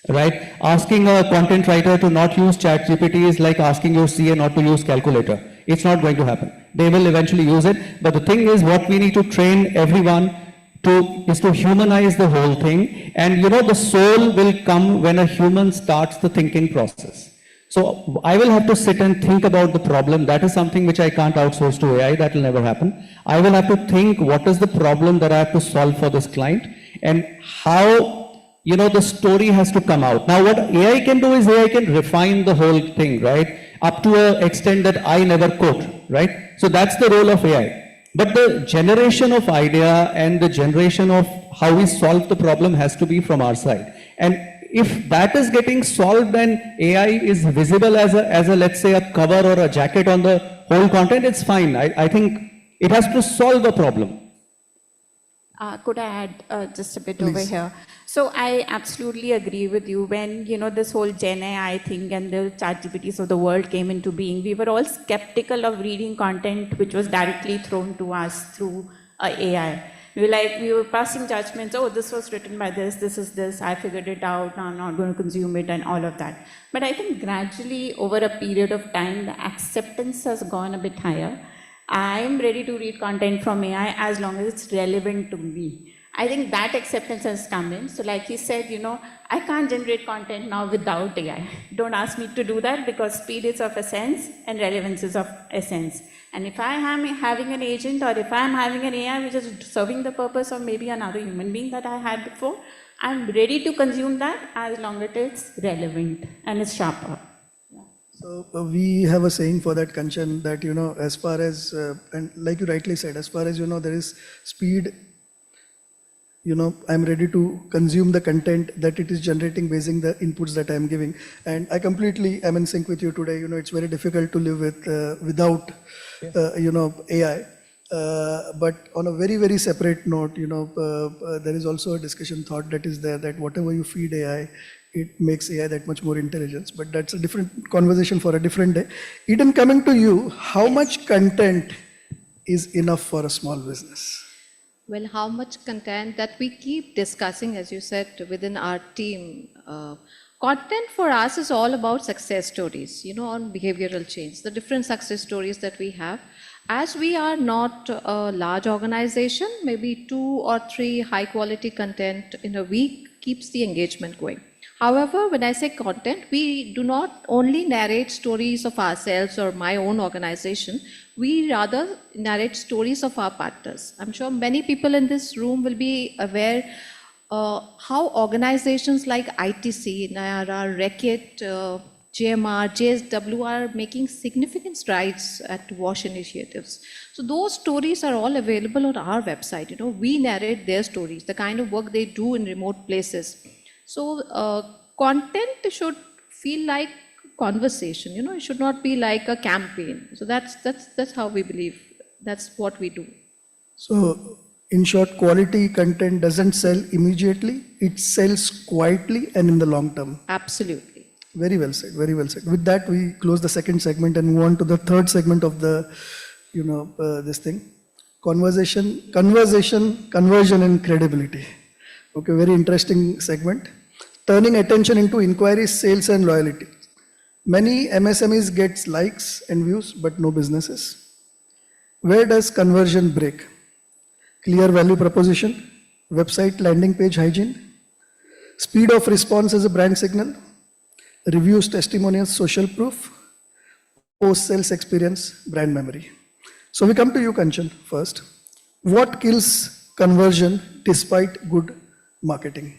right? Asking a content writer to not use ChatGPT is like asking your CA not to use calculator. It's not going to happen. They will eventually use it. But the thing is, what we need to train everyone is to humanize the whole thing. And the soul will come when a human starts the thinking process. So I will have to sit and think about the problem. That is something which I can't outsource to AI. That will never happen. I will have to think, what is the problem that I have to solve for this client, and how the story has to come out. Now, what AI can do is AI can refine the whole thing, right? Up to an extent that I never could, right? So that's the role of AI. But the generation of idea and the generation of how we solve the problem has to be from our side. And if that is getting solved and AI is visible as a let's say a cover or a jacket on the whole content, it's fine. I think it has to solve the problem. Could I add just a bit over here? So I absolutely agree with you. When, this whole Gen AI thing and the ChatGPTs of the world came into being, we were all skeptical of reading content which was directly thrown to us through AI. We were passing judgments, oh, this was written by this is this, I figured it out, I'm not going to consume it and all of that. But I think gradually over a period of time, the acceptance has gone a bit higher. I'm ready to read content from AI as long as it's relevant to me. I think that acceptance has come in. So like he said, I can't generate content now without AI. Don't ask me to do that because speed is of essence and relevance is of essence. And if I am having an agent or if I'm having an AI which is serving the purpose of maybe another human being that I had before, I'm ready to consume that as long as it's relevant and it's sharper. So we have a saying for that, Kanchan, that, as far as, and like you rightly said, as far as, there is speed, I'm ready to consume the content that it is generating based on the inputs that I'm giving. And I completely am in sync with you today. It's very difficult to live with, without, AI. But on a very, very separate note, there is also a discussion thought that is there that whatever you feed AI, it makes AI that much more intelligence. But that's a different conversation for a different day. Eden, coming to you, how much content is enough for a small business? Well, how much content that we keep discussing, as you said, within our team. Content for us is all about success stories, on behavioral change, the different success stories that we have. As we are not a large organization, maybe 2 or 3 high quality content in a week keeps the engagement going. However, when I say content, we do not only narrate stories of ourselves or my own organization, we rather narrate stories of our partners. I'm sure many people in this room will be aware how organizations like ITC, NIARA, Reckitt, JMR, JSW are making significant strides at WASH initiatives. So those stories are all available on our website. We narrate their stories, the kind of work they do in remote places. So content should feel like conversation, it should not be like a campaign. So that's how we believe. That's what we do. So in short, quality content doesn't sell immediately, it sells quietly and in the long term. Absolutely. Very well said, very well said. With that, we close the second segment and move on to the third segment of the, this thing. Conversion and credibility. Okay, very interesting segment. Turning attention into inquiries, sales and loyalty. Many MSMEs get likes and views, but no businesses. Where does conversion break? Clear value proposition, website landing page hygiene, speed of response as a brand signal, reviews, testimonials, social proof, post-sales experience, brand memory. So we come to you, Kanchan, first. What kills conversion despite good marketing?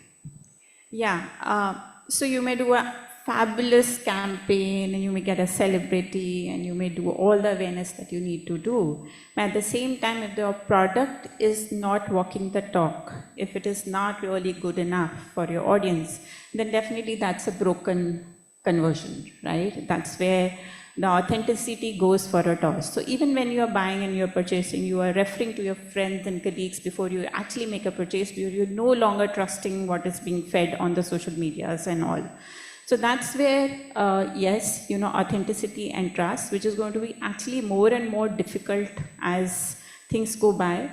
Yeah, so you may do a fabulous campaign and you may get a celebrity and you may do all the awareness that you need to do. But at the same time, if your product is not walking the talk, if it is not really good enough for your audience, then definitely that's a broken conversion, right? That's where the authenticity goes for a toss. So even when you are buying and you're purchasing, you are referring to your friends and colleagues before you actually make a purchase. You're no longer trusting what is being fed on the social medias and all. So that's where, yes, authenticity and trust, which is going to be actually more and more difficult as things go by,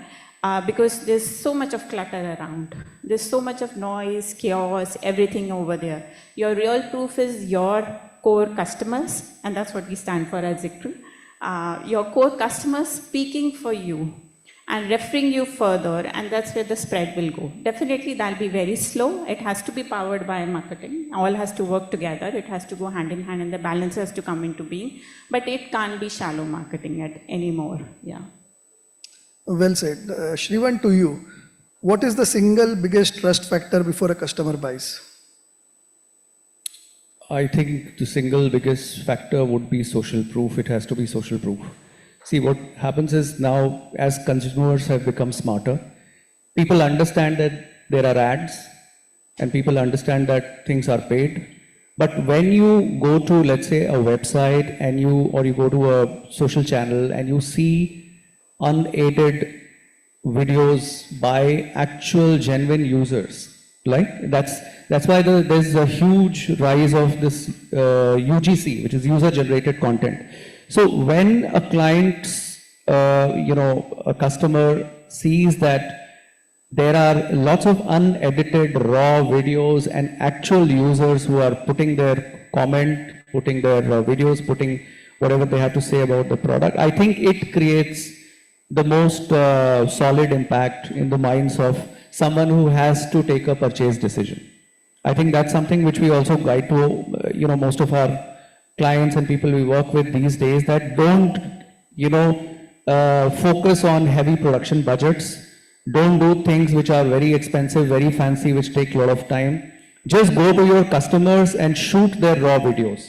because there's so much of clutter around. There's so much of noise, chaos, everything over there. Your real proof is your core customers, and that's what we stand for at Zikr. Your core customers speaking for you and referring you further, and that's where the spread will go. Definitely that'll be very slow. It has to be powered by marketing. All has to work together. It has to go hand in hand and the balance has to come into being, but it can't be shallow marketing anymore. Yeah. Well said. Shrivan, to you, what is the single biggest trust factor before a customer buys? I think the single biggest factor would be social proof. It has to be social proof. See, what happens is now, as consumers have become smarter, people understand that there are ads and people understand that things are paid. But when you go to, let's say, a website and you go to a social channel and you see unaided videos by actual genuine users, like that's why there's a huge rise of this UGC, which is user generated content. So when a client, a customer sees that there are lots of unedited raw videos and actual users who are putting their comment, putting their videos, putting whatever they have to say about the product, I think it creates the most solid impact in the minds of someone who has to take a purchase decision. I think that's something which we also guide to, most of our clients and people we work with these days, that don't, focus on heavy production budgets. Don't do things which are very expensive, very fancy, which take a lot of time. Just go to your customers and shoot their raw videos.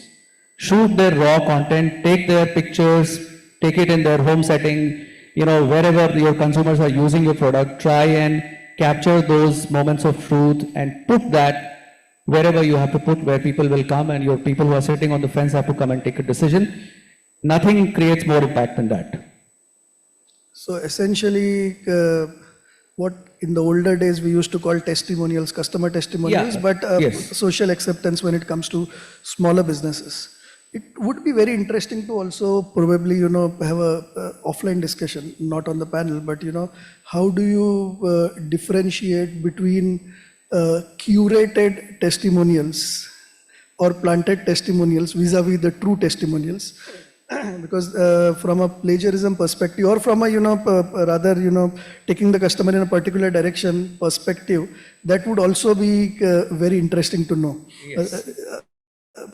Shoot their raw content, take their pictures, take it in their home setting, wherever your consumers are using your product, try and capture those moments of truth and put that wherever you have to put, where people will come and your people who are sitting on the fence have to come and take a decision. Nothing creates more impact than that. So essentially, what in the older days we used to call testimonials, customer testimonials, but yes. social acceptance when it comes to smaller businesses. It would be very interesting to also probably, have a offline discussion, not on the panel, but, how do you differentiate between curated testimonials or planted testimonials vis-a-vis the true testimonials? Because from a plagiarism perspective, or from a, rather, taking the customer in a particular direction perspective, that would also be very interesting to know. Yes.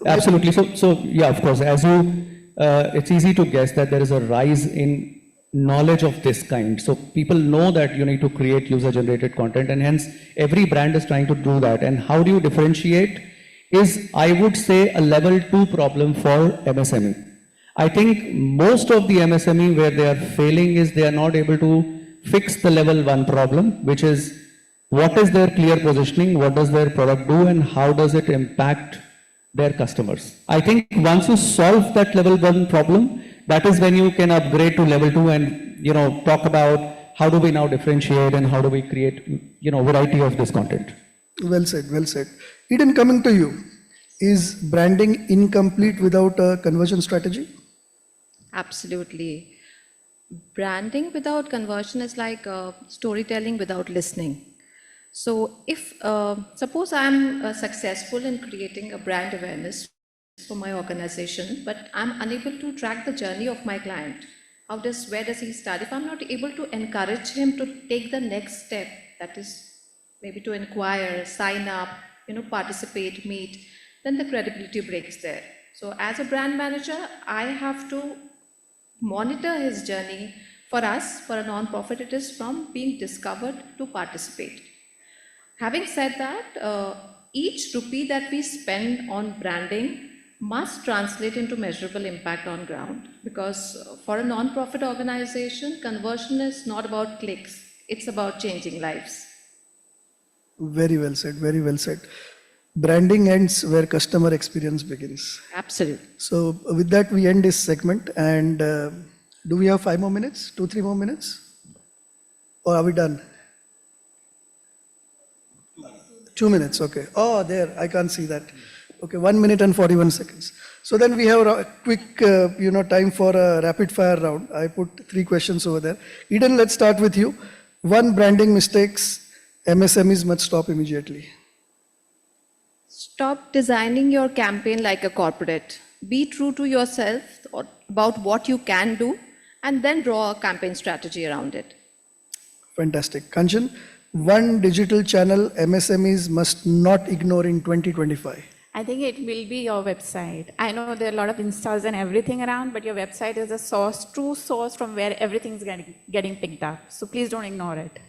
Absolutely. So yeah, of course, it's easy to guess that there is a rise in knowledge of this kind. So people know that you need to create user-generated content, and hence every brand is trying to do that. And how do you differentiate is, I would say, a level 2 problem for MSME. I think most of the MSME where they are failing is they are not able to fix the level 1 problem, which is what is their clear positioning, what does their product do, and how does it impact their customers. I think once you solve that level 1 problem, that is when you can upgrade to level 2 and talk about how do we now differentiate and how do we create variety of this content. Well said, well said. Eden, coming to you, is branding incomplete without a conversion strategy? Absolutely. Branding without conversion is like storytelling without listening. So if, suppose I'm successful in creating a brand awareness for my organization, but I'm unable to track the journey of my client. Where does he start? If I'm not able to encourage him to take the next step, that is maybe to inquire, sign up, participate, meet, then the credibility breaks there. So as a brand manager, I have to monitor his journey. For us, for a non-profit, it is from being discovered to participate. Having said that, each rupee that we spend on branding must translate into measurable impact on ground, because for a non-profit organization, conversion is not about clicks, it's about changing lives. Very well said, very well said. Branding ends where customer experience begins. Absolutely. So with that, we end this segment. And do we have 5 more minutes, 2-3 more minutes? Or are we done? 2 minutes, okay. Oh, there, I can't see that. Okay, 1 minute and 41 seconds. So then we have a quick, time for a rapid fire round. I put 3 questions over there. Eden, let's start with you. 1 branding mistakes MSMEs must stop immediately. Stop designing your campaign like a corporate. Be true to yourself about what you can do, and then draw a campaign strategy around it. Fantastic. Kanchan, 1 digital channel MSMEs must not ignore in 2025. I think it will be your website. I know there are a lot of instas and everything around, but your website is a source, true source from where everything's getting picked up. So please don't ignore it.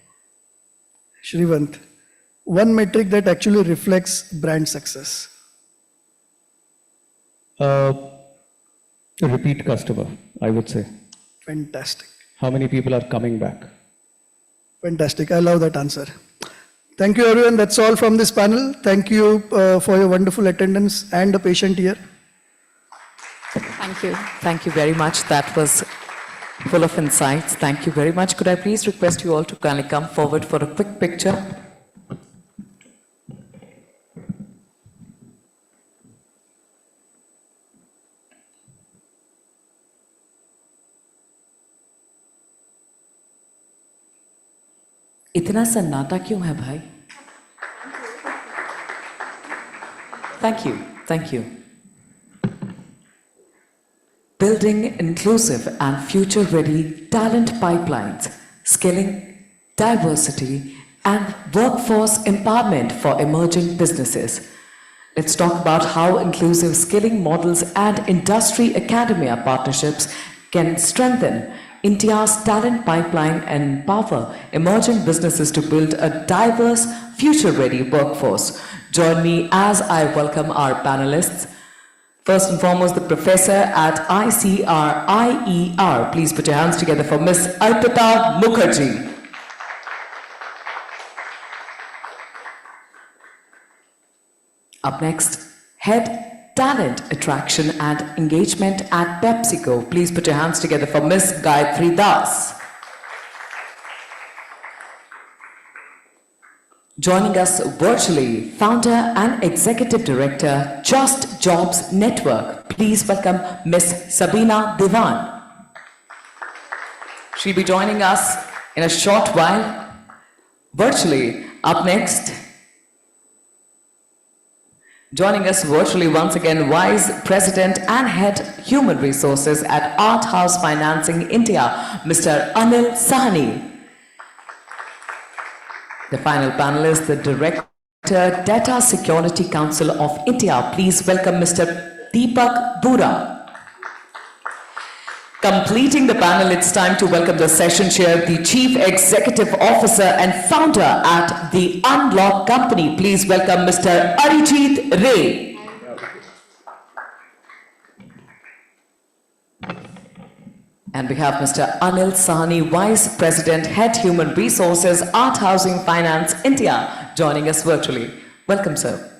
Shrivant, one metric that actually reflects brand success. Repeat customer, I would say. Fantastic. How many people are coming back? Fantastic. I love that answer. Thank you, everyone. That's all from this panel. Thank you for your wonderful attendance and the patient here. Thank you. Thank you very much. That was full of insights. Thank you very much. Could I please request you all to kindly come forward for a quick picture? इतना सन्नाटा क्यों है भाई? Thank you. Thank you. Building inclusive and future-ready talent pipelines, skilling, diversity, and workforce empowerment for emerging businesses. Let's talk about how inclusive skilling models and industry academia partnerships can strengthen India's talent pipeline and empower emerging businesses to build a diverse, future-ready workforce. Join me as I welcome our panelists. First and foremost, the professor at ICR. Please put your hands together for Ms. Arpita Mukherjee. Up next, Head Talent Attraction and Engagement at PepsiCo. Please put your hands together for Ms. Gayatri Das. Joining us virtually, Founder and Executive Director, Just Jobs Network. Please welcome Ms. Sabina Diwan. She'll be joining us in a short while. Virtually, up next, joining us virtually once again, Vice President and Head Human Resources at Art House Financing India, Mr. Anil Sahni. The final panelist, the Director, Data Security Council of India. Please welcome Mr. Deepak Bura. Completing the panel, it's time to welcome the session chair, the Chief Executive Officer and Founder at the Unlock Company. Please welcome Mr. Arijit Ray. And we have Mr. Anil Sahni, Vice President, Head Human Resources, Art Housing Finance India, joining us virtually. Welcome, sir.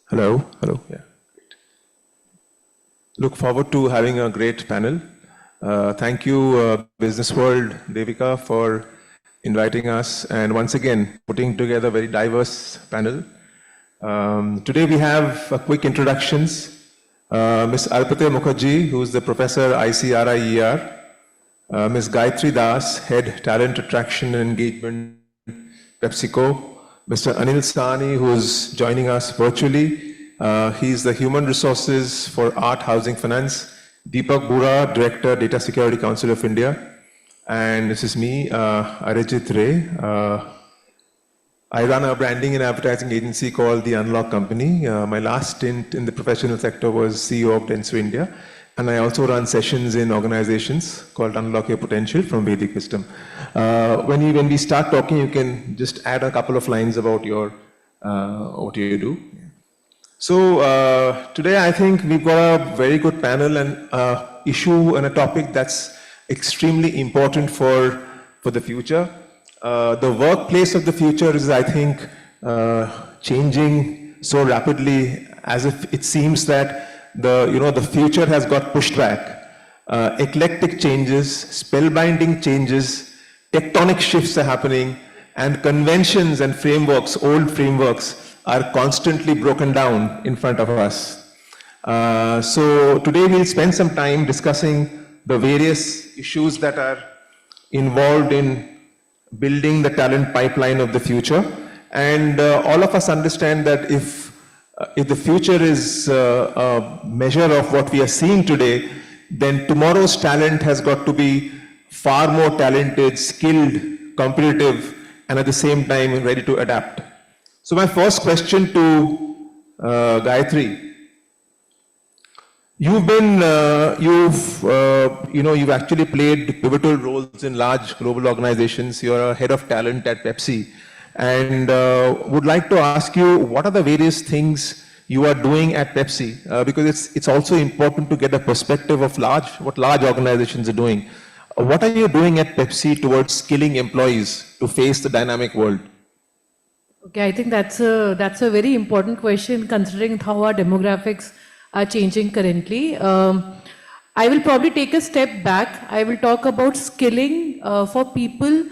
Hello. Hello. Yeah. Look forward to having a great panel. Thank you, Business World, Devika, for inviting us and once again putting together a very diverse panel. Today we have quick introductions. Ms. Arpita Mukherjee, who is the Professor ICRIER. Ms. Gayatri Das, Head Talent Attraction and Engagement, PepsiCo. Mr. Anil Sahni, who is joining us virtually. He's the Human Resources for Art Housing Finance. Deepak Bura, Director, Data Security Council of India. And this is me, Arijit Ray. I run a branding and advertising agency called the Unlock Company. My last stint in the professional sector was CEO of Dentsu India. And I also run sessions in organizations called Unlock Your Potential from Vedic Wisdom. When we start talking, you can just add a couple of lines about what you do. So today I think we've got a very good panel and issue and a topic that's extremely important for the future. The workplace of the future is, I think, changing so rapidly as if it seems that the future has got pushed back. Eclectic changes, spellbinding changes, tectonic shifts are happening, and conventions and frameworks, old frameworks, are constantly broken down in front of us. So today we'll spend some time discussing the various issues that are involved in building the talent pipeline of the future. And all of us understand that if the future is a measure of what we are seeing today, then tomorrow's talent has got to be far more talented, skilled, competitive, and at the same time ready to adapt. So my first question to Gayatri. You've actually played pivotal roles in large global organizations. You're a head of talent at Pepsi, and would like to ask you, what are the various things you are doing at Pepsi? Because it's also important to get a perspective of what large organizations are doing. What are you doing at Pepsi towards skilling employees to face the dynamic world? Okay, I think that's a very important question considering how our demographics are changing currently. I will probably take a step back. I will talk about skilling for people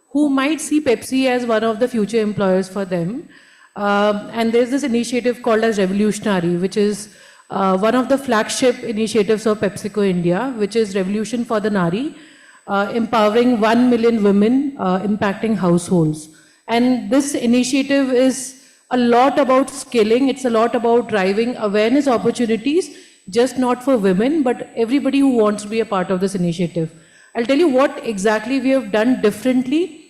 who might see Pepsi as one of the future employers for them. And there's this initiative called as Revolutionary, which is one of the flagship initiatives of PepsiCo India, which is Revolution for the Nari, empowering 1 million women, impacting households. And this initiative is a lot about skilling. It's a lot about driving awareness opportunities, just not for women, but everybody who wants to be a part of this initiative. I'll tell you what exactly we have done differently.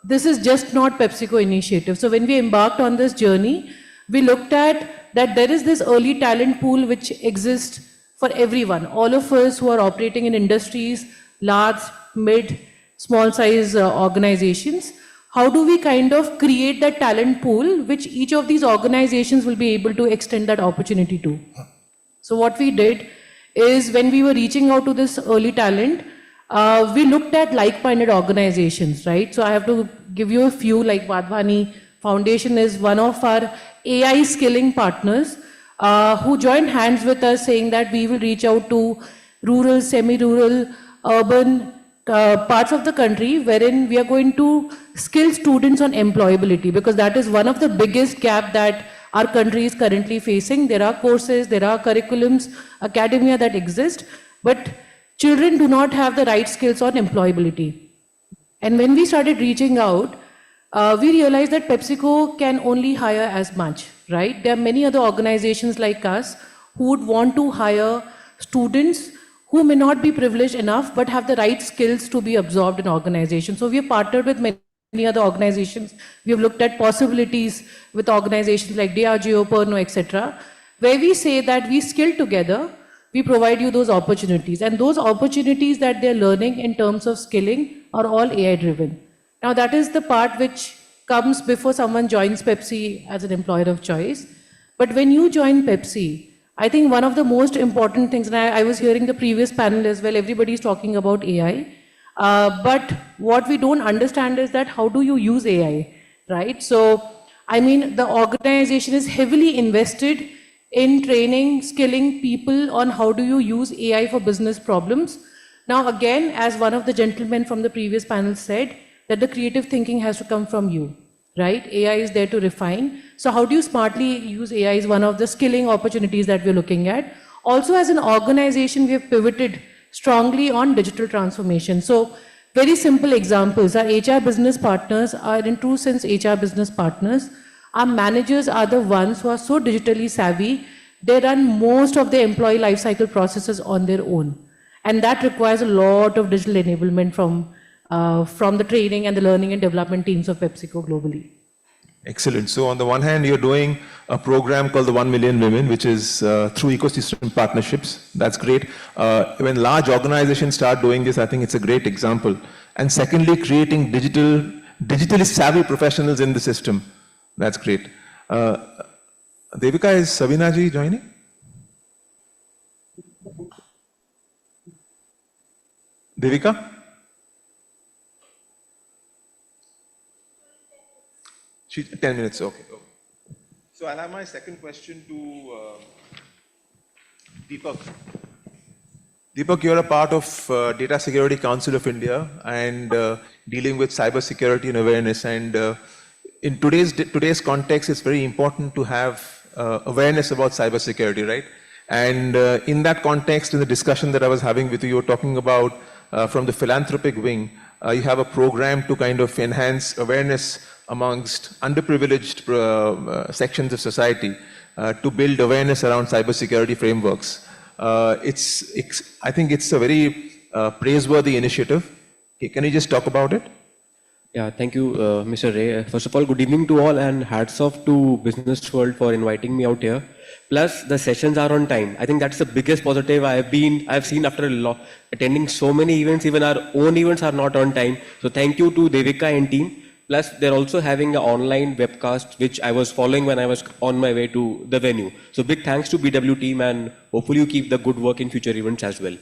This is just not PepsiCo initiative. So when we embarked on this journey, we looked at that there is this early talent pool which exists for everyone. All of us who are operating in industries, large, mid, small size organizations. How do we kind of create that talent pool which each of these organizations will be able to extend that opportunity to? So what we did is when we were reaching out to this early talent, we looked at like-minded organizations, right? So I have to give you a few, like Vadhvani Foundation is one of our AI skilling partners who joined hands with us saying that we will reach out to rural, semi-rural, urban parts of the country wherein we are going to skill students on employability, because that is one of the biggest gap that our country is currently facing. There are courses, there are curriculums, academia that exist, but children do not have the right skills on employability. And when we started reaching out, we realized that PepsiCo can only hire as much, right? There are many other organizations like us who would want to hire students who may not be privileged enough but have the right skills to be absorbed in organizations. So we have partnered with many other organizations. We have looked at possibilities with organizations like Diageo, Pernod, etc., where we say that we skill together, we provide you those opportunities. And those opportunities that they're learning in terms of skilling are all AI driven. Now that is the part which comes before someone joins Pepsi as an employer of choice. But when you join Pepsi, I think one of the most important things, and I was hearing the previous panel as well, everybody's talking about AI. But what we don't understand is that how do you use AI, right? So, I mean, the organization is heavily invested in training, skilling people on how do you use AI for business problems. Now, again, as one of the gentlemen from the previous panel said, that the creative thinking has to come from you, right? AI is there to refine. So how do you smartly use AI is one of the skilling opportunities that we're looking at. Also, as an organization, we have pivoted strongly on digital transformation. So very simple examples, our HR business partners are in true sense HR business partners. Our managers are the ones who are so digitally savvy, they run most of the employee lifecycle processes on their own. And that requires a lot of digital enablement from the training and the learning and development teams of PepsiCo globally. Excellent. So on the one hand, you're doing a program called the 1 Million Women, which is through ecosystem partnerships. That's great. When large organizations start doing this, I think it's a great example. And secondly, creating digitally savvy professionals in the system. That's great. Devika, is Savina ji joining? Devika? 10 minutes, okay. So I'll have my second question to Deepak. Deepak, you're a part of Data Security Council of India and dealing with cyber security and awareness. And in today's context, it's very important to have awareness about cyber security, right? And in that context, in the discussion that I was having with you, you were talking about from the philanthropic wing, you have a program to kind of enhance awareness amongst underprivileged sections of society to build awareness around cybersecurity frameworks. I think it's a very praiseworthy initiative. Can you just talk about it? Yeah, thank you, Mr. Ray. First of all, good evening to all and hats off to Business World for inviting me out here. Plus, the sessions are on time. I think that's the biggest positive I've seen after attending so many events. Even our own events are not on time. So thank you to Devika and team. Plus, they're also having an online webcast, which I was following when I was on my way to the venue. So big thanks to BW team, and hopefully you keep the good work in future events as well.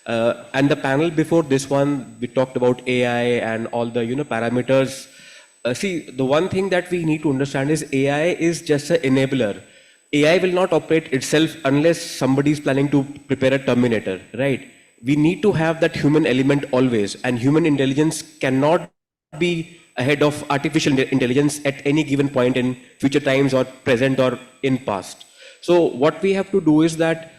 And the panel before this one, we talked about AI and all the parameters. See, the one thing that we need to understand is AI is just an enabler. AI will not operate itself unless somebody is planning to prepare a Terminator, right? We need to have that human element always, and human intelligence cannot be ahead of artificial intelligence at any given point in future times or present or in past. So what we have to do is that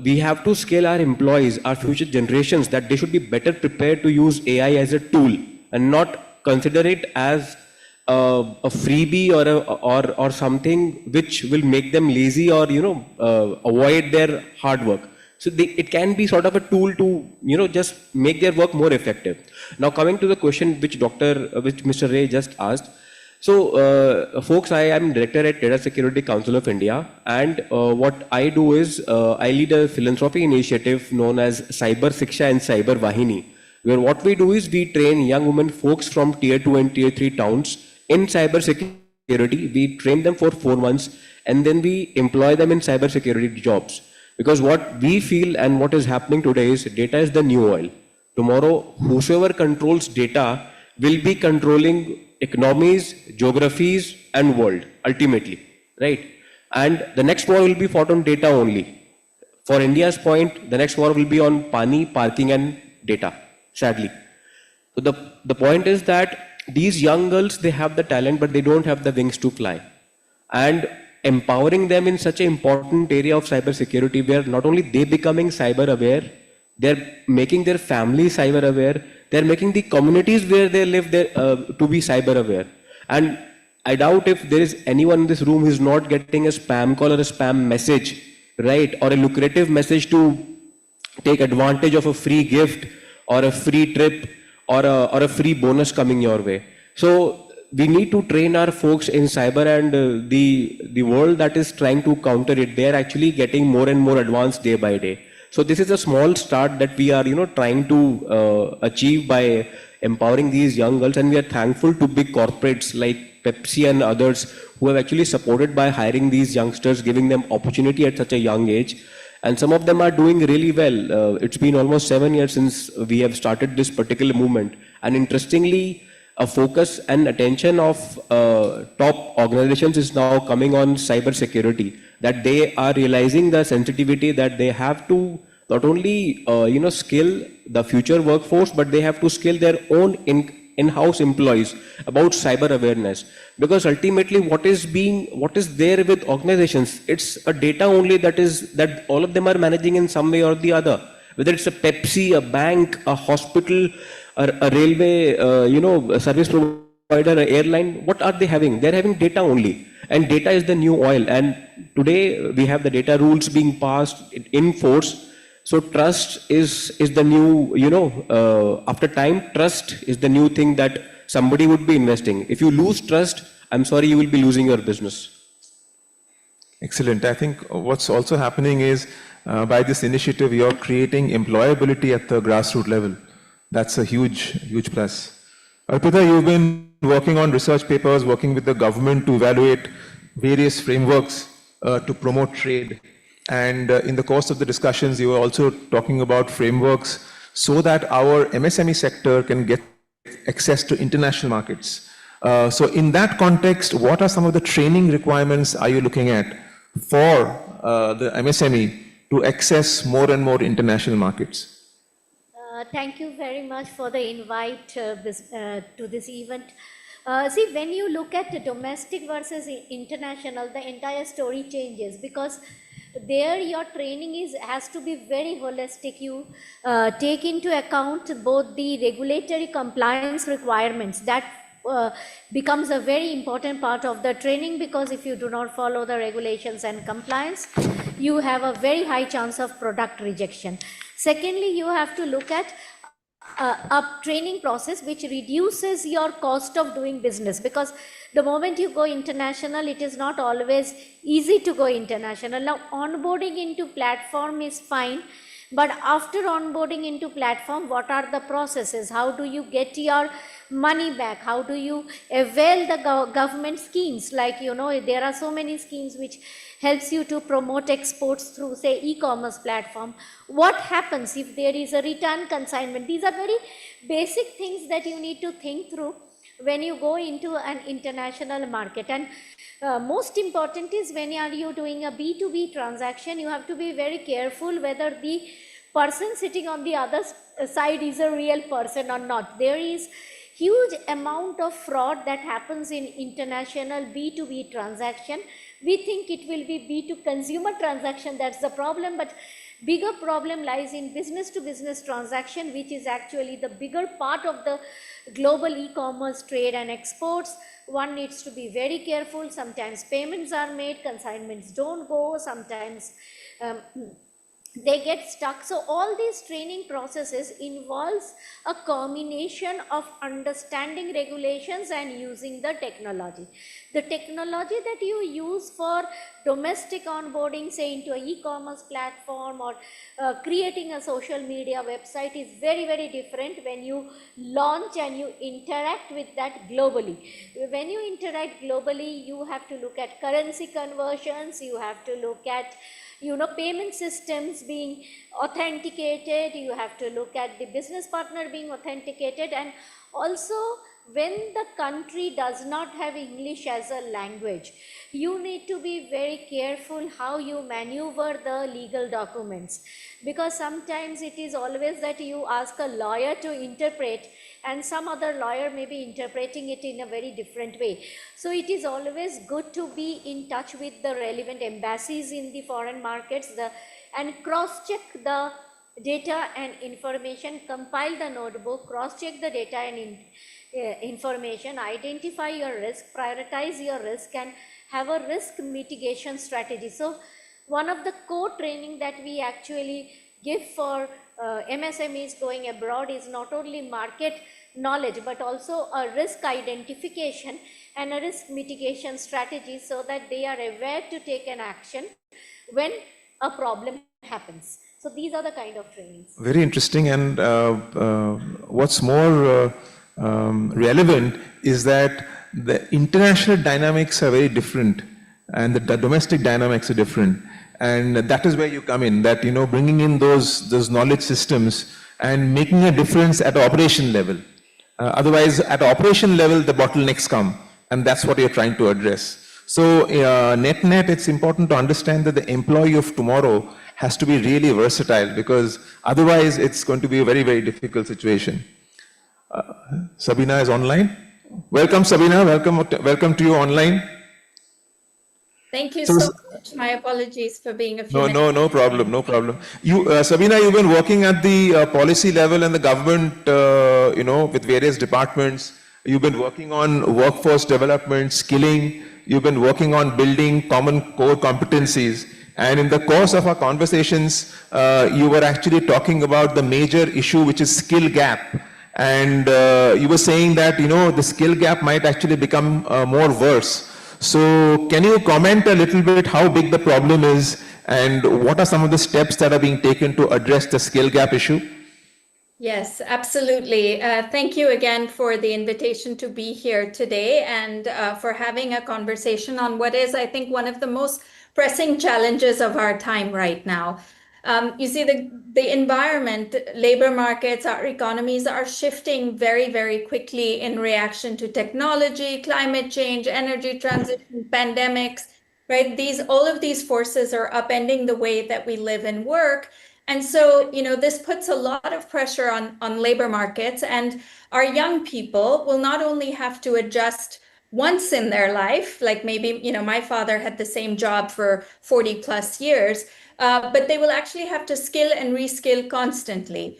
we have to scale our employees, our future generations, that they should be better prepared to use AI as a tool and not consider it as a freebie or something which will make them lazy or avoid their hard work. So it can be sort of a tool to just make their work more effective. Now coming to the question which Mr. Ray just asked. So, folks, I am director at Data Security Council of India, and what I do is I lead a philanthropy initiative known as Cyber Siksha and Cyber Vahini, where what we do is we train young women folks from tier 2 and tier 3 towns in cyber security. We train them for 4 months and then we employ them in cyber security jobs. Because what we feel and what is happening today is data is the new oil. Tomorrow, whosoever controls data will be controlling economies, geographies, and world, ultimately, right? And the next war will be fought on data only. For India's point, the next war will be on pani, parking, and data, sadly. So the point is that these young girls, they have the talent, but they don't have the wings to fly. And empowering them in such an important area of cyber security, where not only they becoming cyber aware, they're making their family cyber aware, they're making the communities where they live there to be cyber aware. And I doubt if there is anyone in this room who is not getting a spam call or a spam message, right? Or a lucrative message to take advantage of a free gift or a free trip or a free bonus coming your way. So we need to train our folks in cyber, and the world that is trying to counter it, they're actually getting more and more advanced day by day. So this is a small start that we are, trying to achieve by empowering these young girls, and we are thankful to big corporates like Pepsi and others who have actually supported by hiring these youngsters, giving them opportunity at such a young age. And some of them are doing really well. It's been almost 7 years since we have started this particular movement. And interestingly, a focus and attention of top organizations is now coming on cyber security, that they are realizing the sensitivity that they have to not only skill the future workforce, but they have to skill their own in-house employees about cyber awareness. Because ultimately what is there with organizations, it's a data only that all of them are managing in some way or the other. Whether it's a Pepsi, a bank, a hospital, a railway, a service provider, an airline, what are they having? They're having data only. And data is the new oil. And today we have the data rules being passed in force. So trust is the new, after time, trust is the new thing that somebody would be investing. If you lose trust, I'm sorry, you will be losing your business. Excellent. I think what's also happening is by this initiative, you're creating employability at the grassroots level. That's a huge plus. Arpita, you've been working on research papers, working with the government to evaluate various frameworks to promote trade. And in the course of the discussions, you were also talking about frameworks so that our MSME sector can get access to international markets. So in that context, what are some of the training requirements are you looking at for the MSME to access more and more international markets? Thank you very much for the invite to this event. See, when you look at the domestic versus international, the entire story changes, because there your training has to be very holistic. You take into account both the regulatory compliance requirements. That becomes a very important part of the training, because if you do not follow the regulations and compliance, you have a very high chance of product rejection. Secondly, you have to look at a training process which reduces your cost of doing business, because the moment you go international, it is not always easy to go international. Now onboarding into platform is fine, but after onboarding into platform, what are the processes? How do you get your money back? How do you avail the government schemes? Like, there are so many schemes which helps you to promote exports through, say, e-commerce platform. What happens if there is a return consignment? These are very basic things that you need to think through when you go into an international market. And most important is, when are you doing a B2B transaction, you have to be very careful whether the person sitting on the other side is a real person or not. There is huge amount of fraud that happens in international B2B transaction. We think it will be B2 consumer transaction, that's the problem, but bigger problem lies in business to business transaction, which is actually the bigger part of the global e-commerce trade and exports. One needs to be very careful. Sometimes payments are made, consignments don't go, sometimes they get stuck. So all these training processes involves a combination of understanding regulations and using the technology. The technology that you use for domestic onboarding, say into an e-commerce platform or creating a social media website, is very, very different when you launch and you interact with that globally. When you interact globally, you have to look at currency conversions, you have to look at payment systems being authenticated, you have to look at the business partner being authenticated, and also when the country does not have English as a language, you need to be very careful how you maneuver the legal documents, because sometimes it is always that you ask a lawyer to interpret and some other lawyer may be interpreting it in a very different way. So it is always good to be in touch with the relevant embassies in the foreign markets and cross-check the data and information, compile the notebook, cross-check the data and information, identify your risk, prioritize your risk, and have a risk mitigation strategy. So one of the core training that we actually give for MSMEs going abroad is not only market knowledge but also a risk identification and a risk mitigation strategy, so that they are aware to take an action when a problem happens. So these are the kind of trainings. Very interesting, and what's more relevant is that the international dynamics are very different and the domestic dynamics are different. And that is where you come in, that, bringing in those knowledge systems and making a difference at operation level. Otherwise, at operation level, the bottlenecks come, and that's what you're trying to address. So net, it's important to understand that the employee of tomorrow has to be really versatile, because otherwise it's going to be a very, very difficult situation. Sabina is online. Welcome, Sabina. Welcome to you online. Thank you so much. My apologies for being a few minutes. No problem, no problem. Sabina, you've been working at the policy level and the government, with various departments. You've been working on workforce development, skilling. You've been working on building common core competencies. And in the course of our conversations, you were actually talking about the major issue, which is skill gap. And you were saying that, the skill gap might actually become more worse. So can you comment a little bit how big the problem is and what are some of the steps that are being taken to address the skill gap issue? Yes, absolutely. Thank you again for the invitation to be here today and for having a conversation on what is, I think, one of the most pressing challenges of our time right now. You see, the environment, labor markets, our economies are shifting very, very quickly in reaction to technology, climate change, energy transition, pandemics, right? All of these forces are upending the way that we live and work. And so, this puts a lot of pressure on labor markets, and our young people will not only have to adjust once in their life, like maybe, my father had the same job for 40 plus years, but they will actually have to skill and reskill constantly.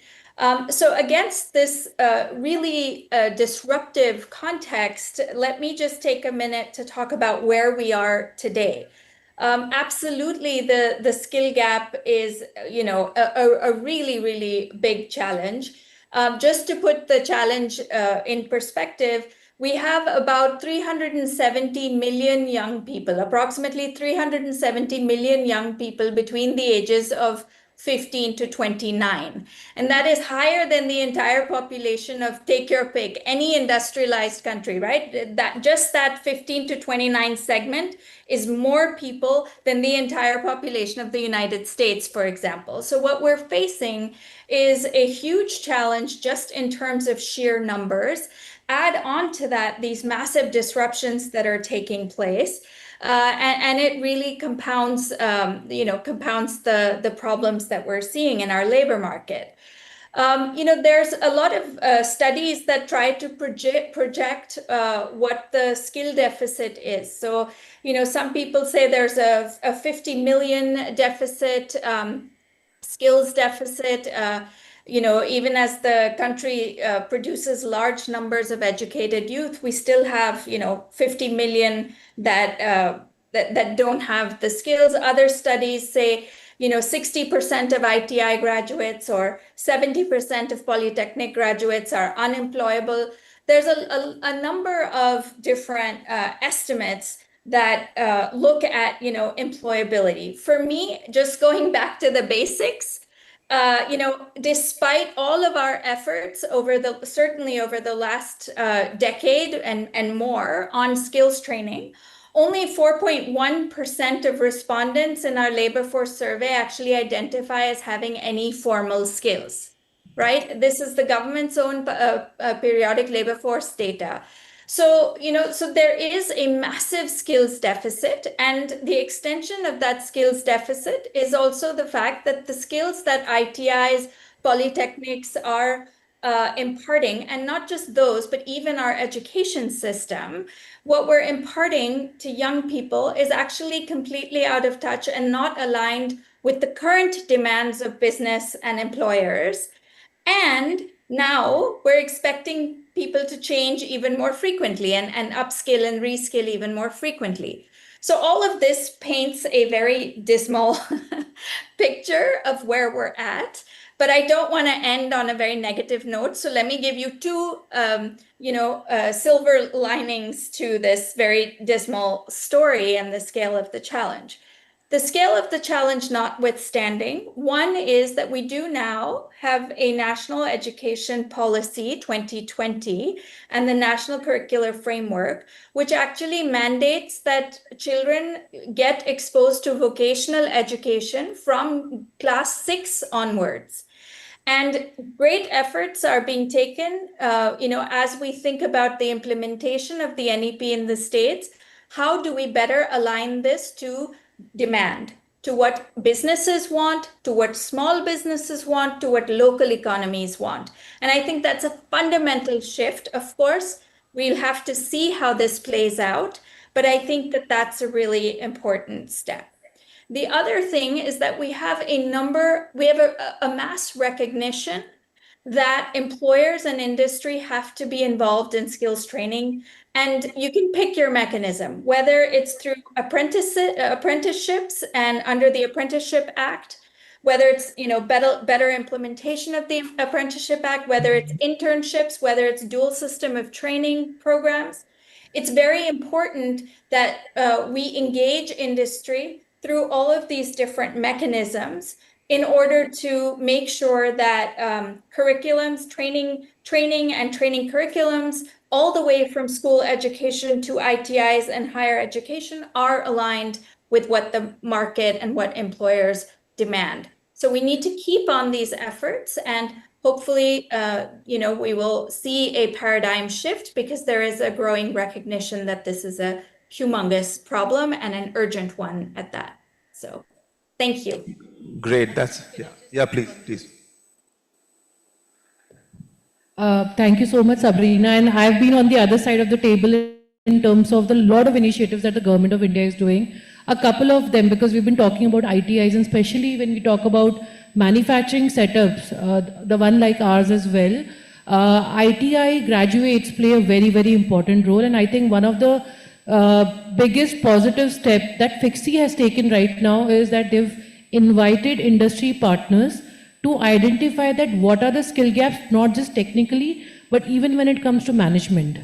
So against this really disruptive context, let me just take a minute to talk about where we are today. Absolutely, the skill gap is, a really, really big challenge. Just to put the challenge in perspective, we have about 370 million young people, approximately 370 million young people between the ages of 15 to 29. And that is higher than the entire population of, take your pick, any industrialized country, right? That 15 to 29 segment is more people than the entire population of the United States, for example. So what we're facing is a huge challenge just in terms of sheer numbers. Add on to that these massive disruptions that are taking place. And it really compounds the problems that we're seeing in our labor market. There's a lot of studies that try to project what the skill deficit is. So, some people say there's a 50 million deficit, skills deficit. Even as the country produces large numbers of educated youth, we still have, 50 million that don't have the skills. Other studies say, 60% of ITI graduates or 70% of polytechnic graduates are unemployable. There's a number of different estimates that look at, employability. For me, just going back to the basics, despite all of our efforts certainly over the last decade and more on skills training, only 4.1% of respondents in our labor force survey actually identify as having any formal skills, right? This is the government's own periodic labor force data. So, so there is a massive skills deficit, and the extension of that skills deficit is also the fact that the skills that ITIs, polytechnics are imparting, and not just those, but even our education system, what we're imparting to young people is actually completely out of touch and not aligned with the current demands of business and employers. And now we're expecting people to change even more frequently and upskill and reskill even more frequently. So all of this paints a very dismal picture of where we're at. But I don't want to end on a very negative note. So let me give you two, silver linings to this very dismal story and the scale of the challenge. The scale of the challenge notwithstanding, one is that we do now have a National Education Policy 2020 and the National Curricular Framework, which actually mandates that children get exposed to vocational education from class 6 onwards. And great efforts are being taken, as we think about the implementation of the NEP in the states. How do we better align this to demand, to what businesses want, to what small businesses want, to what local economies want? And I think that's a fundamental shift. Of course, we'll have to see how this plays out, but I think that that's a really important step. The other thing is that we have a mass recognition that employers and industry have to be involved in skills training. And you can pick your mechanism, whether it's through apprenticeships and under the Apprenticeship Act, whether it's better implementation of the Apprenticeship Act, whether it's internships, whether it's dual system of training programs. It's very important that we engage industry through all of these different mechanisms in order to make sure that curriculums, training curriculums, all the way from school education to ITIs and higher education are aligned with what the market and what employers demand. So we need to keep on these efforts, and hopefully, we will see a paradigm shift because there is a growing recognition that this is a humongous problem and an urgent one at that. So, thank you. Great. Please. Thank you so much, Sabrina. And I've been on the other side of the table in terms of the lot of initiatives that the government of India is doing. A couple of them, because we've been talking about ITIs, and especially when we talk about manufacturing setups, the one like ours as well, ITI graduates play a very, very important role. And I think one of the biggest positive step that FIXI has taken right now is that they've invited industry partners to identify that what are the skill gaps, not just technically, but even when it comes to management,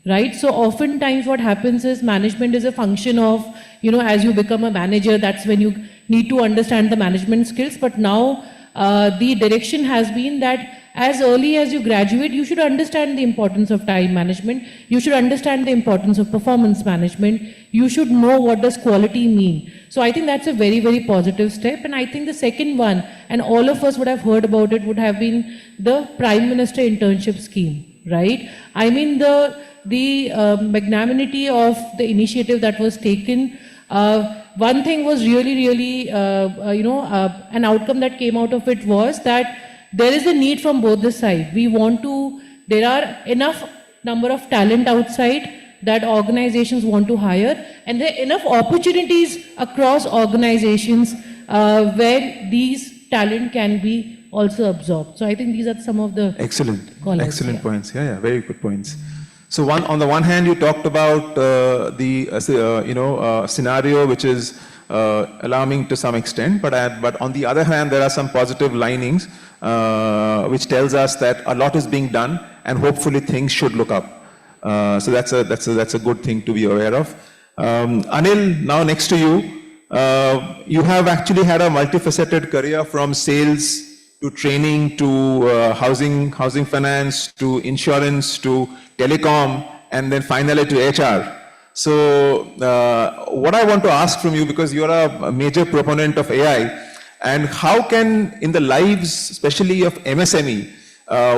right? So oftentimes what happens is management is a function of, as you become a manager, that's when you need to understand the management skills. But now the direction has been that as early as you graduate, you should understand the importance of time management. You should understand the importance of performance management. You should know what does quality mean. So I think that's a very, very positive step. And I think the second one, and all of us would have heard about it, would have been the Prime Minister internship scheme, right? I mean, the magnanimity of the initiative that was taken. One thing was really, an outcome that came out of it was that there is a need from both the sides. There are enough number of talent outside that organizations want to hire, and there are enough opportunities across organizations where these talent can be also absorbed. So I think these are some of the excellent points. Yeah, very good points. So on the one hand, you talked about scenario which is alarming to some extent, but on the other hand, there are some positive linings which tells us that a lot is being done, and hopefully things should look up. So that's a good thing to be aware of. Anil, now next to you, you have actually had a multifaceted career from sales to training to housing finance to insurance to telecom, and then finally to HR. So what I want to ask from you, because you're a major proponent of AI, and how can, in the lives, especially of MSME,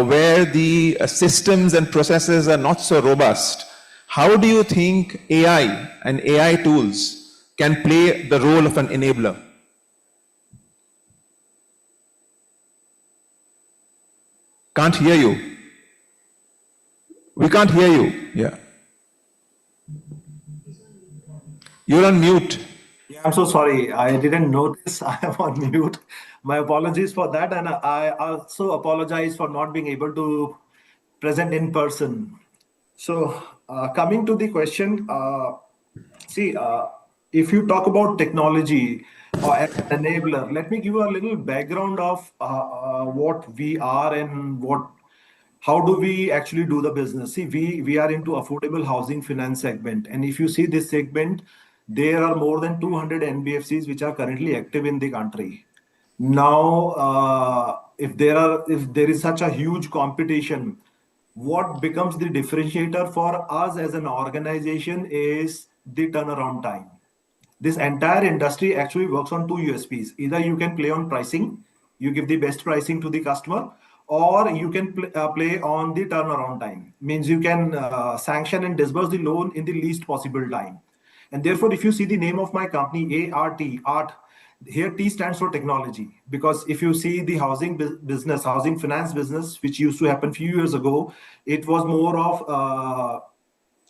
where the systems and processes are not so robust, how do you think AI and AI tools can play the role of an enabler? Can't hear you. We can't hear you. Yeah. You're on mute. Yeah, I'm so sorry. I didn't notice I am on mute. My apologies for that. And I also apologize for not being able to present in person. So coming to the question, if you talk about technology or an enabler, let me give you a little background of what we are and how do we actually do the business. See, we are into affordable housing finance segment. And if you see this segment, there are more than 200 NBFCs which are currently active in the country. Now, if there is such a huge competition, what becomes the differentiator for us as an organization is the turnaround time. This entire industry actually works on two USPs. Either you can play on pricing, you give the best pricing to the customer, or you can play on the turnaround time. Means you can sanction and disburse the loan in the least possible time. And therefore, if you see the name of my company, ART, here T stands for technology. Because if you see the housing business, housing finance business, which used to happen a few years ago, it was more of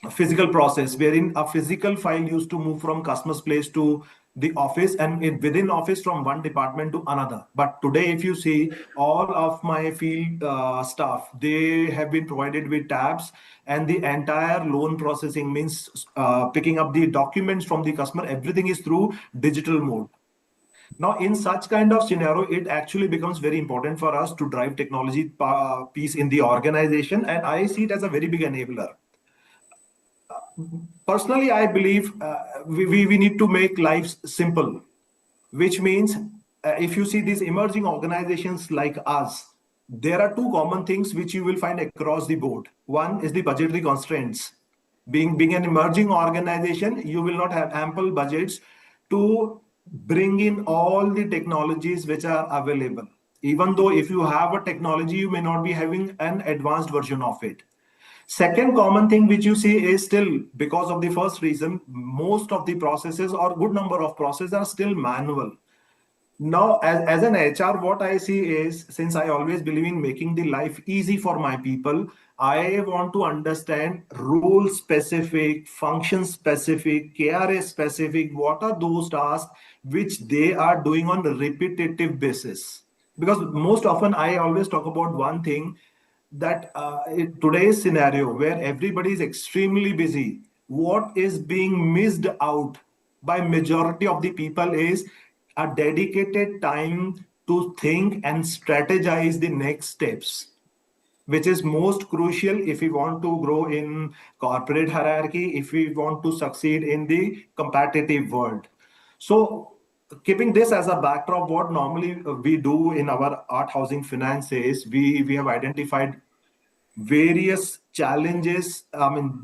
a physical process wherein a physical file used to move from customer's place to the office, and within office from one department to another. But today, if you see all of my field staff, they have been provided with tabs, and the entire loan processing means picking up the documents from the customer, everything is through digital mode. Now, in such kind of scenario, it actually becomes very important for us to drive technology piece in the organization, and I see it as a very big enabler. Personally, I believe we need to make lives simple, which means if you see these emerging organizations like us, there are two common things which you will find across the board. One is the budgetary constraints. Being an emerging organization, you will not have ample budgets to bring in all the technologies which are available. Even though if you have a technology, you may not be having an advanced version of it. Second common thing which you see is still, because of the first reason, most of the processes or good number of processes are still manual. Now, as an HR, what I see is, since I always believe in making the life easy for my people, I want to understand role specific, function specific, KRA specific, what are those tasks which they are doing on a repetitive basis. Because most often I always talk about one thing, that in today's scenario where everybody is extremely busy, what is being missed out by majority of the people is a dedicated time to think and strategize the next steps, which is most crucial if we want to grow in corporate hierarchy, if we want to succeed in the competitive world. So keeping this as a backdrop, what normally we do in our art housing finance is we have identified various challenges,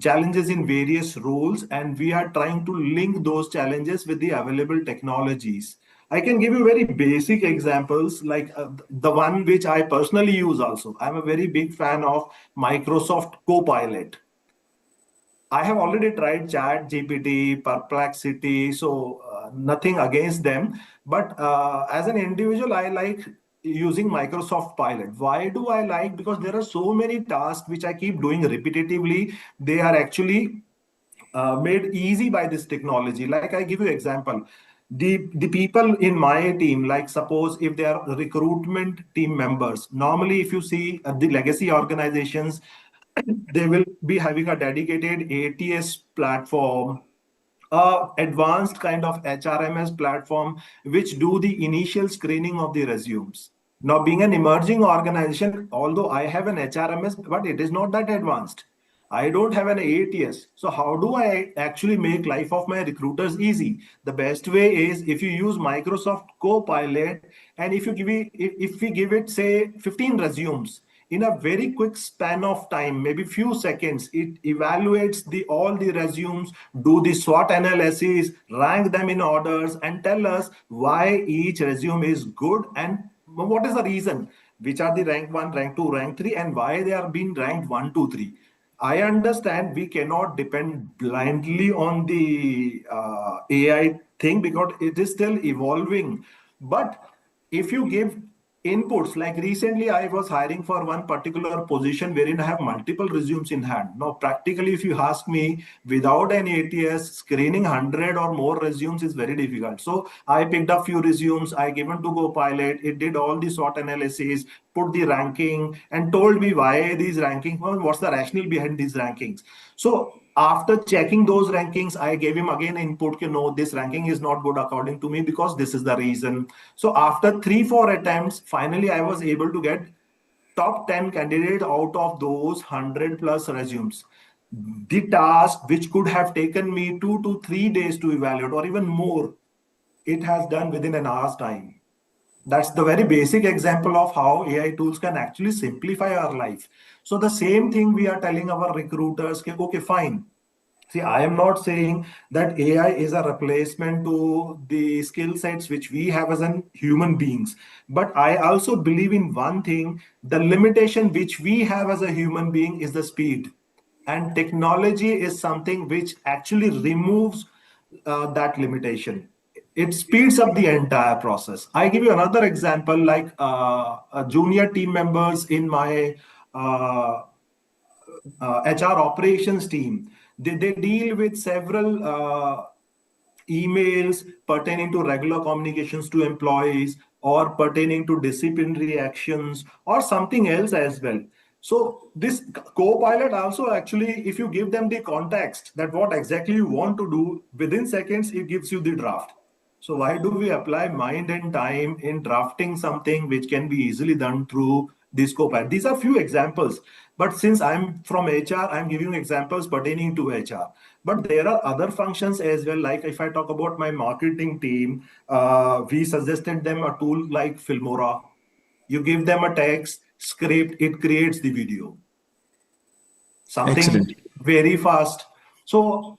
challenges in various roles, and we are trying to link those challenges with the available technologies. I can give you very basic examples, like the one which I personally use also. I'm a very big fan of Microsoft Copilot. I have already tried Chat GPT, Perplexity, so nothing against them. But as an individual, I like using Microsoft Pilot. Why do I like? Because there are so many tasks which I keep doing repetitively. They are actually made easy by this technology. Like I give you example, the people in my team, like suppose if they are recruitment team members, normally if you see the legacy organizations, they will be having a dedicated ATS platform, advanced kind of HRMS platform, which do the initial screening of the resumes. Now, being an emerging organization, although I have an HRMS, but it is not that advanced. I don't have an ATS. So how do I actually make life of my recruiters easy? The best way is if you use Microsoft Copilot, and if we give it say 15 resumes, in a very quick span of time, maybe few seconds, it evaluates all the resumes, do the SWOT analysis, rank them in orders, and tell us why each resume is good and what is the reason, which are the rank 1, rank 2, rank 3, and why they are being ranked 1, 2, 3. I understand we cannot depend blindly on the AI thing because it is still evolving. But if you give inputs, like recently I was hiring for one particular position wherein I have multiple resumes in hand. Now, practically, if you ask me, without an ATS, screening 100 or more resumes is very difficult. So I picked up few resumes, I given to Copilot, it did all the SWOT analysis, put the ranking, and told me why these rankings, what's the rationale behind these rankings. So after checking those rankings, I gave him again input, no, this ranking is not good according to me because this is the reason. So after 3-4 attempts, finally I was able to get top 10 candidates out of those 100 plus resumes. The task which could have taken me 2 to 3 days to evaluate or even more, it has done within an hour's time. That's the very basic example of how AI tools can actually simplify our life. So the same thing we are telling our recruiters, okay, fine. See, I am not saying that AI is a replacement to the skill sets which we have as an human beings. But I also believe in one thing, the limitation which we have as a human being is the speed. And technology is something which actually removes that limitation. It speeds up the entire process. I give you another example, like junior team members in my HR operations team. They deal with several emails pertaining to regular communications to employees or pertaining to disciplinary actions or something else as well. So this Copilot also actually, if you give them the context that what exactly you want to do, within seconds, it gives you the draft. So why do we apply mind and time in drafting something which can be easily done through this Copilot? These are few examples. But since I'm from HR, I'm giving examples pertaining to HR. But there are other functions as well. Like if I talk about my marketing team, we suggested them a tool like Filmora. You give them a text, script, it creates the video. Something Excellent. very fast. So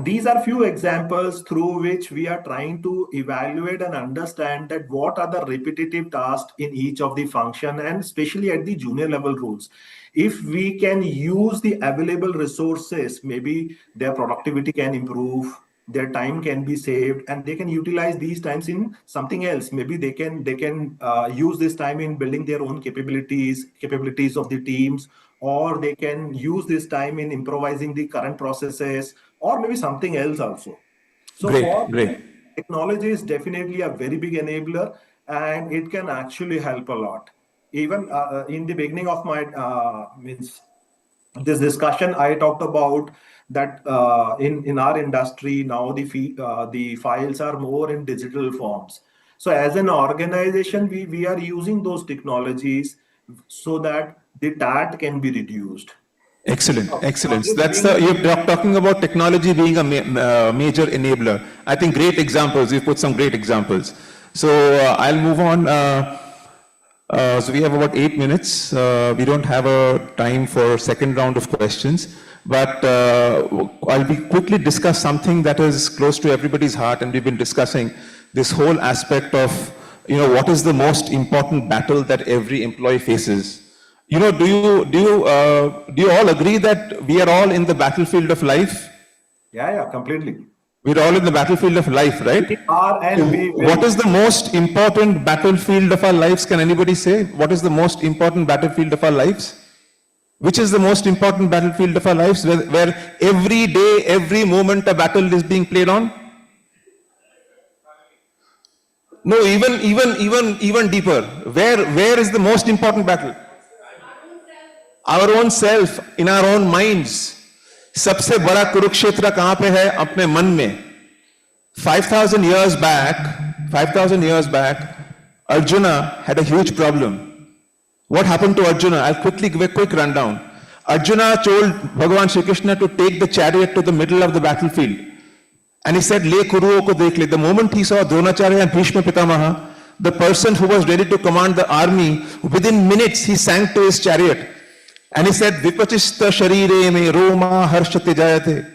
these are few examples through which we are trying to evaluate and understand that what are the repetitive tasks in each of the function, and especially at the junior level roles. If we can use the available resources, maybe their productivity can improve, their time can be saved, and they can utilize these times in something else. Maybe they can use this time in building their own capabilities of the teams, or they can use this time in improvising the current processes, or maybe something else also. So for technology is definitely a very big enabler, and it can actually help a lot. Even in the beginning of my this discussion, I talked about that in our industry now the files are more in digital forms. So as an organization, we are using those technologies so that the TAT can be reduced. Excellent, excellent. You're talking about technology being a major enabler. I think great examples. You've put some great examples. So I'll move on. So we have about 8 minutes. We don't have a time for second round of questions, but I'll quickly discuss something that is close to everybody's heart, and we've been discussing this whole aspect of, what is the most important battle that every employee faces. Do you all agree that we are all in the battlefield of life? Yeah, completely. We're all in the battlefield of life, right? What is the most important battlefield of our lives? Can anybody say? What is the most important battlefield of our lives? Which is the most important battlefield of our lives where every day, every moment a battle is being played on? No, even deeper. Where is the most important battle? Our own self, in our own minds. सबसे बड़ा कुरुक्षेत्र कहां पे है? अपने मन में. 5,000 years back, Arjuna had a huge problem. What happened to Arjuna? I'll quickly give a quick rundown. Arjuna told Bhagavan Shri Krishna to take the chariot to the middle of the battlefield. And he said, Le Kuruo ko dekh le. The moment he saw Dronacharya and Bhishma Pitamaha, the person who was ready to command the army, within minutes he sank to his chariot. And he said, Vipachista sharire me Roma harshate jayate.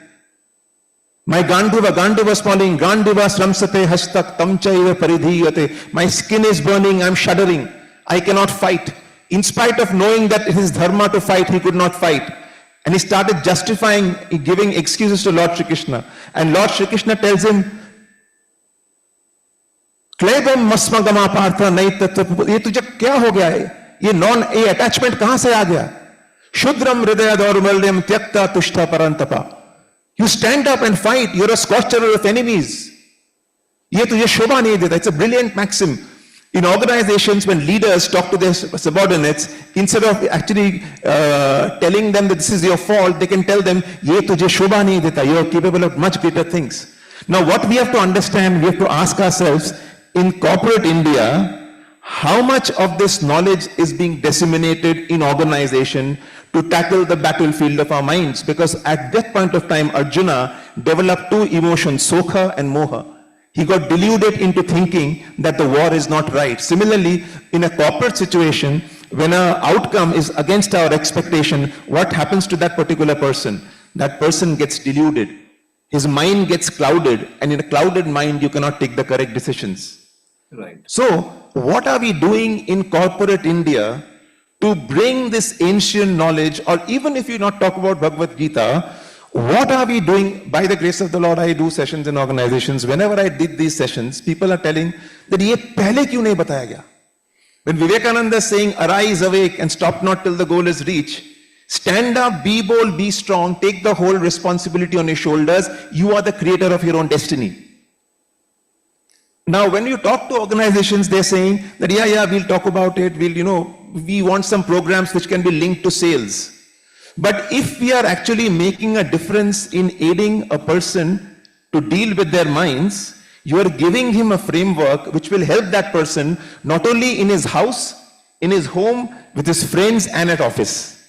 My Gandiva is falling, Gandiva sramsate hastak tamchaiva paridhiyate. My skin is burning, I'm shuddering. I cannot fight. In spite of knowing that it is dharma to fight, he could not fight. And he started justifying, giving excuses to Lord Shri Krishna. And Lord Shri Krishna tells him, Klebam masmagama partha nahi tattva. ये तुझे क्या हो गया है? ये attachment कहां से आ गया? Shudram hridaya daurmalyam tyakta tushta parantapa. You stand up and fight. You're a scorcher of enemies. Ye tujhe shobha nahi deta. It's a brilliant maxim. In organizations, when leaders talk to their subordinates, instead of actually telling them that this is your fault, they can tell them, Ye tujhe shobha nahi deta. You are capable of much greater things. Now, what we have to understand, we have to ask ourselves, in corporate India, how much of this knowledge is being disseminated in organization to tackle the battlefield of our minds? Because at that point of time, Arjuna developed two emotions, sokha and moha. He got deluded into thinking that the war is not right. Similarly, in a corporate situation, when an outcome is against our expectation, what happens to that particular person? That person gets deluded. His mind gets clouded, and in a clouded mind, you cannot take the correct decisions. Right. So, what are we doing in corporate India to bring this ancient knowledge, or even if you not talk about Bhagavad Gita, what are we doing? By the grace of the Lord, I do sessions in organizations. Whenever I did these sessions, people are telling that ye pehle kyun nahi bataya gaya? When Vivekananda is saying, arise, awake, and stop not till the goal is reached, stand up, be bold, be strong, take the whole responsibility on your shoulders. You are the creator of your own destiny. Now, when you talk to organizations, they're saying that, we'll talk about it. We want some programs which can be linked to sales. But if we are actually making a difference in aiding a person to deal with their minds, you are giving him a framework which will help that person not only in his house, in his home, with his friends and at office.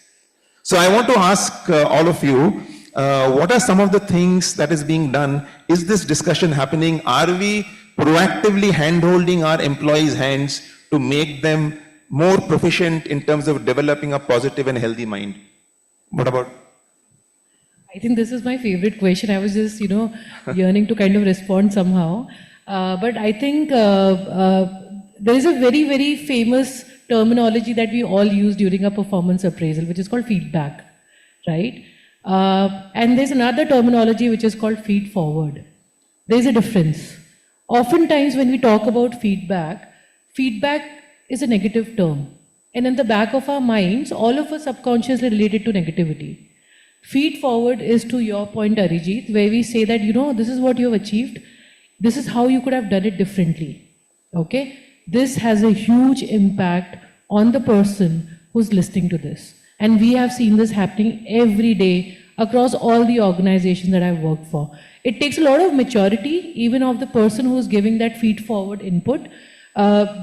So I want to ask all of you, what are some of the things that is being done? Is this discussion happening? Are we proactively hand-holding our employees' hands to make them more proficient in terms of developing a positive and healthy mind? What about? I think this is my favorite question. I was just, yearning to kind of respond somehow. But I think there is a very, very famous terminology that we all use during a performance appraisal, which is called feedback, right? And there's another terminology which is called feed forward. There's a difference. Oftentimes when we talk about feedback, feedback is a negative term. And in the back of our minds, all of us subconsciously related to negativity. Feed forward is to your point, Arijit, where we say that, this is what you have achieved. This is how you could have done it differently. Okay? This has a huge impact on the person who's listening to this. And we have seen this happening every day across all the organizations that I've worked for. It takes a lot of maturity, even of the person who's giving that feed-forward input,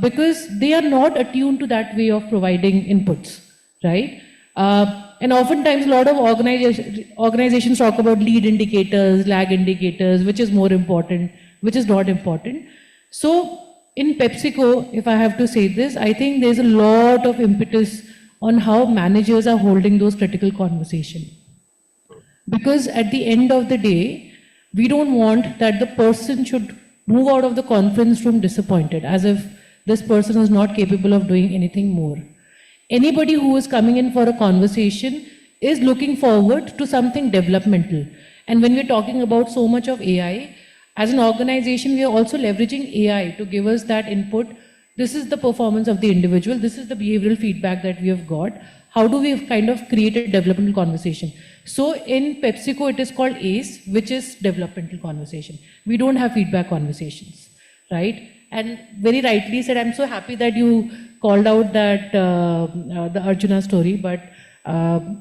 because they are not attuned to that way of providing inputs, right? And oftentimes a lot of organizations talk about lead indicators, lag indicators, which is more important, which is not important. So in PepsiCo, if I have to say this, I think there's a lot of impetus on how managers are holding those critical conversations. Because at the end of the day, we don't want that the person should move out of the conference room disappointed, as if this person is not capable of doing anything more. Anybody who is coming in for a conversation is looking forward to something developmental. And when we're talking about so much of AI, as an organization, we are also leveraging AI to give us that input. This is the performance of the individual. This is the behavioral feedback that we have got. How do we kind of create a developmental conversation? So in PepsiCo, it is called ACE, which is developmental conversation. We don't have feedback conversations, right? And very rightly said, I'm so happy that you called out that the Arjuna story, but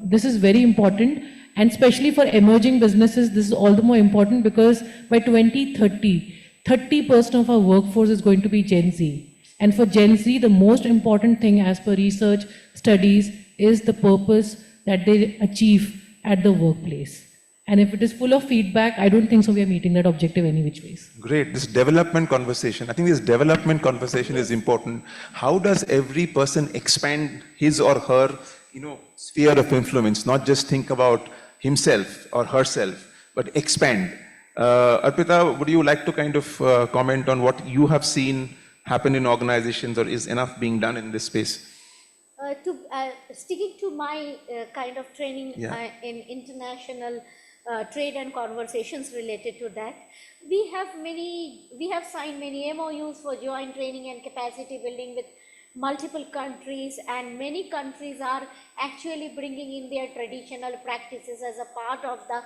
this is very important. And especially for emerging businesses, this is all the more important because by 2030, 30% of our workforce is going to be Gen Z. And for Gen Z, the most important thing as per research studies is the purpose that they achieve at the workplace. And if it is full of feedback, I don't think so we are meeting that objective any which ways. Great. This development conversation, I think this development conversation is important. How does every person expand his or her, sphere of influence, not just think about himself or herself, but expand. Arpita, would you like to kind of comment on what you have seen happen in organizations, or is enough being done in this space? Sticking to my kind of training in international trade and conversations related to that, we have signed many MOUs for joint training and capacity building with multiple countries, and many countries are actually bringing in their traditional practices as a part of the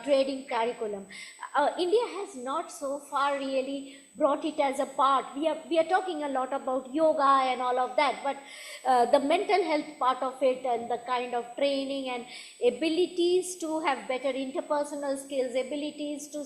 trading curriculum. India has not so far really brought it as a part. We are talking a lot about yoga and all of that, but the mental health part of it and the kind of training and abilities to have better interpersonal skills, abilities to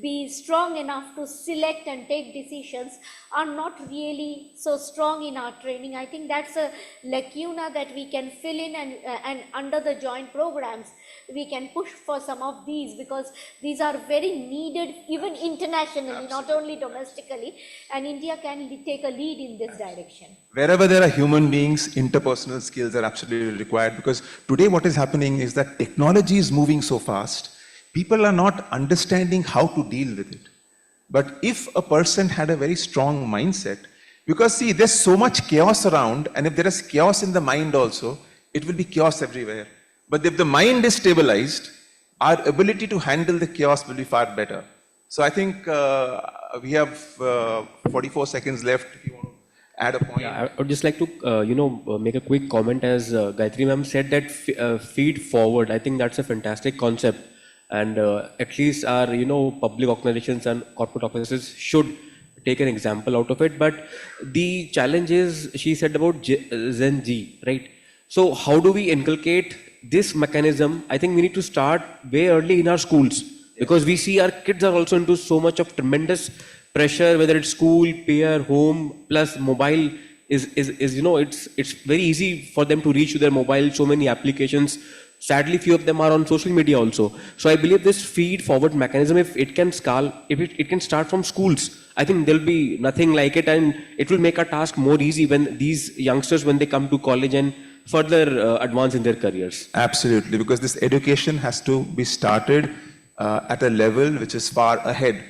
be strong enough to select and take decisions are not really so strong in our training. I think that's a lacuna that we can fill in, and under the joint programs we can push for some of these, because these are very needed even internationally, not only domestically, and India can take a lead in this direction. Wherever there are human beings, interpersonal skills are absolutely required, because today what is happening is that technology is moving so fast, people are not understanding how to deal with it. But if a person had a very strong mindset, because see, there's so much chaos around, and if there is chaos in the mind also, it will be chaos everywhere. But if the mind is stabilized, our ability to handle the chaos will be far better. So I think we have 44 seconds left. If you want to add a point. Yeah, I would just like to, make a quick comment. As Gayatri ma'am said, that feed forward. I think that's a fantastic concept, and at least our public organizations and corporate offices should take an example out of it. But the challenge is, she said about Gen Z, right? So how do we inculcate this mechanism? I think we need to start way early in our schools, because we see our kids are also into so much of tremendous pressure, whether it's school, peer, home, plus mobile is it's very easy for them to reach to their mobile, so many applications. Sadly, few of them are on social media also. So I believe this feed forward mechanism, if it can it can start from schools, I think there'll be nothing like it, and it will make our task more easy when these youngsters, when they come to college and further advance in their careers. Absolutely, because this education has to be started at a level which is far ahead.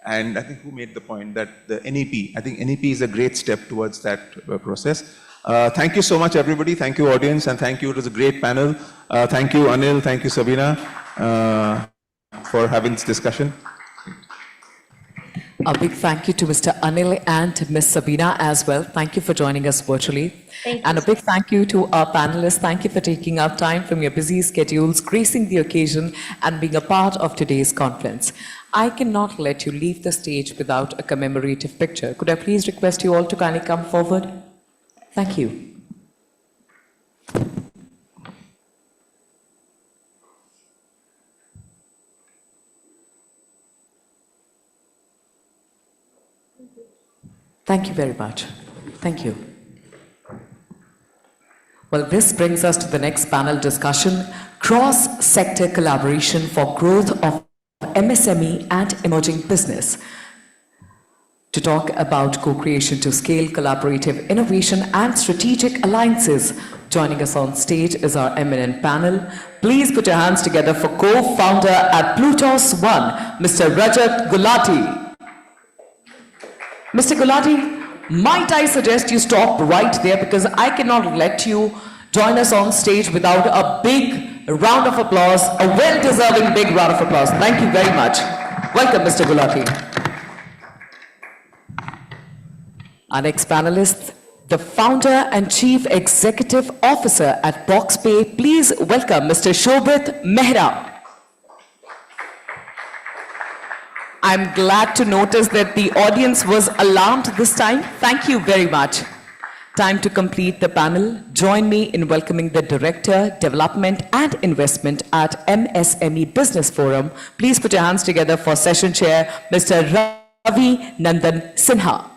And I think who made the point that the NEP, I think NEP is a great step towards that process. Thank you so much, everybody. Thank you, audience, and thank you. It was a great panel. Thank you, Anil. Thank you, Sabina, for having this discussion. A big thank you to Mr. Anil and Ms. Sabina as well. Thank you for joining us virtually. Thank you. And a big thank you to our panelists. Thank you for taking out time from your busy schedules, gracing the occasion, and being a part of today's conference. I cannot let you leave the stage without a commemorative picture. Could I please request you all to kindly come forward? Thank you. Thank you very much. Thank you. Well, this brings us to the next panel discussion, cross-sector collaboration for growth of MSME and emerging business. To talk about co-creation to scale collaborative innovation and strategic alliances, joining us on stage is our eminent panel. Please put your hands together for co-founder at Plutos One, Mr. Rajat Gulati. Mr. Gulati, might I suggest you stop right there because I cannot let you join us on stage without a big round of applause, a well-deserving big round of applause. Thank you very much. Welcome, Mr. Gulati. Our next panelist, the founder and chief executive officer at BoxPay. Please welcome Mr. Shobhit Mehra. I'm glad to notice that the audience was alarmed this time. Thank you very much. Time to complete the panel. Join me in welcoming the Director, Development and Investment at MSME Business Forum. Please put your hands together for Session Chair, Mr. Ravi Nandan Sinha.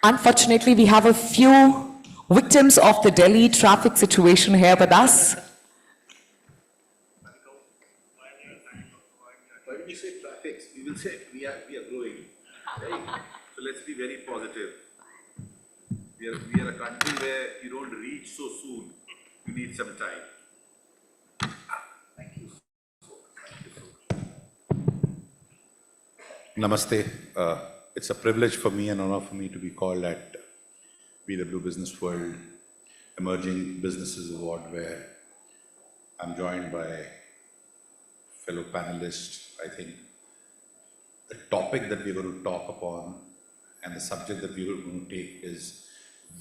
Unfortunately, we have a few victims of the Delhi traffic situation here with us. When we say traffic, we will say we are growing. Right? So let's be very positive. We are a country where you don't reach so soon. You need some time. Thank you so much. Namaste. It's a privilege for me and honor for me to be called at BW Business World Emerging Businesses Award, where I'm joined by fellow panelists. I think the topic that we're going to talk upon and the subject that we're going to take is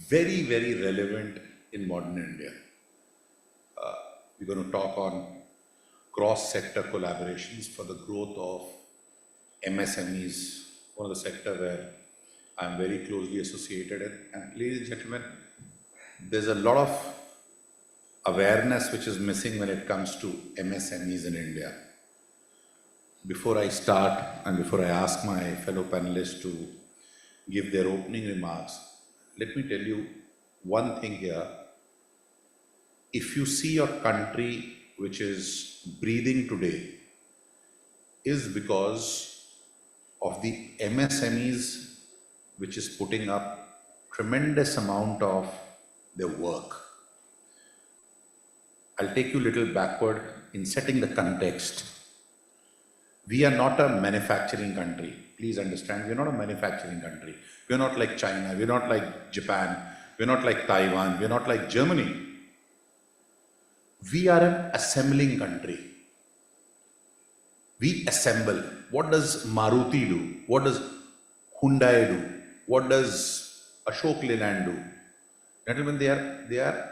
very, very relevant in modern India. We're going to talk on cross-sector collaborations for the growth of MSMEs, one of the sector where I'm very closely associated in. And ladies and gentlemen, there's a lot of awareness which is missing when it comes to MSMEs in India. Before I start and before I ask my fellow panelists to give their opening remarks, let me tell you one thing here. If you see your country which is breathing today, is because of the MSMEs which is putting up tremendous amount of their work. I'll take you a little backward in setting the context. We are not a manufacturing country. Please understand, we're not a manufacturing country. We're not like China, we're not like Japan, we're not like Taiwan, we're not like Germany. We are an assembling country. We assemble. What does Maruti do? What does Hyundai do? What does Ashok Leyland do? Gentlemen, they are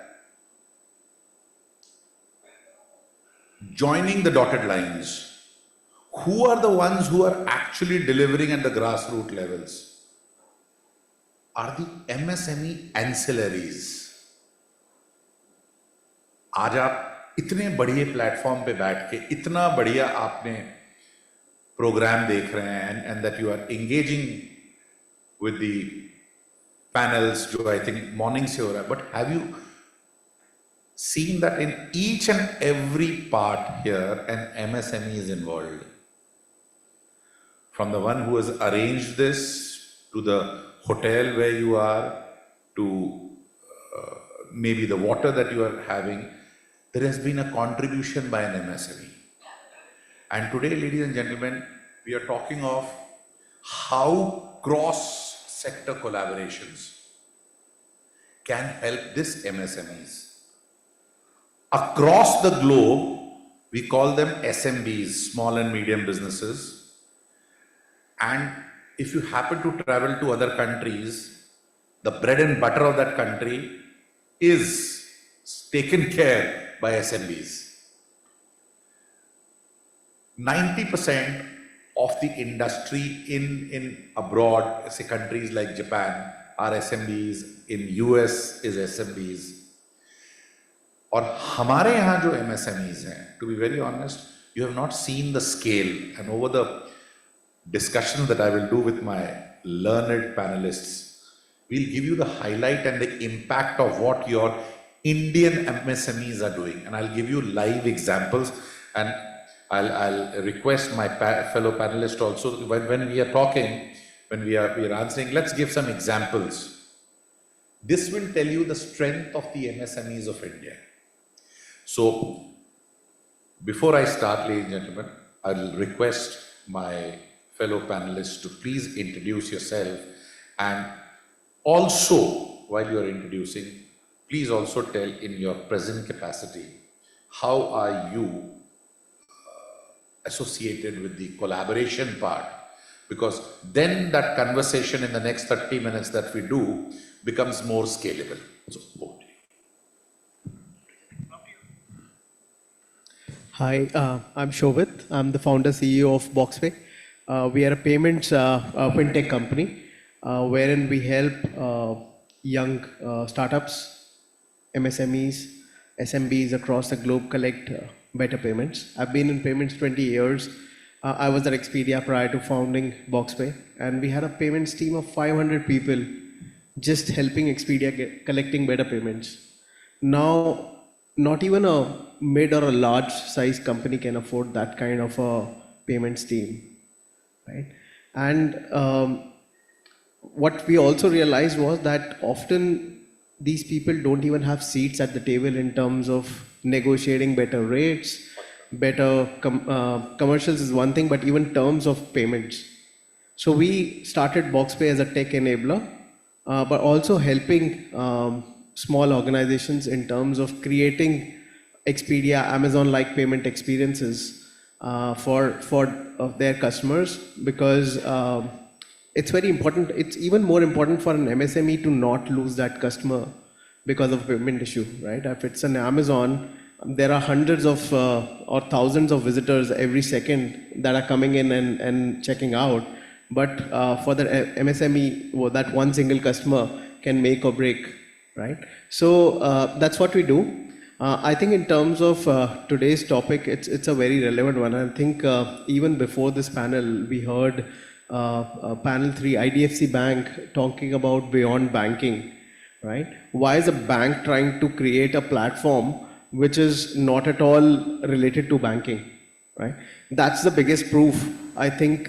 joining the dotted lines. Who are the ones who are actually delivering at the grassroots levels? Are the MSME ancillaries. आज आप इतने बढ़िया platform पे बैठ के इतना बढ़िया आपने प्रोग्राम देख रहे हैं and that you are engaging with the panels जो I think morning से हो रहा है, but have you seen that in each and every part here an MSME is involved? From the one who has arranged this to the hotel where you are to maybe the water that you are having, there has been a contribution by an MSME. And today, ladies and gentlemen, we are talking of how cross-sector collaborations can help this MSMEs. Across the globe, we call them SMBs, small and medium businesses. And if you happen to travel to other countries, the bread and butter of that country is taken care by SMBs. 90% of the industry in abroad, say countries like Japan, are SMBs, in US is SMBs. और हमारे यहाँ जो MSMEs हैं, to be very honest, You have not seen the scale. And over the discussion that I will do with my learned panelists, we'll give you the highlight and the impact of what your Indian MSMEs are doing. And I'll give you live examples. And I'll request my fellow panelists also, when we are talking, when we are answering, let's give some examples. This will tell you the strength of the MSMEs of India. So, before I start, ladies and gentlemen, I'll request my fellow panelists to please introduce yourself, and also, while you're introducing, please also tell in your present capacity, how are you associated with the collaboration part? Because then that conversation in the next 30 minutes that we do becomes more scalable. So, over to you. Hi, I'm Shobit. I'm the founder CEO of Boxpay. We are a payments fintech company wherein we help young startups, MSMEs, SMBs across the globe collect better payments. I've been in payments 20 years. I was at Expedia prior to founding Boxpay, and we had a payments team of 500 people just helping Expedia collecting better payments. Now, not even a mid or a large size company can afford that kind of a payments team, right? And what we also realized was that often these people don't even have seats at the table in terms of negotiating better rates, better commercials is one thing, but even terms of payments. So we started Boxpay as a tech enabler, but also helping small organizations in terms of creating Expedia, Amazon-like payment experiences for their customers, because it's very important. It's even more important for an MSME to not lose that customer because of payment issue, right? If it's an Amazon, there are hundreds of or thousands of visitors every second that are coming in and checking out. But for the MSME, well, that one single customer can make or break, right? So that's what we do. I think in terms of today's topic, it's a very relevant one. I think even before this panel, we heard panel 3, IDFC Bank, talking about beyond banking, right? Why is a bank trying to create a platform which is not at all related to banking, right? That's the biggest proof. I think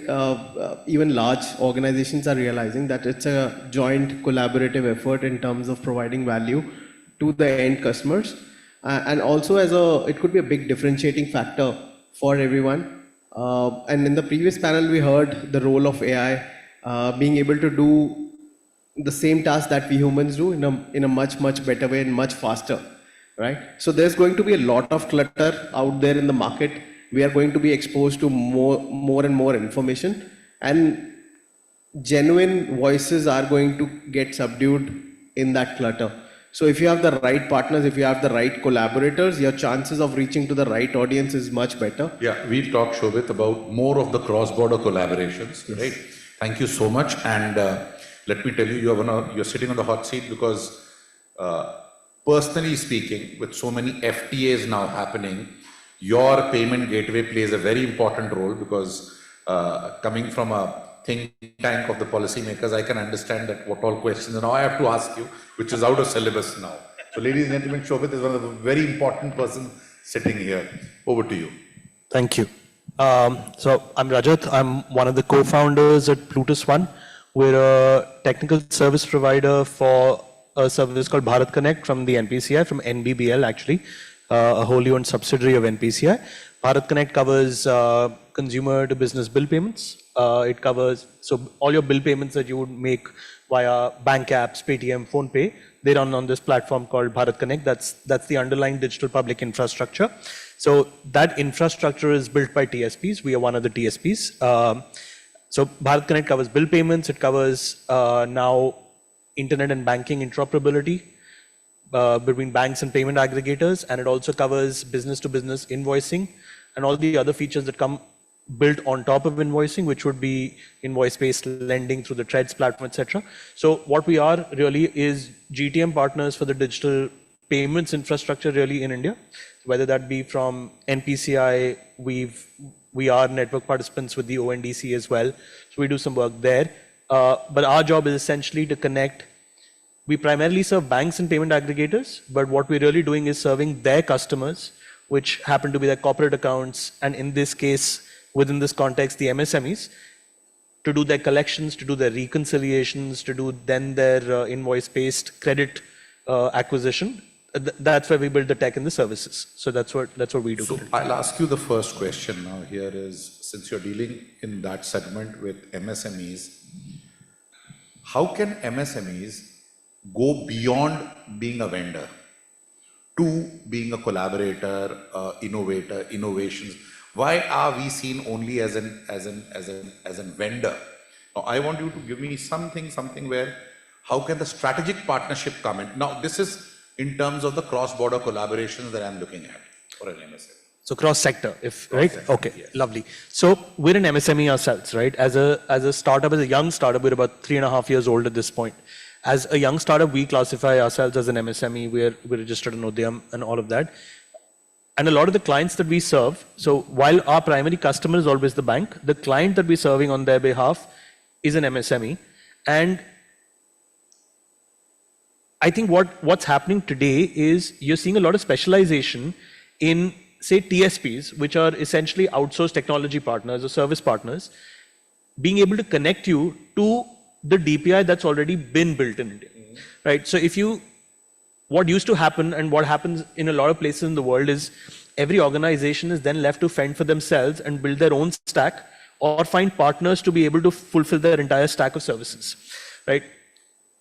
even large organizations are realizing that it's a joint collaborative effort in terms of providing value to the end customers. And also it could be a big differentiating factor for everyone. And in the previous panel, we heard the role of AI being able to do the same task that we humans do in a much, much better way and much faster, right? So there's going to be a lot of clutter out there in the market. We are going to be exposed to more and more information, and genuine voices are going to get subdued in that clutter. So if you have the right partners, if you have the right collaborators, your chances of reaching to the right audience is much better. Yeah, we'll talk, Shobit, about more of the cross-border collaborations, yes. Right? Thank you so much. And let me tell you, you're sitting on the hot seat because personally speaking, with so many FTAs now happening, your payment gateway plays a very important role, because coming from a think tank of the policymakers, I can understand that what all questions now I have to ask you, which is out of syllabus now. So ladies and gentlemen, Shobit is one of the very important persons sitting here. Over to you. Thank you. So I'm Rajat. I'm one of the co-founders at Plutus One. We're a technical service provider for a service called Bharat Connect from the NPCI, from NBBL actually, a wholly owned subsidiary of NPCI. Bharat Connect covers consumer to business bill payments. It covers, so all your bill payments that you would make via bank apps, Paytm, PhonePe, they run on this platform called Bharat Connect. That's the underlying digital public infrastructure. So that infrastructure is built by TSPs. We are one of the TSPs. So Bharat Connect covers bill payments. It covers now internet and banking interoperability between banks and payment aggregators. And it also covers business to business invoicing and all the other features that come built on top of invoicing, which would be invoice-based lending through the Treads platform, etc. So what we are really is GTM partners for the digital payments infrastructure really in India, whether that be from NPCI, we are network participants with the ONDC as well, so we do some work there. But our job is essentially to connect. We primarily serve banks and payment aggregators, but what we're really doing is serving their customers, which happen to be their corporate accounts, and in this case, within this context, the MSMEs, to do their collections, to do their reconciliations, to do then their invoice-based credit acquisition. That's where we build the tech and the services. So that's what we do. So I'll ask you the first question now here is, since you're dealing in that segment with MSMEs, how can MSMEs go beyond being a vendor to being a collaborator, innovator, innovations? Why are we seen only as a vendor? Now, I want you to give me something where, how can the strategic partnership come in? Now, this is in terms of the cross-border collaborations that I'm looking at for an MSME. So cross-sector, right? Okay, yes. Lovely. So we're an MSME ourselves, right? As a startup, as a young startup, we're about 3.5 years old at this point. As a young startup, we classify ourselves as an MSME. We're registered in Udyam and all of that. And a lot of the clients that we serve, so while our primary customer is always the bank, the client that we're serving on their behalf is an MSME. And I think what's happening today is you're seeing a lot of specialization in, say, TSPs, which are essentially outsourced technology partners or service partners, being able to connect you to the DPI that's already been built in India, right? So what used to happen and what happens in a lot of places in the world is every organization is then left to fend for themselves and build their own stack or find partners to be able to fulfill their entire stack of services, right?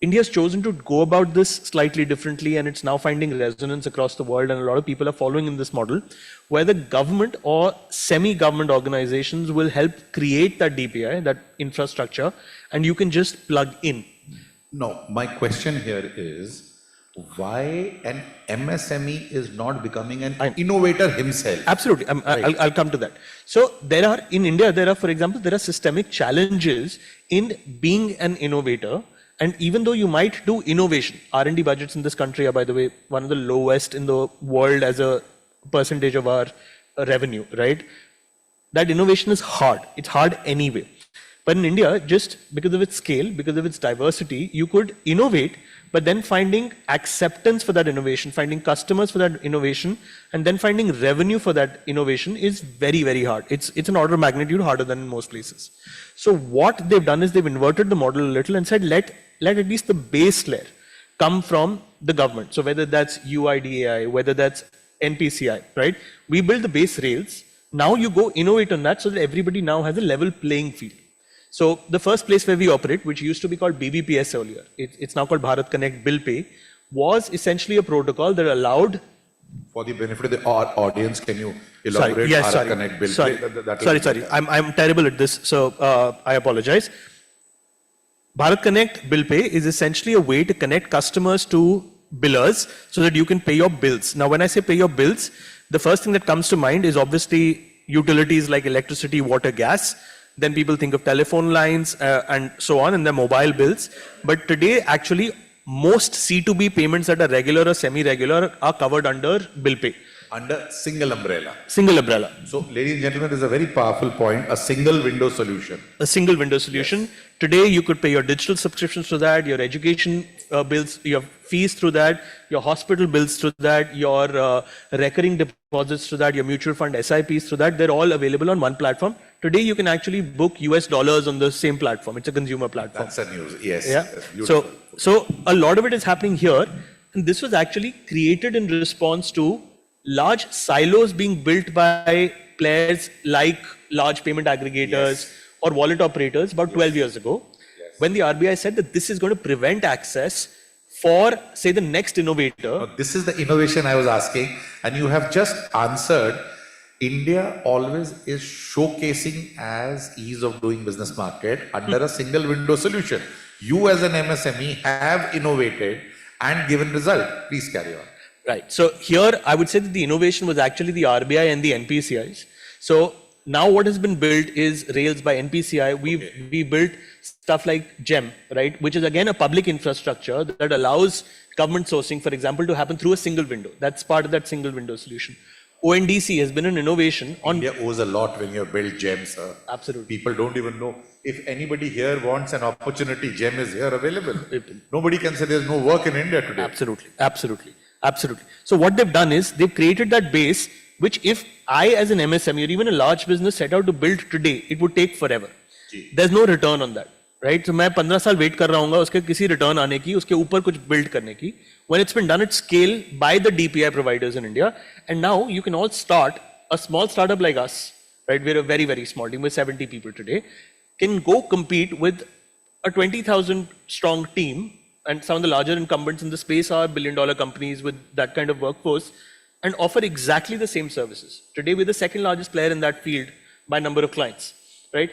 India has chosen to go about this slightly differently, and it's now finding resonance across the world, and a lot of people are following in this model, where the government or semi-government organizations will help create that DPI, that infrastructure, and you can just plug in. No, my question here is, why an MSME is not becoming an innovator himself? Absolutely, I'll come to that. So in India, for example, there are systemic challenges in being an innovator. And even though you might do innovation, R&D budgets in this country are, by the way, one of the lowest in the world as a percentage of our revenue, right? That innovation is hard. It's hard anyway. But in India, just because of its scale, because of its diversity, you could innovate, but then finding acceptance for that innovation, finding customers for that innovation, and then finding revenue for that innovation is very, very hard. It's an order of magnitude harder than in most places. So what they've done is they've inverted the model a little and said, let at least the base layer come from the government. So whether that's UIDAI, whether that's NPCI, right? We build the base rails. Now you go innovate on that so that everybody now has a level playing field. So the first place where we operate, which used to be called BBPS earlier, it's now called Bharat Connect Bill Pay, was essentially a protocol that allowed... For the benefit of the audience, can you elaborate? Yes, Bharat Connect Bill Pay? Sorry. I'm terrible at this, so I apologize. Bharat Connect Bill Pay is essentially a way to connect customers to billers so that you can pay your bills. Now, when I say pay your bills, the first thing that comes to mind is obviously utilities like electricity, water, gas. Then people think of telephone lines and so on, and their mobile bills. But today, actually, most C2B payments that are regular or semi-regular are covered under bill pay. Under single umbrella. Single umbrella. So, ladies and gentlemen, this is a very powerful point, a single window solution. A single window solution. Yes. Today, you could pay your digital subscriptions through that, your education bills, your fees through that, your hospital bills through that, your recurring deposits through that, your mutual fund SIPs through that. They're all available on one platform. Today, you can actually book US dollars on the same platform. It's a consumer platform. That's a news, yes. Yeah. Yes, so a lot of it is happening here. And this was actually created in response to large silos being built by players like large payment aggregators or wallet operators about 12 years ago, when the RBI said that this is going to prevent access for, say, the next innovator. This is the innovation I was asking, and you have just answered. India always is showcasing as ease of doing business market under a single window solution. You as an MSME have innovated and given result. Please carry on. Right. So here I would say that the innovation was actually the RBI and the NPCIs. So now what has been built is Rails by NPCI. We built stuff like GEM, right, which is again a public infrastructure that allows government sourcing, for example, to happen through a single window. That's part of that single window solution. ONDC has been an innovation on... India owes a lot when you build GEM, sir. Absolutely. People don't even know. If anybody here wants an opportunity, GEM is here available. Nobody can say there's no work in India today. Absolutely, absolutely, absolutely. So what they've done is they've created that base, which if I as an MSME or even a large business set out to build today, it would take forever. There's no return on that, right? So मैं 15 साल wait कर रहा हूँगा उसके किसी return आने की, उसके ऊपर कुछ build करने की. When it's been done at scale by the DPI providers in India, and now you can all start, a small startup like us, right? We're a very, very small team, we're 70 people today, can go compete with a 20,000 strong team, and some of the larger incumbents in the space are billion-dollar companies with that kind of workforce, and offer exactly the same services. Today, we're the second largest player in that field by number of clients, right?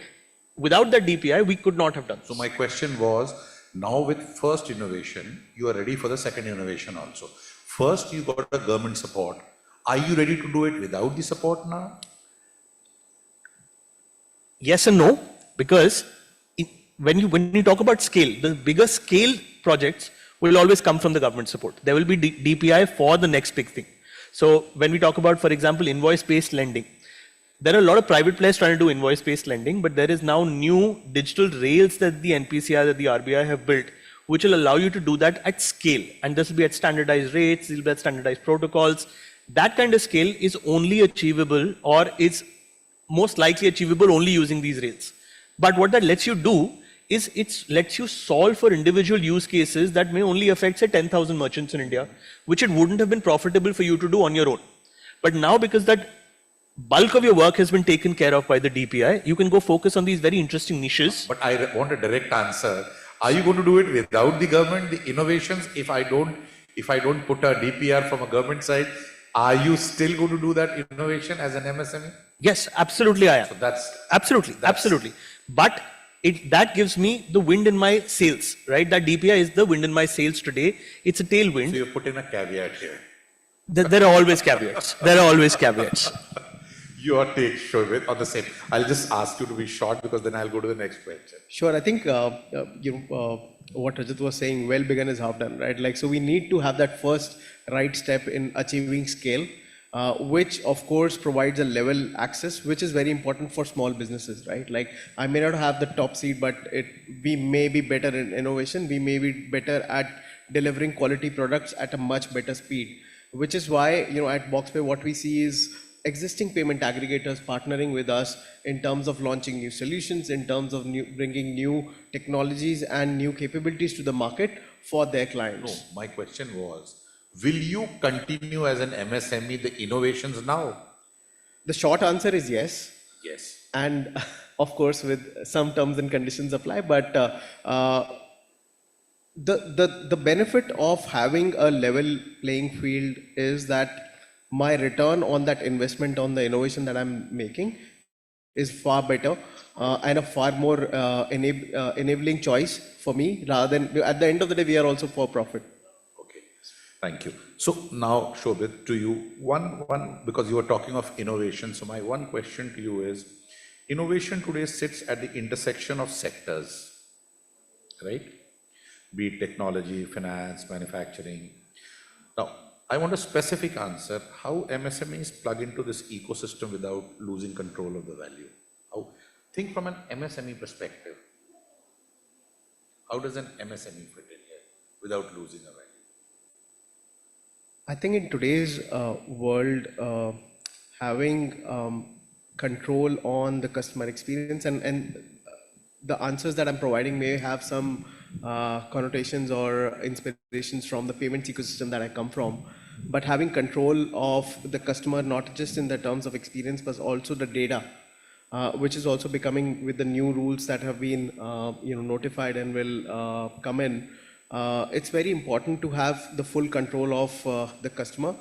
Without that DPI, we could not have done. So my question was, now with first innovation, you are ready for the second innovation also. First, you got a government support. Are you ready to do it without the support now? Yes and no, because when you talk about scale, the bigger scale projects will always come from the government support. There will be DPI for the next big thing. So when we talk about, for example, invoice-based lending, there are a lot of private players trying to do invoice-based lending, but there is now new digital rails that the NPCI, that the RBI have built, which will allow you to do that at scale. And this will be at standardized rates, it will be at standardized protocols. That kind of scale is only achievable, or is most likely achievable only using these rails. But what that lets you do is it lets you solve for individual use cases that may only affect, say, 10,000 merchants in India, which it wouldn't have been profitable for you to do on your own. But now, because that bulk of your work has been taken care of by the DPI, you can go focus on these very interesting niches. But I want a direct answer. Are you going to do it without the government, the innovations? If I don't put a DPR from a government side, are you still going to do that innovation as an MSME? Yes, absolutely I am. So that's... Absolutely. But that gives me the wind in my sails, right? That DPI is the wind in my sails today. It's a tailwind. So you put in a caveat here. There are always caveats. Your take, Shobit, on the same. I'll just ask you to be short because then I'll go to the next question. Sure. I think what Rajat was saying, well begun is half done, right? Like, so we need to have that first right step in achieving scale, which of course provides a level access, which is very important for small businesses, right? Like, I may not have the top seat, but we may be better in innovation. We may be better at delivering quality products at a much better speed, which is why, at BoxPay, what we see is existing payment aggregators partnering with us in terms of launching new solutions, in terms of bringing new technologies and new capabilities to the market for their clients. No, my question was, will you continue as an MSME the innovations now? The short answer is yes. Yes. And of course, with some terms and conditions apply, but the benefit of having a level playing field is that my return on that investment on the innovation that I'm making is far better and a far more enabling choice for me, rather than, at the end of the day, we are also for profit. Okay, thank you. So now, Shobit, to you, because you were talking of innovation, so my one question to you is, innovation today sits at the intersection of sectors, right? Be it technology, finance, manufacturing. Now, I want a specific answer. How MSMEs plug into this ecosystem without losing control of the value? Think from an MSME perspective. How does an MSME fit in here without losing a value? I think in today's world, having control on the customer experience and the answers that I'm providing may have some connotations or inspirations from the payments ecosystem that I come from, but having control of the customer, not just in the terms of experience, but also the data, which is also becoming, with the new rules that have been notified and will come in. It's very important to have the full control of the customer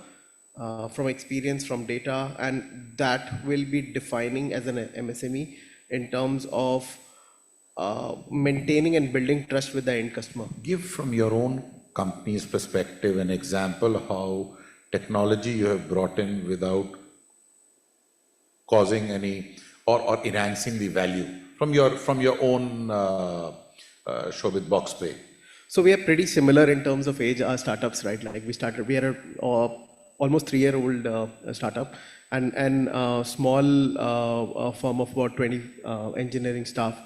from experience, from data, and that will be defining as an MSME in terms of maintaining and building trust with the end customer. Give from your own company's perspective an example how technology you have brought in without causing any or enhancing the value from your own show with BoxPay? So we are pretty similar in terms of age, our startups, right? Like we are almost 3-year-old startup and small firm of about 20 engineering staff.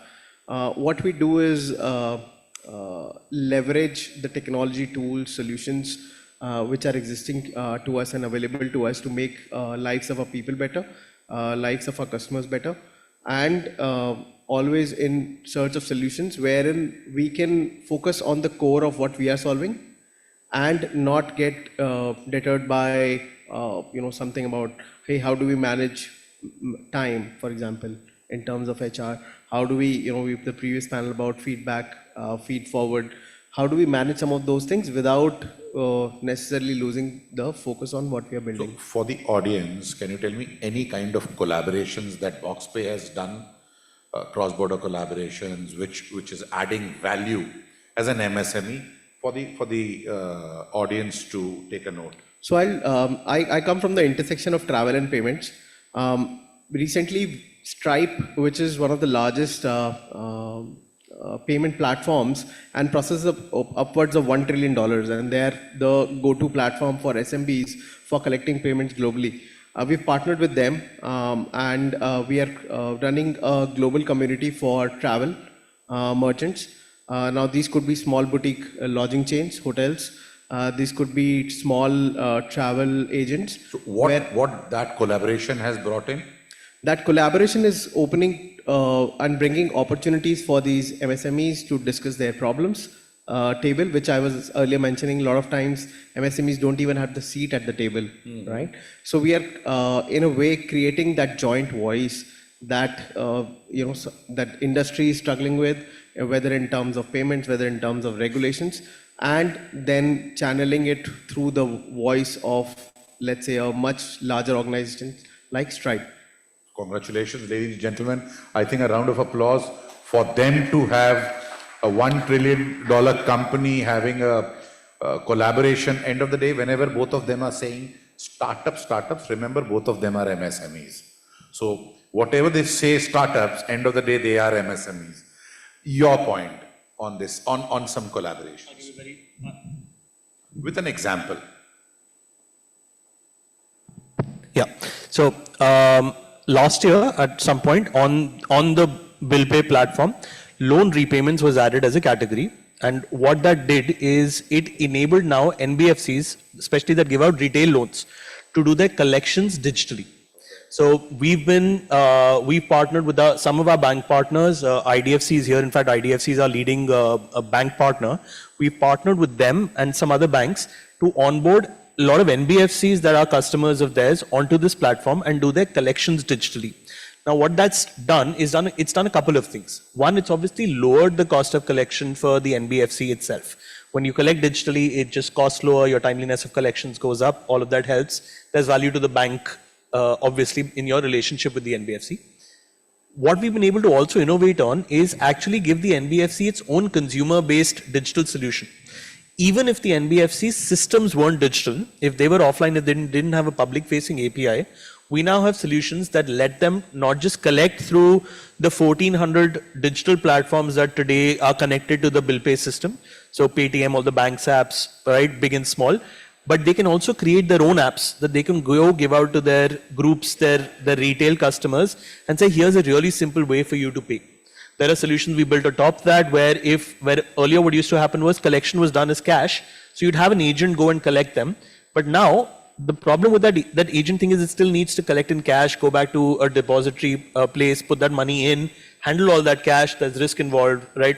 What we do is leverage the technology tools, solutions which are existing to us and available to us to make lives of our people better, lives of our customers better, and always in search of solutions wherein we can focus on the core of what we are solving and not get deterred by something about, hey, how do we manage time, for example, in terms of HR? How do we, with the previous panel about feedback, feed forward, how do we manage some of those things without necessarily losing the focus on what we are building? So for the audience, can you tell me any kind of collaborations that BoxPay has done, cross-border collaborations, which is adding value as an MSME for the audience to take a note? So I come from the intersection of travel and payments. Recently, Stripe, which is one of the largest payment platforms and processes upwards of $1 trillion, and they are the go-to platform for SMBs for collecting payments globally. We've partnered with them and we are running a global community for travel merchants. Now these could be small boutique lodging chains, hotels. These could be small travel agents. So what that collaboration has brought in? That collaboration is opening and bringing opportunities for these MSMEs to discuss their problems table, which I was earlier mentioning. A lot of times MSMEs don't even have the seat at the table, right? So we are in a way creating that joint voice that that industry is struggling with, whether in terms of payments, whether in terms of regulations, and then channeling it through the voice of, let's say, a much larger organization like Stripe. Congratulations, ladies and gentlemen. I think a round of applause for them to have a $1 trillion company having a collaboration. End of the day, whenever both of them are saying startups, remember both of them are MSMEs. So whatever they say startups, end of the day, they are MSMEs. Your point on this, on some collaborations. With an example. Yeah. So last year, at some point on the bill pay platform, loan repayments was added as a category. And what that did is it enabled now NBFCs, especially that give out retail loans, to do their collections digitally. So we've partnered with some of our bank partners. IDFC is here. In fact, IDFC is our leading a bank partner. We've partnered with them and some other banks to onboard a lot of NBFCs that are customers of theirs onto this platform and do their collections digitally. Now, what that's done is it's done a couple of things. One, it's obviously lowered the cost of collection for the NBFC itself. When you collect digitally, it just costs lower, your timeliness of collections goes up, all of that helps. There's value to the bank, obviously, in your relationship with the NBFC. What we've been able to also innovate on is actually give the NBFC its own consumer-based digital solution. Even if the NBFC systems weren't digital, if they were offline, if they didn't have a public-facing API, we now have solutions that let them not just collect through the 1,400 digital platforms that today are connected to the bill pay system. So Paytm, all the banks apps, right, big and small, but they can also create their own apps that they can go give out to their groups, their retail customers, and say, here's a really simple way for you to pay. There are solutions we built atop that where earlier what used to happen was collection was done as cash. So you'd have an agent go and collect them. But now the problem with that agent thing is it still needs to collect in cash, go back to a depository place, put that money in, handle all that cash, there's risk involved, right?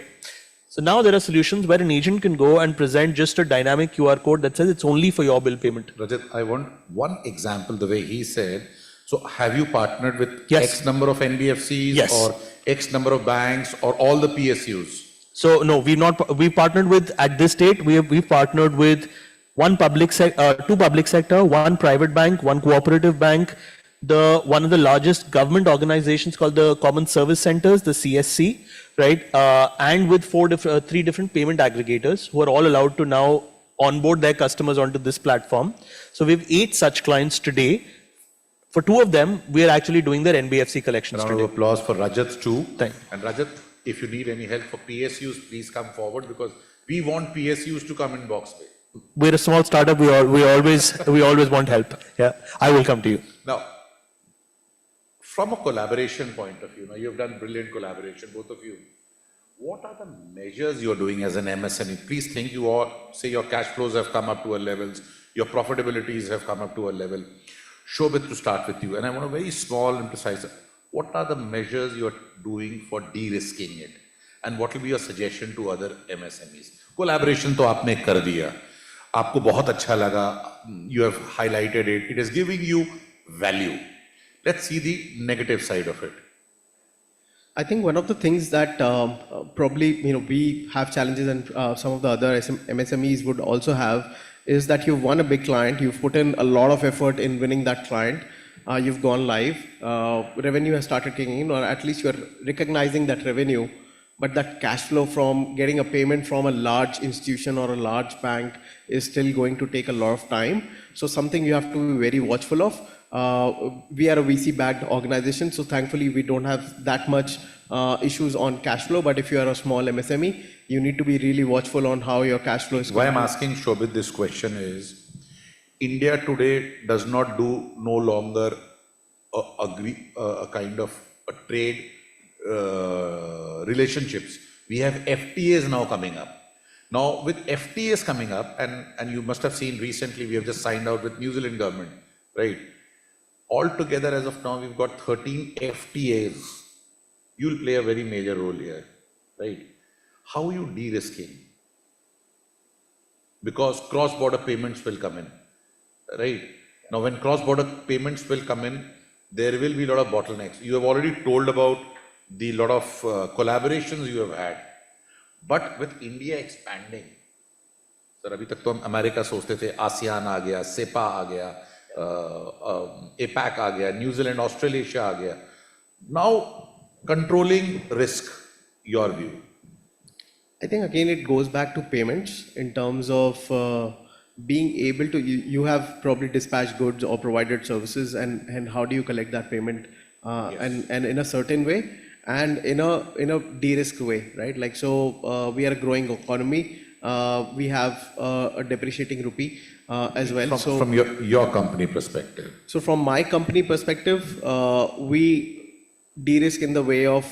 So now there are solutions where an agent can go and present just a dynamic QR code that says it's only for your bill payment. Rajat, I want one example, the way he said. So have you partnered with X number of NBFCs or X number of banks or all the PSUs? So no, we've partnered with, at this date, we've partnered with two public sector, one private bank, one cooperative bank, one of the largest government organizations called the Common Service Centers, the CSC, right? And with three different payment aggregators who are all allowed to now onboard their customers onto this platform. So we have 8 such clients today For 2 of them, we are actually doing their NBFC collections Round today. of applause for Rajat too. Thank you. And Rajat, if you need any help for PSUs, please come forward because we want PSUs to come in Boxway. We're a small startup. We always want help. Yeah, I will come to you. Now, from a collaboration point of view, now you've done brilliant collaboration, both of you. What are the measures you're doing as an MSME? Please think you all, say your cash flows have come up to a levels, your profitabilities have come up to a level. Shobit, to start with you, and I want a very small and precise, what are the measures you're doing for de-risking it? And what will be your suggestion to other MSMEs? Collaboration to aapne kar diya. Aapko bahut acha laga. You have highlighted it. It is giving you value. Let's see the negative side of it. I think one of the things that probably we have challenges and some of the other MSMEs would also have is that you've won a big client, you've put in a lot of effort in winning that client, you've gone live, revenue has started kicking in, or at least you're recognizing that revenue, but that cash flow from getting a payment from a large institution or a large bank is still going to take a lot of time. So something you have to be very watchful of. We are a VC-backed organization, so thankfully we don't have that much issues on cash flow. But if you are a small MSME, you need to be really watchful on how your cash flow is. Why I'm asking Shobit this question is, India today does not do no longer a kind of a trade relationships. We have FTAs now coming up. Now with FTAs coming up, and you must have seen recently, we have just signed out with New Zealand government, right? Altogether, as of now, we've got 13 FTAs. You'll play a very major role here, right? How are you de-risking? Because cross-border payments will come in, right? Now, when cross-border payments will come in, there will be a lot of bottlenecks. You have already told about the lot of collaborations you have had. But with India expanding, sir, abhi tak to hum America sochte the, ASEAN aa gaya, SEPA aa gaya, APAC aa gaya, New Zealand, Australasia aa gaya. Now, controlling risk, your view. I think again it goes back to payments in terms of being able to, you have probably dispatched goods or provided services, and how do you collect that payment and in a certain way and in a de-risk way, right? Like, so we are a growing economy. We have a depreciating rupee as well. From your company perspective. So from my company perspective, we de-risk in the way of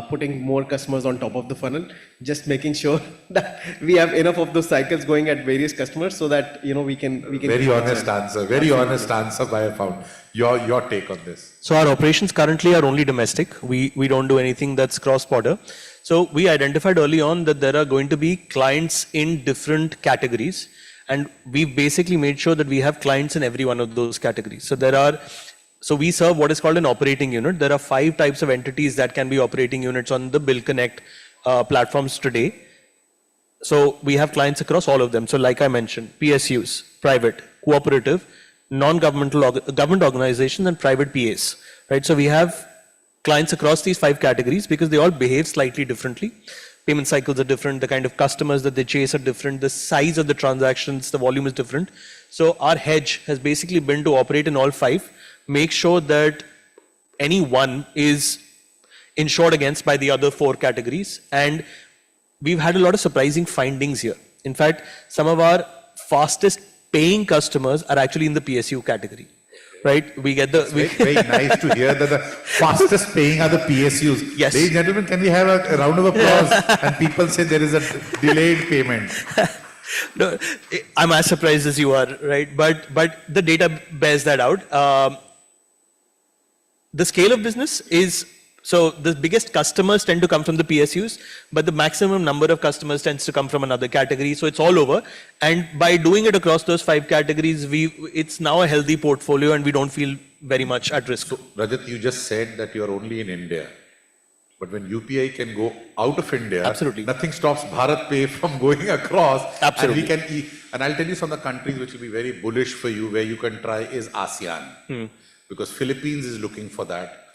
putting more customers on top of the funnel, just making sure that we have enough of those cycles going at various customers so that we can Very honest answer. Very honest answer I have found. Your take on this. So our operations currently are only domestic. We don't do anything that's cross-border. So we identified early on that there are going to be clients in different categories, and we've basically made sure that we have clients in every one of those categories. So we serve what is called an operating unit. There are 5 types of entities that can be operating units on the Bill Connect platforms today. So we have clients across all of them. So like I mentioned, PSUs, private, cooperative, non-governmental, government organizations, and private PAs, right? So we have clients across these 5 categories because they all behave slightly differently. Payment cycles are different, the kind of customers that they chase are different, the size of the transactions, the volume is different. So our hedge has basically been to operate in all 5, make sure that any one is insured against by the other 4 categories. And we've had a lot of surprising findings here. In fact, some of our fastest paying customers are actually in the PSU category, right? We get the... Very nice to hear that the fastest paying are the PSUs. Yes. Ladies and gentlemen, can we have a round of applause? And people say there is a delayed payment. No, I'm as surprised as you are, right? But the data bears that out. The scale of business is, so the biggest customers tend to come from the PSUs, but the maximum number of customers tends to come from another category. So it's all over. And by doing it across those 5 categories, it's now a healthy portfolio and we don't feel very much at risk. So, Rajat, you just said that you're only in India. But when UPI can go out of India, absolutely, nothing stops Bharat Pay from going across. Absolutely. And we can, and I'll tell you some of the countries which will be very bullish for you, where you can try is ASEAN. Because Philippines is looking for that.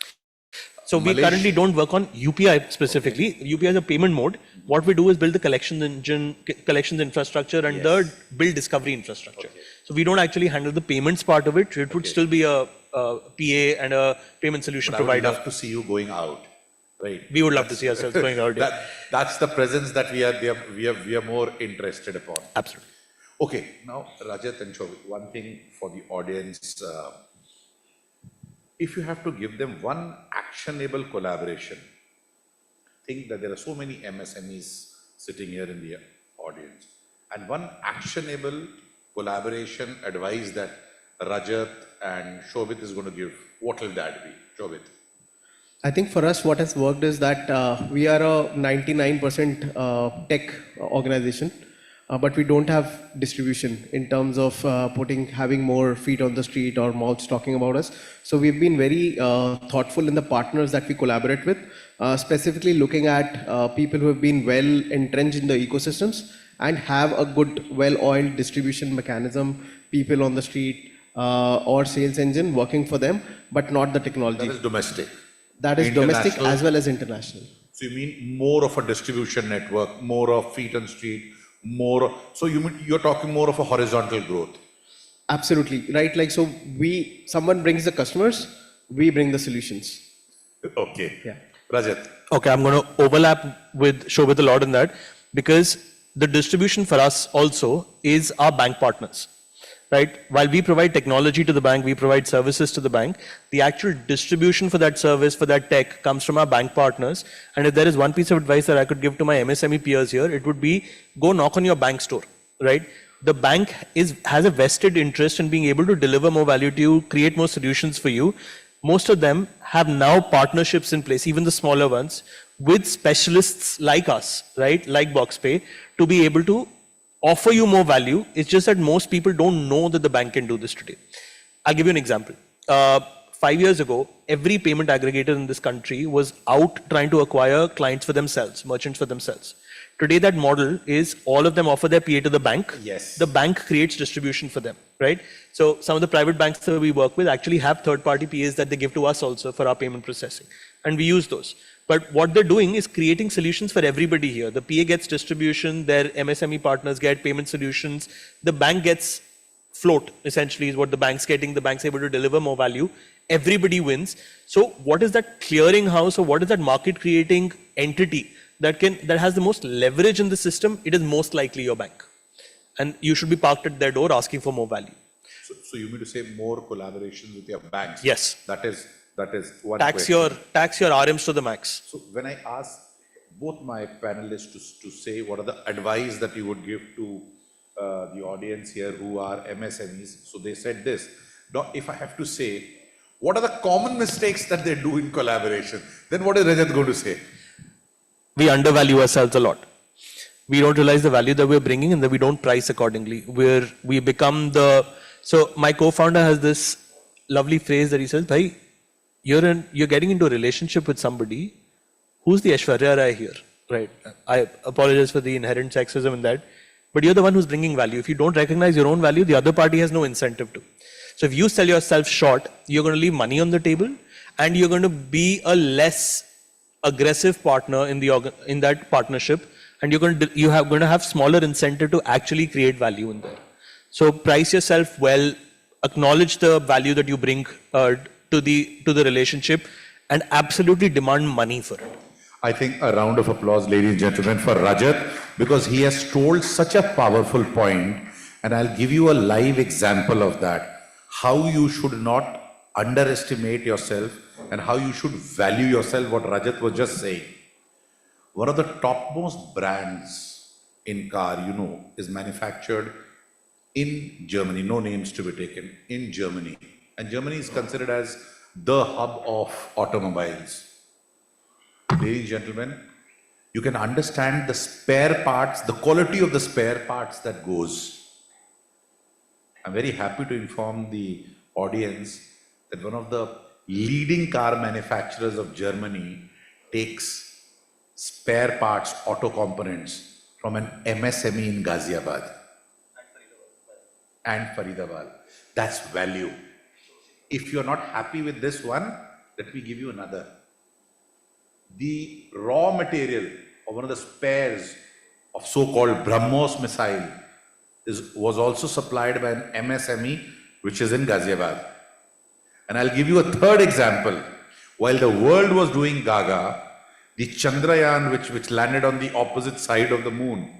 So we currently don't work on UPI specifically. UPI is a payment mode. What we do is build the collections engine, collections infrastructure, and the bill discovery infrastructure. So we don't actually handle the payments part of it. It would still be a PA and a payment solution But provider. I would love to see you going out, right? We would love to see ourselves going out. Yeah. That's the presence that we are more interested upon. Absolutely. Okay, now Rajat and Shobhit, one thing for the audience, if you have to give them one actionable collaboration, think that there are so many MSMEs sitting here in the audience, and one actionable collaboration advice that Rajat and Shobhit is going to give, what will that be? Shobhit. I think for us, what has worked is that we are a 99% tech organization, but we don't have distribution in terms of having more feet on the street or mouths talking about us. So we've been very thoughtful in the partners that we collaborate with, specifically looking at people who have been well entrenched in the ecosystems and have a good, well-oiled distribution mechanism, people on the street or sales engine working for them, but not the technology. That is domestic. That is domestic as well as international. So you mean more of a distribution network, more of feet on street, so you're talking more of a horizontal growth. Absolutely, right? Like, so someone brings the customers, we bring the solutions. Okay. Yeah. Rajat. Okay, I'm going to overlap with Shobhit a lot in that, because the distribution for us also is our bank partners. Right? While we provide technology to the bank, we provide services to the bank, the actual distribution for that service, for that tech, comes from our bank partners. And if there is one piece of advice that I could give to my MSME peers here, it would be go knock on your bank store, right? The bank has a vested interest in being able to deliver more value to you, create more solutions for you. Most of them have now partnerships in place, even the smaller ones, with specialists like us, right? Like BoxPay, to be able to offer you more value. It's just that most people don't know that the bank can do this today. I'll give you an example. 5 years ago, every payment aggregator in this country was out trying to acquire clients for themselves, merchants for themselves. Today, that model is all of them offer their PA to the bank. Yes. The bank creates distribution for them, right? So some of the private banks that we work with actually have third-party PAs that they give to us also for our payment processing. And we use those. But what they're doing is creating solutions for everybody here. The PA gets distribution, their MSME partners get payment solutions, the bank gets float, essentially, is what the bank's getting. The bank's able to deliver more value. Everybody wins. So what is that clearinghouse, or what is that market creating entity that has the most leverage in the system? It is most likely your bank. And you should be parked at their door asking for more value. So you mean to say more collaboration with your banks? Yes. That is one tax question. Tax your RMs to the max. So when I ask both my panelists to say what are the advice that you would give to the audience here who are MSMEs, so they said this. Now, if I have to say, what are the common mistakes that they do in collaboration? Then what is Rajat going to say? We undervalue ourselves a lot. We don't realize the value that we're bringing, and that we don't price accordingly. We become so my co-founder has this lovely phrase that he says, "Bhai, you're getting into a relationship with somebody who's the Aishwarya Rai here," right? I apologize for the inherent sexism in that, but you're the one who's bringing value. If you don't recognize your own value, the other party has no incentive to. So if you sell yourself short, you're going to leave money on the table, and you're going to be a less aggressive partner in that partnership, and you're going to have smaller incentive to actually create value in there. So price yourself well, acknowledge the value that you bring to the relationship, and absolutely demand money for it. I think a round of applause, ladies and gentlemen, for Rajat, because he has told such a powerful point, and I'll give you a live example of that. How you should not underestimate yourself and how you should value yourself, what Rajat was just saying. One of the topmost brands in car, is manufactured in Germany, no names to be taken, in Germany. And Germany is considered as the hub of automobiles. Ladies and gentlemen, you can understand the spare parts, the quality of the spare parts that goes. I'm very happy to inform the audience that one of the leading car manufacturers of Germany takes spare parts, auto components from an MSME in Ghaziabad and Faridabad. That's value. If you're not happy with this one, let me give you another. The raw material of one of the spares of so-called BrahMos missile was also supplied by an MSME, which is in Ghaziabad. And I'll give you a third example. While the world was doing Gaga, the Chandrayaan, which landed on the opposite side of the moon,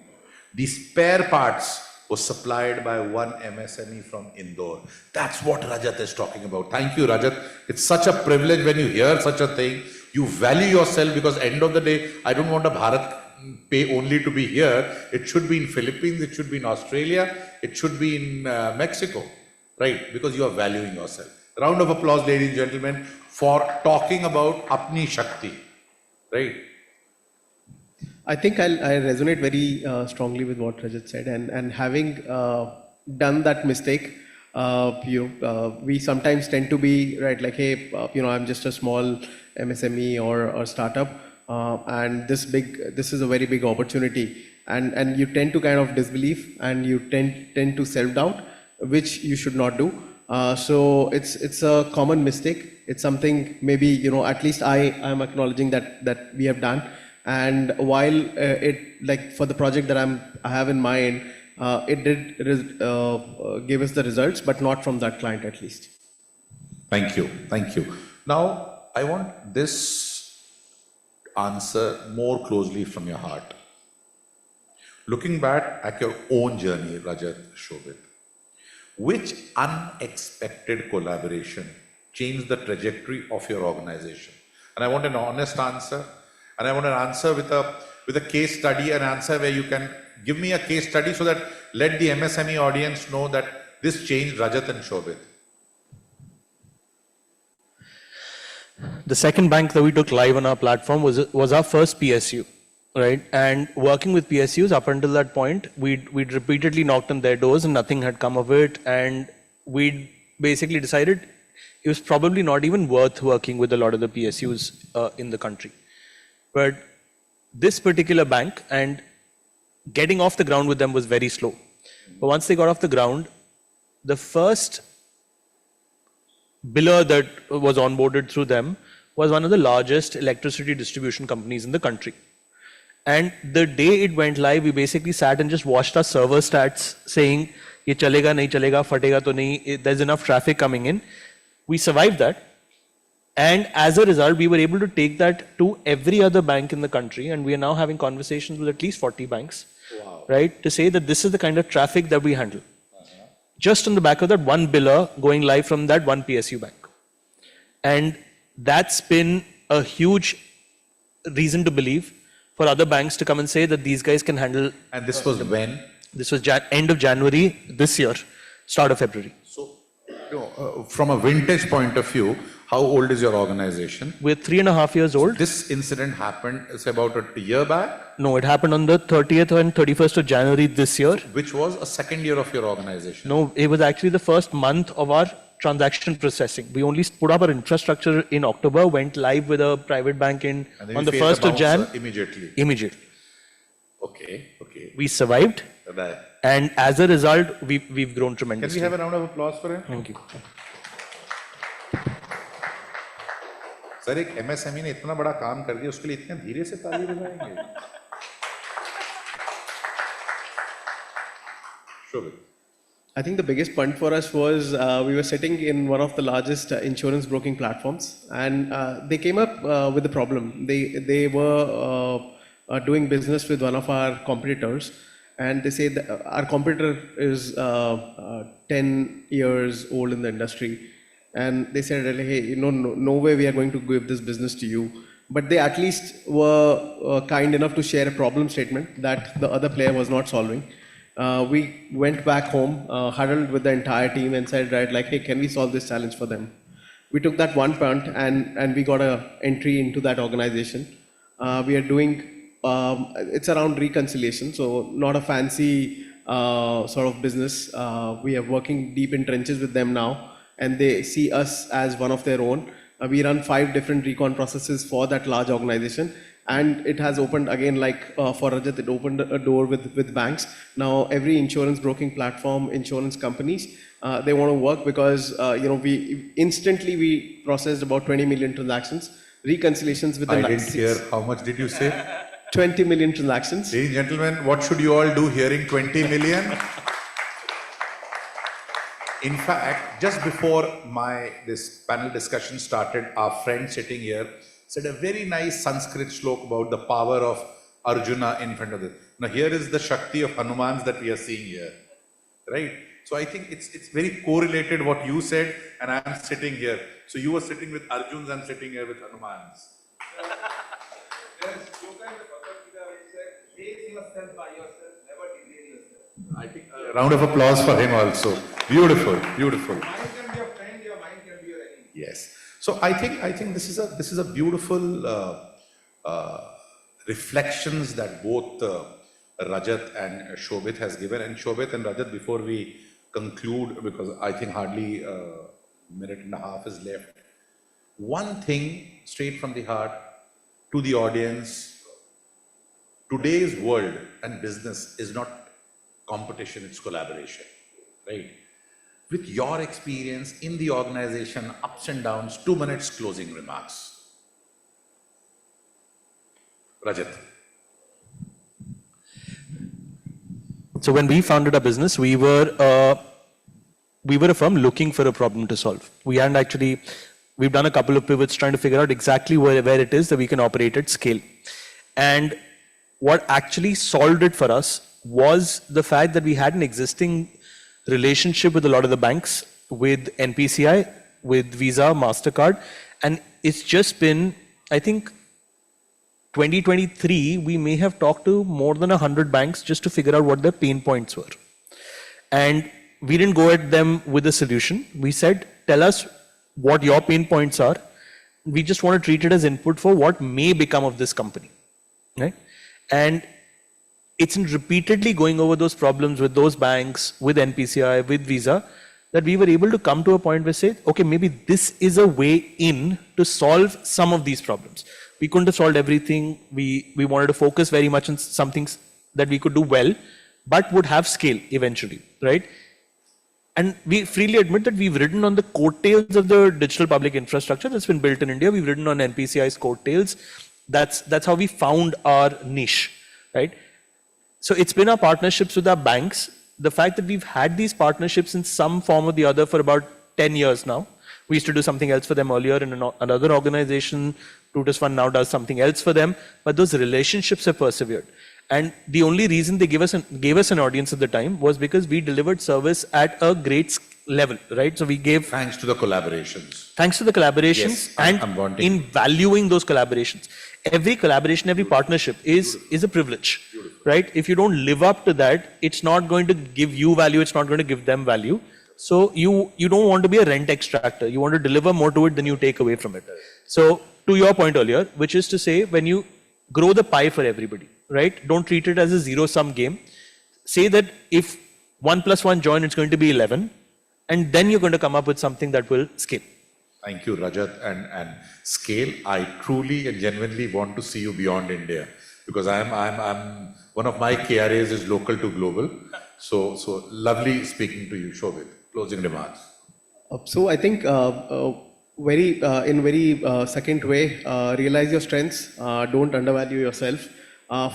the spare parts was supplied by one MSME from Indore. That's what Rajat is talking about. Thank you, Rajat. It's such a privilege when you hear such a thing. You value yourself because end of the day, I don't want a Bharat pay only to be here. It should be in Philippines, it should be in Australia, it should be in Mexico, right? Because you are valuing yourself. Round of applause, ladies and gentlemen, for talking about Apni Shakti, right? I think I resonate very strongly with what Rajat said, and having done that mistake, we sometimes tend to be right, like, hey, I'm just a small MSME or startup, and this is a very big opportunity, and you tend to kind of disbelieve, and you tend to self-doubt, which you should not do. So it's a common mistake. It's something maybe, at least I am acknowledging that we have done. And while it, like for the project that I have in mind, it did give us the results, but not from that client at least. Thank you. Thank you. Now, I want this answer more closely from your heart. Looking back at your own journey, Rajat, Shobhit, which unexpected collaboration changed the trajectory of your organization? And I want an honest answer. And I want an answer with a case study, an answer where you can give me a case study so that let the MSME audience know that this changed Rajat and Shobhit. The second bank that we took live on our platform was our first PSU, right? And working with PSUs up until that point, we'd repeatedly knocked on their doors and nothing had come of it. And we'd basically decided it was probably not even worth working with a lot of the PSUs in the country. But this particular bank, and getting off the ground with them was very slow. But once they got off the ground, the first biller that was onboarded through them was one of the largest electricity distribution companies in the country. And the day it went live, we basically sat and just watched our server stats saying, ye chalega, nahi chalega, fatega to nahi, there's enough traffic coming in. We survived that. And as a result, we were able to take that to every other bank in the country. And we are now having conversations with at least 40 banks, right? To say that this is the kind of traffic that we handle. Just on the back of that one biller going live from that one PSU bank. And that's been a huge reason to believe for other banks to come and say that these guys can handle. And this was when? This was end of January this year, start of February. So, from a vintage point of view, how old is your organization? We're 3.5 years old. So this incident happened, it's about a year back? No, it happened on the 30th and 31st of January this year. Which was a second year of your organization? No, it was actually the first month of our transaction processing. We only put up our infrastructure in October, went live with a private bank on the 1st of Jan. Immediately? Immediately. Okay, okay. We survived. Right. And as a result, we've grown tremendously. Can we have a round of applause for him? Thank you. Sir एक MSME ने इतना बड़ा काम कर दिया उसके लिए इतने धीरे से ताली बजाएंगे? Shobhit. I think the biggest punt for us was we were sitting in one of the largest insurance broking platforms, and they came up with a problem. They were doing business with one of our competitors, and they say that our competitor is 10 years old in the industry. And they said, hey, no way we are going to give this business to you. But they at least were kind enough to share a problem statement that the other player was not solving. We went back home, huddled with the entire team and said, right, like, hey, can we solve this challenge for them? We took that one punt and we got an entry into that organization. We are doing, it's around reconciliation, so not a fancy sort of business. We are working deep in trenches with them now, and they see us as one of their own. We run 5 different recon processes for that large organization, and it has opened again, like for Rajat, it opened a door with banks. Now every insurance broking platform, insurance companies, they want to work because we instantly processed about 20 million transactions, reconciliations with the I didn't hear, how much did you say? 20 million transactions. Ladies and gentlemen, what should you all do hearing 20 million? In fact, just before this panel discussion started, our friend sitting here said a very nice Sanskrit slok about the power of Arjuna in front of this. Now here is the Shakti of Hanumans that we are seeing here, right? So I think it's very correlated what you said, and I'm sitting here. So you were sitting with Arjuns, I'm sitting here with Hanumans. I think a round of applause for him also. Beautiful, beautiful. Yes. So I think this is a beautiful reflections that both Rajat and Shobhit has given. And Shobhit and Rajat, before we conclude, because I think hardly a minute and a half is left, one thing straight from the heart to the audience: today's world and business is not competition, it's collaboration, right? With your experience in the organization, ups and downs, 2 minutes closing remarks. Rajat. So when we founded our business, we were a firm looking for a problem to solve. We've done a couple of pivots trying to figure out exactly where it is that we can operate at scale. And what actually solved it for us was the fact that we had an existing relationship with a lot of the banks, with NPCI, with Visa, MasterCard, and it's just been, I think, 2023, we may have talked to more than 100 banks just to figure out what their pain points were. And we didn't go at them with a solution. We said, tell us what your pain points are. We just want to treat it as input for what may become of this company, right? And it's in repeatedly going over those problems with those banks, with NPCI, with Visa, that we were able to come to a point where say, okay, maybe this is a way in to solve some of these problems. We couldn't have solved everything. We wanted to focus very much on some things that we could do well, but would have scale eventually, right? And we freely admit that we've ridden on the coattails of the digital public infrastructure that's been built in India. We've ridden on NPCI's coattails. That's how we found our niche, right? So it's been our partnerships with our banks. The fact that we've had these partnerships in some form or the other for about 10 years now. We used to do something else for them earlier in another organization. Plutus Fund now does something else for them. But those relationships have persevered. And the only reason they gave us an audience at the time was because we delivered service at a great level, right? So we gave... Thanks to the collaborations. Thanks to the collaborations, yes, and in valuing those collaborations. Every collaboration, every partnership is a privilege, right? If you don't live up to that, it's not going to give you value, it's not going to give them value. So you don't want to be a rent extractor. You want to deliver more to it than you take away from it. So to your point earlier, which is to say, when you grow the pie for everybody, right? Don't treat it as a zero-sum game. Say that if 1 + 1 join, it's going to be 11, and then you're going to come up with something that will scale. Thank you, Rajat. And scale, I truly and genuinely want to see you beyond India, because I'm one of my KRAs is local to global. So lovely speaking to you, Shobhit. Closing remarks. So I think in very second way, realize your strengths, don't undervalue yourself,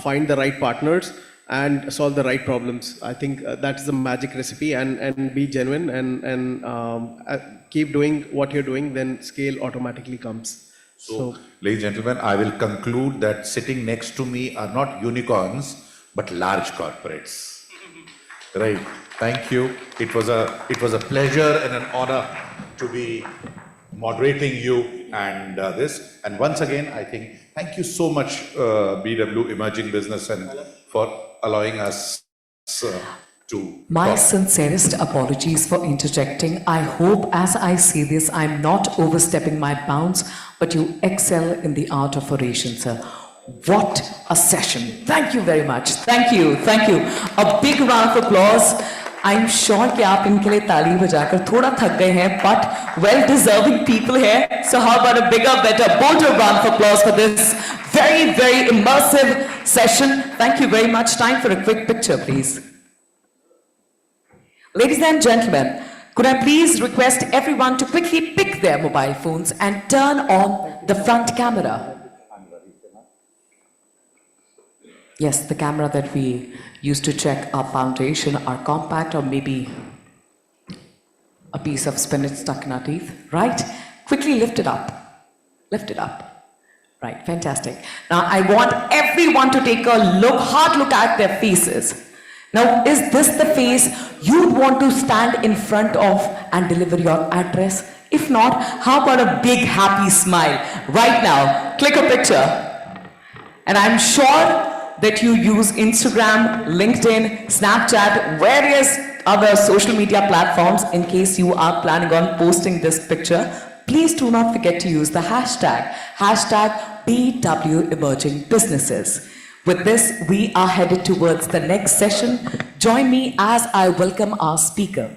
find the right partners and solve the right problems. I think that's the magic recipe, and be genuine and keep doing what you're doing, then scale automatically comes. So, ladies and gentlemen, I will conclude that sitting next to me are not unicorns, but large corporates. Right. Thank you. It was a pleasure and an honor to be moderating you and this. And once again, I think, thank you so much, BW Emerging Business, and for allowing us to My talk. sincerest apologies for interjecting. I hope as I see this, I'm not overstepping my bounds, but you excel in the art of oration, sir. What a session. Thank you very much. Thank you. Thank you. A big round of applause. I'm sure कि आप इनके लिए ताली बजाकर थोड़ा थक गए हैं, but well-deserving people here. So how about a bigger, better, bolder round of applause for this very, very immersive session. Thank you very much. Time for a quick picture, please. Ladies and gentlemen, could I please request everyone to quickly pick their mobile phones and turn on the front camera? Yes, the camera that we use to check our foundation, our compact, or maybe a piece of spinach stuck in our teeth, right? Quickly lift it up. Lift it up. Right, fantastic. Now I want everyone to take a hard look at their faces. Now, is this the face you'd want to stand in front of and deliver your address? If not, how about a big happy smile? Right now, click a picture. And I'm sure that you use Instagram, LinkedIn, Snapchat, various other social media platforms in case you are planning on posting this picture. Please do not forget to use the hashtag BW Emerging Businesses. With this, we are headed towards the next session. Join me as I welcome our speaker.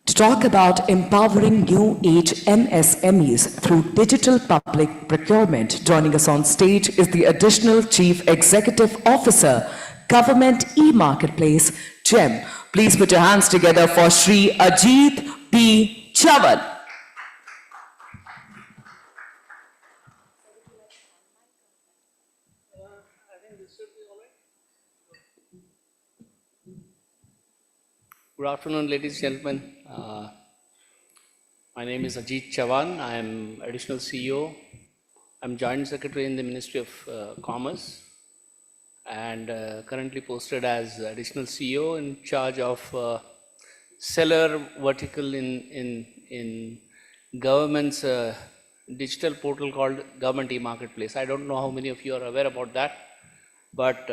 To talk about empowering new age MSMEs through digital public procurement, joining us on stage is the Additional Chief Executive Officer, Government E-Marketplace, GEM. Please put your hands together for Shri Ajit P. Chavan. Good afternoon, ladies and gentlemen. My name is Ajit Chavan. I am Additional CEO. I'm Joint Secretary in the Ministry of Commerce and currently posted as Additional CEO in charge of seller vertical in government's digital portal called Government E-Marketplace. I don't know how many of you are aware about that, but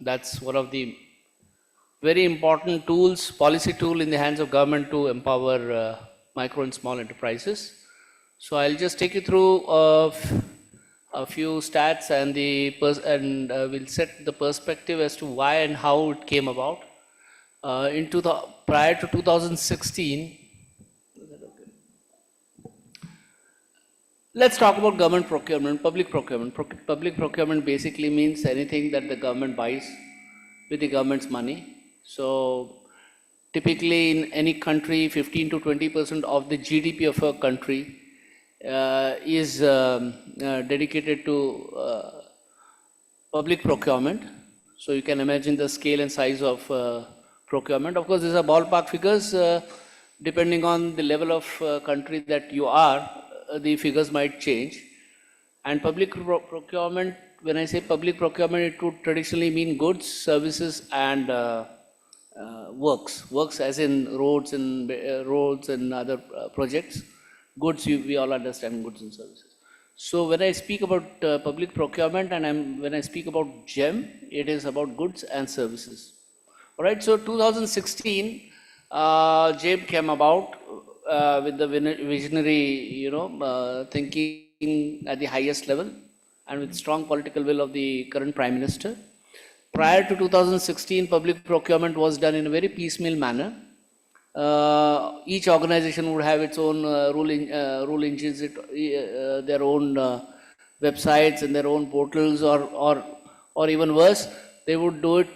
that's one of the very important tools, policy tool in the hands of government to empower micro and small enterprises. So I'll just take you through a few stats and we'll set the perspective as to why and how it came about. Prior to 2016, let's talk about government procurement, public procurement. Public procurement basically means anything that the government buys with the government's money. So typically in any country, 15 to 20% of the GDP of a country is dedicated to public procurement. So you can imagine the scale and size of procurement. Of course, these are ballpark figures. Depending on the level of country that you are, the figures might change. And public procurement, when I say public procurement, it would traditionally mean goods, services, and works as in roads and other projects. Goods, we all understand goods and services. So when I speak about public procurement and when I speak about GEM, it is about goods and services. All right. So 2016, GEM came about with the visionary, thinking at the highest level and with strong political will of the current Prime Minister. Prior to 2016, public procurement was done in a very piecemeal manner. Each organization would have its own rule engines, their own websites and their own portals, or even worse, they would do it,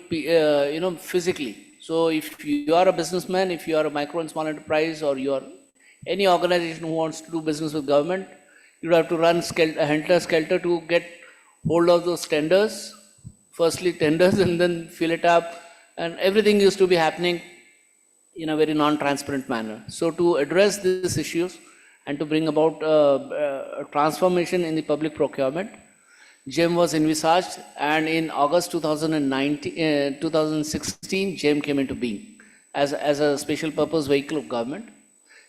physically. So if you are a businessman, if you are a micro and small enterprise, or you are any organization who wants to do business with government, you have to run helter-skelter to get hold of those tenders. Firstly tenders and then fill it up, and everything used to be happening in a very non-transparent manner. So to address these issues and to bring about a transformation in the public procurement, GEM was envisaged, and in August 2016, GEM came into being as a special purpose vehicle of government.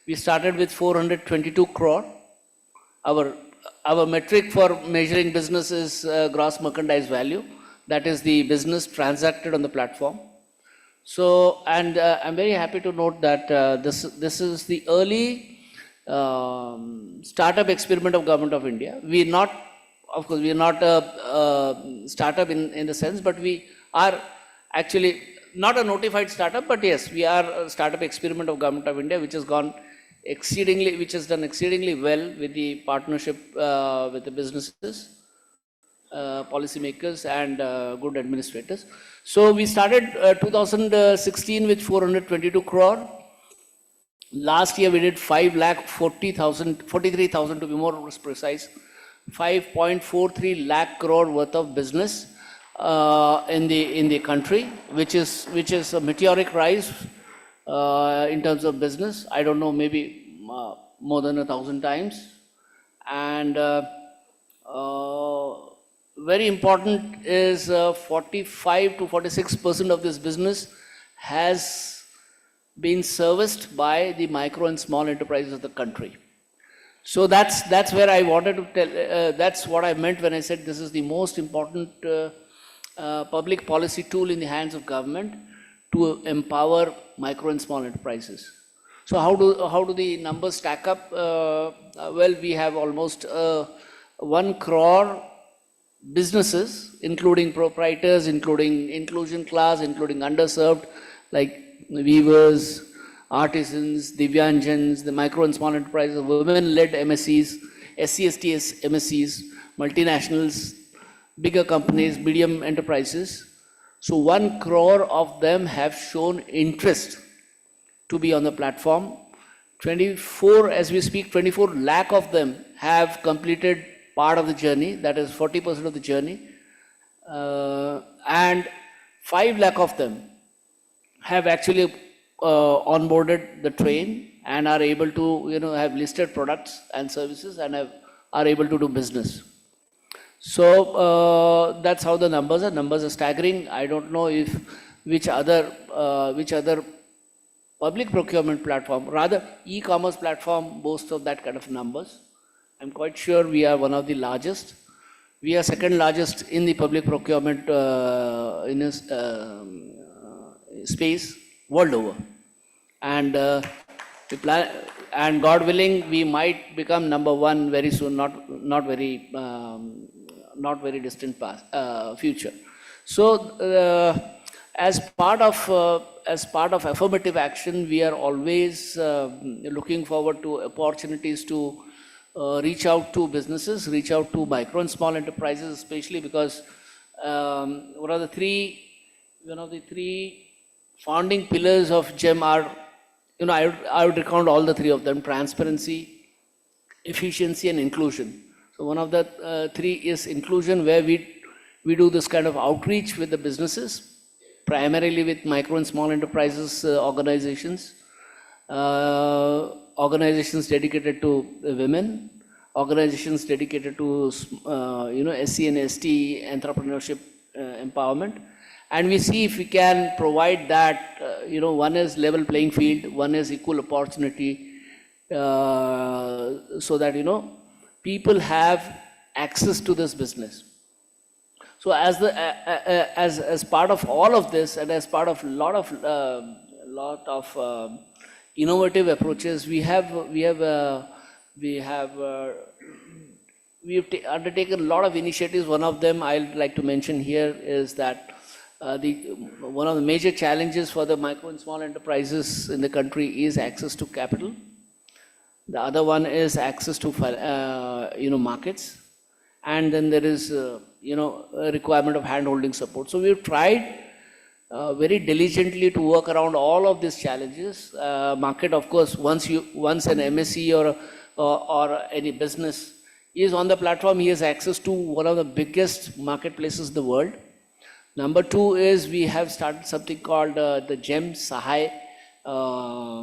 We started with 422 crore. Our metric for measuring business is gross merchandise value. That is the business transacted on the platform. So, and I'm very happy to note that this is the early startup experiment of Government of India. We are not a startup in the sense, but we are actually not a notified startup, but yes, we are a startup experiment of Government of India, which has done exceedingly well with the partnership with the businesses, policymakers, and good administrators. So we started 2016 with 422 crore. Last year we did 43,000 to be more precise, 5.43 lakh crore worth of business in the country, which is a meteoric rise in terms of business. I don't know, maybe more than 1,000 times. And very important is 45 to 46% of this business has been serviced by the micro and small enterprises of the country. So that's where I wanted to tell, that's what I meant when I said this is the most important public policy tool in the hands of government to empower micro and small enterprises. So how do the numbers stack up? Well, we have almost 1 crore businesses, including proprietors, including inclusion class, including underserved, like weavers, artisans, Divyanjans, the micro and small enterprises, women-led MSEs, SC/ST MSEs, multinationals, bigger companies, medium enterprises. So 1 crore of them have shown interest to be on the platform. 24, as we speak, 24 lakh of them have completed part of the journey, that is 40% of the journey. And 5 lakh of them have actually onboarded the train and are able to, have listed products and services and are able to do business. So that's how the numbers are. Numbers are staggering. I don't know if which other public procurement platform, rather e-commerce platform, boasts of that kind of numbers. I'm quite sure we are one of the largest. We are second largest in the public procurement space world over. And we plan, and God willing, we might become number 1 very soon, not very distant past, future. So as part of affirmative action, we are always looking forward to opportunities to reach out to businesses, reach out to micro and small enterprises, especially because one of the three founding pillars of GEM are, I would recount all the 3 of them: transparency, efficiency, and inclusion. So one of the 3 is inclusion, where we do this kind of outreach with the businesses, primarily with micro and small enterprises organizations, organizations dedicated to women, organizations dedicated to SC and ST entrepreneurship entrepreneurship empowerment. And we see if we can provide that, one is level playing field, one is equal opportunity, so that, people have access to this business. So as part of all of this, and as part of lot of innovative approaches, we have undertaken a lot of initiatives. One of them I'd like to mention here is that one of the major challenges for the micro and small enterprises in the country is access to capital. The other one is access to markets, and then there is a requirement of hand-holding support. So we've tried very diligently to work around all of these challenges. Market, of course, once an MSE or any business is on the platform, he has access to one of the biggest marketplaces in the world. Number 2 is we have started something called the GEM Sahai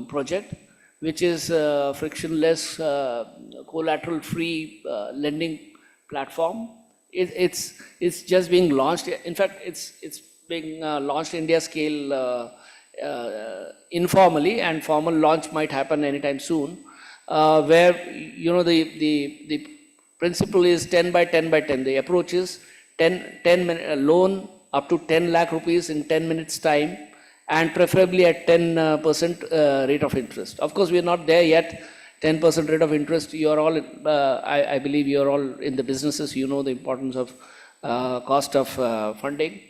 project, which is a frictionless, collateral-free lending platform. It's just being launched. In fact, it's being launched India scale informally, and formal launch might happen anytime soon. Where the principle is 10 by 10 by 10. The approach is 10 minute loan up to 10 lakh rupees in 10 minutes time, and preferably at 10% rate of interest. Of course, we are not there yet. 10% rate of interest. You are all, I believe, you are all in the businesses. You know the importance of cost of funding.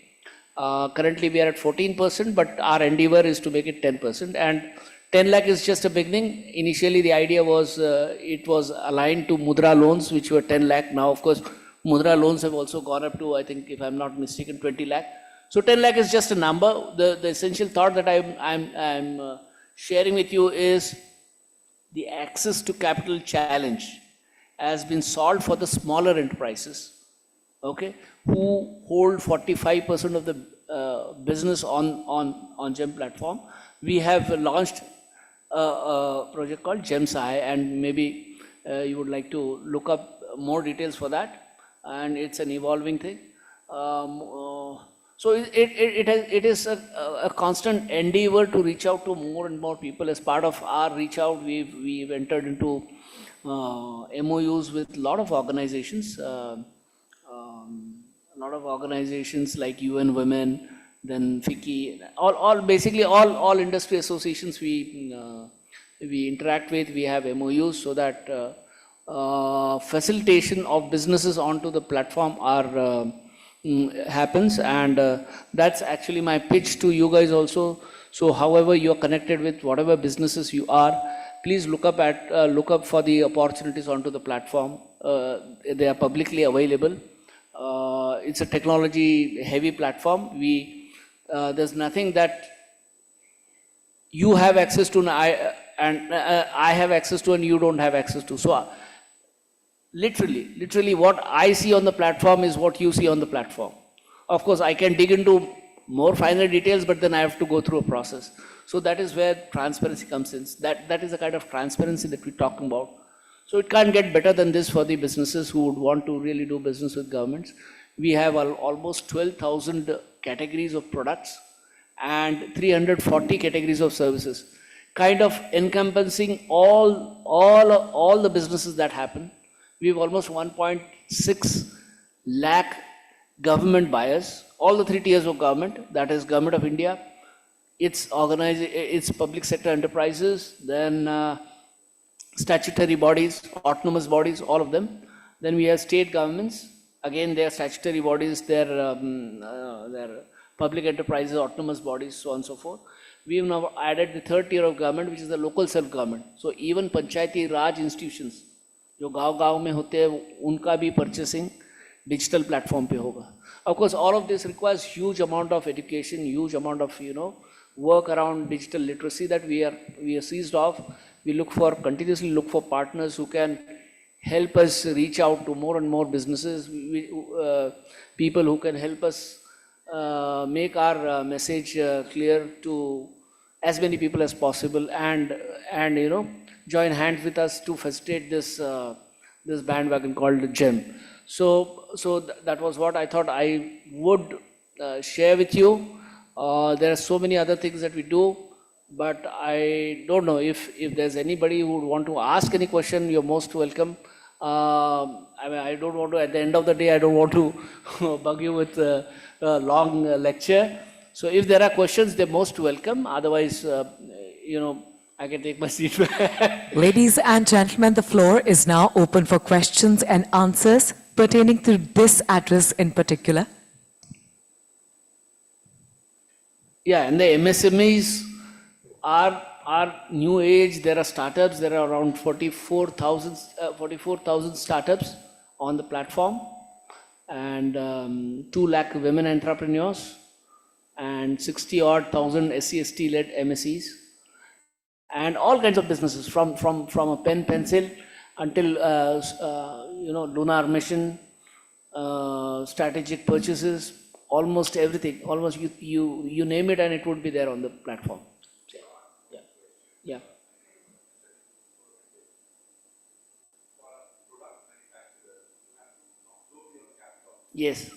Currently, we are at 14%, but our endeavor is to make it 10%. And 10 lakh is just a beginning. Initially, the idea was it was aligned to Mudra loans, which were 10 lakh. Now, of course, Mudra loans have also gone up to, I think, if I'm not mistaken, 20 lakh. So 10 lakh is just a number. The essential thought that I'm sharing with you is the access to capital challenge has been solved for the smaller enterprises. okay, who hold 45% of the business on GEM platform. We have launched a project called GEMSI, and maybe you would like to look up more details for that, and it's an evolving thing. So it is a constant endeavor to reach out to more and more people. As part of our reach out, we've entered into MOUs with a lot of organizations. A lot of organizations like UN Women, then FICCI, basically all industry associations we interact with. We have MOUs so that facilitation of businesses onto the platform happens, and that's actually my pitch to you guys also. So however you are connected with whatever businesses you are, please look up for the opportunities onto the platform. They are publicly available. It's a technology heavy platform. There's nothing that you have access to and I have access to and you don't have access to. So literally what I see on the platform is what you see on the platform. Of course, I can dig into more finer details, but then I have to go through a process. So that is where transparency comes in. That is the kind of transparency that we're talking about. So it can't get better than this for the businesses who would want to really do business with governments. We have almost 12,000 categories of products and 340 categories of services, kind of encompassing all the businesses that happen. We have almost 1.6 lakh government buyers, all the 3 tiers of government, that is Government of India, its public sector enterprises, then statutory bodies, autonomous bodies, all of them. Then we have state governments, again their statutory bodies, their public enterprises, autonomous bodies, so on and so forth. We have now added the 3rd tier of government, which is the local self-government. So even Panchayati Raj institutions, जो गाँव में होते हैं, उनका भी purchasing digital platform पे होगा. Of course, all of this requires huge amount of education, huge amount of work around digital literacy that we are seized of. We continuously look for partners who can help us reach out to more and more businesses, people who can help us make our message clear to as many people as possible, and join hands with us to facilitate this bandwagon called GEM. So that was what I thought I would share with you. There are so many other things that we do, but I don't know if there's anybody who would want to ask any question. You're most welcome. I don't want to, at the end of the day, I don't want to bug you with a long lecture. So if there are questions, they're most welcome. Otherwise, I can take my seat back. Ladies and gentlemen, the floor is now open for questions and answers pertaining to this address in particular. Yeah, and the MSMEs are new age. There are startups. There are around 44,000 startups on the platform, and 2 lakh women entrepreneurs, and 60-odd thousand SC/ST led MSEs, and all kinds of businesses from a pen pencil until lunar mission, strategic purchases, almost everything. Almost you name it, and it would be there on the platform. Yeah. Yes.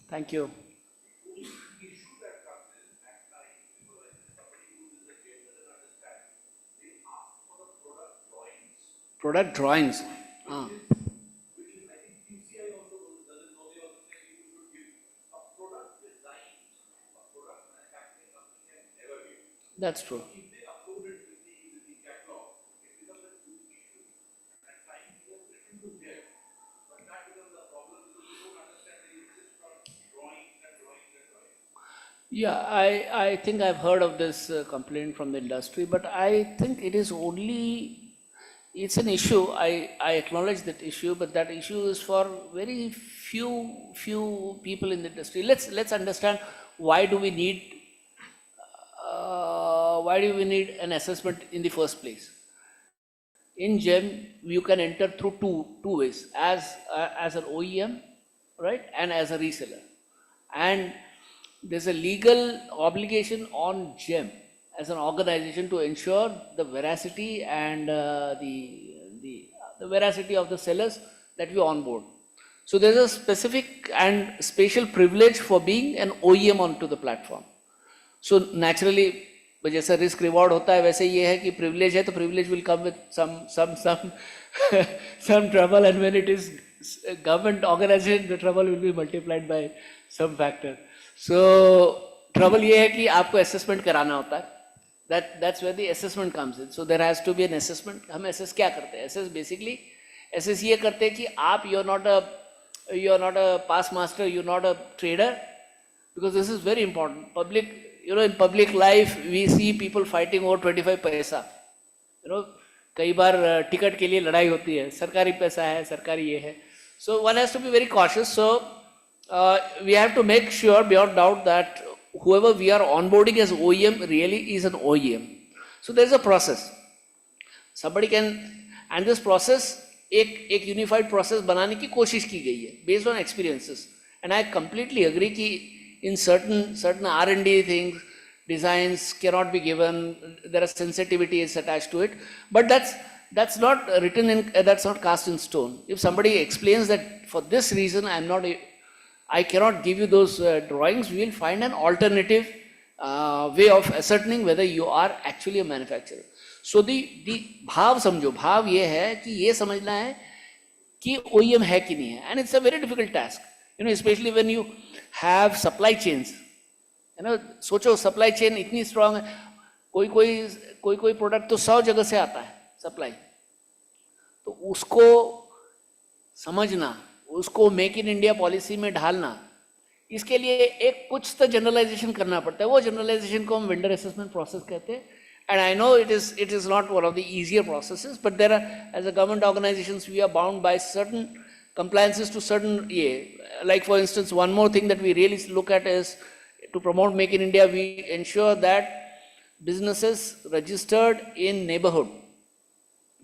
Thank you. Product drawings. That's true. Yeah, I think I've heard of this complaint from the industry, but I think it's an issue. I acknowledge that issue, but that issue is for very few people in the industry. Let's understand why do we need an assessment in the first place? in GEM, you can enter through two ways, as an OEM, right, and as a reseller. And there's a legal obligation on GEM as an organization to ensure the veracity and the veracity of the sellers that we onboard. So there's a specific and special privilege for being an OEM onto the platform. So naturally, जैसा risk reward होता है वैसे ये है कि privilege है तो privilege will come with some trouble, and when it is government organization, the trouble will be multiplied by some factor. So trouble ये है कि आपको assessment कराना होता है. That's where the assessment comes in. So there has to be an assessment. हम assess क्या करते हैं? Assess ये करते हैं कि आप you're not a past master, you're not a trader, because this is very important. In public life, we see people fighting over 25 paisa. कई बार टिकट के लिए लड़ाई होती है, सरकारी पैसा है, सरकारी ये है. So one has to be very cautious. So we have to make sure beyond doubt that whoever we are onboarding as OEM really is an OEM. So there is a process. Somebody can, and this process, एक unified process बनाने की कोशिश की गई है based on experiences. And I completely agree कि in certain R&D things, designs cannot be given, there are sensitivities attached to it, but that's not written in, that's not cast in stone. If somebody explains that for this reason I cannot give you those drawings, we will find an alternative way of ascertaining whether you are actually a manufacturer. So the भाव समझो, भाव ये है कि ये समझना है कि OEM है कि नहीं है, and it's a very difficult task. Especially when you have supply chains. सोचो supply chain इतनी strong है, कोई product तो 100 जगह से आता है supply. तो उसको समझना, उसको make in India policy में ढालना, इसके लिए एक कुछ तो generalization करना पड़ता है. वो generalization को हम vendor assessment process कहते हैं. And I know it is not one of the easier processes, but there are, as a government organizations, we are bound by certain compliances to certain, like for instance, one more thing that we really look at is to promote Make in India, we ensure that businesses registered in neighborhood,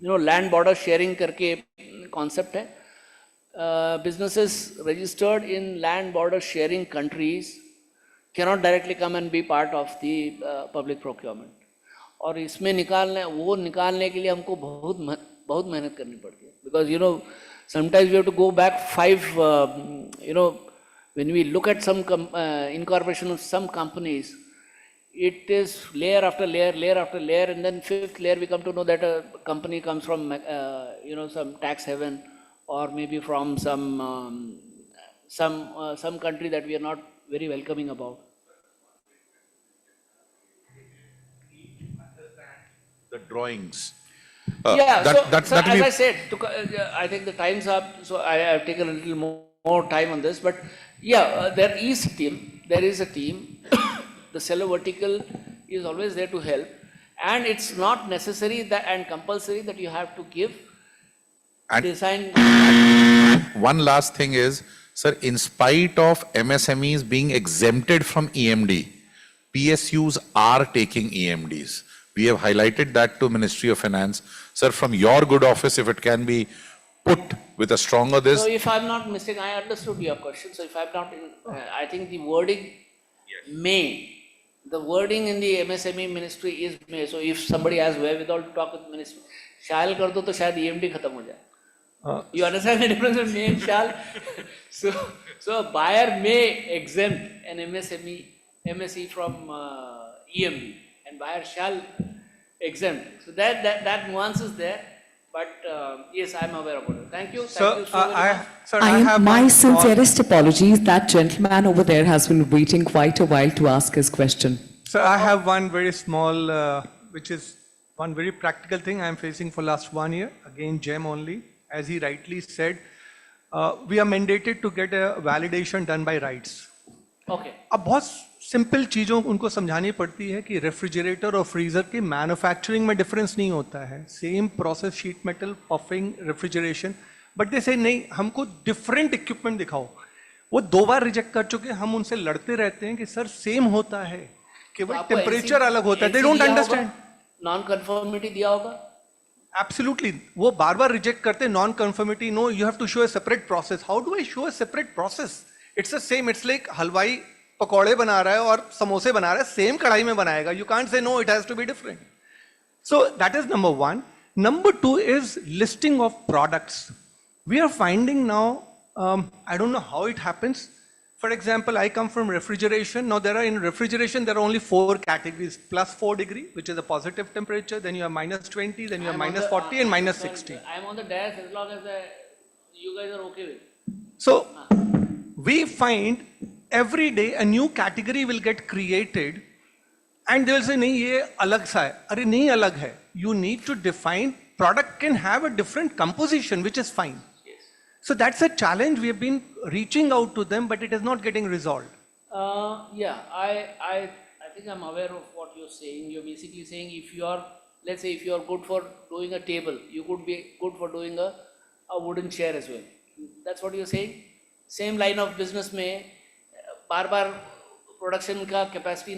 land border sharing करके concept है, businesses registered in land border sharing countries cannot directly come and be part of the public procurement. और इसमें निकालने के लिए हमको बहुत मेहनत करनी पड़ती है, because sometimes we have to go back 5, when we look at some incorporation of some companies, it is layer after layer, and then 5th layer we come to know that a company comes from some tax haven, or maybe from some country that we are not very welcoming about. The drawings. As I said, I think the time's up, so I have taken a little more time on this, but there is a team. The seller vertical is always there to help, and it's not necessary and compulsory that you have to give design. One last thing is, sir, in spite of MSMEs being exempted from EMD, PSUs are taking EMDs. We have highlighted that to Ministry of Finance. Sir, from your good office, if it can be put with a stronger this. So if I'm not mistaken, I understood your question. So if I'm not, I think the wording the wording in the MSME ministry is may. So if somebody has wherewithal to talk with ministry, shall कर दो तो शायद EMD खत्म हो जाए. You understand the difference between may and shall? So a buyer may exempt an MSE from EMD. And buyer shall exempt. So that nuance is there, but yes, I am aware about it. Thank you. Thank you so very much. My sincerest apologies. That gentleman over there has been waiting quite a while to ask his question. Sir, I have one very small, which is one very practical thing I am facing for last 1 year. Again, GEM only. As he rightly said, we are mandated to get a validation done by rights. Okay. अब बहुत simple चीज़ों उनको समझानी पड़ती है कि refrigerator और freezer के मैन्युफैक्चरिंग में डिफरेंस नहीं होता है. Same process, sheet metal, puffing, refrigeration, but they से नहीं, हमको डिफरेंट इक्विपमेंट दिखाओ. वो 2 बार रिजेक्ट कर चुके, हम उनसे लड़ते रहते हैं कि सर सेम होता है, केवल टेम्परेचर अलग होता है. They don't understand. Non conformity दिया होगा. Absolutely. वो बार बार reject करते non conformity. No, you have to show a separate process. How do I show a separate process? It's the same. It's like हलवाई पकौड़े बना रहा है और समोसे बना रहा है, same कढ़ाई में बनाएगा. You can't say no, it has to be different. So that is number one. Number two is listing of products. We are finding now, I don't know how it happens. For example, I come from refrigeration. Now in refrigeration, there are only 4 categories: +4 degree, which is a positive temperature, then you have -20, then you have -40 and -60. I am on the dash as long as you guys are okay with. So we find every day a new category will get created and they will say, nahi, ye alag sa hai. Arre, nahi alag hai. You need to define, product can have a different composition, which is fine. So that's a challenge. We have been reaching out to them, but it is not getting resolved. Yeah, I think I'm aware of what you're saying. You're basically saying if you are, let's say if you are good for doing a table, you could be good for doing a wooden chair as well. That's what you're saying? Same line of business में बार-बार production का capacity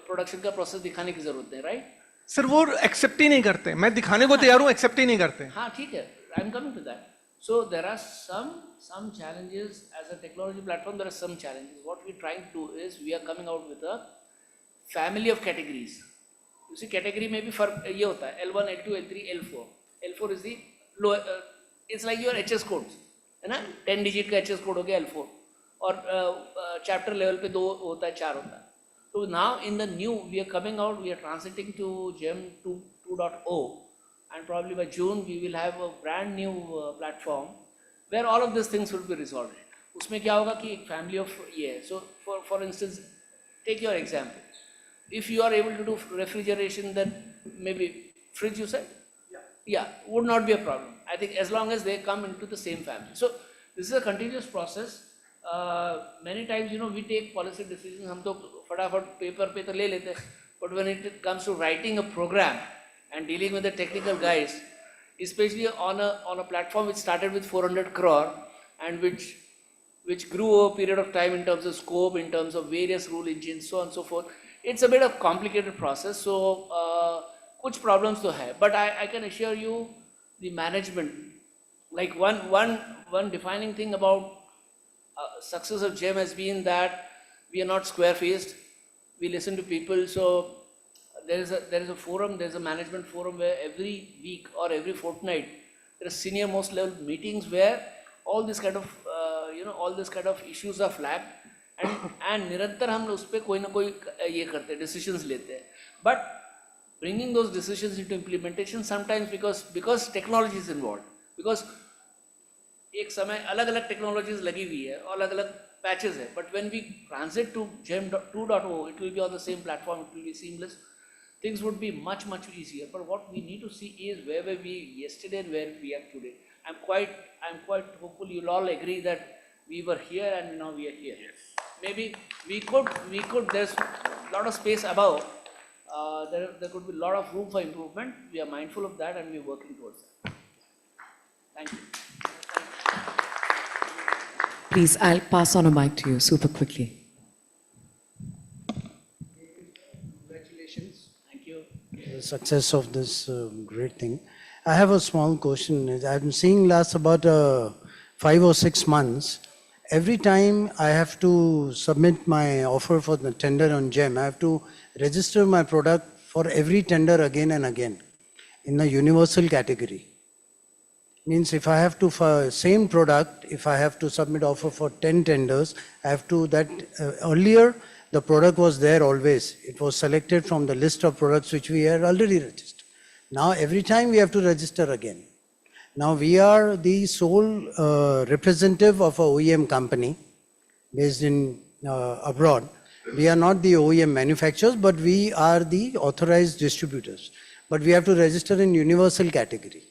production का process दिखाने की जरूरत है, right? Sir वो accept ही नहीं करते. मैं दिखाने को तैयार हूँ, एक्सेप्ट ही नहीं करते. हाँ ठीक है, I am coming to that. So there are some challenges as a technology platform. There are some challenges. What we're trying to do is we are coming out with a family of categories. You see, category में भी फर्क ये होता है. L1, L2, L3, L4. L4 is the low. It's like your HS codes, है ना? 10 digit का HS code हो गया L4. और chapter level पे 2 होता है, 4 होता है. So now in the new, we are coming out. We are transiting to GEM 2.0. And probably by June we will have a brand new platform where all of these things will be resolved. उसमें क्या होगा कि एक family of ये. So for instance, take your example. If you are able to do refrigeration, then maybe fridge you said? Yeah, would not be a problem. I think as long as they come into the same family. So this is a continuous process. Many times, we take policy decisions. हम तो फटाफट paper पे तो ले लेते हैं. But when it comes to writing a program and dealing with the technical guys, especially on a platform which started with 400 crore and which grew over a period of time in terms of scope, in terms of various rule engines, so on and so forth. It's a bit of complicated process. So kuch problems to have, but I can assure you the management, like one defining thing about success of GEM has been that we are not square-faced. We listen to people. So there is a forum, there is a management forum where every week or every fortnight there are senior most level meetings where all this kind of issues are flagged and निरंतर हम उस पे कोई ना कोई ये करते हैं, decisions लेते हैं. But bringing those decisions into implementation sometimes because technology is involved, because एक समय अलग-अलग technologies लगी हुई है और अलग-अलग patches है. But when we transit to GEM 2.0, it will be on the same platform, it will be seamless. Things would be much easier. But what we need to see is where were we yesterday and where we are today. I'm quite hopeful you'll all agree that we were here and now we are here. Yes. Maybe we could. There's a lot of space above. There could be a lot of room for improvement. We are mindful of that and we're working towards that. Thank you. Please, I'll pass on a mic to you super quickly. The success of this great thing. I have a small question. I've been seeing last about 5 or 6 months. Every time I have to submit my offer for the tender on GEM, I have to register my product for every tender again and again in the universal category. Means if I have to, for same product, if I have to submit offer for 10 tenders, I have to, earlier the product was there always. It was selected from the list of products which we had already registered. Now every time we have to register again. Now we are the sole representative of a OEM company based in abroad. We are not the OEM manufacturers, but we are the authorized distributors. But we have to register in universal category.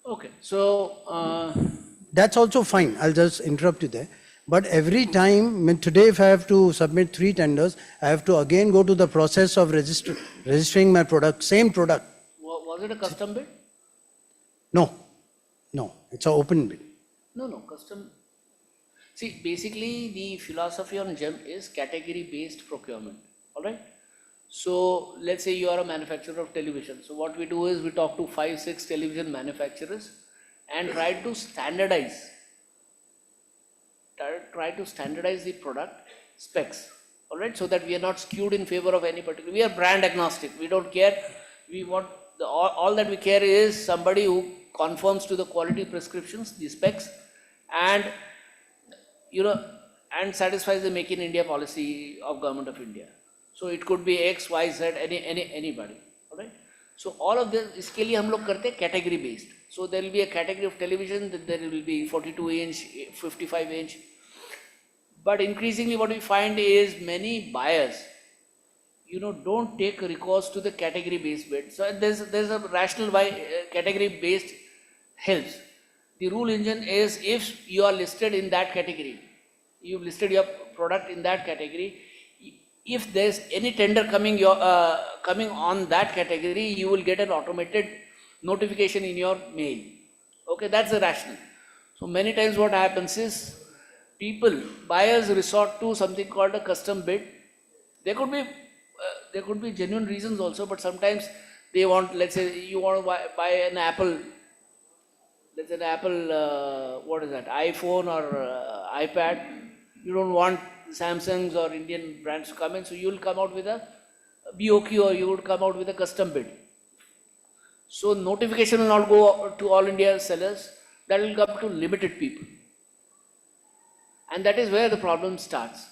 Okay, so that's also fine. I'll just interrupt you there. But every time, today if I have to submit 3 tenders, I have to again go to the process of registering my product, same product. Was it a custom bid? No, it's an open bid. No, custom. See, basically the philosophy on GEM is category-based procurement, all right? So let's say you are a manufacturer of television. So what we do is we talk to 5-6 television manufacturers and try to standardize the product specs, all right, so that we are not skewed in favor of any particular. We are brand agnostic. We don't care. We want all that we care is somebody who conforms to the quality prescriptions, the specs, and and satisfies the Make in India policy of Government of India. So it could be X, Y, Z, anybody, all right. So all of this, इसके लिए हम लोग करते हैं category based. So there will be a category of television, then there will be 42-inch, 55-inch. But increasingly what we find is many buyers, don't take recourse to the category based bid. So there's a rational why category based helps. The rule engine is if you are listed in that category, you've listed your product in that category, if there's any tender coming on that category, you will get an automated notification in your mail. Okay, that's the rationale. So many times what happens is buyers resort to something called a custom bid. There could be genuine reasons also, but sometimes they want, let's say you want to buy an Apple, let's say an Apple, iPhone or iPad. You don't want Samsung's or Indian brands to come in, so you will come out with a BOQ or you would come out with a custom bid. So notification will not go to all India sellers, that will come to limited people. And that is where the problem starts.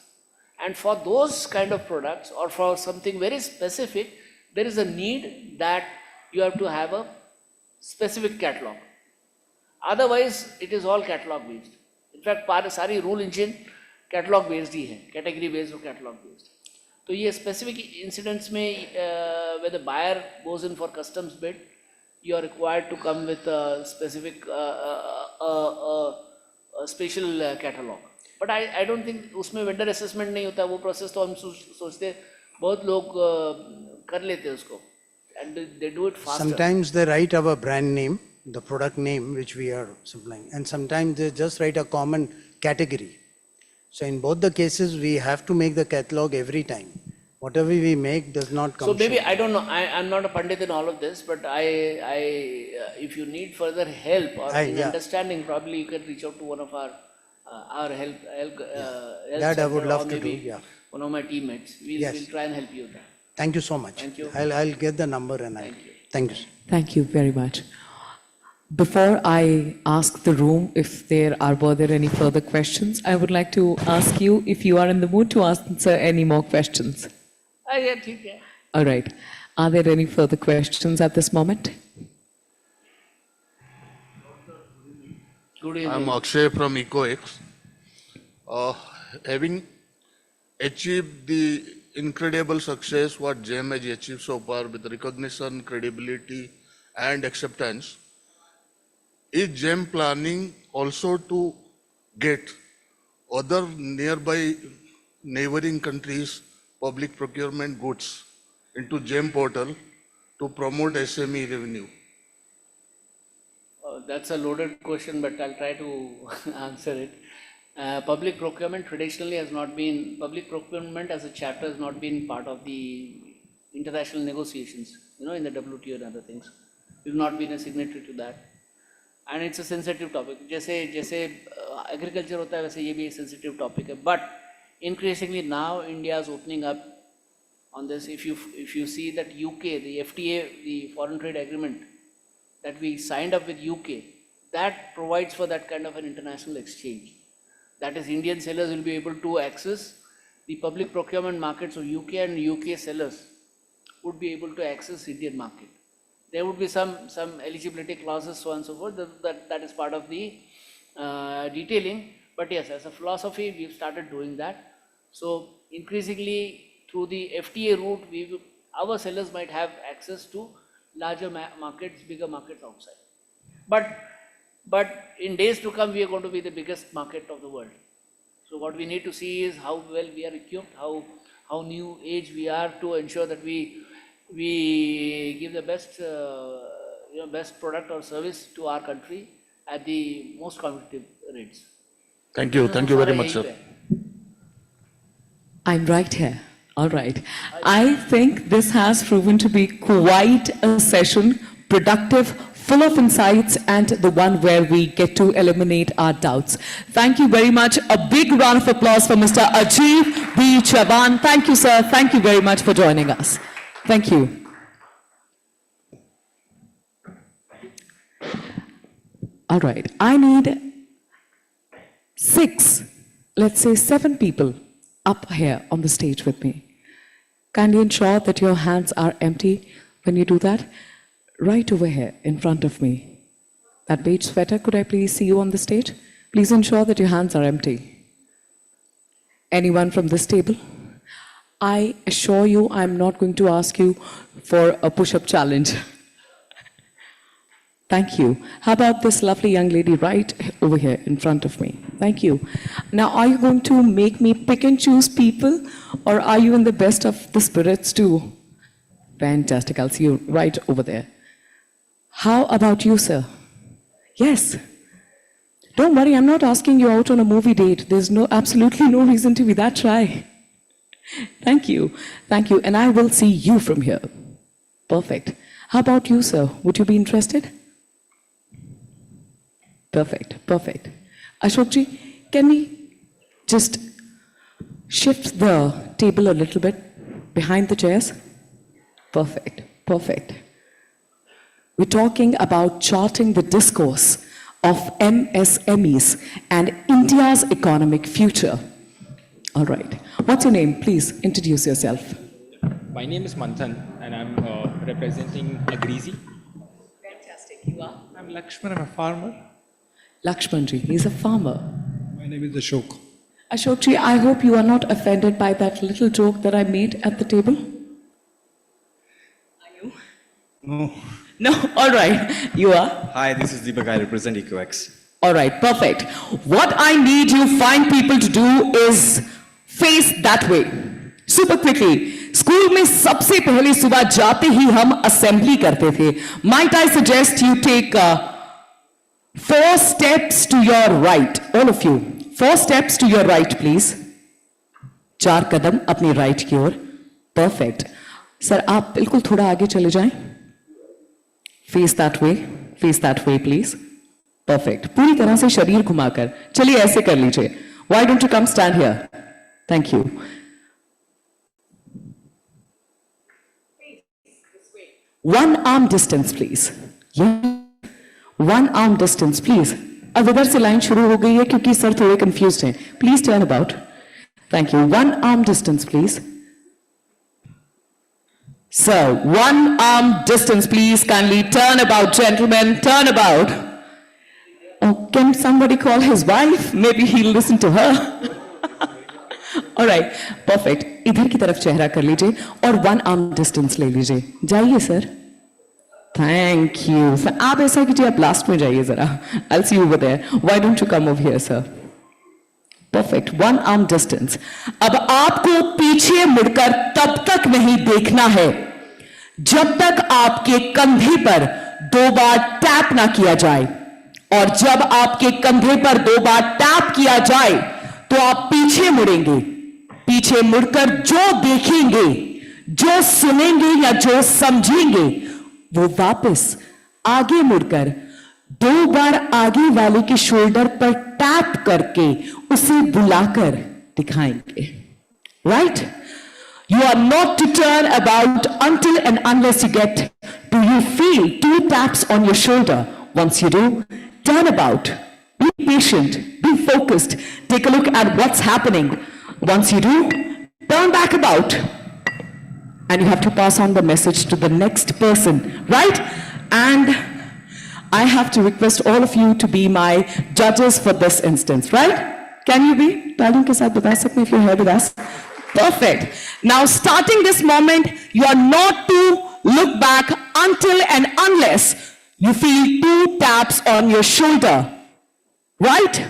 And for those kind of products or for something very specific, there is a need that you have to have a specific catalog. Otherwise, it is all catalog based. In fact, सारी rule engine catalog based ही है, category based or catalog based. तो ये specific incidents में where the buyer goes in for customs bid, you are required to come with a specific special catalog. But I don't think उसमें vendor assessment नहीं होता, वो process तो हम सोचते बहुत लोग कर लेते हैं उसको, and they do it faster. Sometimes they write our brand name, the product name which we are supplying, and sometimes they just write a common category. So in both the cases, we have to make the catalog every time. Whatever we make does not come. So maybe, I don't know, I'm not a pandit in all of this, but if you need further help or understanding, probably you can reach out to one of our help that I would love to do, one of my teammates. We'll try and help you with that. Thank you so much. Thank you. I'll get the number and thank you. Thank you very much. Before I ask the room if were there any further questions, I would like to ask you if you are in the mood to answer any more questions. Yeah, ठीक है. All right. Are there any further questions at this moment? Good evening. I'm Akshay from EcoX. Having achieved the incredible success what GEM has achieved so far with recognition, credibility, and acceptance, is GEM planning also to get other nearby neighboring countries' public procurement goods into GEM portal to promote SME revenue? That's a loaded question, but I'll try to answer it. Public procurement traditionally has not been, public procurement as a chapter has not been part of the international negotiations, in the WTO and other things. We've not been a signatory to that. And it's a sensitive topic. जैसे agriculture होता है वैसे ये भी एक sensitive topic है. But increasingly now India is opening up on this. If you see that UK, the FTA, the foreign trade agreement that we signed up with UK, that provides for that kind of an international exchange. That is, Indian sellers will be able to access the public procurement markets of UK, and UK sellers would be able to access Indian market. There would be some eligibility clauses, so on and so forth. That is part of the detailing. But yes, as a philosophy, we've started doing that. So increasingly through the FTA route, our sellers might have access to larger markets, bigger markets outside. But in days to come, we are going to be the biggest market of the world. So what we need to see is how well we are equipped, how new age we are to ensure that we give the best best product or service to our country at the most competitive rates. Thank you very much, sir. I'm right here. All right. I think this has proven to be quite a session, productive, full of insights, and the one where we get to eliminate our doubts. Thank you very much. A big round of applause for Mr. Ajib B. Chavan. Thank you, sir. Thank you very much for joining us. Thank you. All right. I need 6, let's say 7 people up here on the stage with me. Kindly ensure that your hands are empty when you do that. Right over here in front of me. That beige sweater, could I please see you on the stage? Please ensure that your hands are empty. Anyone from this table? I assure you I'm not going to ask you for a push-up challenge. Thank you. How about this lovely young lady right over here in front of me? Thank you. Now, are you going to make me pick and choose people, or are you in the best of the spirits too? Fantastic. I'll see you right over there. How about you, sir? Yes. Don't worry, I'm not asking you out on a movie date. There's absolutely no reason to be that shy. Thank you. Thank you. And I will see you from here. Perfect. How about you, sir? Would you be interested? Perfect. Perfect. Ashokji, can we just shift the table a little bit behind the chairs? Perfect. Perfect. We're talking about charting the discourse of MSMEs and India's economic future. All right. What's your name? Please introduce yourself. My name is Manthan and I'm representing Agreezy. Fantastic. You are? I'm Lakshman, I'm a farmer. Lakshmanji, he's a farmer. My name is Ashok. Ashokji, I hope you are not offended by that little joke that I made at the table. Are you? No. No? All right. You are? Hi, this is Deepak. I represent EQX. All right, perfect. What I need you fine people to do is face that way. Super quickly. School में सबसे पहले सुबह जाते ही हम assembly करते थे. Might I suggest you take 4 steps to your right, all of you. 4 steps to your right, please. 4 कदम अपनी right की ओर. Perfect. Sir, आप बिल्कुल थोड़ा आगे चले जाएं. Face that way. Face that way, please. Perfect. पूरी तरह से शरीर घुमाकर. चलिए ऐसे कर लीजिए. Why don't you come stand here? Thank you. One arm distance, please. Yeah. One arm distance, please. अब इधर से लाइन शुरू हो गई है क्योंकि सर थोड़े confused हैं. Please turn about. Thank you. One arm distance, please. Sir, one arm distance, please. Kindly turn about, gentlemen. Turn about. Oh, can somebody call his wife? Maybe he'll listen to her. All right, perfect. इधर की तरफ चेहरा कर लीजिए और one arm distance ले लीजिए. जाइए सर. Thank you. Sir, आप ऐसा कीजिए, आप लास्ट में जाइए जरा. I'll see you over there. Why don't you come over here, sir? Perfect. One arm distance. अब आपको पीछे मुड़कर तब तक नहीं देखना है जब तक आपके कंधे पर 2 बार टैप ना किया जाए. और जब आपके कंधे पर 2 बार टैप किया जाए तो आप पीछे मुड़ेंगे. पीछे मुड़कर जो देखेंगे, जो सुनेंगे या जो समझेंगे वो वापस आगे मुड़कर 2 बार आगे वाले के शोल्डर पर टैप करके उसे बुलाकर दिखाएंगे. Right? You are not to turn about until and unless you get to you feel 2 taps on your shoulder. Once you do, turn about. Be patient. Be focused. Take a look at what's happening. Once you do, turn back about. And you have to pass on the message to the next person, right? And I have to request all of you to be my judges for this instance, right? Can you be? तालियों के साथ बता सकते हैं if you're here with us. Perfect. Now, starting this moment, you are not to look back until and unless you feel 2 taps on your shoulder, right?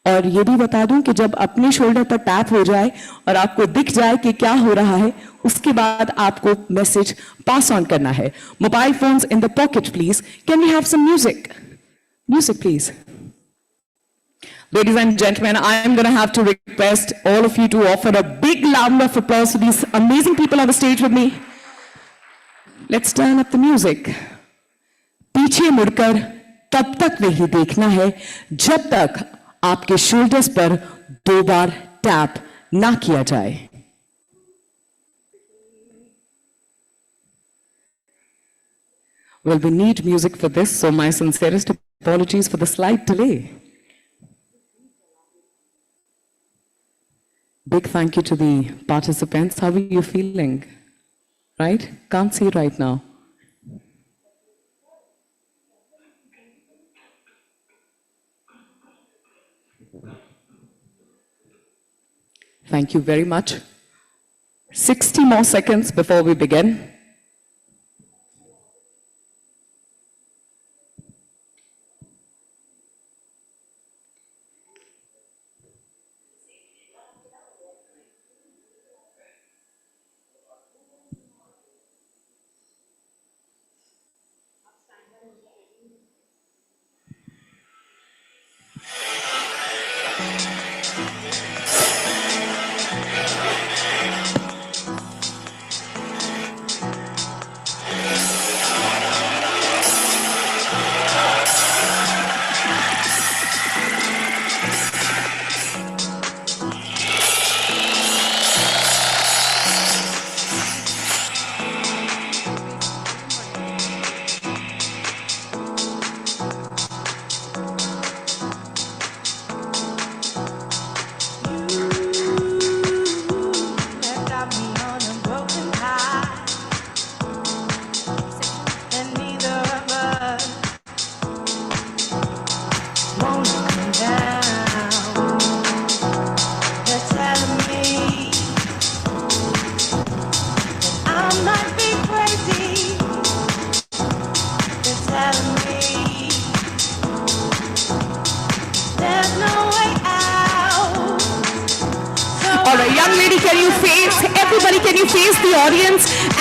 और ये भी बता दूं कि जब अपने शोल्डर पर टैप हो जाए और आपको दिख जाए कि क्या हो रहा है, उसके बाद आपको मैसेज पास ऑन करना है. Mobile phones in the pocket please. Can we have some music? Music please. Ladies and gentlemen, I am going to have to request all of you to offer a big round of applause to these amazing people on the stage with me. Let's turn up the music. पीछे मुड़कर तब तक नहीं देखना है जब तक आपके शोल्डर्स पर 2 बार टैप ना किया जाए. Well, we need music for this, so my sincerest apologies for the slight delay. Big thank you to the participants. How are you feeling? Right? Can't see right now. Thank you very much. 60 more seconds before we begin.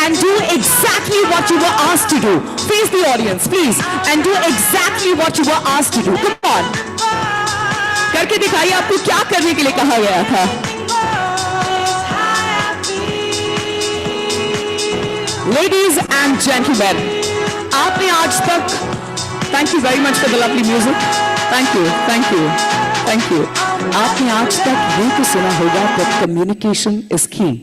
And do exactly what you were asked to do. Face the audience, please, and do exactly what you were asked to do. Come on. करके दिखाइए आपको क्या करने के लिए कहा गया था. Ladies and gentlemen, आपने आज तक, thank you very much for the lovely music. Thank you, thank you, thank you. आपने आज तक ये तो सुना होगा that communication is key.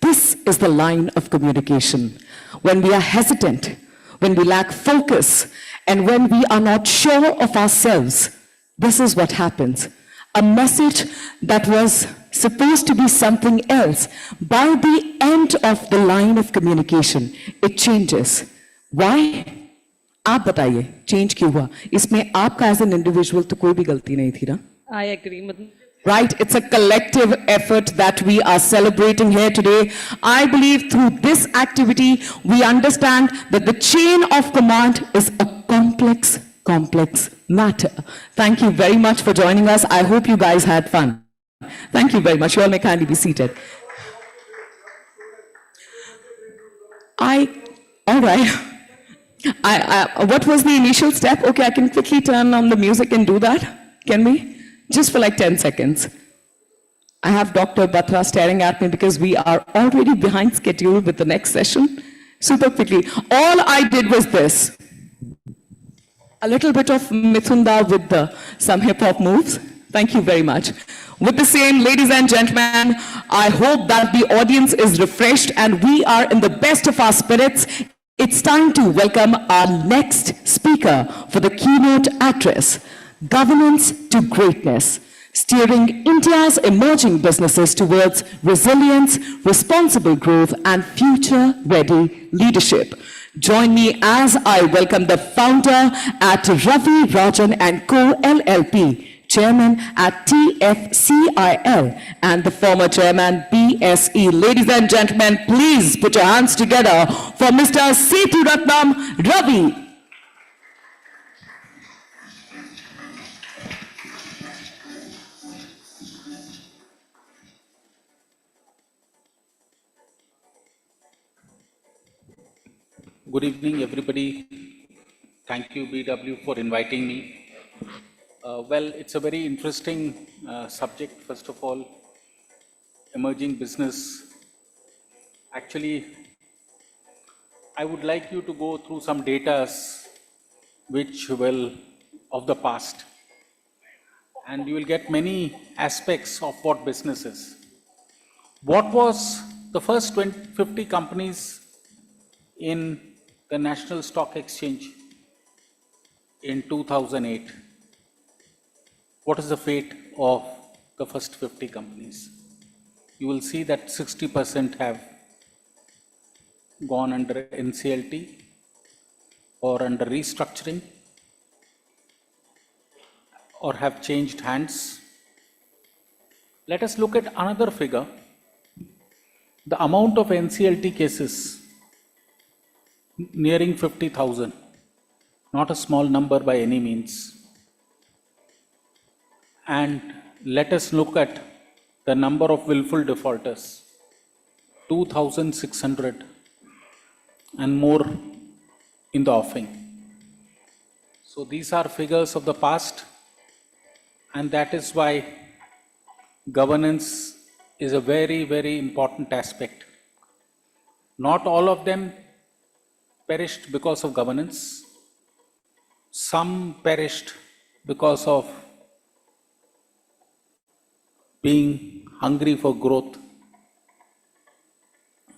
This is the line of communication. When we are hesitant, when we lack focus, and when we are not sure of ourselves, this is what happens. A message that was supposed to be something else, by the end of the line of communication, it changes. Why? आप बताइए, change क्यों हुआ? इसमें आपका as an individual तो कोई भी गलती नहीं थी ना? I agree. Right? It's a collective effort that we are celebrating here today. I believe through this activity, we understand that the chain of command is a complex matter. Thank you very much for joining us. I hope you guys had fun. Thank you very much. You all may kindly be seated. All right. What was the initial step? Okay, I can quickly turn on the music and do that. Can we? Just for like 10 seconds. I have Dr. Batra staring at me because we are already behind schedule with the next session. Super quickly. All I did was this. A little bit of Mithunda with some hip-hop moves. Thank you very much. With the same, ladies and gentlemen, I hope that the audience is refreshed and we are in the best of our spirits. It's time to welcome our next speaker for the keynote address. Governance to Greatness, steering India's emerging businesses towards resilience, responsible growth, and future-ready leadership. Join me as I welcome the founder at Ravi Rajan & Co. LLP, chairman at TFCIL, and the former chairman BSE. Ladies and gentlemen, please put your hands together for Mr. Sethuratnam Ravi. Good evening, everybody. Thank you, BW, for inviting me. Well, it's a very interesting subject. First of all, emerging business. Actually, I would like you to go through some data which will of the past, and you will get many aspects of what business is. What was the first 50 companies in the National Stock Exchange in 2008? What is the fate of the first 50 companies? You will see that 60% have gone under NCLT or under restructuring or have changed hands. Let us look at another figure. The amount of NCLT cases nearing 50,000, not a small number by any means. And let us look at the number of willful defaulters, 2,600 and more in the offing. So these are figures of the past, and that is why governance is a very, very important aspect. Not all of them perished because of governance. Some perished because of being hungry for growth,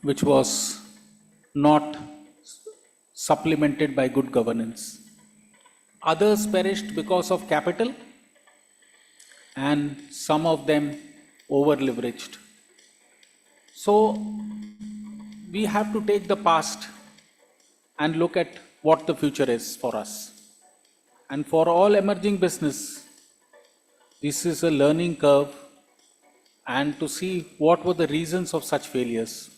which was not supplemented by good governance. Others perished because of capital, and some of them over-leveraged. So we have to take the past and look at what the future is for us. And for all emerging business, this is a learning curve, and to see what were the reasons of such failures.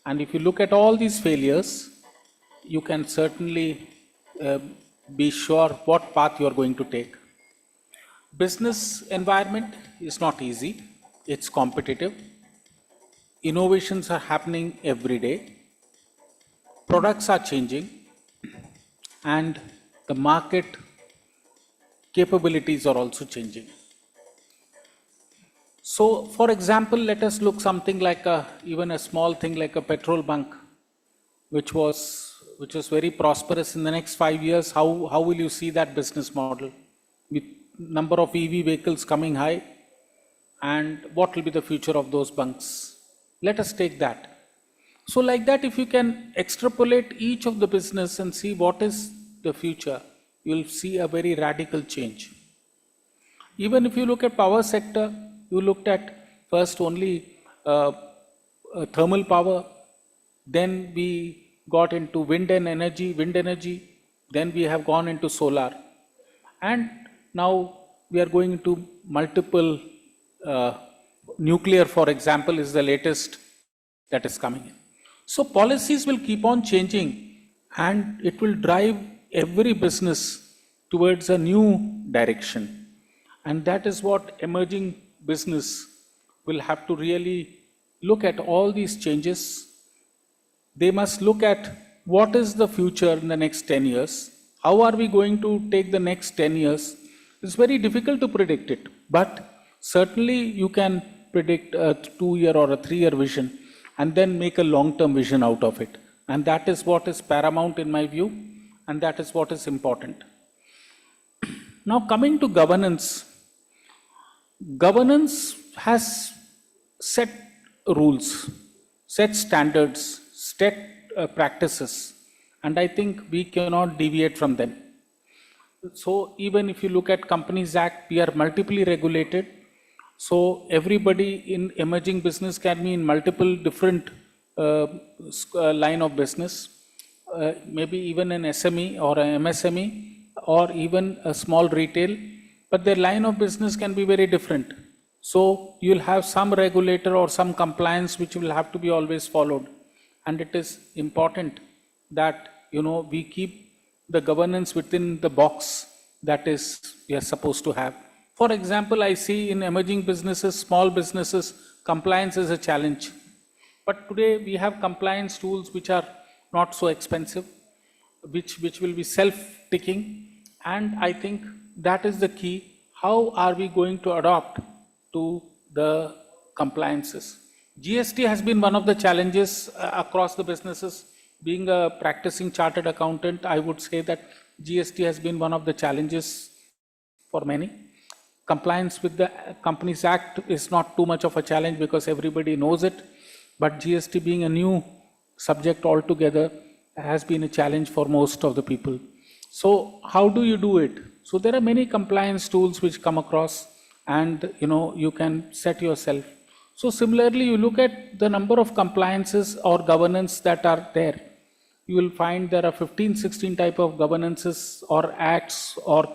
And if you look at all these failures, you can certainly be sure what path you are going to take. Business environment is not easy, it's competitive. Innovations are happening every day. Products are changing, and the market capabilities are also changing. So, for example, let us look something like even a small thing like a petrol bunk, which was very prosperous. In the next 5 years, how will you see that business model with number of EV vehicles coming high, and what will be the future of those bunks? Let us take that. So like that, if you can extrapolate each of the business and see what is the future, you will see a very radical change. Even if you look at power sector, you looked at first only thermal power, then we got into wind energy, then we have gone into solar, and now we are going into multiple nuclear, for example, is the latest that is coming in. So policies will keep on changing, and it will drive every business towards a new direction. And that is what emerging business will have to really look at all these changes. They must look at what is the future in the next 10 years. How are we going to take the next 10 years? It's very difficult to predict it, but certainly you can predict a 2-year or a 3-year vision and then make a long-term vision out of it. And that is what is paramount in my view, and that is what is important. Now coming to governance. Governance has set rules, set standards, set practices, and I think we cannot deviate from them. So even if you look at Companies Act, we are multiply regulated. So everybody in emerging business can be in multiple different line of business, maybe even an SME or an MSME or even a small retail, but their line of business can be very different. So you'll have some regulator or some compliance which will have to be always followed. And it is important that, we keep the governance within the box that is we are supposed to have. For example, I see in emerging businesses, small businesses, compliance is a challenge. But today we have compliance tools which are not so expensive, which will be self-ticking. And I think that is the key. how are we going to adopt to the compliances? GST has been one of the challenges across the businesses. Being a practicing chartered accountant, I would say that GST has been one of the challenges for many. Compliance with the Companies Act is not too much of a challenge because everybody knows it, but GST being a new subject altogether has been a challenge for most of the people. So how do you do it? So there are many compliance tools which come across, and you can set yourself. So similarly, you look at the number of compliances or governance that are there. You will find there are 15, 16 type of governances or acts or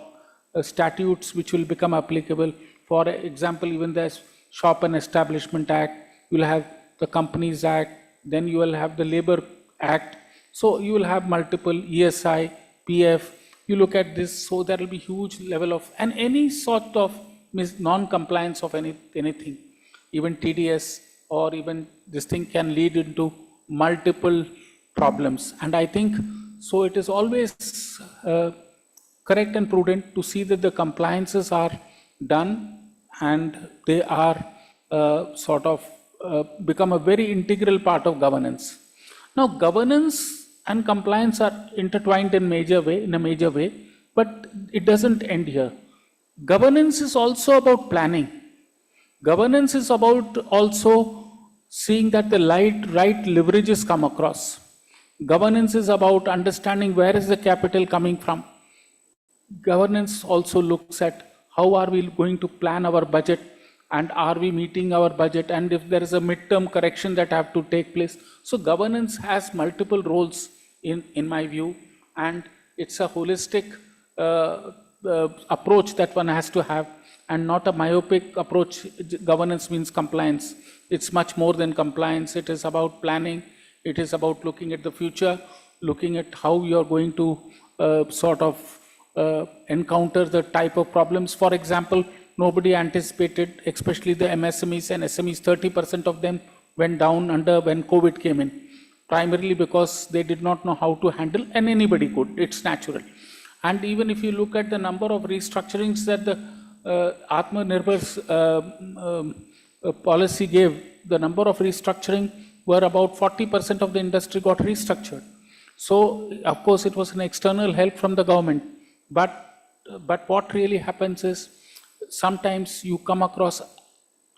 statutes which will become applicable. For example, even the Shop and Establishment Act, you will have the Companies Act, then you will have the Labor Act. So you will have multiple ESI, PF. You look at this, so there will be huge level of, and any sort of non-compliance of anything, even TDS or even this thing can lead into multiple problems. And I think, so it is always correct and prudent to see that the compliances are done and they are become a very integral part of governance. Now, governance and compliance are intertwined in a major way, but it doesn't end here. Governance is also about planning. Governance is about also seeing that the right leverages come across. Governance is about understanding where is the capital coming from. Governance also looks at how are we going to plan our budget, and are we meeting our budget, and if there is a midterm correction that have to take place. So governance has multiple roles in my view, and it's a holistic approach that one has to have, and not a myopic approach. Governance means compliance. It's much more than compliance. It is about planning. It is about looking at the future, looking at how you are going to encounter the type of problems. For example, nobody anticipated, especially the MSMEs and SMEs, 30% of them went down when COVID came in, primarily because they did not know how to handle, and anybody could, it's natural. And even if you look at the number of restructurings that the Atmanirbhar policy gave, the number of restructuring were about 40% of the industry got restructured. So, of course, it was an external help from the government. But what really happens is, sometimes you come across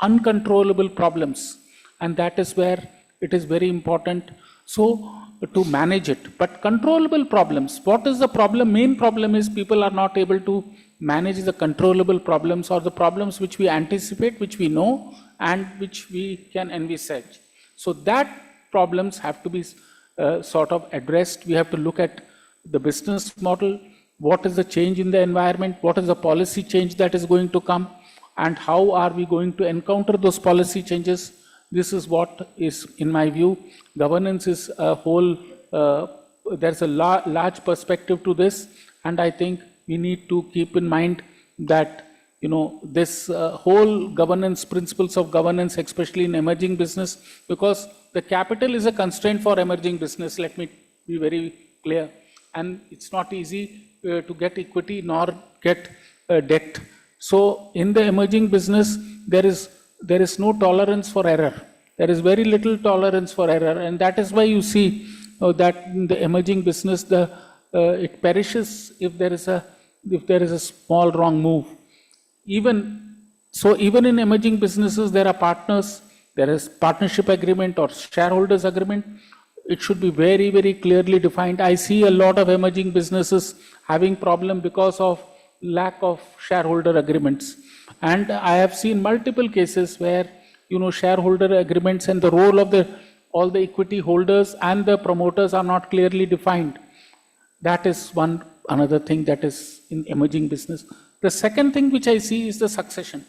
uncontrollable problems, and that is where it is very important to manage it. But controllable problems, what is the problem? Main problem is people are not able to manage the controllable problems, or the problems which we anticipate, which we know, and which we can envisage. So that problems have to be addressed. We have to look at the business model. What is the change in the environment? What is the policy change that is going to come? And how are we going to encounter those policy changes? This is what is, in my view, governance is a whole, there's a large perspective to this. And I think we need to keep in mind that, this whole governance, principles of governance, especially in emerging business, because the capital is a constraint for emerging business. Let me be very clear. And it's not easy to get equity nor get debt. So in the emerging business, there is no tolerance for error. There is very little tolerance for error, and that is why you see that in the emerging business, it perishes if there is a small wrong move. Even in emerging businesses, there are partners. There is partnership agreement or shareholders agreement. It should be very, very clearly defined. I see a lot of emerging businesses having problem because of lack of shareholder agreements. And I have seen multiple cases where, shareholder agreements and the role of all the equity holders and the promoters are not clearly defined. That is another thing that is in emerging business. The second thing which I see is the succession.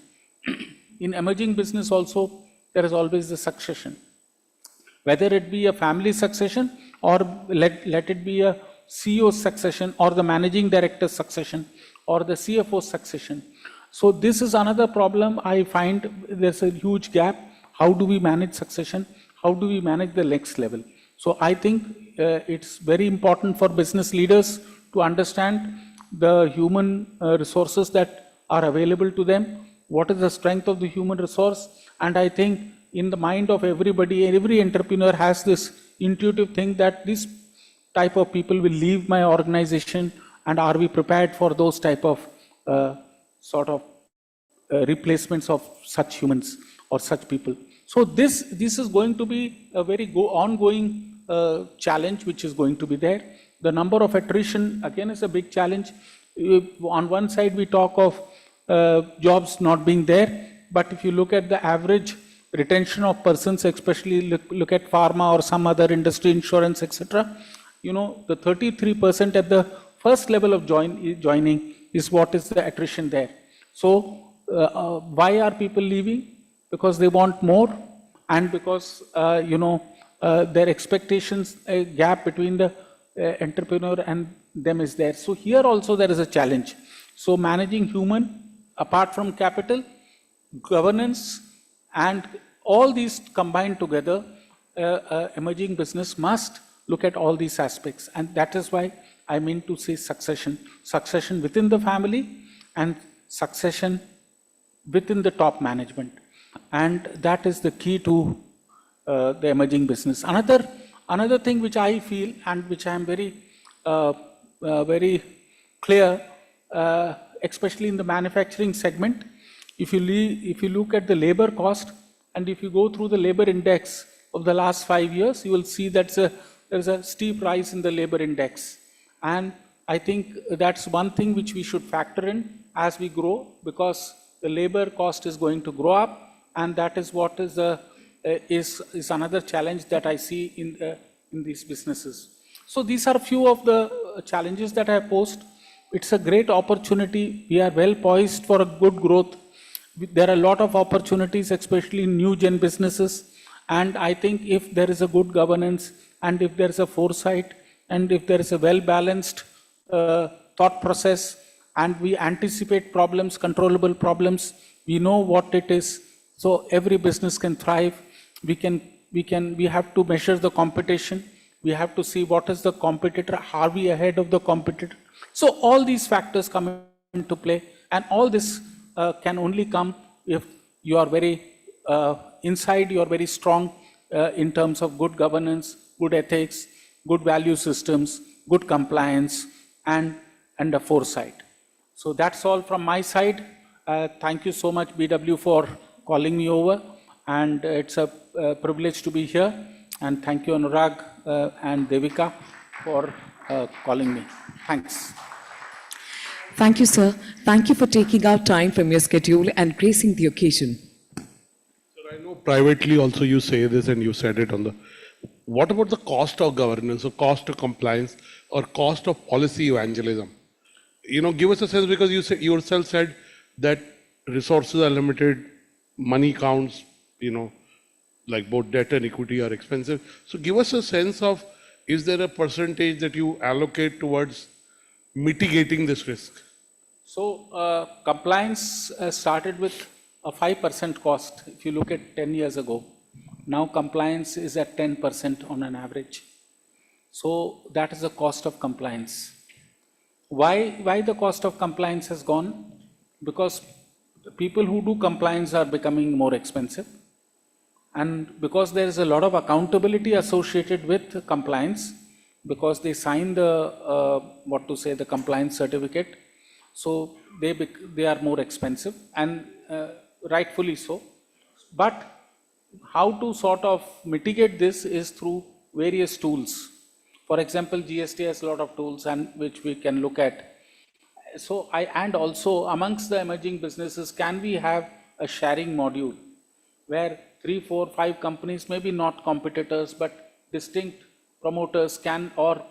In emerging business also, there is always the succession. Whether it be a family succession, or let it be a CEO succession, or the managing director succession, or the CFO succession. So this is another problem I find. There's a huge gap. How do we manage succession? How do we manage the next level? So I think it's very important for business leaders to understand the human resources that are available to them, what is the strength of the human resource. And I think in the mind of everybody, every entrepreneur has this intuitive thing that this type of people will leave my organization, and are we prepared for those type of replacements of such humans or such people. So this is going to be a very ongoing challenge which is going to be there. The number of attrition again is a big challenge. On one side we talk of jobs not being there, but if you look at the average retention of persons, especially look at pharma or some other industry, insurance, etc., you know, the 33% at the first level of joining is what is the attrition there. So why are people leaving? Because they want more, and because their expectations, a gap between the entrepreneur and them is there. So here also there is a challenge. So managing human, apart from capital, governance, and all these combined together, emerging business must look at all these aspects. And that is why I mean to say succession within the family and succession within the top management. And that is the key to the emerging business. Another thing which I feel, and which I am very clear, especially in the manufacturing segment, if you look at the labor cost, and if you go through the labor index of the last 5 years, you will see that there's a steep rise in the labor index. And I think that's one thing which we should factor in as we grow, because the labor cost is going to grow up, and that is what is another challenge that I see in these businesses. So these are a few of the challenges that I posed. It's a great opportunity. We are well poised for a good growth. There are a lot of opportunities, especially in new gen businesses. And I think if there is a good governance, and if there is a foresight, and if there is a well-balanced thought process, and we anticipate problems, controllable problems, we know what it is, so every business can thrive. We have to measure the competition. We have to see what is the competitor, are we ahead of the competitor? So all these factors come into play, and all this can only come if you are very, inside you are very strong in terms of good governance, good ethics, good value systems, good compliance, and a foresight. So that's all from my side. Thank you so much, BW, for calling me over, and it's a privilege to be here. And thank you, Anurag and Devika, for calling me. Thanks. Thank you, sir. Thank you for taking out time from your schedule and gracing the occasion. Sir, I know privately also you say this, and you said it on the... What about the cost of governance, or cost of compliance, or cost of policy evangelism? You know, give us a sense, because you yourself said that resources are limited, money counts, you know, like both debt and equity are expensive. So give us a sense of, is there a percentage that you allocate towards mitigating this risk? So compliance started with a 5% cost, if you look at 10 years ago. Now compliance is at 10% on an average. So that is the cost of compliance. Why the cost of compliance has gone? Because the people who do compliance are becoming more expensive. And because there is a lot of accountability associated with compliance, because they sign the, the compliance certificate, so they are more expensive, and rightfully so. But how to sort of mitigate this is through various tools. For example, GST has a lot of tools, and which we can look at. So and also amongst the emerging businesses, can we have a sharing module where 3, 4, 5 companies, maybe not competitors, but distinct promoters can, or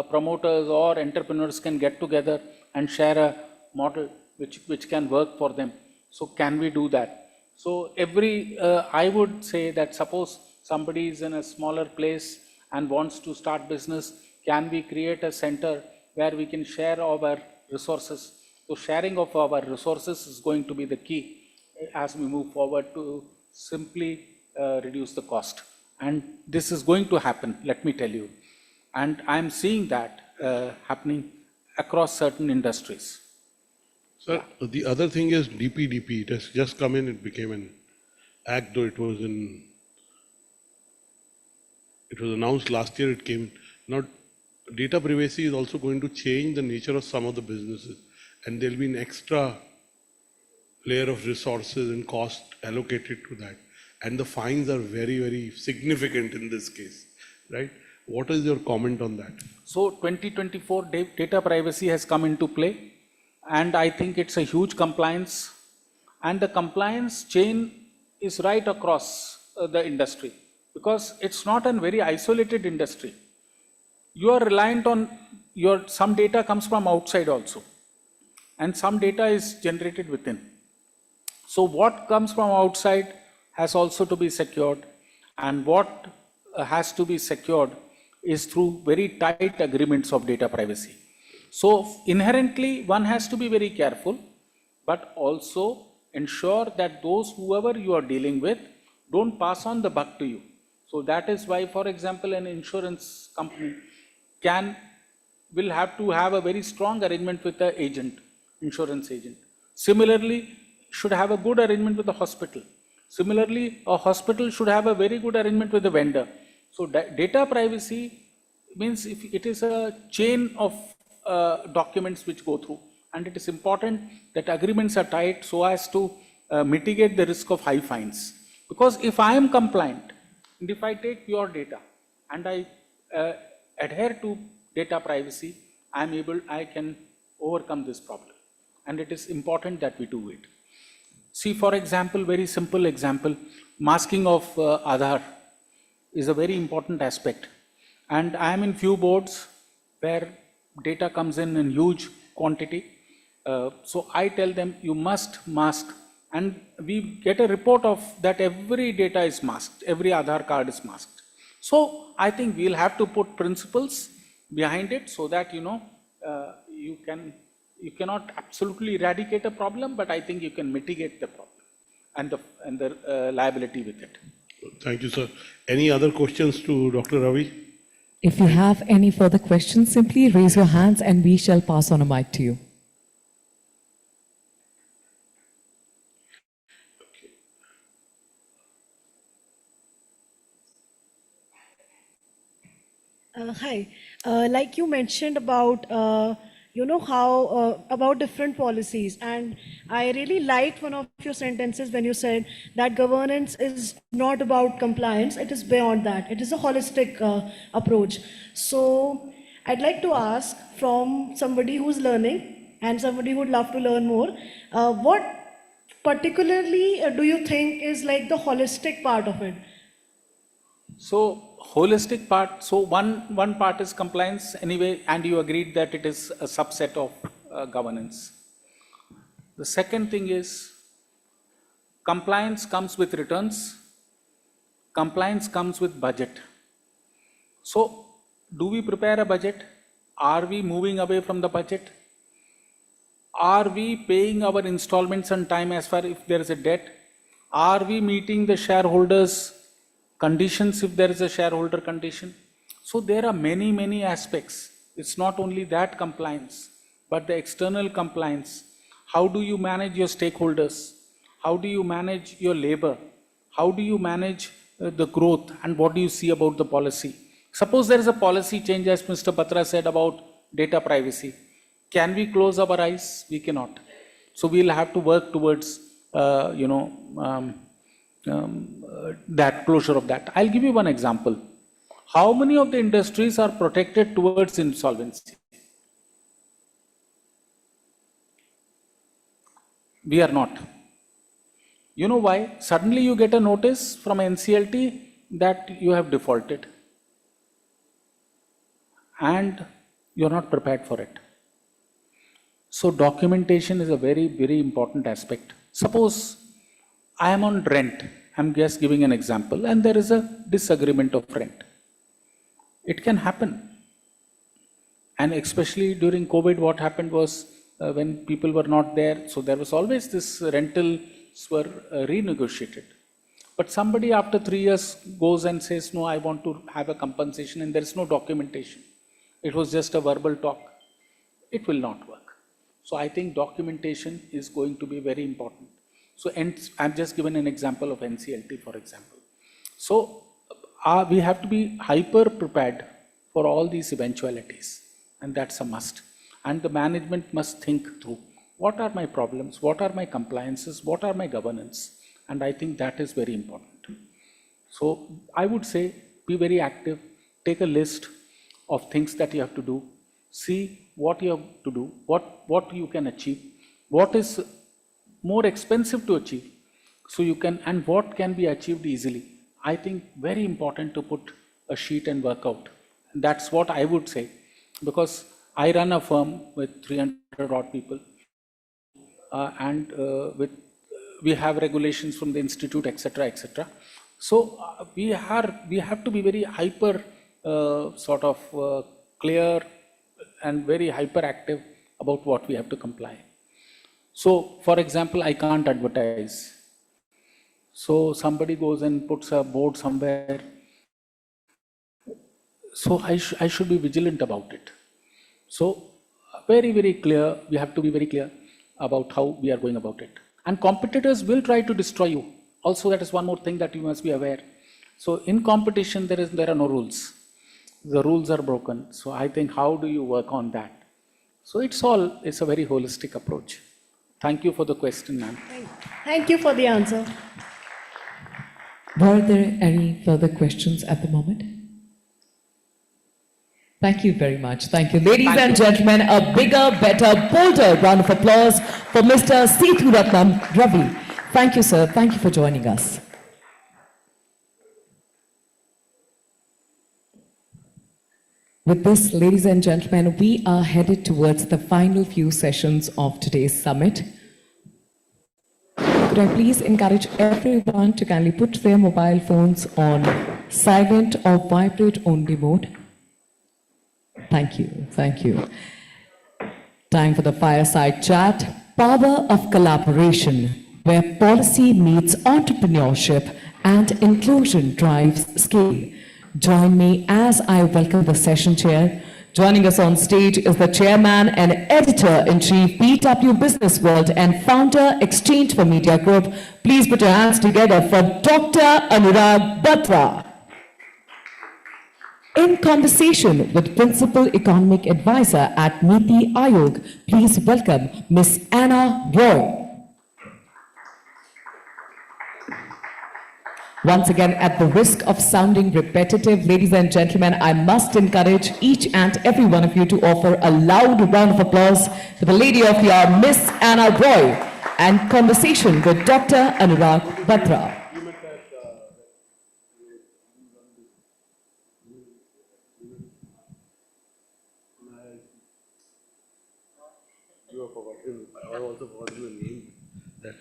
promoters or entrepreneurs can get together and share a model which can work for them. So can we do that? So I would say that suppose somebody is in a smaller place and wants to start business, can we create a center where we can share our resources? So sharing of our resources is going to be the key as we move forward to simply reduce the cost. And this is going to happen, let me tell you. And I'm seeing that happening across certain industries. Sir, the other thing is DPDP. It has just come in. It became an act, though it was announced last year. It came in. Now, data privacy is also going to change the nature of some of the businesses, and there'll be an extra layer of resources and cost allocated to that. And the fines are very, very significant in this case, right? What is your comment on that? So 2024 data privacy has come into play, and I think it's a huge compliance, and the compliance chain is right across the industry, because it's not a very isolated industry. You are reliant on some data comes from outside also, and some data is generated within. So what comes from outside has also to be secured, and what has to be secured is through very tight agreements of data privacy. So inherently, one has to be very careful, but also ensure that whoever you are dealing with don't pass on the buck to you. So that is why, for example, an insurance company will have to have a very strong arrangement with the insurance agent. Similarly, should have a good arrangement with the hospital. Similarly, a hospital should have a very good arrangement with the vendor. So data privacy means if it is a chain of documents which go through, and it is important that agreements are tight so as to mitigate the risk of high fines. Because if I am compliant, and if I take pure data and I adhere to data privacy, I can overcome this problem. And it is important that we do it. See, for example, very simple example, masking of Aadhaar is a very important aspect. And I am in few boards where data comes in huge quantity. So I tell them, you must mask. And we get a report of that every data is masked, every Aadhaar card is masked. So I think we'll have to put principles behind it so that, you cannot absolutely eradicate a problem, but I think you can mitigate the problem and the liability with it. Thank you, sir. Any other questions to Dr. Ravi? If you have any further questions, simply raise your hands and we shall pass on a mic to you. Hi. Like you mentioned about, how about different policies, and I really liked one of your sentences when you said that governance is not about compliance, it is beyond that. It is a holistic approach. So I'd like to ask from somebody who's learning and somebody who would love to learn more, what particularly do you think is like the holistic part of it? So holistic part, so one part is compliance anyway, and you agreed that it is a subset of governance. The second thing is compliance comes with returns, compliance comes with budget. So do we prepare a budget? Are we moving away from the budget? Are we paying our installments on time as far if there is a debt? Are we meeting the shareholders' conditions if there is a shareholder condition? So there are many, many aspects. It's not only that compliance, but the external compliance. How do you manage your stakeholders? How do you manage your labor? How do you manage the growth? And what do you see about the policy? Suppose there is a policy change, as Mr. Batra said, about data privacy. Can we close our eyes? We cannot. So we'll have to work towards, that closure of that. I'll give you one example. How many of the industries are protected towards insolvency? We are not. You know why? Suddenly you get a notice from NCLT that you have defaulted, and you're not prepared for it. So documentation is a very, very important aspect. Suppose I am on rent, I'm just giving an example, and there is a disagreement of rent. It can happen. And especially during COVID, what happened was when people were not there, so there was always this rentals were renegotiated. But somebody after 3 years goes and says, no, I want to have a compensation, and there is no documentation. It was just a verbal talk. It will not work. So I think documentation is going to be very important. So, and I'm just given an example of NCLT, for example. So we have to be hyper prepared for all these eventualities, and that's a must. And the management must think through, what are my problems, what are my compliances, what are my governance, and I think that is very important. So I would say be very active, take a list of things that you have to do, see what you have to do, what you can achieve, what is more expensive to achieve, so you can, and what can be achieved easily. I think very important to put a sheet and work out. That's what I would say, because I run a firm with 300 odd people, and we have regulations from the institute, etc., etc. So we have to be very hyper, clear and very hyperactive about what we have to comply. So, for example, I can't advertise. So somebody goes and puts a board somewhere. So I should be vigilant about it. So very, very clear, we have to be very clear about how we are going about it. And competitors will try to destroy you. Also, that is one more thing that you must be aware. So in competition, there are no rules. The rules are broken. So I think, how do you work on that? So it's a very holistic approach. Thank you for the question, ma'am. Thank you for the answer. Were there any further questions at the moment? Thank you very much. Thank you. Ladies and gentlemen, a bigger, better, bolder round of applause for Mr. Sethuratnam Ravi. Thank you, sir. Thank you for joining us. With this, ladies and gentlemen, we are headed towards the final few sessions of today's summit. Could I please encourage everyone to kindly put their mobile phones on silent or vibrate only mode? Thank you. Thank you. Time for the fireside chat. Power of collaboration, where policy meets entrepreneurship and inclusion drives scale. Join me as I welcome the session chair. Joining us on stage is the chairman and editor-in-chief, BW Business World, and founder, Exchange for Media Group. Please put your hands together for Dr. Anurag Batra. In conversation with Principal Economic Advisor at Niti Aayog, please welcome Ms. Anna Roy. Once again, at the risk of sounding repetitive, ladies and gentlemen, I must encourage each and every one of you to offer a loud round of applause for the lady of the hour, Ms. Anna Roy, and conversation with Dr. Anurag Batra. You have forgotten. I also forgotten the name. That.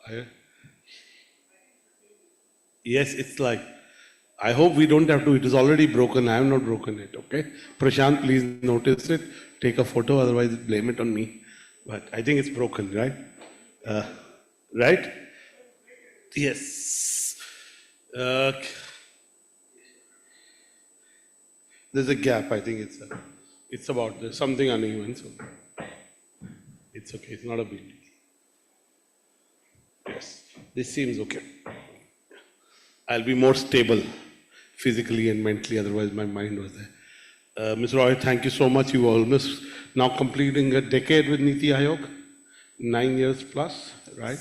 Here. Yes, it's like, I hope we don't have to, it is already broken, I have not broken it, okay? Prashant, please notice it, take a photo, otherwise blame it on me. But I think it's broken, right? Right? Yes. There's a gap, I think it's about, there's something uneven, so it's okay, it's not a big deal. Yes, this seems okay. I'll be more stable physically and mentally, otherwise my mind was there. Ms. Roy, thank you so much. You are almost now completing a decade with Niti Aayog, 9 years plus, right?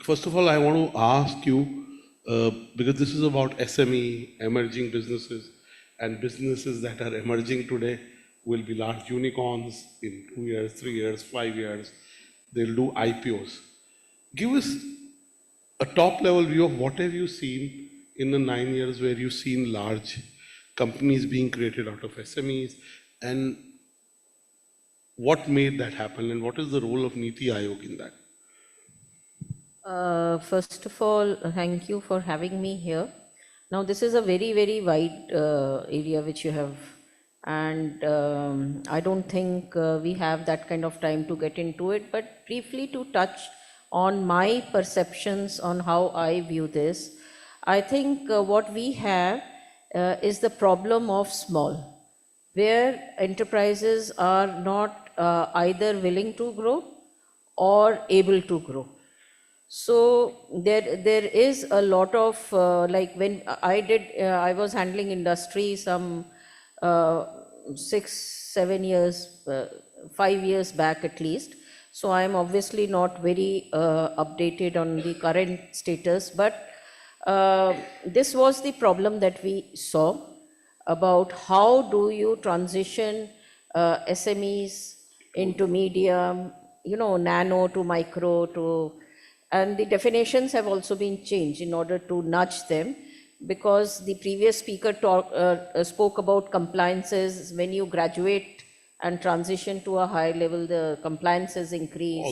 First of all, I want to ask you, because this is about SME, emerging businesses, and businesses that are emerging today will be large unicorns in 2 years, 3 years, 5 years. They'll do IPOs. Give us a top-level view of what have you seen in the 9 years where you've seen large companies being created out of SMEs, and what made that happen, and what is the role of Niti Aayog in that? First of all, thank you for having me here. Now, this is a very, very wide area which you have, and I don't think we have that kind of time to get into it, but briefly to touch on my perceptions on how I view this. I think what we have is the problem of small, where enterprises are not either willing to grow or able to grow. So there is a lot of like when I was handling industry some 6-7 years, 5 years back at least. So I am obviously not very updated on the current status, but this was the problem that we saw about how do you transition SMEs into medium, nano to micro to, and the definitions have also been changed in order to nudge them, because the previous speaker spoke about compliances. When you graduate and transition to a higher level, the compliances increase.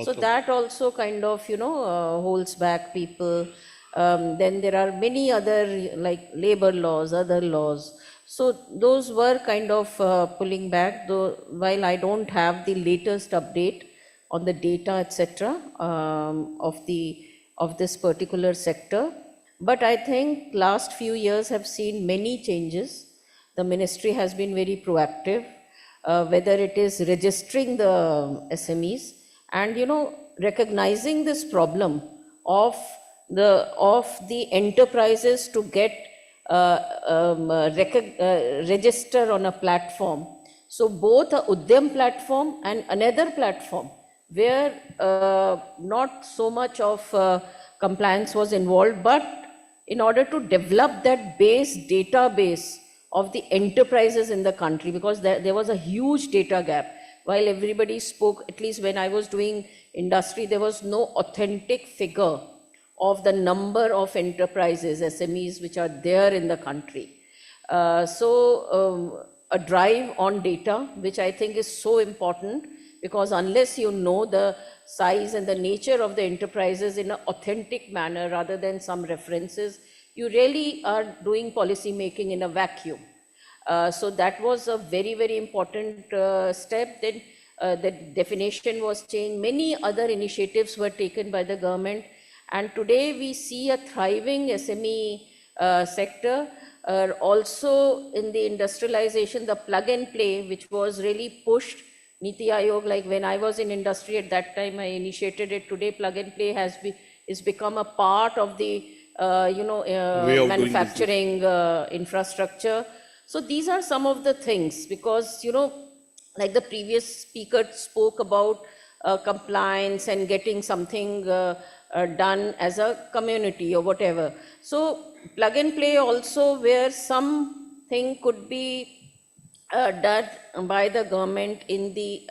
So that also kind of, holds back people. Then there are many other like labor laws, other laws. So those were kind of pulling back, though while I don't have the latest update on the data, etc., of this particular sector. But I think last few years have seen many changes. The ministry has been very proactive, whether it is registering the SMEs and, recognizing this problem of the enterprises to get register on a platform. So both a Udyam platform and another platform where not so much of compliance was involved, but in order to develop that database of the enterprises in the country, because there was a huge data gap. While everybody spoke, at least when I was doing industry, there was no authentic figure of the number of enterprises, SMEs, which are there in the country. So a drive on data, which I think is so important, because unless you know the size and the nature of the enterprises in an authentic manner rather than some references, you really are doing policy making in a vacuum. So that was a very, very important step. Then the definition was changed. Many other initiatives were taken by the government. And today we see a thriving SME sector. Also in the industrialization, the plug and play, which was really pushed. Niti Aayog, like when I was in industry at that time, I initiated it. Today, plug and play is become a part of the manufacturing infrastructure. So these are some of the things, because like the previous speaker spoke about compliance and getting something done as a community or whatever. So plug and play also, where something could be done by the government in the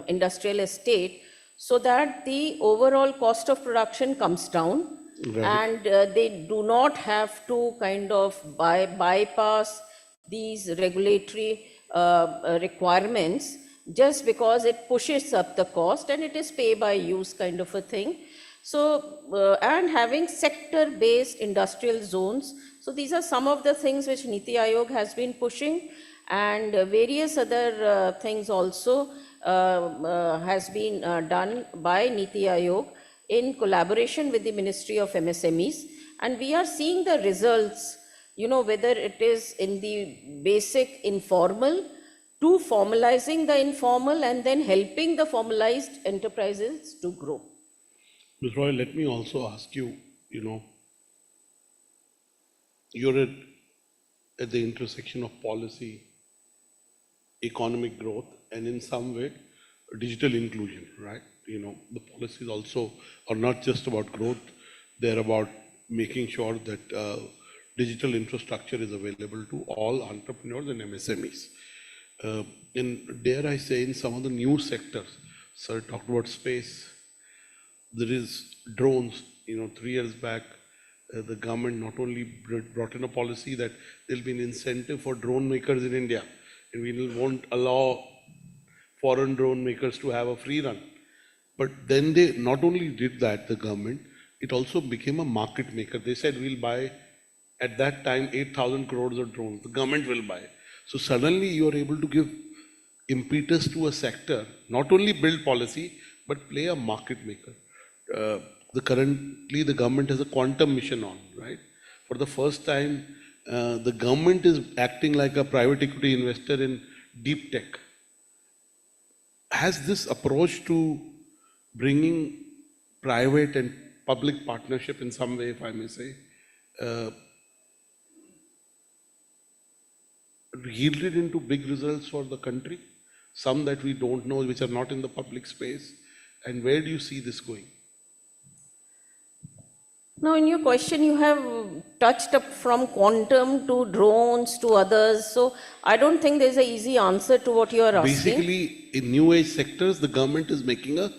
industrial estate, so that the overall cost of production comes down. Right. And they do not have to kind of bypass these regulatory requirements just because it pushes up the cost, and it is pay by use kind of a thing. So, and having sector-based industrial zones. So these are some of the things which Niti Aayog has been pushing, and various other things also has been done by Niti Aayog in collaboration with the Ministry of MSMEs. And we are seeing the results, whether it is in the basic informal to formalizing the informal and then helping the formalized enterprises to grow. Ms. Roy, let me also ask you, you're at the intersection of policy, economic growth, and in some way, digital inclusion, right? The policies also are not just about growth, they're about making sure that digital infrastructure is available to all entrepreneurs and MSMEs. And dare I say, in some of the new sectors, sir talked about space, there is drones. 3 years back, the government not only brought in a policy that there'll be an incentive for drone makers in India, and we won't allow foreign drone makers to have a free run. But then they not only did that, the government, it also became a market maker. They said we'll buy, at that time, 8,000 crores of drones. The government will buy. So suddenly you are able to give impetus to a sector, not only build policy, but play a market maker. Currently the government has a quantum mission on, right? For the first time, the government is acting like a private equity investor in deep tech. Has this approach to bringing private and public partnership in some way, if I may say, yielded into big results for the country? Some that we don't know, which are not in the public space. And where do you see this going? Now, in your question, you have touched up from quantum to drones to others. So I don't think there's an easy answer to what you are asking. Basically, in new age sectors, the government is making a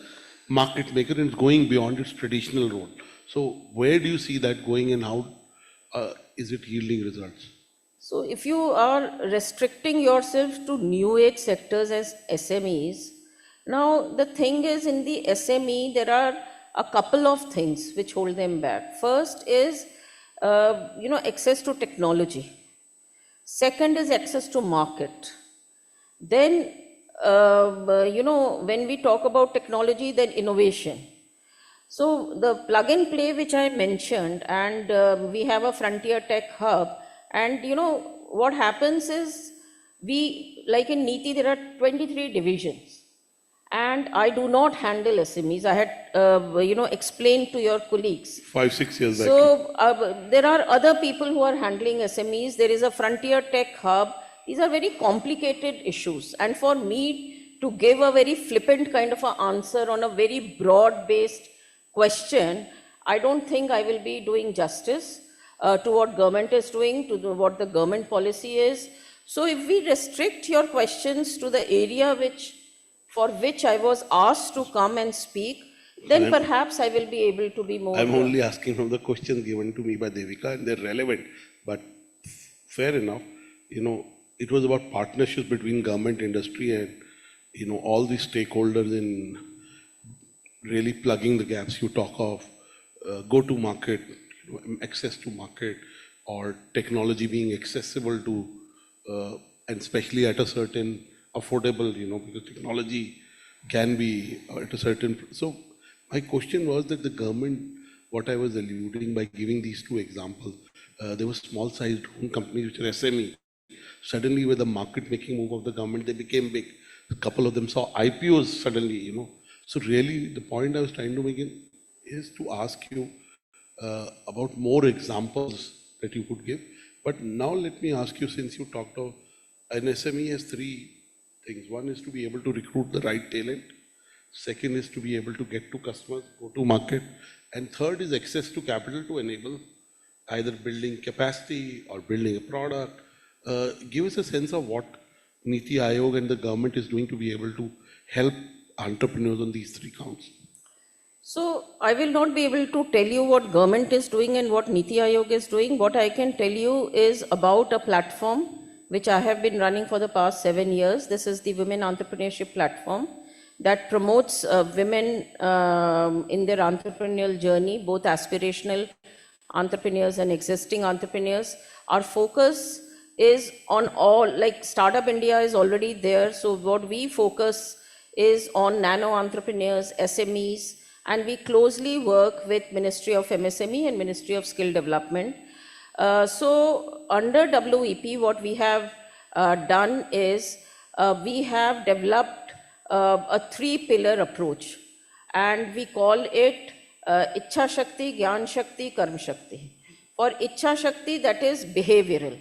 market maker and it's going beyond its traditional role. So where do you see that going and how is it yielding results? So if you are restricting yourself to new age sectors as SMEs, now the thing is, in the SME, there are a couple of things which hold them back. First is, access to technology. Second is access to market. Then, when we talk about technology, then innovation. So the plug and play which I mentioned, and we have a frontier tech hub, and what happens is, like in NITI, there are 23 divisions. And I do not handle SMEs. I had, explained to your colleagues. 5-6 years back. So there are other people who are handling SMEs. There is a frontier tech hub. These are very complicated issues. And for me to give a very flippant kind of an answer on a very broad-based question, I don't think I will be doing justice to what government is doing, to what the government policy is. So if we restrict your questions to the area for which I was asked to come and speak, then perhaps I will be able to be more... I'm only asking from the questions given to me by Devika, and they're relevant, but fair enough. It was about partnerships between government, industry, and, all the stakeholders in really plugging the gaps. You talk of go-to-market, access to market, or technology being accessible to, and especially at a certain affordable, because technology can be at a certain... So my question was that the government, what I was alluding by giving these two examples, there were small-sized companies which are SME. Suddenly with the market-making move of the government, they became big. A couple of them saw IPOs suddenly, So really the point I was trying to make is to ask you about more examples that you could give. But now let me ask you, since you talked of an SME has three things. One is to be able to recruit the right talent. Second is to be able to get to customers, go to market. And third is access to capital to enable either building capacity or building a product. Give us a sense of what Niti Aayog and the government is doing to be able to help entrepreneurs on these three counts. So I will not be able to tell you what government is doing and what Niti Aayog is doing. What I can tell you is about a platform which I have been running for the past 7 years. This is the Women Entrepreneurship Platform that promotes women in their entrepreneurial journey, both aspirational entrepreneurs and existing entrepreneurs. Our focus is on all, like Startup India is already there. So what we focus is on nano entrepreneurs, SMEs, and we closely work with Ministry of MSME and Ministry of Skill Development. So under WEP, what we have done is we have developed a 3-pillar approach, and we call it Ichha Shakti, Gyan Shakti, Karma Shakti. For Ichha Shakti, that is behavioral,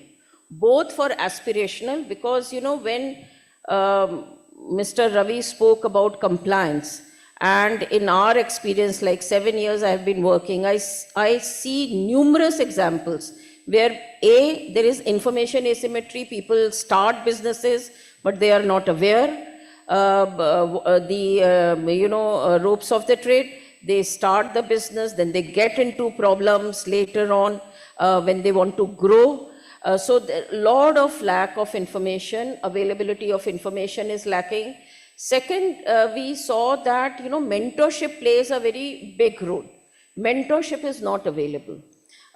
both for aspirational, because when Mr. Ravi spoke about compliance, and in our experience, like 7 years I have been working, I see numerous examples where there is information asymmetry. People start businesses, but they are not aware. Ropes of the trade, they start the business, then they get into problems later on when they want to grow. So a lot of lack of information, availability of information is lacking. Second, we saw that, mentorship plays a very big role. Mentorship is not available.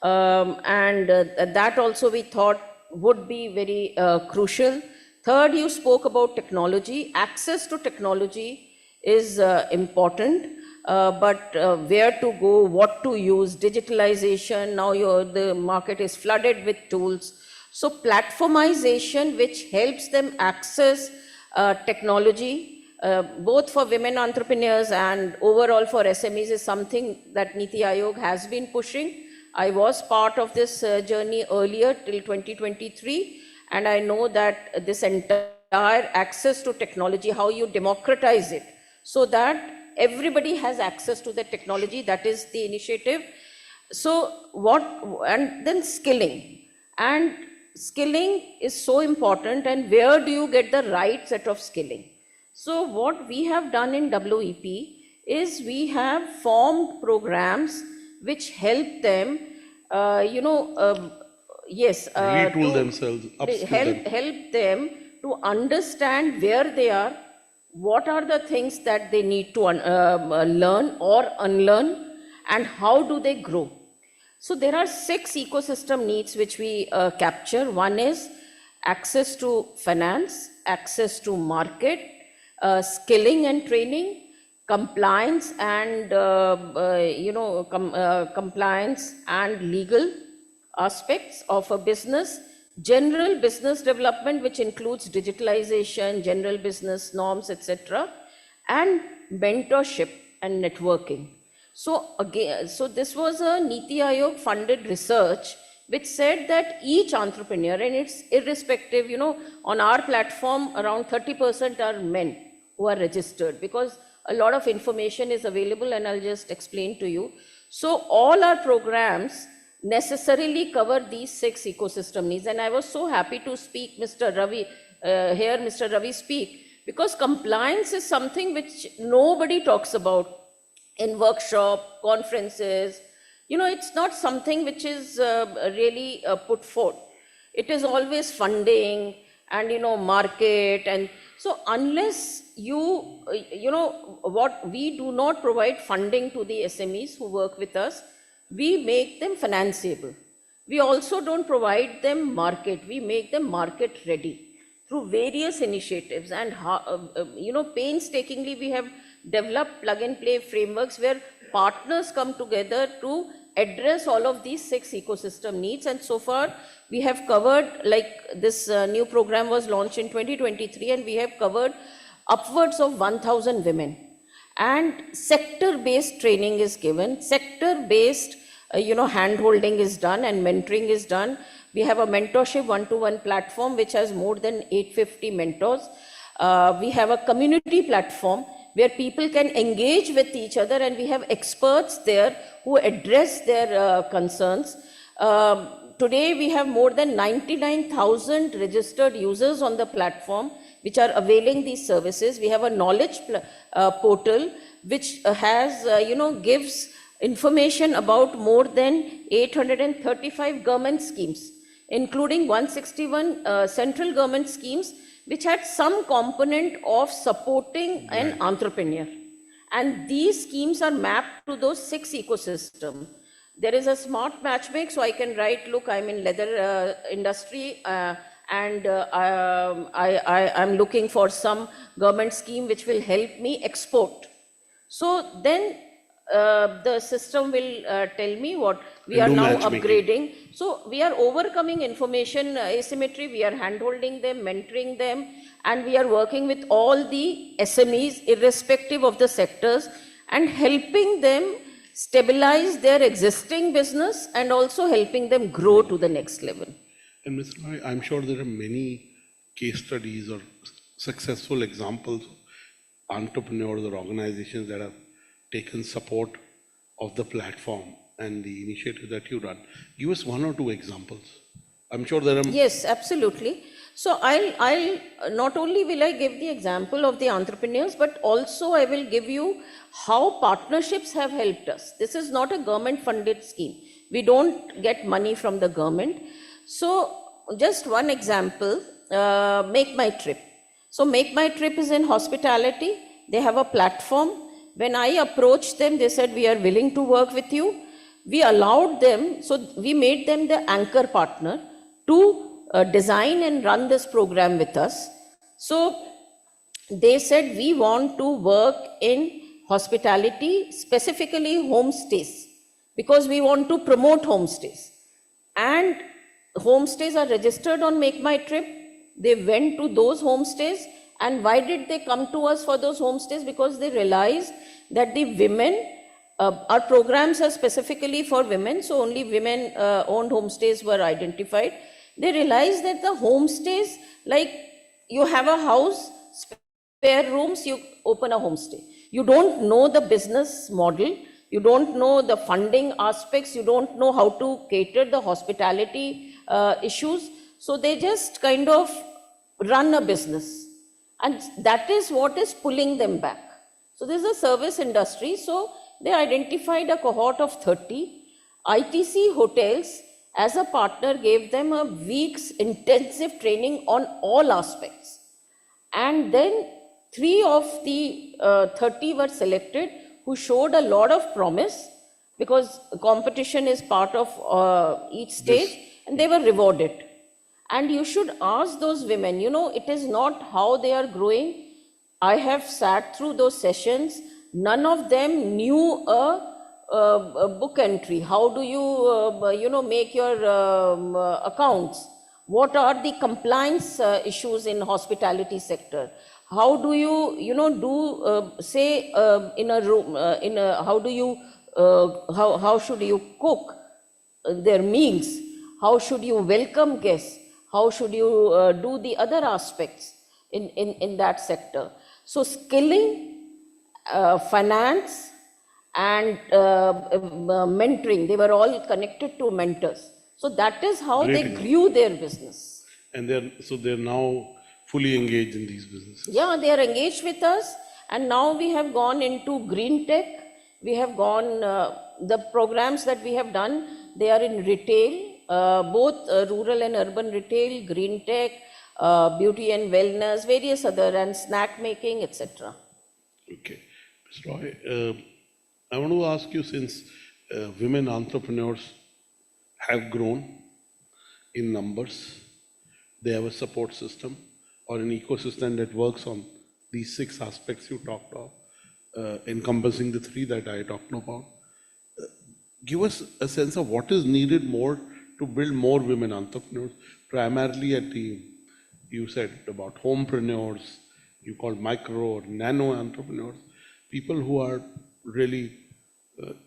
And that also we thought would be very crucial. Third, you spoke about technology. Access to technology is important, but where to go, what to use, digitalization, now the market is flooded with tools. So platformization, which helps them access technology, both for women entrepreneurs and overall for SMEs, is something that Niti Aayog has been pushing. I was part of this journey earlier till 2023, and I know that this entire access to technology, how you democratize it, so that everybody has access to the technology, that is the initiative. So and then skilling. And skilling is so important, and where do you get the right set of skilling? So what we have done in WEP is we have formed programs which help them, Retool themselves, upskill them. help them to understand where they are, what are the things that they need to learn or unlearn, and how do they grow. So there are 6 ecosystem needs which we capture. One is access to finance, access to market, skilling and training, compliance and compliance and legal aspects of a business, general business development, which includes digitalization, general business norms, etc., and mentorship and networking. So again, so this was a Niti Aayog funded research which said that each entrepreneur, and it's irrespective, on our platform around 30% are men who are registered, because a lot of information is available, and I'll just explain to you. So all our programs necessarily cover these 6 ecosystem needs, and I was so happy to speak Mr. Ravi, hear Mr. Ravi speak, because compliance is something which nobody talks about in workshop, conferences. It's not something which is really put forth. It is always funding and, market. And so unless what we do not provide funding to the SMEs who work with us, we make them financeable. We also don't provide them market. We make them market ready through various initiatives. And, painstakingly, we have developed plug and play frameworks where partners come together to address all of these 6 ecosystem needs. And so far, we have covered, like this new program was launched in 2023, and we have covered upwards of 1,000 women. And sector-based training is given, sector-based hand-holding is done, and mentoring is done. We have a mentorship one-to-one platform which has more than 850 mentors. We have a community platform where people can engage with each other, and we have experts there who address their concerns. Today we have more than 99,000 registered users on the platform which are availing these services. We have a knowledge portal which has, gives information about more than 835 government schemes, including 161 central government schemes, which had some component of supporting an entrepreneur. And these schemes are mapped to those 6 ecosystems. There is a smart matchmake, so I can write, look, I'm in leather industry, and I'm looking for some government scheme which will help me export. So then the system will tell me what we are now upgrading. So we are overcoming information asymmetry, we are handholding them, mentoring them, and we are working with all the SMEs irrespective of the sectors and helping them stabilize their existing business and also helping them grow to the next level. And Mr. Roy, I'm sure there are many case studies or successful examples of entrepreneurs or organizations that have taken support of the platform and the initiative that you run. Give us 1 or 2 examples. I'm sure there are... Yes, absolutely. So I'll not only will I give the example of the entrepreneurs, but also I will give you how partnerships have helped us. This is not a government funded scheme. We don't get money from the government. So just one example, Make My Trip. So Make My Trip is in hospitality. They have a platform. When I approached them, they said, we are willing to work with you. We allowed them, so we made them the anchor partner to design and run this program with us. So they said, we want to work in hospitality, specifically homestays, because we want to promote homestays. And homestays are registered on Make My Trip. They went to those homestays. And why did they come to us for those homestays? Because they realized that the women, our programs are specifically for women, so only women owned homestays were identified. They realized that the homestays, like you have a house, spare rooms, you open a homestay. You don't know the business model, you don't know the funding aspects, you don't know how to cater the hospitality issues. So they just kind of run a business. And that is what is pulling them back. So this is a service industry. So they identified a cohort of 30. ITC Hotels, as a partner, gave them a week's intensive training on all aspects. And then 3 of the 30 were selected who showed a lot of promise, because competition is part of each stage, and they were rewarded. And you should ask those women, you know, it is not how they are growing. I have sat through those sessions. None of them knew a book entry. How do you, make your accounts? What are the compliance issues in hospitality sector? How do you, in a room, how should you cook their meals? How should you welcome guests? How should you do the other aspects in that sector? So skilling, finance, and mentoring, they were all connected to mentors. So that is how they grew their business. And they're now fully engaged in these businesses. Yeah, they are engaged with us. And now we have gone into green tech. We have gone, the programs that we have done, they are in retail, both rural and urban retail, green tech, beauty and wellness, various other, and snack making, etc. Okay. Mr. Roy, I want to ask you, since women entrepreneurs have grown in numbers, they have a support system or an ecosystem that works on these 6 aspects you talked of, encompassing the 3 that I talked about. Give us a sense of what is needed more to build more women entrepreneurs, primarily at the, you said about homepreneurs, you called micro or nano entrepreneurs, people who are really,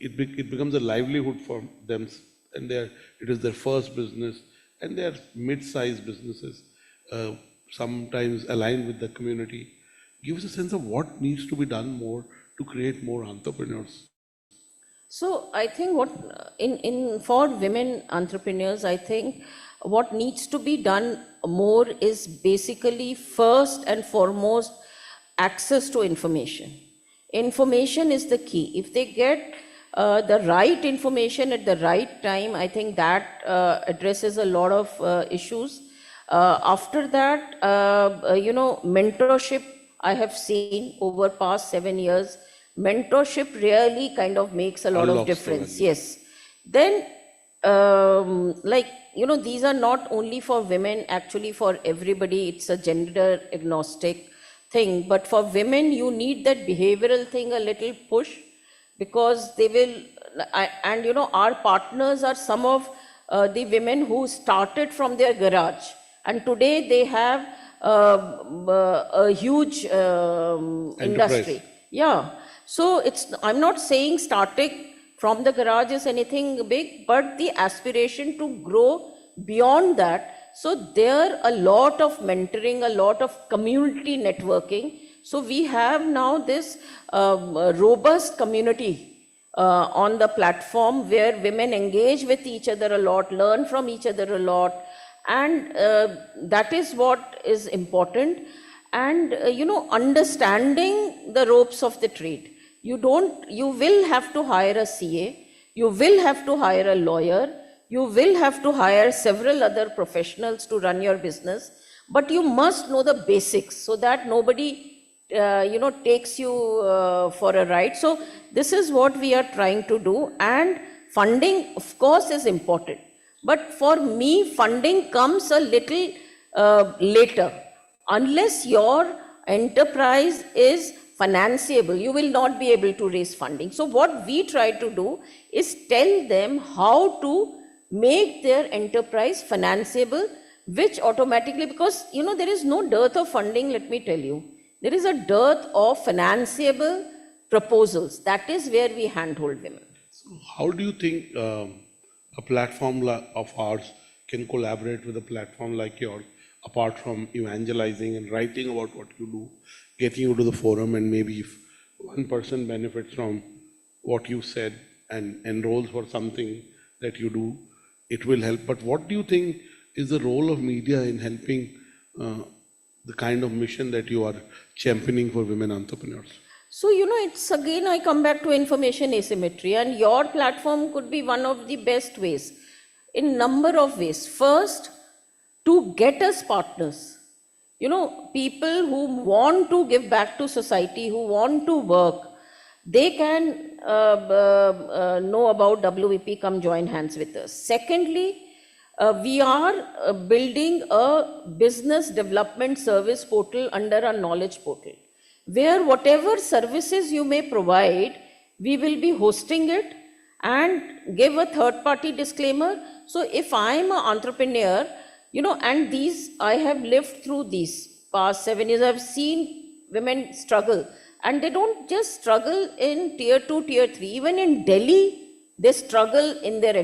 it becomes a livelihood for them, and it is their first business, and they are mid-sized businesses, sometimes aligned with the community. Give us a sense of what needs to be done more to create more entrepreneurs. So I think for women entrepreneurs, I think what needs to be done more is basically first and foremost access to information. Information is the key. If they get the right information at the right time, I think that addresses a lot of issues. After that, mentorship, I have seen over past 7 years, mentorship really kind of makes a lot of difference. Yes. Then, these are not only for women, actually for everybody, it's a gender agnostic thing. But for women, you need that behavioral thing a little push, because they will, our partners are some of the women who started from their garage. And today they have a huge industry. Yeah. So I'm not saying starting from the garage is anything big, but the aspiration to grow beyond that. So there a lot of mentoring, a lot of community networking. So we have now this robust community on the platform where women engage with each other a lot, learn from each other a lot. And that is what is important. And, understanding the ropes of the trade. You will have to hire a CA, you will have to hire a lawyer, you will have to hire several other professionals to run your business, but you must know the basics so that nobody, takes you for a ride. So this is what we are trying to do, and funding, of course, is important. But for me, funding comes a little later. Unless your enterprise is financeable, you will not be able to raise funding. So what we try to do is tell them how to make their enterprise financeable, which automatically, because there is no dearth of funding, let me tell you. There is a dearth of financeable proposals. That is where we handhold women. So how do you think a platform of ours can collaborate with a platform like yours, apart from evangelizing and writing about what you do, getting you to the forum, and maybe if one person benefits from what you said and enrolls for something that you do, it will help. But what do you think is the role of media in helping the kind of mission that you are championing for women entrepreneurs? So, it's again, I come back to information asymmetry, and your platform could be one of the best ways, in number of ways. First, to get us partners. People who want to give back to society, who want to work, they can know about WEP, come join hands with us. Secondly, we are building a business development service portal under a knowledge portal, where whatever services you may provide, we will be hosting it and give a third-party disclaimer. So if I'm an entrepreneur, and I have lived through these past 7 years, I've seen women struggle, and they don't just struggle in tier 2, tier 3, even in Delhi, they struggle in their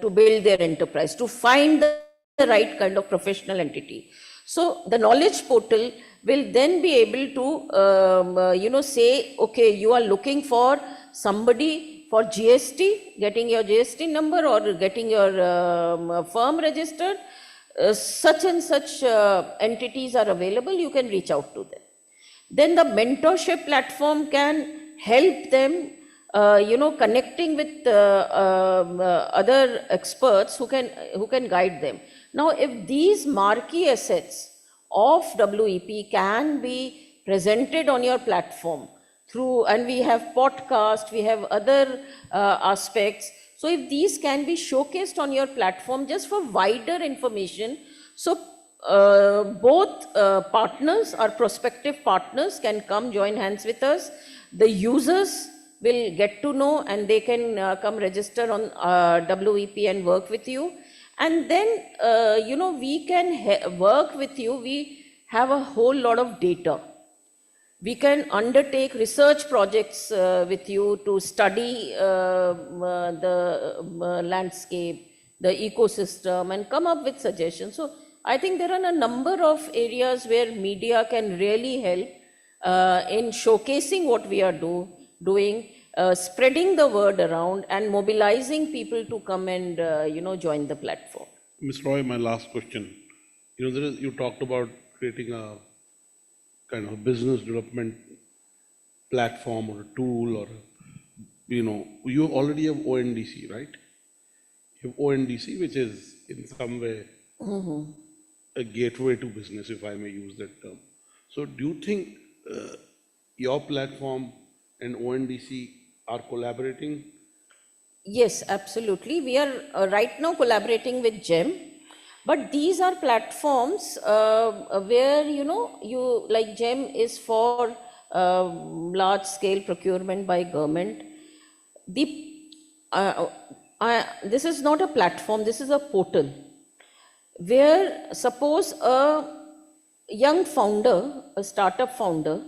to build their enterprise, to find the right kind of professional entity. So the knowledge portal will then be able to, say, okay, you are looking for somebody for GST, getting your GST number or getting your firm registered. Such and such entities are available, you can reach out to them. Then the mentorship platform can help them, connecting with other experts who can guide them. Now, if these marquee assets of WEP can be presented on your platform through, and we have podcast, we have other aspects. So if these can be showcased on your platform just for wider information, so both partners or prospective partners can come join hands with us. The users will get to know, and they can come register on WEP and work with you. And then, we can work with you. We have a whole lot of data. We can undertake research projects with you to study the landscape, the ecosystem, and come up with suggestions. So I think there are a number of areas where media can really help in showcasing what we are doing, spreading the word around, and mobilizing people to come and join the platform. Ms. Roy, my last question. You talked about creating a kind of business development platform or a tool, or you already have ONDC, right? You have ONDC, which is in some way a gateway to business, if I may use that term. So do you think your platform and ONDC are collaborating? Yes, absolutely. We are right now collaborating with GEM. But these are platforms where, like GEM is for large scale procurement by government. This is not a platform, this is a portal where, suppose a young founder, a startup founder,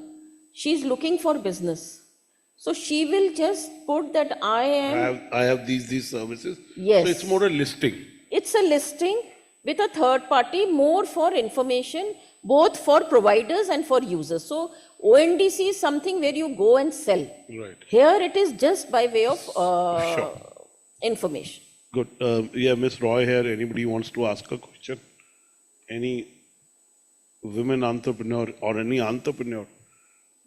she's looking for business. So she will just put that I have these services. Yes. So it's more a listing. It's a listing with a third party, more for information, both for providers and for users. So ONDC is something where you go and sell. Right. Here it is just by way of information. Good. Yeah, Ms. Roy here. Anybody wants to ask a question? Any women entrepreneur or any entrepreneur?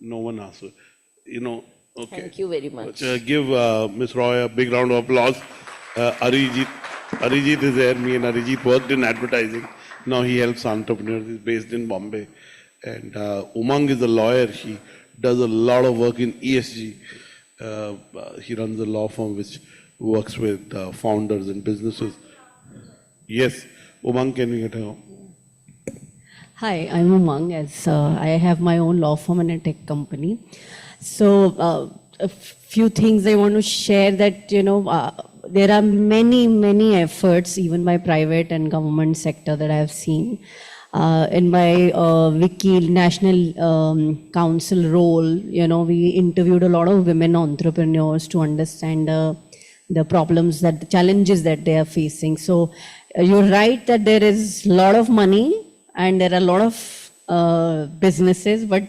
No one asks. Okay. Thank you very much. Give Ms. Roy a big round of applause. Arijit is there. Me and Arijit worked in advertising. Now he helps entrepreneurs. He's based in Bombay. And Umang is a lawyer. He does a lot of work in ESG. He runs a law firm which works with founders and businesses. Yes, Umang, can we get a... Hi, I'm Umang, as I have my own law firm and a tech company. So a few things I want to share that, there are many efforts, even by private and government sector that I have seen. In my Wiki National Council role, we interviewed a lot of women entrepreneurs to understand the problems, that the challenges that they are facing. So you're right that there is a lot of money and there are a lot of businesses, but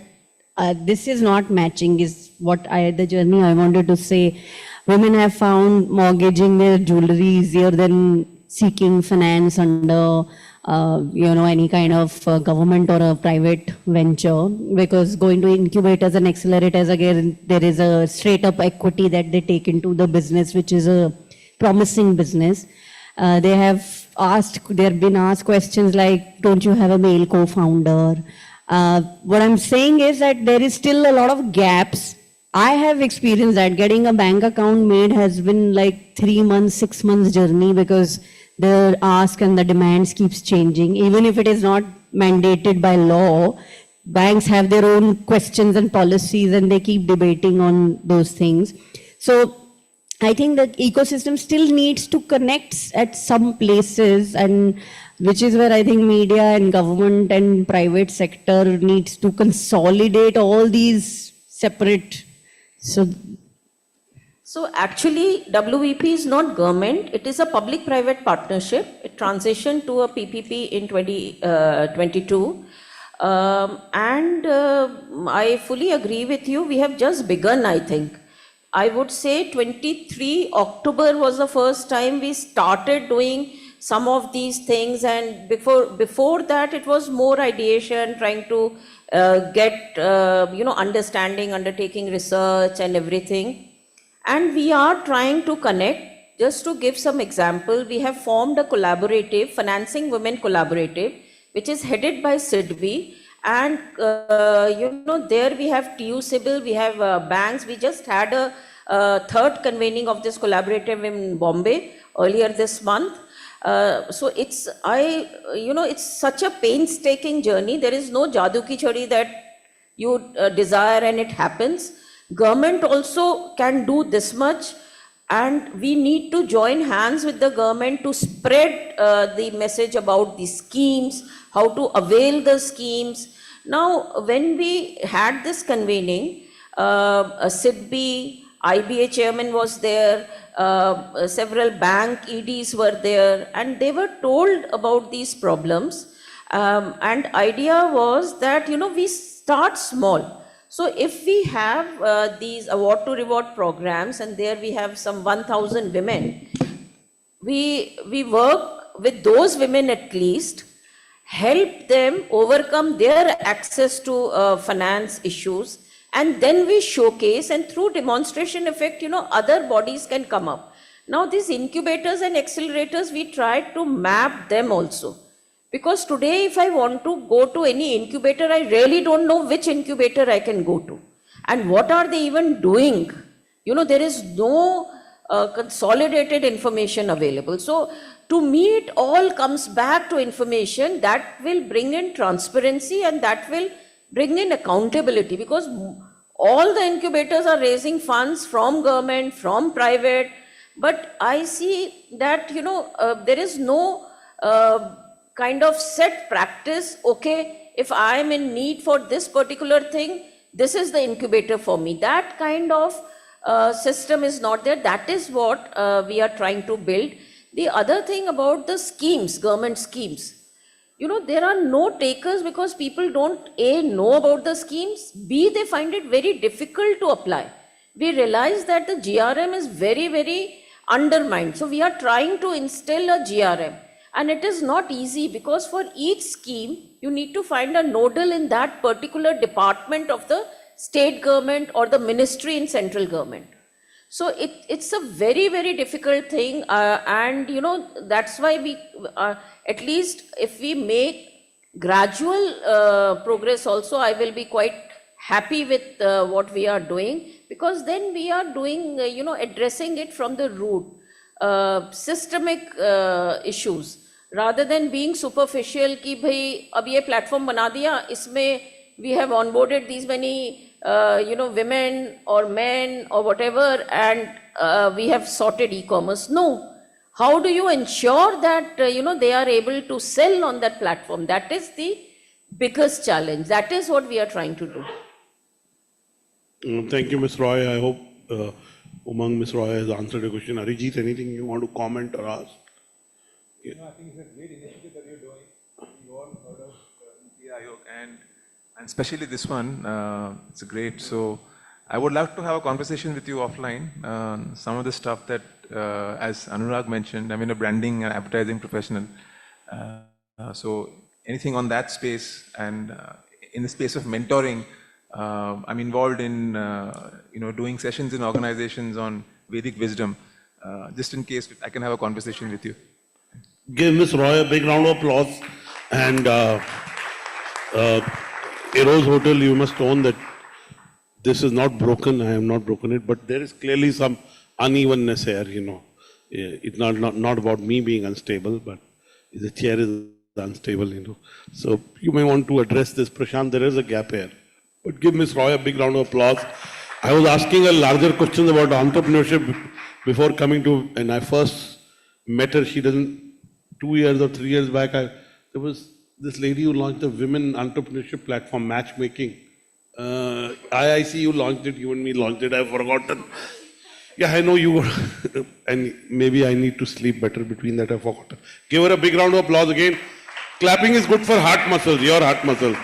this is not matching, is what the journey I wanted to say. Women have found mortgaging their jewelry easier than seeking finance under any kind of government or a private venture, because going to incubators and accelerators, again, there is a straight up equity that they take into the business, which is a promising business. They have been asked questions like, don't you have a male co-founder? What I'm saying is that there is still a lot of gaps. I have experienced that getting a bank account made has been like 3 months, 6 months journey, because the ask and the demands keeps changing. Even if it is not mandated by law, banks have their own questions and policies and they keep debating on those things. So I think the ecosystem still needs to connect at some places, and which is where I think media and government and private sector needs to consolidate all these separate. So actually, WEP is not government, it is a public-private partnership. It transitioned to a PPP in 2022. I fully agree with you. We have just begun, I think. I would say 23 October was the first time we started doing some of these things, and before that it was more ideation, trying to get understanding, undertaking research and everything. And we are trying to connect. Just to give some example, we have formed a collaborative, Financing Women Collaborative, which is headed by SIDBI. And, there we have TU Civil, we have banks. We just had a third convening of this collaborative in Bombay earlier this month. So it's such a painstaking journey. There is no jadoo ki chhadi that you desire and it happens. Government also can do this much, and we need to join hands with the government to spread the message about the schemes, how to avail the schemes. Now, when we had this convening, SIDBI, IBA chairman was there, several bank EDs were there, and they were told about these problems. And idea was that, we start small. So if we have these award to reward programs, and there we have some 1,000 women, we work with those women at least, help them overcome their access to finance issues, and then we showcase, and through demonstration effect, other bodies can come up. Now these incubators and accelerators, we try to map them also. Because today, if I want to go to any incubator, I really don't know which incubator I can go to. And what are they even doing? There is no consolidated information available. So to me, it all comes back to information that will bring in transparency, and that will bring in accountability, because all the incubators are raising funds from government, from private. But I see that, there is no kind of set practice. Okay, if I am in need for this particular thing, this is the incubator for me. That kind of system is not there. That is what we are trying to build. The other thing about the schemes, government schemes, there are no takers, because people don't A, know about the schemes, B, they find it very difficult to apply. We realize that the GRM is very, very undermined. So we are trying to instill a GRM. And it is not easy, because for each scheme, you need to find a nodal in that particular department of the state government or the ministry in central government. So it's a very, very difficult thing. And, that's why we, at least if we make gradual progress also, I will be quite happy with what we are doing, because then we are doing, addressing it from the root, systemic issues. rather than being superficial कि भाई अब ये platform बना दिया, इसमें we have onboarded these many women or men or whatever, and we have sorted e-commerce. No. How do you ensure that they are able to sell on that platform? That is the biggest challenge. That is what we are trying to do. Thank you, Ms. Roy. I hope Umang, Ms. Roy has answered your question. Arijit, anything you want to comment or ask? I think it's a great initiative that you're doing. You all heard of NITI Aayog and especially this one. It's great. So I would love to have a conversation with you offline. Some of the stuff that, as Anurag mentioned, I'm in a branding and advertising professional. So anything on that space, and in the space of mentoring, I'm involved in doing sessions in organizations on Vedic wisdom. Just in case I can have a conversation with you. Give Ms. Roy a big round of applause. And Eros Hotel, you must own that this is not broken. I have not broken it, but there is clearly some unevenness here. It's not about me being unstable, but the chair is unstable. So you may want to address this, Prashant. There is a gap here. But give Ms. Roy a big round of applause. I was asking a larger question about entrepreneurship before coming to, and I first met her. She doesn't, 2 years or 3 years back, there was this lady who launched a women entrepreneurship platform, matchmaking. IIC, you launched it, you and me launched it, I've forgotten. Yeah, I know you were, and maybe I need to sleep better between that, I've forgotten. Give her a big round of applause again. Clapping is good for heart muscles, your heart muscles.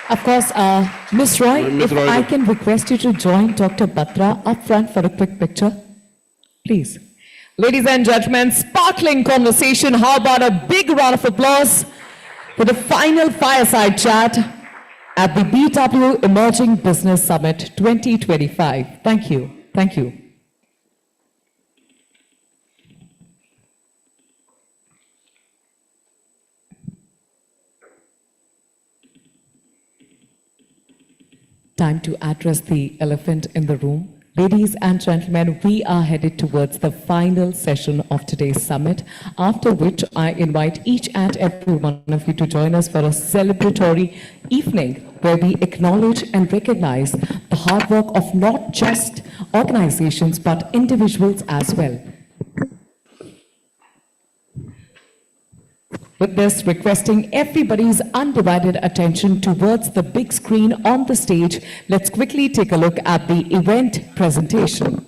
Of course, Ms. Roy, if I can request you to join Dr. Batra up front for a quick picture, please. Ladies and gentlemen, sparkling conversation. How about a big round of applause for the final fireside chat at the BW Emerging Business Summit 2025. Thank you. Thank you. Time to address the elephant in the room. Ladies and gentlemen, we are headed towards the final session of today's summit, after which I invite each and every one of you to join us for a celebratory evening where we acknowledge and recognize the hard work of not just organizations but individuals as well. With this, requesting everybody's undivided attention towards the big screen on the stage, let's quickly take a look at the event presentation.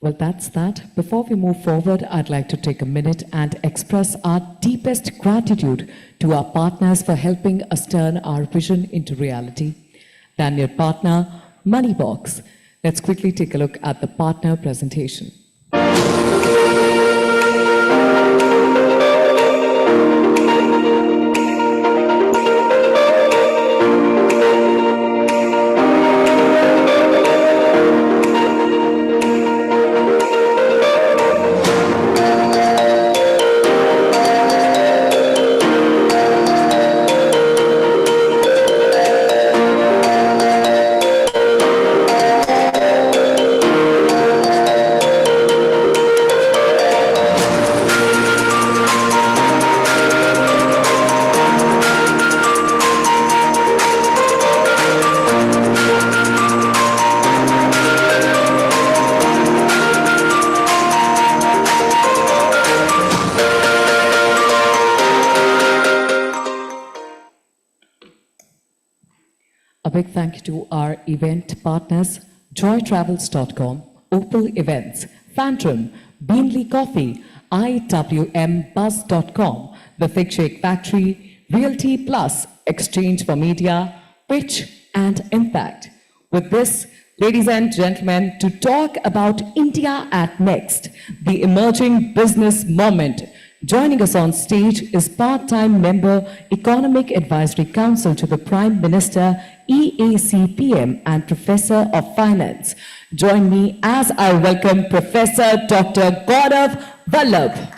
Well, that's that. Before we move forward, I'd like to take a minute and express our deepest gratitude to our partners for helping us turn our vision into reality. Then your partner, Moneybox. Let's quickly take a look at the partner presentation. A big thank you to our event partners, joytravels.com, Opal Events, Phantom, Beanley Coffee, IWMBuzz.com, The Fig Shake Factory, Realty Plus, Exchange for Media, Pitch, and Impact. With this, ladies and gentlemen, to talk about India at Next, the emerging business moment. Joining us on stage is part-time member, Economic Advisory Council to the Prime Minister, EACPM, and Professor of Finance. Join me as I welcome Professor Dr. Gaurav Vallabh.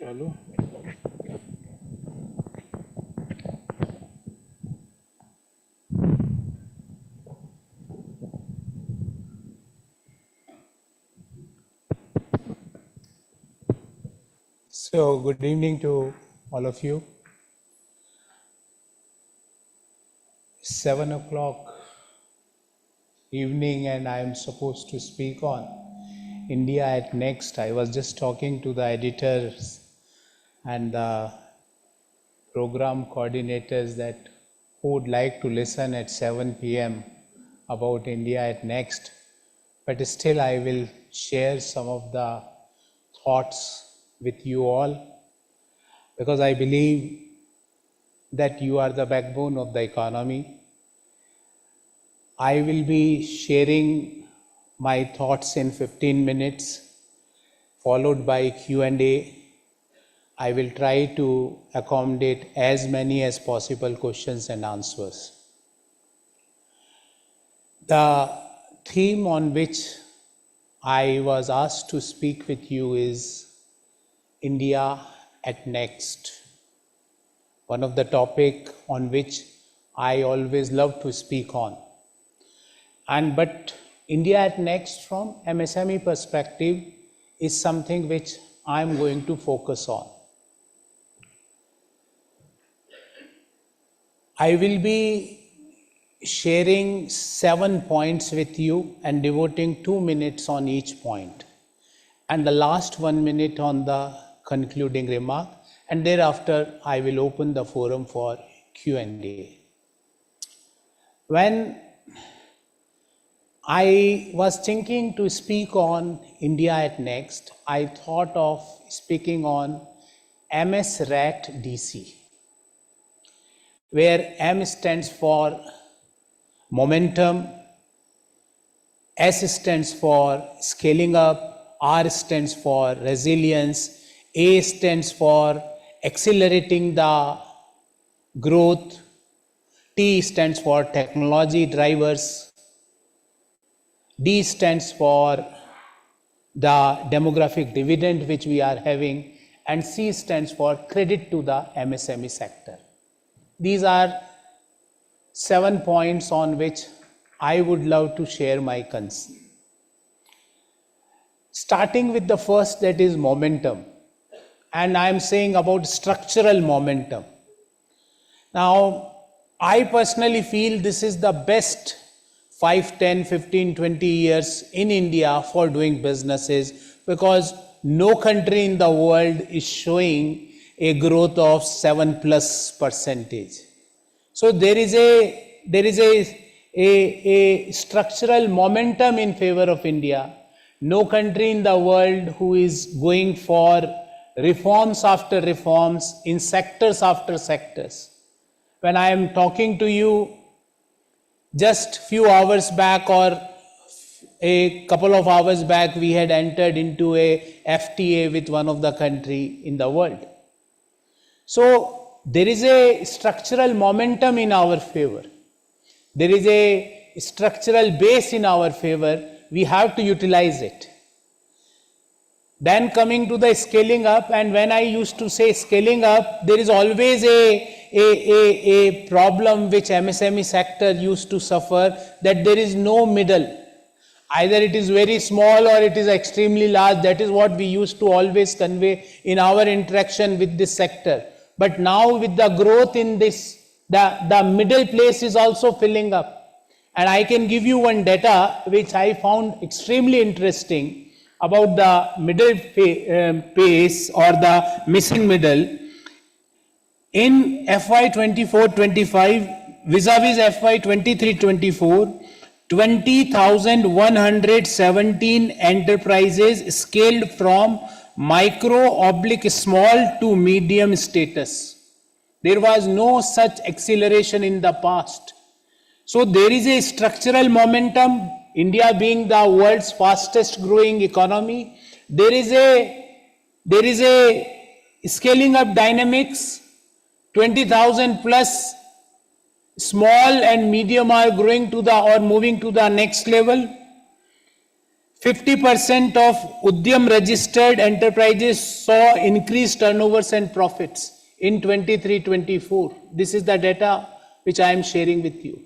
Chalo. So, good evening to all of you. 7 o'clock evening, and I am supposed to speak on India at Next. I was just talking to the editors and the program coordinators that who would like to listen at 7 p.m. about India at Next, but still I will share some of the thoughts with you all, because I believe that you are the backbone of the economy. I will be sharing my thoughts in 15 minutes, followed by Q&A. I will try to accommodate as many as possible questions and answers. The theme on which I was asked to speak with you is India at Next, one of the topic on which I always love to speak on. But India at Next from MSME perspective is something which I'm going to focus on. I will be sharing 7 points with you and devoting 2 minutes on each point, and the last 1 minute on the concluding remark, and thereafter I will open the forum for Q&A. When I was thinking to speak on India at Next, I thought of speaking on MS-RAT DC, where M stands for momentum, S stands for scaling up, R stands for resilience, A stands for accelerating the growth, T stands for technology drivers, D stands for the demographic dividend which we are having, and C stands for credit to the MSME sector. These are 7 points on which I would love to share my concern. Starting with the first, that is momentum. And I am saying about structural momentum. Now, I personally feel this is the best 5, 10, 15, 20 years in India for doing businesses, because no country in the world is showing a growth of 7+%. So there is a structural momentum in favor of India. No country in the world who is going for reforms after reforms in sectors after sectors. When I am talking to you, just few hours back or a couple of hours back, we had entered into a FTA with one of the country in the world. So there is a structural momentum in our favor. There is a structural base in our favor. We have to utilize it. Then coming to the scaling up, and when I used to say scaling up, there is always a problem which MSME sector used to suffer, that there is no middle. Either it is very small or it is extremely large. That is what we used to always convey in our interaction with this sector. But now with the growth in this, the middle place is also filling up. And I can give you one data which I found extremely interesting about the middle pace or the missing middle. In FY 24-25 vis-a-vis FY 23-24, 20,117 enterprises scaled from micro/small to medium status. There was no such acceleration in the past. So there is a structural momentum. India being the world's fastest growing economy, there is a scaling up dynamics. 20,000 plus small and medium are growing to the or moving to the next level. 50% of Udyam registered enterprises saw increased turnovers and profits in 23-24. This is the data which I am sharing with you.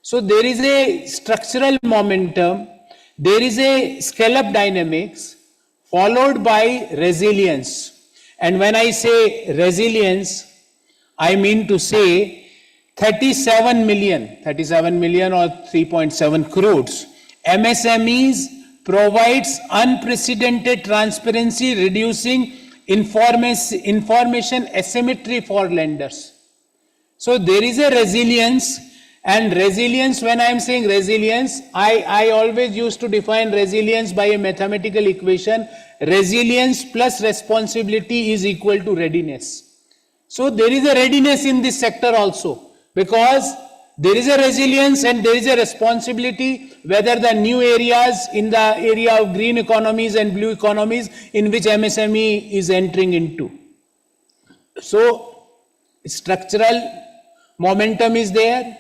So there is a structural momentum, there is a scale-up dynamics followed by resilience. And when I say resilience, I mean to say 37 million or 3.7 crores MSMEs provides unprecedented transparency, reducing information asymmetry for lenders. So there is a resilience. And resilience, when I am saying resilience, I always used to define resilience by a mathematical equation. Resilience plus responsibility is equal to readiness. So there is a readiness in this sector also, because there is a resilience and there is a responsibility, whether the new areas in the area of green economies and blue economies in which MSME is entering into. So structural momentum is there.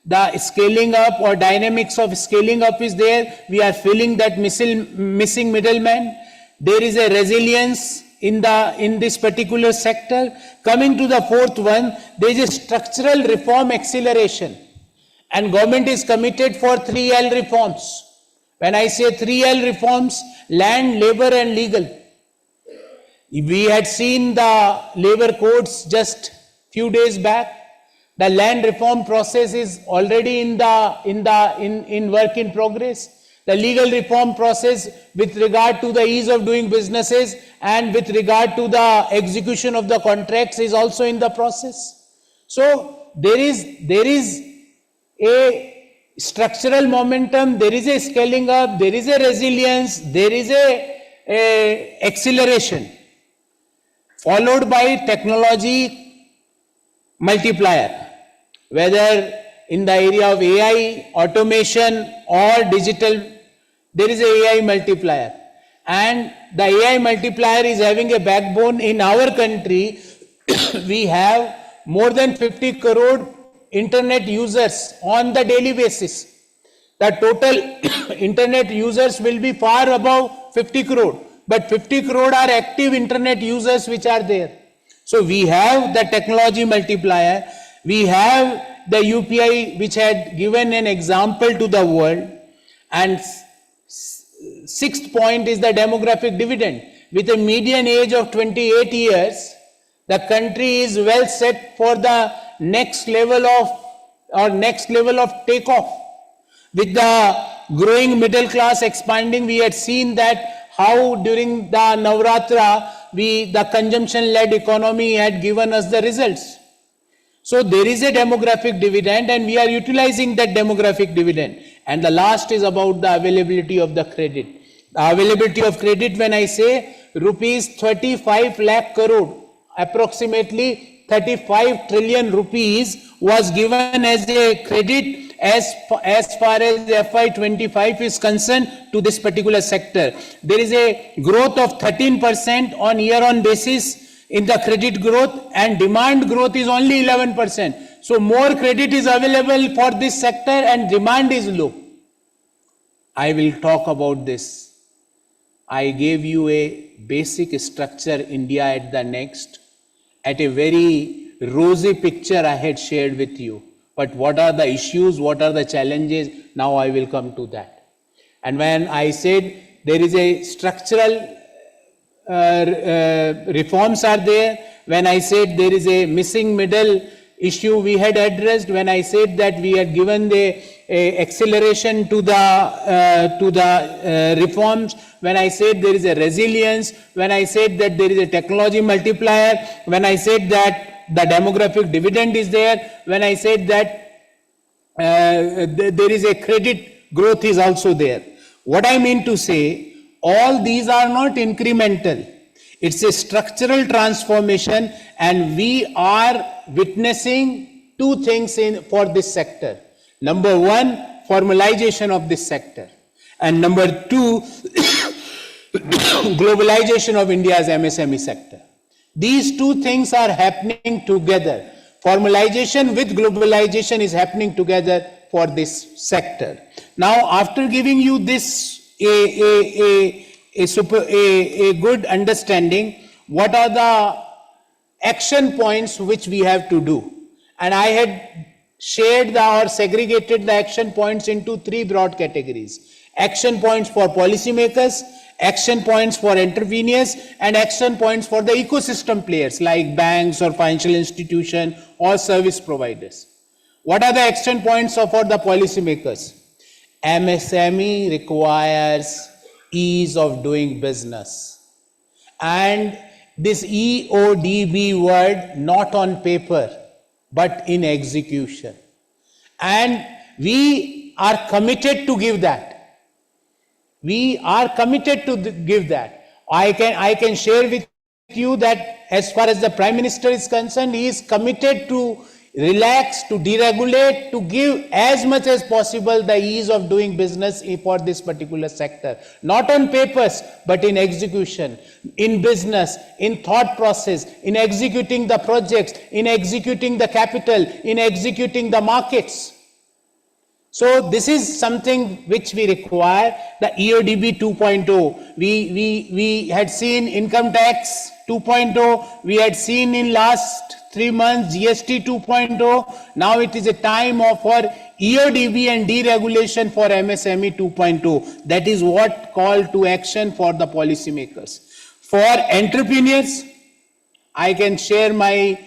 The scaling up or dynamics of scaling up is there. We are filling that missing middleman. There is a resilience in this particular sector. Coming to the fourth one, there is a structural reform acceleration. And government is committed for 3L reforms. When I say 3L reforms, land, labor and legal. We had seen the labor codes just few days back. The land reform process is already in work in progress. The legal reform process with regard to the ease of doing businesses and with regard to the execution of the contracts is also in the process. So there is a structural momentum, there is a scaling up, there is a resilience, there is a acceleration, followed by technology multiplier. Whether in the area of AI, automation or digital, there is a AI multiplier. And the AI multiplier is having a backbone. In our country, we have more than 50 crore internet users on the daily basis. The total internet users will be far above 50 crore. But 50 crore are active internet users which are there. So we have the technology multiplier. We have the UPI which had given an example to the world, and sixth point is the demographic dividend. With a median age of 28 years, the country is well set for the next level of takeoff. With the growing middle class expanding, we had seen that how during the Navratra, the consumption-led economy had given us the results. So there is a demographic dividend, and we are utilizing that demographic dividend. And the last is about the availability of the credit. The availability of credit, when I say rupees 35 lakh crore, approximately 35 trillion rupees was given as a credit as far as FY25 is concerned to this particular sector. There is a growth of 13% on year-on basis in the credit growth, and demand growth is only 11%. So more credit is available for this sector and demand is low. I will talk about this. I gave you a basic structure India at the next. At a very rosy picture I had shared with you. But what are the issues, what are the challenges? Now I will come to that. And when I said there is a structural reforms are there, when I said there is a missing middle issue we had addressed, when I said that we had given the acceleration to the reforms, when I said there is a resilience, when I said that there is a technology multiplier, when I said that the demographic dividend is there, when I said that there is a credit growth is also there. What I mean to say, all these are not incremental. It's a structural transformation, and we are witnessing two things for this sector. Number one, formalization of this sector. And number two, globalization of India's MSME sector. These two things are happening together. Formalization with globalization is happening together for this sector. Now, after giving you this a good understanding, what are the action points which we have to do? And I had shared or segregated the action points into three broad categories. Action points for policymakers, action points for entrepreneurs, and action points for the ecosystem players like banks or financial institutions or service providers. What are the action points for the policymakers? MSME requires ease of doing business. And this EODB word, not on paper, but in execution. And we are committed to give that. We are committed to give that. I can share with you that as far as the Prime Minister is concerned, he is committed to relax, to deregulate, to give as much as possible the ease of doing business for this particular sector. Not on papers, but in execution, in business, in thought process, in executing the projects, in executing the capital, in executing the markets. So this is something which we require. The EODB 2.0, we had seen income tax 2.0, we had seen in last 3 months GST 2.0. Now it is a time for EODB and deregulation for MSME 2.0. That is what call to action for the policymakers. For entrepreneurs, I can share my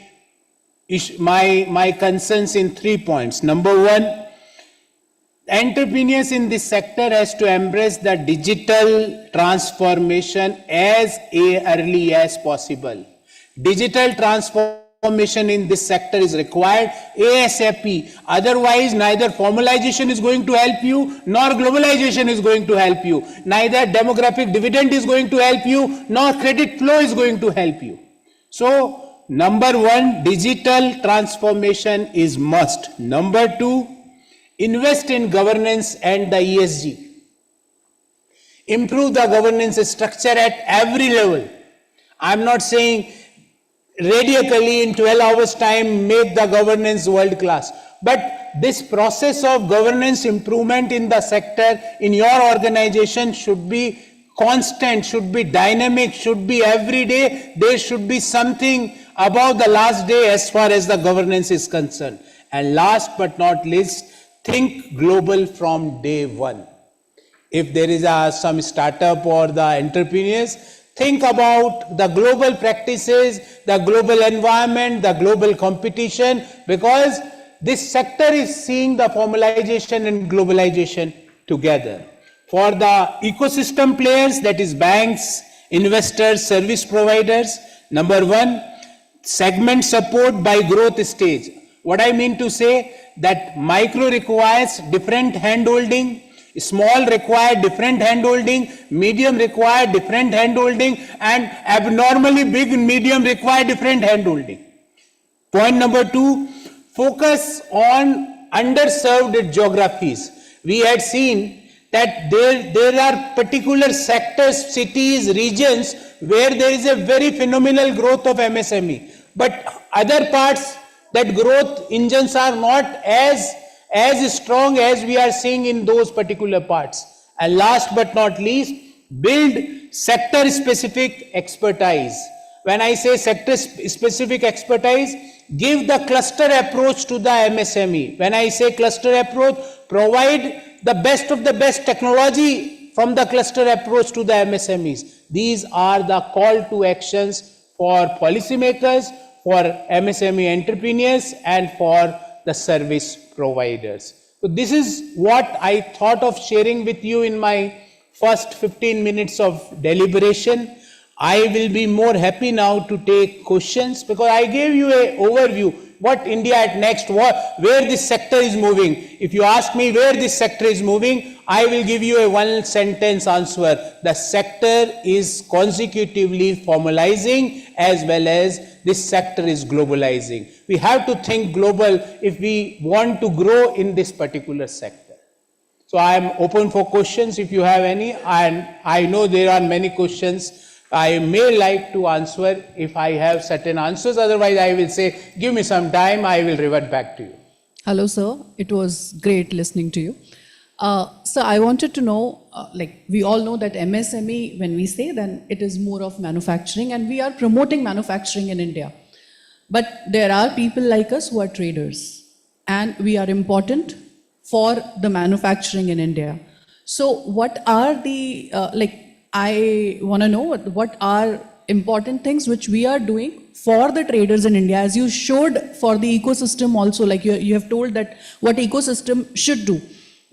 concerns in 3 points. Number one, entrepreneurs in this sector has to embrace the digital transformation as early as possible. Digital transformation in this sector is required ASAP. Otherwise, neither formalization is going to help you, nor globalization is going to help you. Neither demographic dividend is going to help you, nor credit flow is going to help you. So, number one, digital transformation is must. Number two, invest in governance and the ESG. Improve the governance structure at every level. I'm not saying radically in 12 hours time make the governance world class. But this process of governance improvement in the sector, in your organization should be constant, should be dynamic, should be every day. There should be something about the last day as far as the governance is concerned. And last but not least, think global from day one. If there is some startup or the entrepreneurs, think about the global practices, the global environment, the global competition, because this sector is seeing the formalization and globalization together. For the ecosystem players, that is banks, investors, service providers, number one, segment support by growth stage. What I mean to say, that micro requires different handholding, small require different handholding, medium require different handholding, and abnormally big and medium require different handholding. Point number two, focus on underserved geographies. We had seen that there are particular sectors, cities, regions where there is a very phenomenal growth of MSME. But other parts, that growth engines are not as strong as we are seeing in those particular parts. And last but not least, build sector specific expertise. When I say sector specific expertise, give the cluster approach to the MSME. When I say cluster approach, provide the best of the best technology from the cluster approach to the MSMEs. These are the call to actions for policymakers, for MSME entrepreneurs, and for the service providers. So this is what I thought of sharing with you in my first 15 minutes of deliberation. I will be more happy now to take questions, because I gave you an overview, what India at next, where this sector is moving. If you ask me where this sector is moving, I will give you a one sentence answer. The sector is consecutively formalizing, as well as this sector is globalizing. We have to think global if we want to grow in this particular sector. So I am open for questions if you have any, and I know there are many questions. I may like to answer if I have certain answers, otherwise I will say, give me some time, I will revert back to you. Hello sir, it was great listening to you. So I wanted to know, like we all know that MSME, when we say, then it is more of manufacturing, and we are promoting manufacturing in India. But there are people like us who are traders, and we are important for the manufacturing in India. So what are the, I want to know what are important things which we are doing for the traders in India, as you showed for the ecosystem also, like you have told that what ecosystem should do.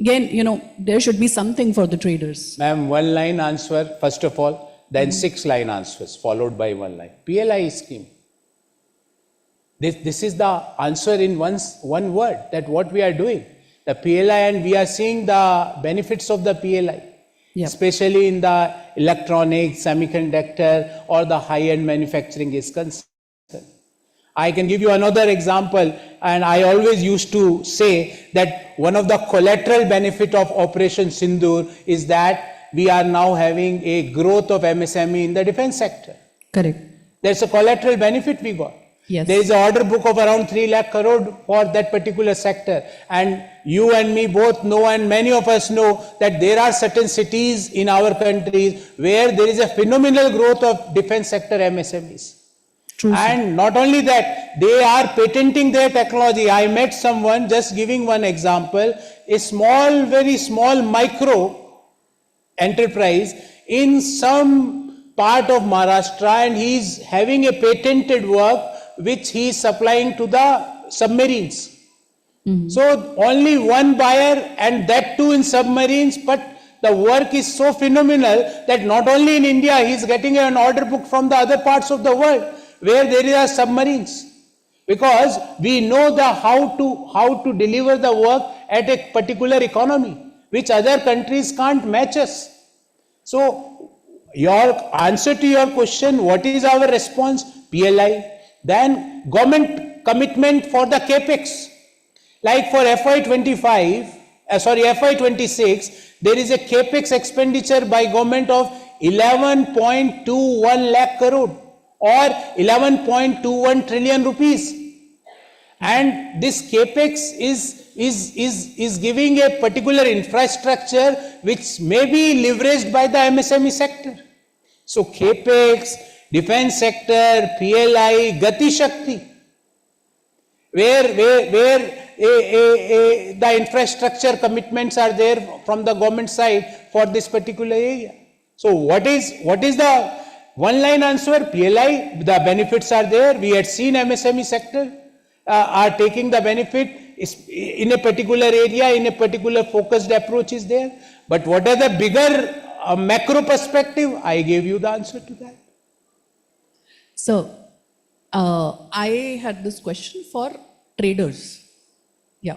Again, there should be something for the traders. Ma'am, one line answer, first of all, then 6 line answers, followed by one line. PLI scheme. This is the answer in one word, that what we are doing. The PLI, and we are seeing the benefits of the PLI. Yep. Especially in the electronics, semiconductor, or the high-end manufacturing is concerned. I can give you another example, and I always used to say that one of the collateral benefit of Operation Sindoor is that we are now having a growth of MSME in the defense sector. Correct. There's a collateral benefit we got. Yes. There is an order book of around 3 lakh crore for that particular sector. And you and me both know, and many of us know, that there are certain cities in our countries where there is a phenomenal growth of defense sector MSMEs. True. And not only that, they are patenting their technology. I met someone, just giving one example, a small, very small micro enterprise in some part of Maharashtra, and he is having a patented work which he is supplying to the submarines. Mm-hmm. So only one buyer, and that too in submarines, but the work is so phenomenal that not only in India, he is getting an order book from the other parts of the world where there are submarines. Because we know how to deliver the work at a particular economy, which other countries can't match us. So your answer to your question, what is our response? PLI. Then government commitment for the capex. Like for FY26, there is a capex expenditure by government of 11.21 lakh crore or 11.21 trillion rupees. And this capex is giving a particular infrastructure which may be leveraged by the MSME sector. So capex, defense sector, PLI, Gati Shakti, where the infrastructure commitments are there from the government side for this particular area. So what is the one line answer? PLI, the benefits are there. We had seen MSME sector are taking the benefit in a particular area, in a particular focused approach is there. But what are the bigger macro perspective? I gave you the answer to that. So, I had this question for traders. Yeah.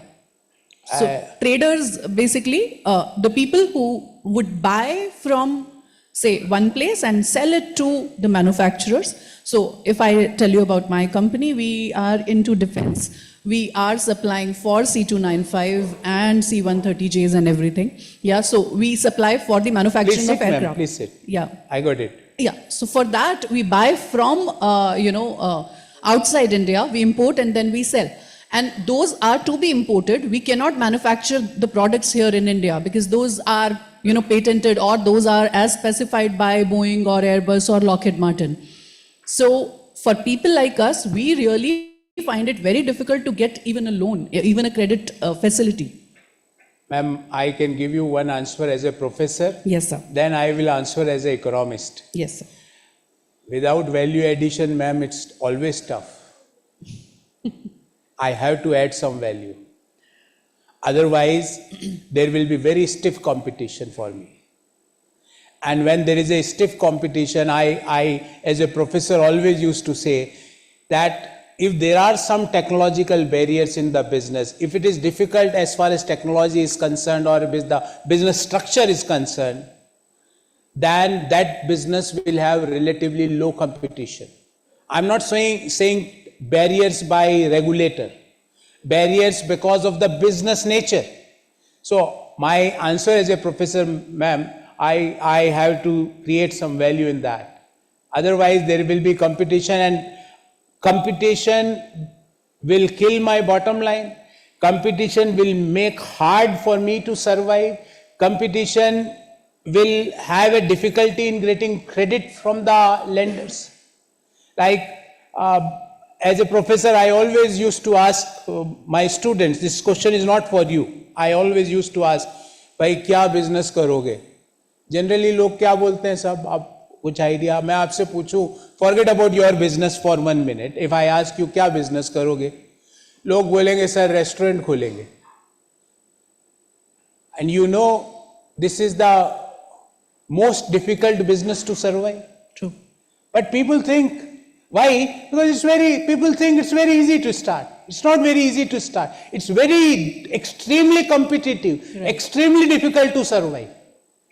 So, traders, basically, the people who would buy from, say, one place and sell it to the manufacturers. So, if I tell you about my company, we are into defense. We are supplying for C-295 and C-130Js and everything. Yeah, so we supply for the manufacturing of aircraft. Please sit. Yeah. I got it. Yeah, so for that, we buy from, outside India, we import and then we sell. And those are to be imported. We cannot manufacture the products here in India because those are, patented, or those are as specified by Boeing or Airbus or Lockheed Martin. So for people like us, we really find it very difficult to get even a loan, even a credit facility. Ma'am, I can give you one answer as a professor. Yes, sir. Then I will answer as an economist. Yes, sir. Without value addition, ma'am, it's always tough. I have to add some value. Otherwise, there will be very stiff competition for me. And when there is a stiff competition, I as a professor always used to say that if there are some technological barriers in the business, if it is difficult as far as technology is concerned or if the business structure is concerned, then that business will have relatively low competition. I'm not saying barriers by regulator, barriers because of the business nature. So my answer as a professor, ma'am, I have to create some value in that. Otherwise there will be competition, and competition will kill my bottom line. Competition will make hard for me to survive. Competition will have a difficulty in getting credit from the lenders. Like as a professor, I always used to ask my students, this question is not for you. I always used to ask, भाई क्या business करोगे? Generally लोग क्या बोलते हैं सब, आप कुछ idea? मैं आपसे पूछूं, forget about your business for 1 minute. If I ask you क्या business करोगे? लोग बोलेंगे सर restaurant खोलेंगे. And you know, this is the most difficult business to survive. True. But people think, why? Because people think it's very easy to start. It's not very easy to start. It's very extremely competitive, right, extremely difficult to survive.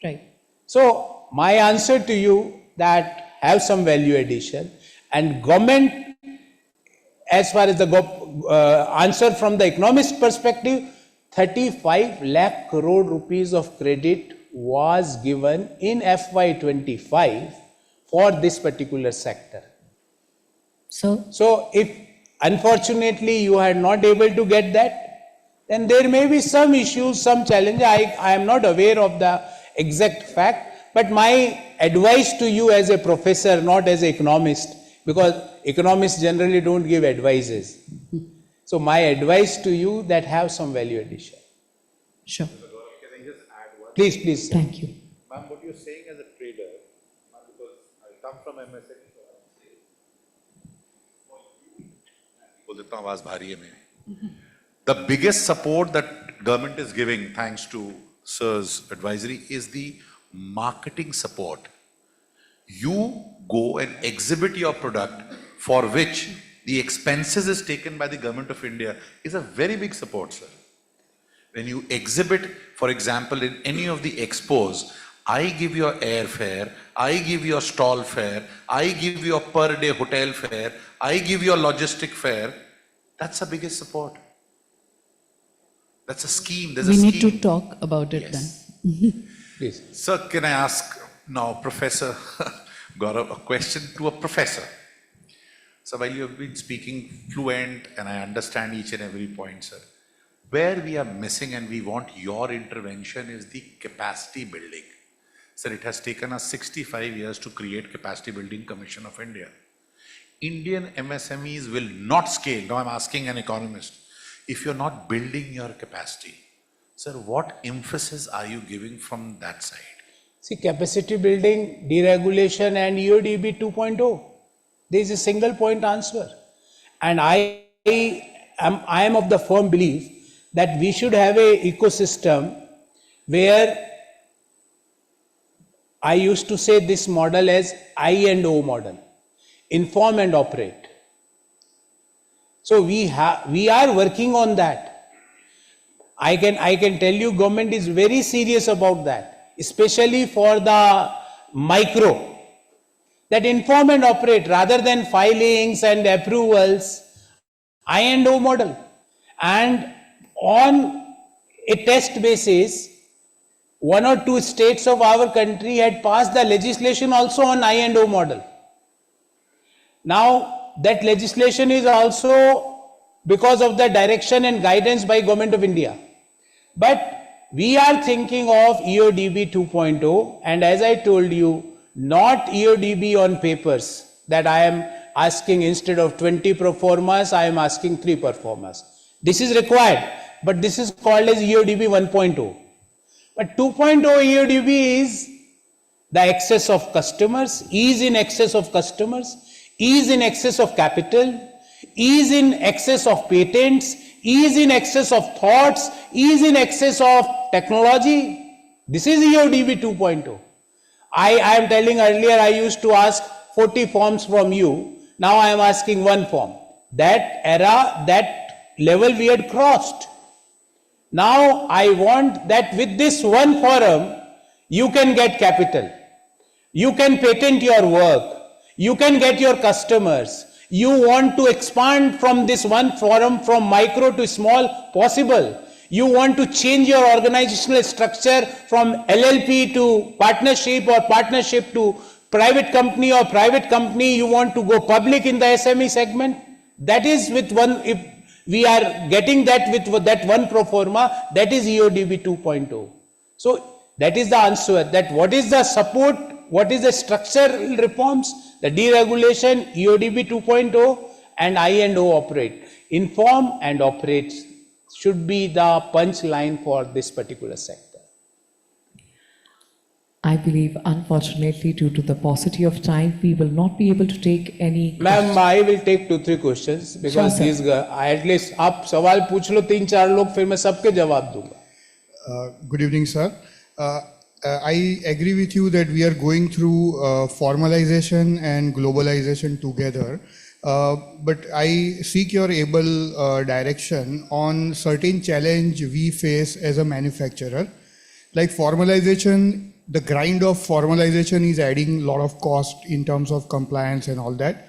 Right. So my answer to you that have some value addition, and government, as far as the answer from the economist perspective, 35 lakh crore rupees of credit was given in FY25 for this particular sector. So if unfortunately you are not able to get that, then there may be some issues, some challenge. I am not aware of the exact fact, but my advice to you as a professor, not as an economist, because economists generally don't give advices. So my advice to you that have some value addition. Sure. Can I just add one? Please. Thank you. Ma'am, what you're saying as a trader, ma'am, because I come from MSME, so I would say, बोल देता हूँ, आवाज भारी है मेरी. The biggest support that government is giving, thanks to Sir's advisory, is the marketing support. You go and exhibit your product, for which the expenses is taken by the government of India, is a very big support, sir. When you exhibit, for example, in any of the expos, I give your airfare, I give your stall fare, I give your per day hotel fare, I give your logistic fare. That's the biggest support. That's a scheme. There's We a scheme. need to talk about it then. Please. Sir, can I ask now, Professor Gaurav, a question to a professor? So while you have been speaking fluent and I understand each and every point, sir, where we are missing and we want your intervention is the capacity building. Sir, it has taken us 65 years to create Capacity Building Commission of India. Indian MSMEs will not scale. Now I'm asking an economist, if you're not building your capacity, sir, what emphasis are you giving from that side? See, capacity building, deregulation and EODB 2.0. There is a single point answer. And I am of the firm belief that we should have an ecosystem where I used to say this model as I&O model, inform and operate. So we are working on that. I can tell you government is very serious about that, especially for the micro, that inform and operate rather than filings and approvals, I&O model. And on a test basis, 1 or 2 states of our country had passed the legislation also on I&O model. Now that legislation is also because of the direction and guidance by Government of India. But we are thinking of EODB 2.0, and as I told you, not EODB on papers, that I am asking instead of 20 proformas, I am asking 3 proformas. This is required, but this is called as EODB 1.0. But 2.0 EODB is the excess of customers, ease in excess of customers, ease in excess of capital, ease in excess of patents, ease in excess of thoughts, ease in excess of technology. This is EODB 2.0. I am telling earlier I used to ask 40 forms from you. Now I am asking 1 form. That era, that level we had crossed. Now I want that with this 1 forum, you can get capital. You can patent your work. You can get your customers. You want to expand from this 1 forum from micro to small, possible. You want to change your organizational structure from LLP to partnership or partnership to private company or private company. You want to go public in the SME segment. That is with 1, if we are getting that with that 1 pro forma, that is EODB 2.0. So that is the answer, that what is the support, what is the structural reforms, the deregulation, EODB 2.0 and I&O operate. Inform and operate should be the punchline for this particular sector. I believe, unfortunately, due to the paucity of time, we will not be able to take any. Ma'am, I will take 2-3 questions because Sure, these guys, at least आप सवाल पूछ लो 3-4 लोग, फिर मैं सबके जवाब दूंगा. Good evening, sir. I agree with you that we are going through formalization and globalization together. But I seek your able direction on certain challenge we face as a manufacturer. Like formalization, the grind of formalization is adding a lot of cost in terms of compliance and all that.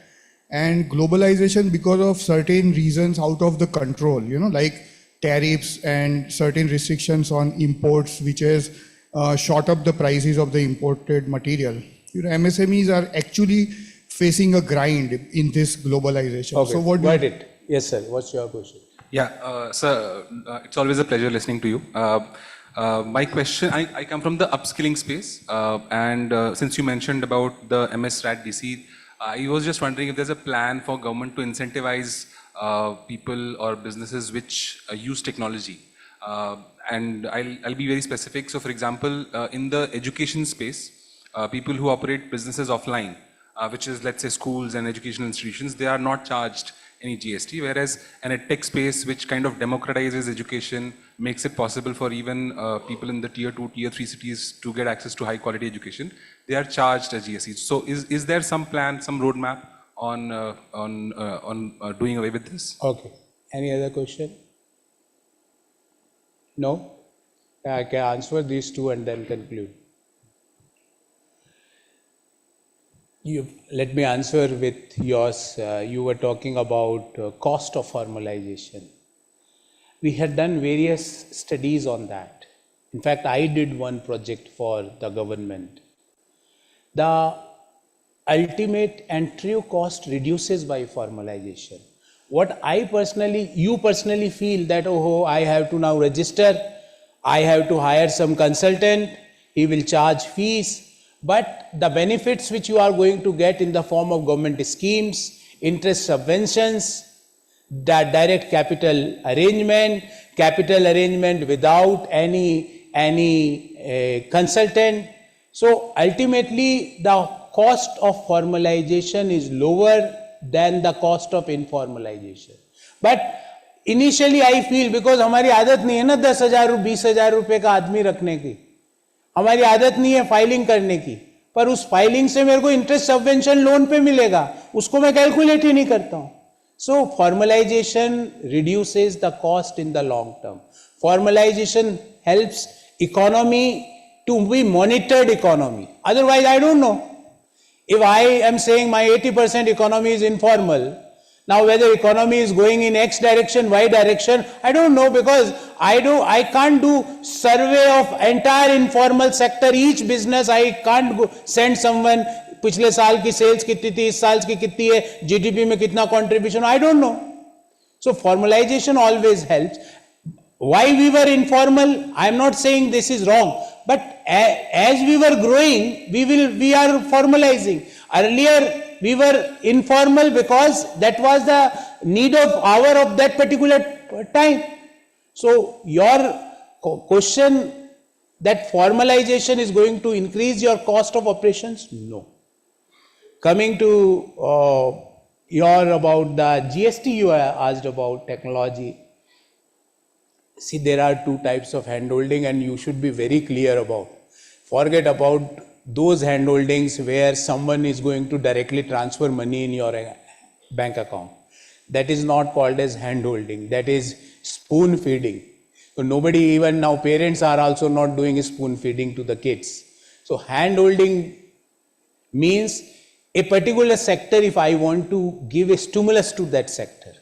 And globalization, because of certain reasons out of the control, like tariffs and certain restrictions on imports, which has shot up the prices of the imported material. MSMEs are actually facing a grind in this globalization. Okay, so what got it. Yes, sir. What's your question? Yeah, sir, it's always a pleasure listening to you. My question, I come from the upskilling space, and since you mentioned about the MS RAT DC, I was just wondering if there's a plan for government to incentivize people or businesses which use technology. And I'll be very specific. So for example, in the education space, people who operate businesses offline, which is, let's say, schools and educational institutions, they are not charged any GST, whereas in a tech space which kind of democratizes education, makes it possible for even people in the tier 2, tier 3 cities to get access to high quality education, they are charged a GST. So is there some plan, some roadmap on doing away with this? Okay. Any other question? No? I can answer these 2 and then conclude. Let me answer with yours. You were talking about cost of formalization. We had done various studies on that. In fact, I did one project for the government. The ultimate and true cost reduces by formalization. What you personally feel that, oh, I have to now register, I have to hire some consultant, he will charge fees, but the benefits which you are going to get in the form of government schemes, interest subventions, the direct capital arrangement without any consultant. So ultimately the cost of formalization is lower than the cost of informalization. But initially I feel, because हमारी आदत नहीं है ना 10,000 20,000 रुपए का आदमी रखने की, हमारी आदत नहीं है फाइलिंग करने की, पर उस फाइलिंग से मेरे को इंटरेस्ट सबवेंशन लोन पे मिलेगा, उसको मैं कैलकुलेट ही नहीं करता हूं. So formalization reduces the cost in the long term. Formalization helps economy to be monitored economy. Otherwise, I don't know. If I am saying my 80% economy is informal, now whether economy is going in X direction, Y direction, I don't know, because I can't do survey of entire informal sector, each business. I can't go send someone पिछले साल की sales कितनी थी, इस साल की कितनी है, जीडीपी में कितना contribution, I don't know. So formalisation always helps. Why we were informal? I am not saying this is wrong, but as we were growing, we are formalizing. Earlier we were informal because that was the need of hour of that particular time. So your question that formalization is going to increase your cost of operations? No. Coming to your about the GST, you asked about technology. See, there are two types of handholding and you should be very clear about. Forget about those handholdings where someone is going to directly transfer money in your bank account. That is not called as handholding. That is spoon feeding. So nobody, even now parents are also not doing spoon feeding to the kids. So handholding means a particular sector, if I want to give a stimulus to that sector,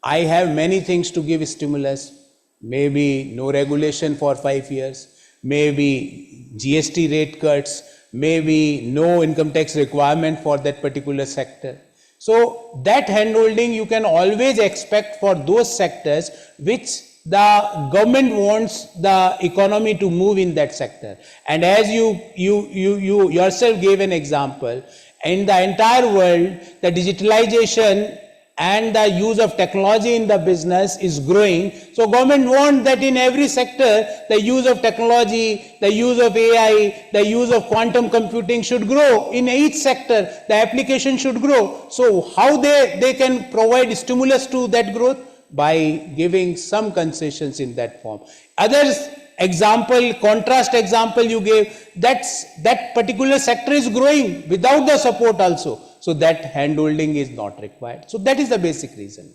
I have many things to give stimulus. Maybe no regulation for 5 years, maybe GST rate cuts, maybe no income tax requirement for that particular sector. So that handholding you can always expect for those sectors which the government wants the economy to move in that sector. And as you yourself gave an example, in the entire world, the digitalization and the use of technology in the business is growing. So government wants that in every sector, the use of technology, the use of AI, the use of quantum computing should grow. In each sector, the application should grow. So how they can provide stimulus to that growth? By giving some concessions in that form. Others example, contrast example you gave, that particular sector is growing without the support also. So that handholding is not required. So that is the basic reason.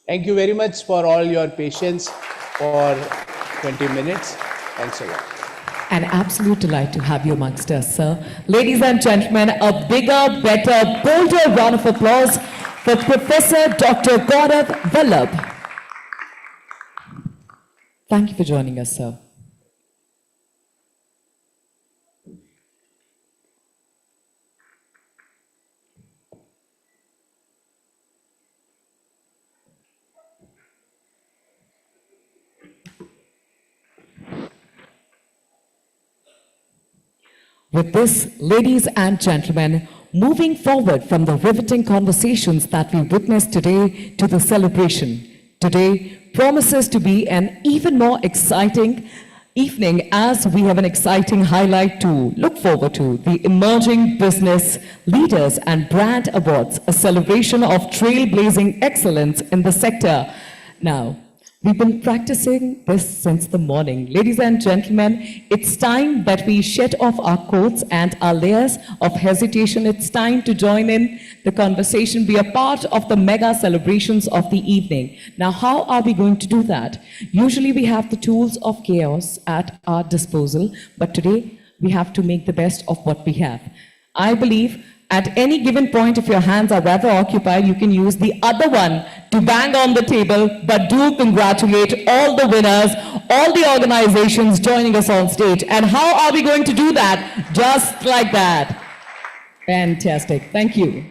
Thank you very much for all your patience for 20 minutes. Thanks a lot. An absolute delight to have you amongst us, sir. Ladies and gentlemen, a bigger, better, bolder round of applause for Professor Dr. Gaurav Vallabh. Thank you for joining us, sir. With this, ladies and gentlemen, moving forward from the riveting conversations that we witnessed today to the celebration, today promises to be an even more exciting evening as we have an exciting highlight to look forward to, the Emerging Business Leaders and Brand Awards, a celebration of trailblazing excellence in the sector. Now, we've been practicing this since the morning. Ladies and gentlemen, it's time that we shed off our coats and our layers of hesitation. It's time to join in the conversation, be a part of the mega celebrations of the evening. Now, how are we going to do that? Usually we have the tools of chaos at our disposal, but today we have to make the best of what we have. I believe at any given point, if your hands are rather occupied, you can use the other one to bang on the table, but do congratulate all the winners, all the organizations joining us on stage. And how are we going to do that? Just like that. Fantastic. Thank you.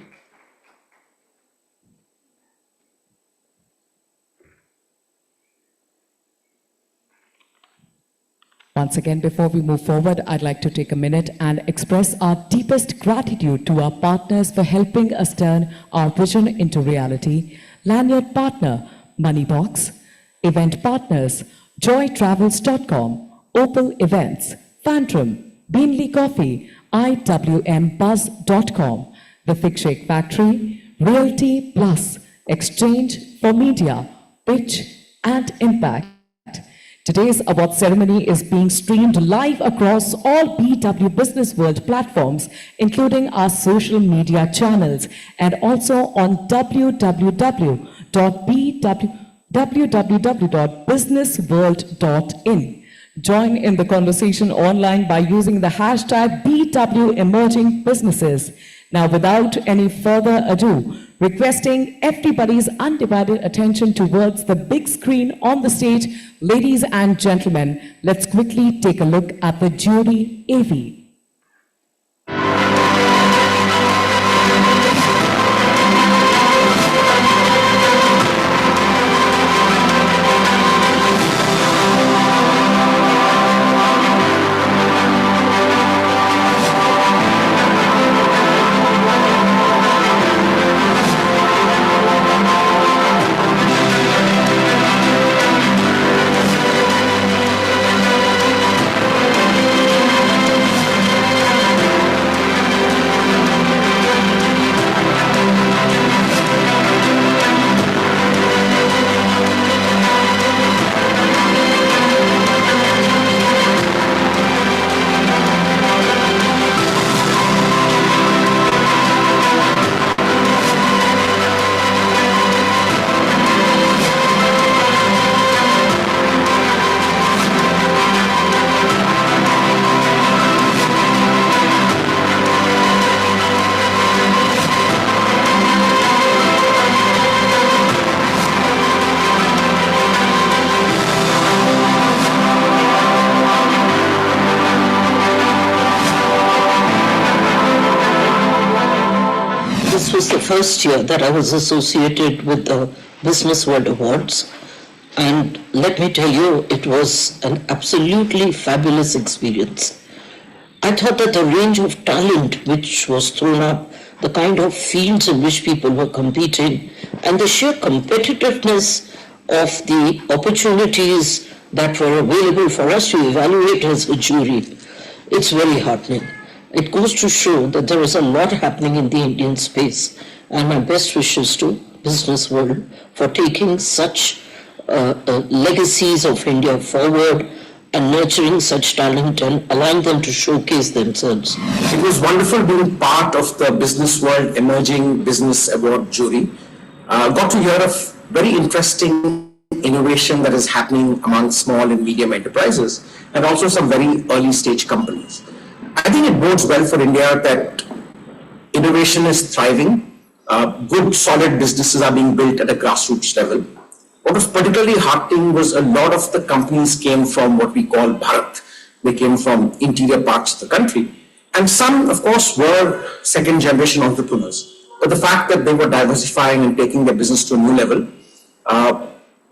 Once again, before we move forward, I'd like to take a minute and express our deepest gratitude to our partners for helping us turn our vision into reality. Lanyard partner, Moneybox. Event partners, joytravels.com, Opal Events, Phantom, Beanley Coffee, IWMBuzz.com, The Thick Shake Factory, Realty Plus, Exchange for Media, Pitch and Impact. Today's award ceremony is being streamed live across all BW Business World platforms, including our social media channels, and also on www.businessworld.in. Join in the conversation online by using the hashtag BW Emerging Businesses. Now, without any further ado, requesting everybody's undivided attention towards the big screen on the stage, ladies and gentlemen, let's quickly take a look at the jury AV. This was the first year that I was associated with the Business World Awards. And let me tell you, it was an absolutely fabulous experience. I thought that the range of talent which was thrown up, the kind of fields in which people were competing, and the sheer competitiveness of the opportunities that were available for us to evaluate as a jury, it's very heartening. It goes to show that there is a lot happening in the Indian space, and my best wishes to Business World for taking such legacies of India forward and nurturing such talent and allowing them to showcase themselves. It was wonderful being part of the Business World Emerging Business Award jury. Got to hear of very interesting innovation that is happening among small and medium enterprises and also some very early stage companies. I think it bodes well for India that innovation is thriving, good solid businesses are being built at a grassroots level. What was particularly heartening was a lot of the companies came from what we call Bharat. They came from interior parts of the country. And some, of course, were second generation entrepreneurs. But the fact that they were diversifying and taking their business to a new level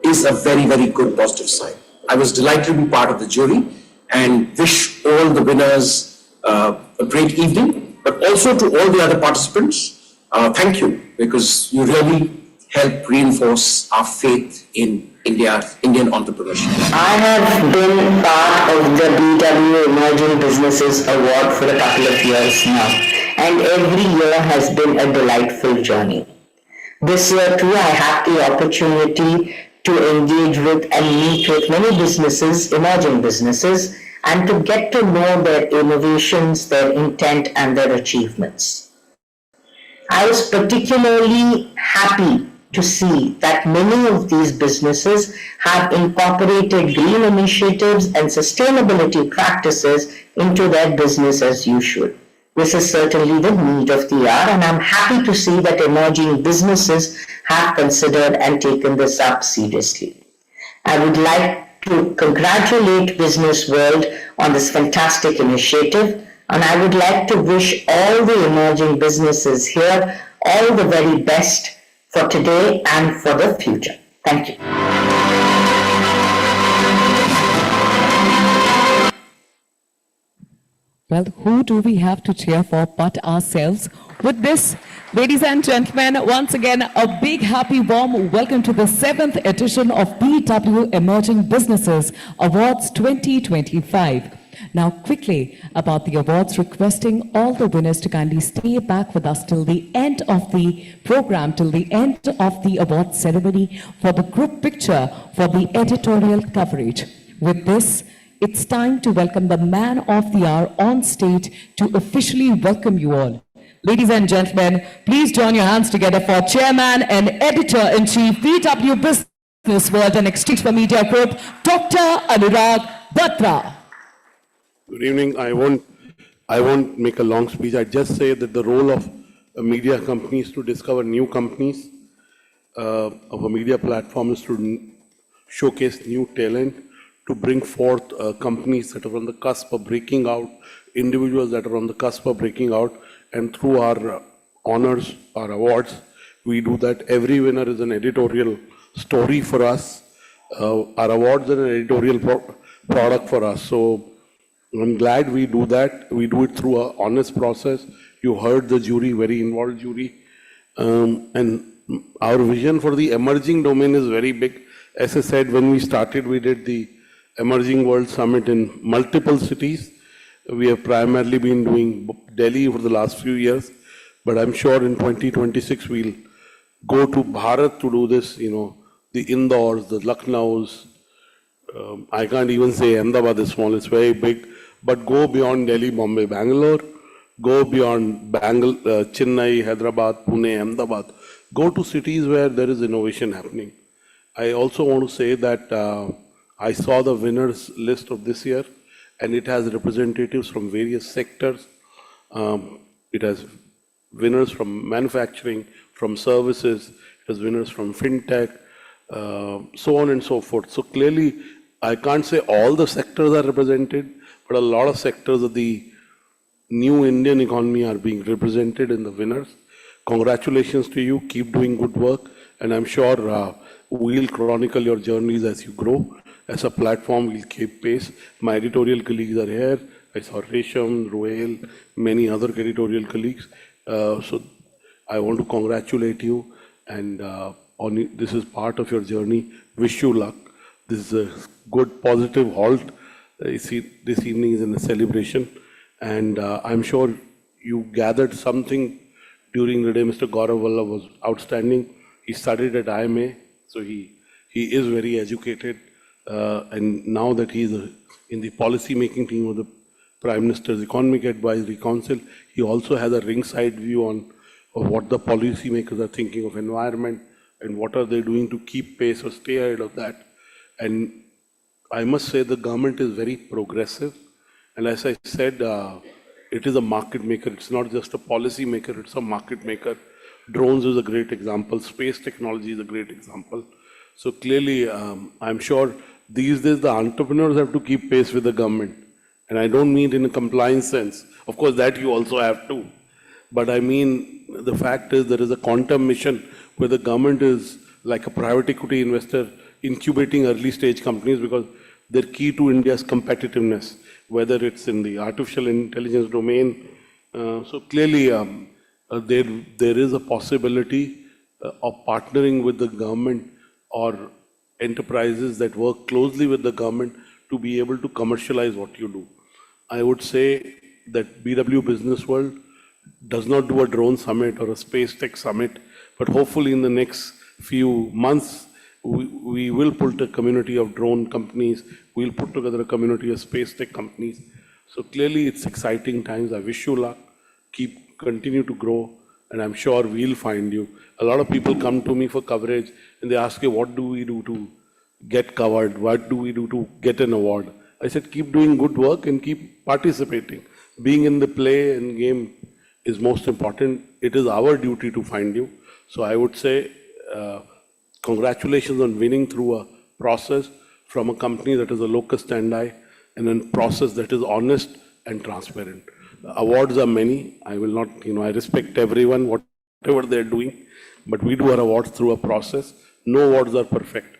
is a very, very good positive sign. I was delighted to be part of the jury and wish all the winners a great evening, but also to all the other participants, thank you, because you really help reinforce our faith in Indian entrepreneurship. I have been part of the BW Emerging Businesses Award for a couple of years now, and every year has been a delightful journey. This year too, I had the opportunity to engage with and meet with many businesses, emerging businesses, and to get to know their innovations, their intent, and their achievements. I was particularly happy to see that many of these businesses have incorporated green initiatives and sustainability practices into their business as usual. This is certainly the need of the hour, and I'm happy to see that emerging businesses have considered and taken this up seriously. I would like to congratulate Business World on this fantastic initiative, and I would like to wish all the emerging businesses here all the very best for today and for the future. Thank you. Well, who do we have to cheer for but ourselves? With this, ladies and gentlemen, once again, a big happy warm welcome to the 7th edition of BW Emerging Businesses Awards 2025. Now, quickly about the awards, requesting all the winners to kindly stay back with us till the end of the program, till the end of the award ceremony for the group picture for the editorial coverage. With this, it's time to welcome the man of the hour on stage to officially welcome you all. Ladies and gentlemen, please join your hands together for Chairman and Editor-in-Chief, BW Business World and Exchange for Media Group, Dr. Anurag Batra. Good evening. I won't make a long speech. I just say that the role of a media company is to discover new companies, of a media platform is to showcase new talent, to bring forth companies that are on the cusp of breaking out, individuals that are on the cusp of breaking out, and through our honors, our awards, we do that. Every winner is an editorial story for us. Our awards are an editorial product for us. So I'm glad we do that. We do it through an honest process. You heard the jury, very involved jury. And our vision for the emerging domain is very big. As I said, when we started, we did the Emerging World Summit in multiple cities. We have primarily been doing Delhi for the last few years, but I'm sure in 2026 we'll go to Bharat to do this, the Indores, the Lucknows. I can't even say Ahmedabad is small, it's very big, but go beyond Delhi, Bombay, Bangalore, go beyond Chennai, Hyderabad, Pune, Ahmedabad. Go to cities where there is innovation happening. I also want to say that I saw the winners list of this year, and it has representatives from various sectors. It has winners from manufacturing, from services, it has winners from fintech, so on and so forth. So clearly, I can't say all the sectors are represented, but a lot of sectors of the new Indian economy are being represented in the winners. Congratulations to you, keep doing good work, and I'm sure we'll chronicle your journeys as you grow. As a platform, we'll keep pace. My editorial colleagues are here. I saw Resham, Roel, many other editorial colleagues. So I want to congratulate you, and this is part of your journey. Wish you luck. This is a good, positive halt. This evening is in a celebration, and I'm sure you gathered something during the day. Mr. Gaurav Valla was outstanding. He studied at IMA, so he is very educated. And now that he's in the policy making team of the Prime Minister's Economic Advisory Council, he also has a ringside view of what the policy makers are thinking of environment and what are they doing to keep pace or stay ahead of that. And I must say the government is very progressive. And as I said, it is a market maker. It's not just a policy maker, it's a market maker. Drones is a great example. Space technology is a great example. So clearly, I'm sure these days the entrepreneurs have to keep pace with the government. And I don't mean in a compliance sense. Of course, that you also have to. But I mean, the fact is there is a quantum mission where the government is like a private equity investor incubating early stage companies because they're key to India's competitiveness, whether it's in the artificial intelligence domain. So clearly, there is a possibility of partnering with the government or enterprises that work closely with the government to be able to commercialize what you do. I would say that BW Business World does not do a drone summit or a space tech summit, but hopefully in the next few months, we will put a community of drone companies, we'll put together a community of space tech companies. So clearly it's exciting times. I wish you luck, continue to grow, and I'm sure we'll find you. A lot of people come to me for coverage and they ask me, what do we do to get covered? What do we do to get an award? I said, keep doing good work and keep participating. Being in the play and game is most important. It is our duty to find you. So I would say, congratulations on winning through a process from a company that is a locus standi and a process that is honest and transparent. Awards are many. I will not, I respect everyone, whatever they're doing, but we do our awards through a process. No awards are perfect.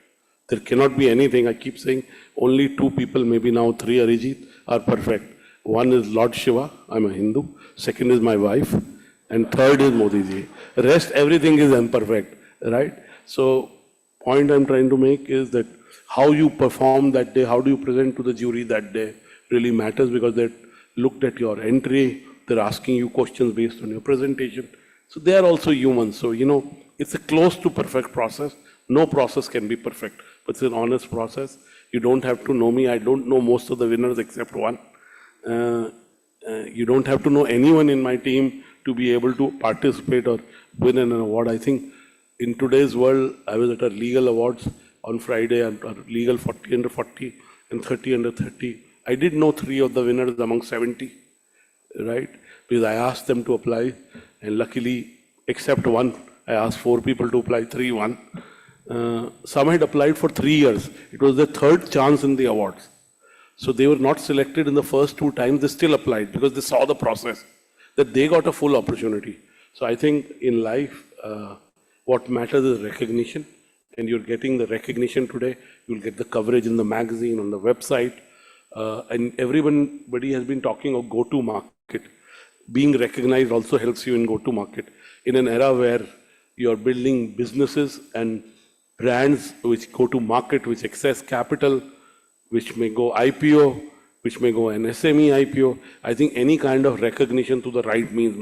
There cannot be anything. I keep saying only 2 people, maybe now 3, Arijit, are perfect. One is Lord Shiva, I'm a Hindu. Second is my wife. And third is Modi ji. Rest, everything is imperfect, right? So, point I'm trying to make is that how you perform that day, how do you present to the jury that day really matters, because they looked at your entry, they're asking you questions based on your presentation. So they are also humans. So, it's a close to perfect process. No process can be perfect, but it's an honest process. You don't have to know me. I don't know most of the winners except one. You don't have to know anyone in my team to be able to participate or win an award. I think in today's world, I was at a legal awards on Friday, and legal 40 under 40 and 30 under 30. I did know 3 of the winners among 70, right? Because I asked them to apply, and luckily, except one, I asked 4 people to apply, 3 won. Some had applied for 3 years. It was their 3rd chance in the awards. So they were not selected in the first 2 times, they still applied because they saw the process, that they got a full opportunity. So I think in life, what matters is recognition, and you're getting the recognition today. You'll get the coverage in the magazine, on the website, and everybody has been talking of go-to-market. Being recognized also helps you in go-to-market. In an era where you're building businesses and brands which go to market, which access capital, which may go IPO, which may go an SME IPO, I think any kind of recognition to the right means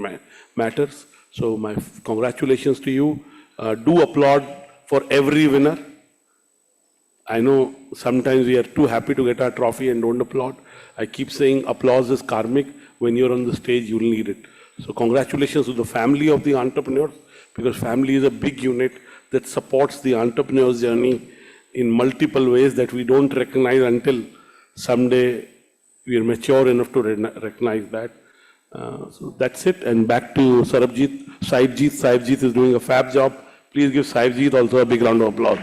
matters. So my congratulations to you. Do applaud for every winner. I know sometimes we are too happy to get our trophy and don't applaud. I keep saying applause is karmic. When you're on the stage, you'll need it. So congratulations to the family of the entrepreneurs, because family is a big unit that supports the entrepreneur's journey in multiple ways that we don't recognize until someday we are mature enough to recognize that. So that's it. And back to Saibjit. Saibjit is doing a fab job. Please give Saibjit also a big round of applause.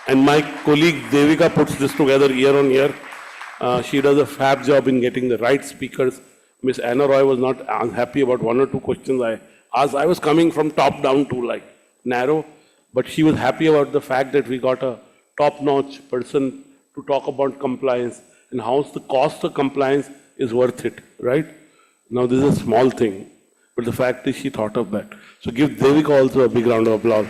And my colleague Devika puts this together year on year. She does a fab job in getting the right speakers. Miss Anna Roy was not unhappy about 1 or 2 questions I asked. I was coming from top down to like narrow, but she was happy about the fact that we got a top-notch person to talk about compliance and how the cost of compliance is worth it, right? Now this is a small thing, but the fact is she thought of that. So give Devika also a big round of applause.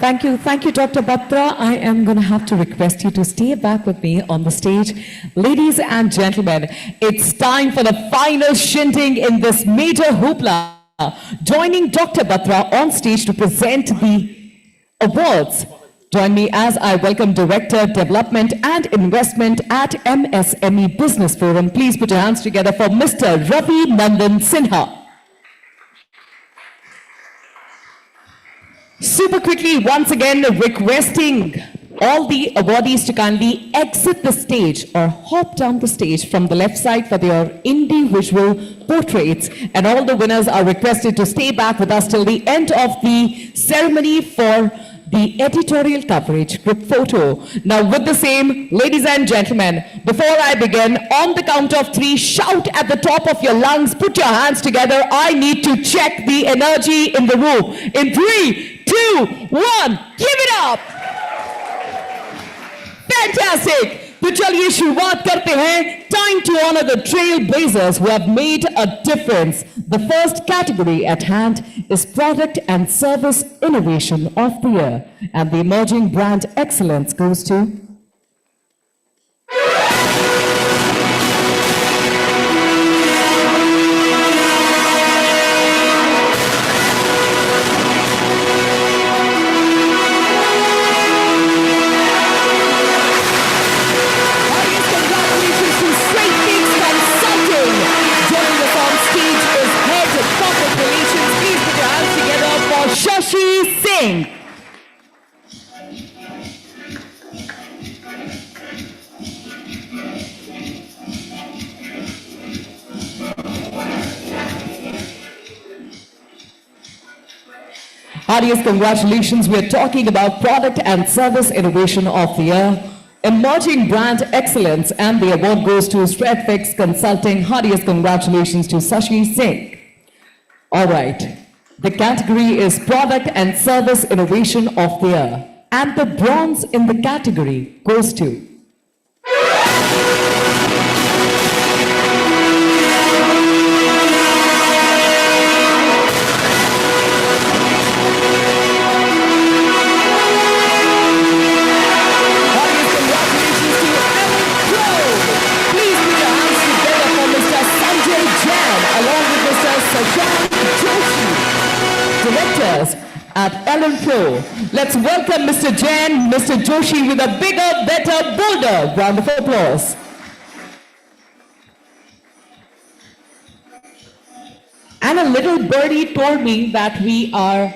Thank you, Dr. Batra. I am going to have to request you to stay back with me on the stage. Ladies and gentlemen, it's time for the final shindig in this major hoopla. Joining Dr. Batra on stage to present the awards. Join me as I welcome Director, Development and Investment at MSME Business Forum. Please put your hands together for Mr. Ravi Nandan Sinha. Super quickly, once again, requesting all the awardees to kindly exit the stage or hop down the stage from the left side for their individual portraits. And all the winners are requested to stay back with us till the end of the ceremony for the editorial coverage group photo. Now with the same, ladies and gentlemen, before I begin, on the count of 3, shout at the top of your lungs, put your hands together. I need to check the energy in the room. In 3, 2, 1, give it up! Fantastic! तो चलिए शुरुआत करते हैं. Time to honor the trailblazers who have made a difference. The first category at hand is Product and Service Innovation of the Year, and the Emerging Brand Excellence goes to Shashi Singh. Heartiest congratulations. We are talking about Product and Service Innovation of the Year, Emerging Brand Excellence, and the award goes to Stratfix Consulting. Heartiest congratulations to Shashi Singh. All right. The category is Product and Service Innovation of the Year, and the bronze in the category goes to at Ellen Pro. Let's welcome Mr. Jain, Mr. Joshi with a bigger, better, bolder round of applause. And a little birdie told me that we are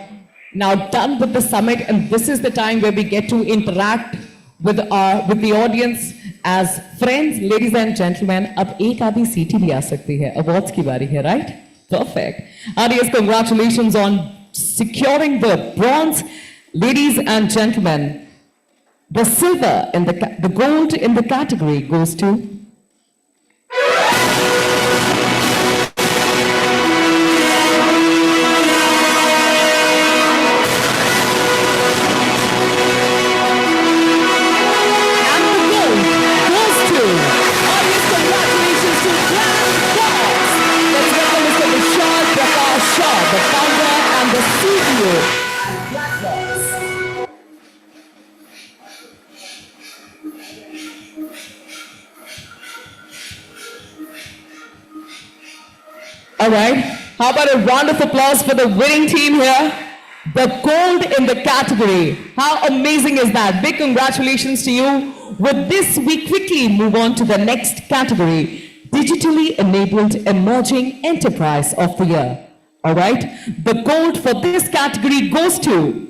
now done with the summit, and this is the time where we get to interact with the audience as friends. Ladies and gentlemen, अब एक आधी seat ही भी आ सकती है. Awards की बारी है, right? Perfect. Adios, congratulations on securing the bronze. Ladies and gentlemen, the silver and the gold in the category goes to the founder and the CEO of BlackRock. All right, how about a round of applause for the winning team here? The gold in the category. How amazing is that? Big congratulations to you. With this, we quickly move on to the next category, Digitally Enabled Emerging Enterprise of the Year. All right, the gold for this category goes to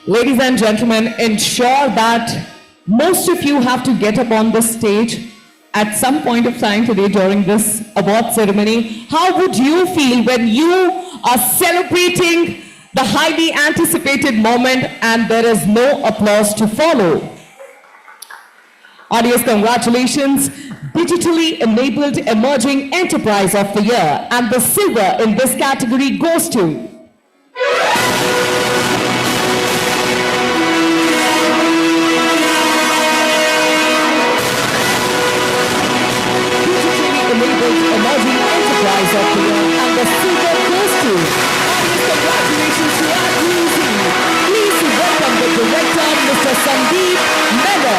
Ladies and gentlemen, ensure that most of you have to get up on the stage at some point of time today during this award ceremony. How would you feel when you are celebrating the highly anticipated moment and there is no applause to follow? Audience, congratulations. Digitally Enabled Emerging Enterprise of the Year, and the silver in this category goes to Emerging Enterprise of the Year, and the silver goes to Audience, congratulations to our team. Please welcome the director, Mr. Sandeep Mehta.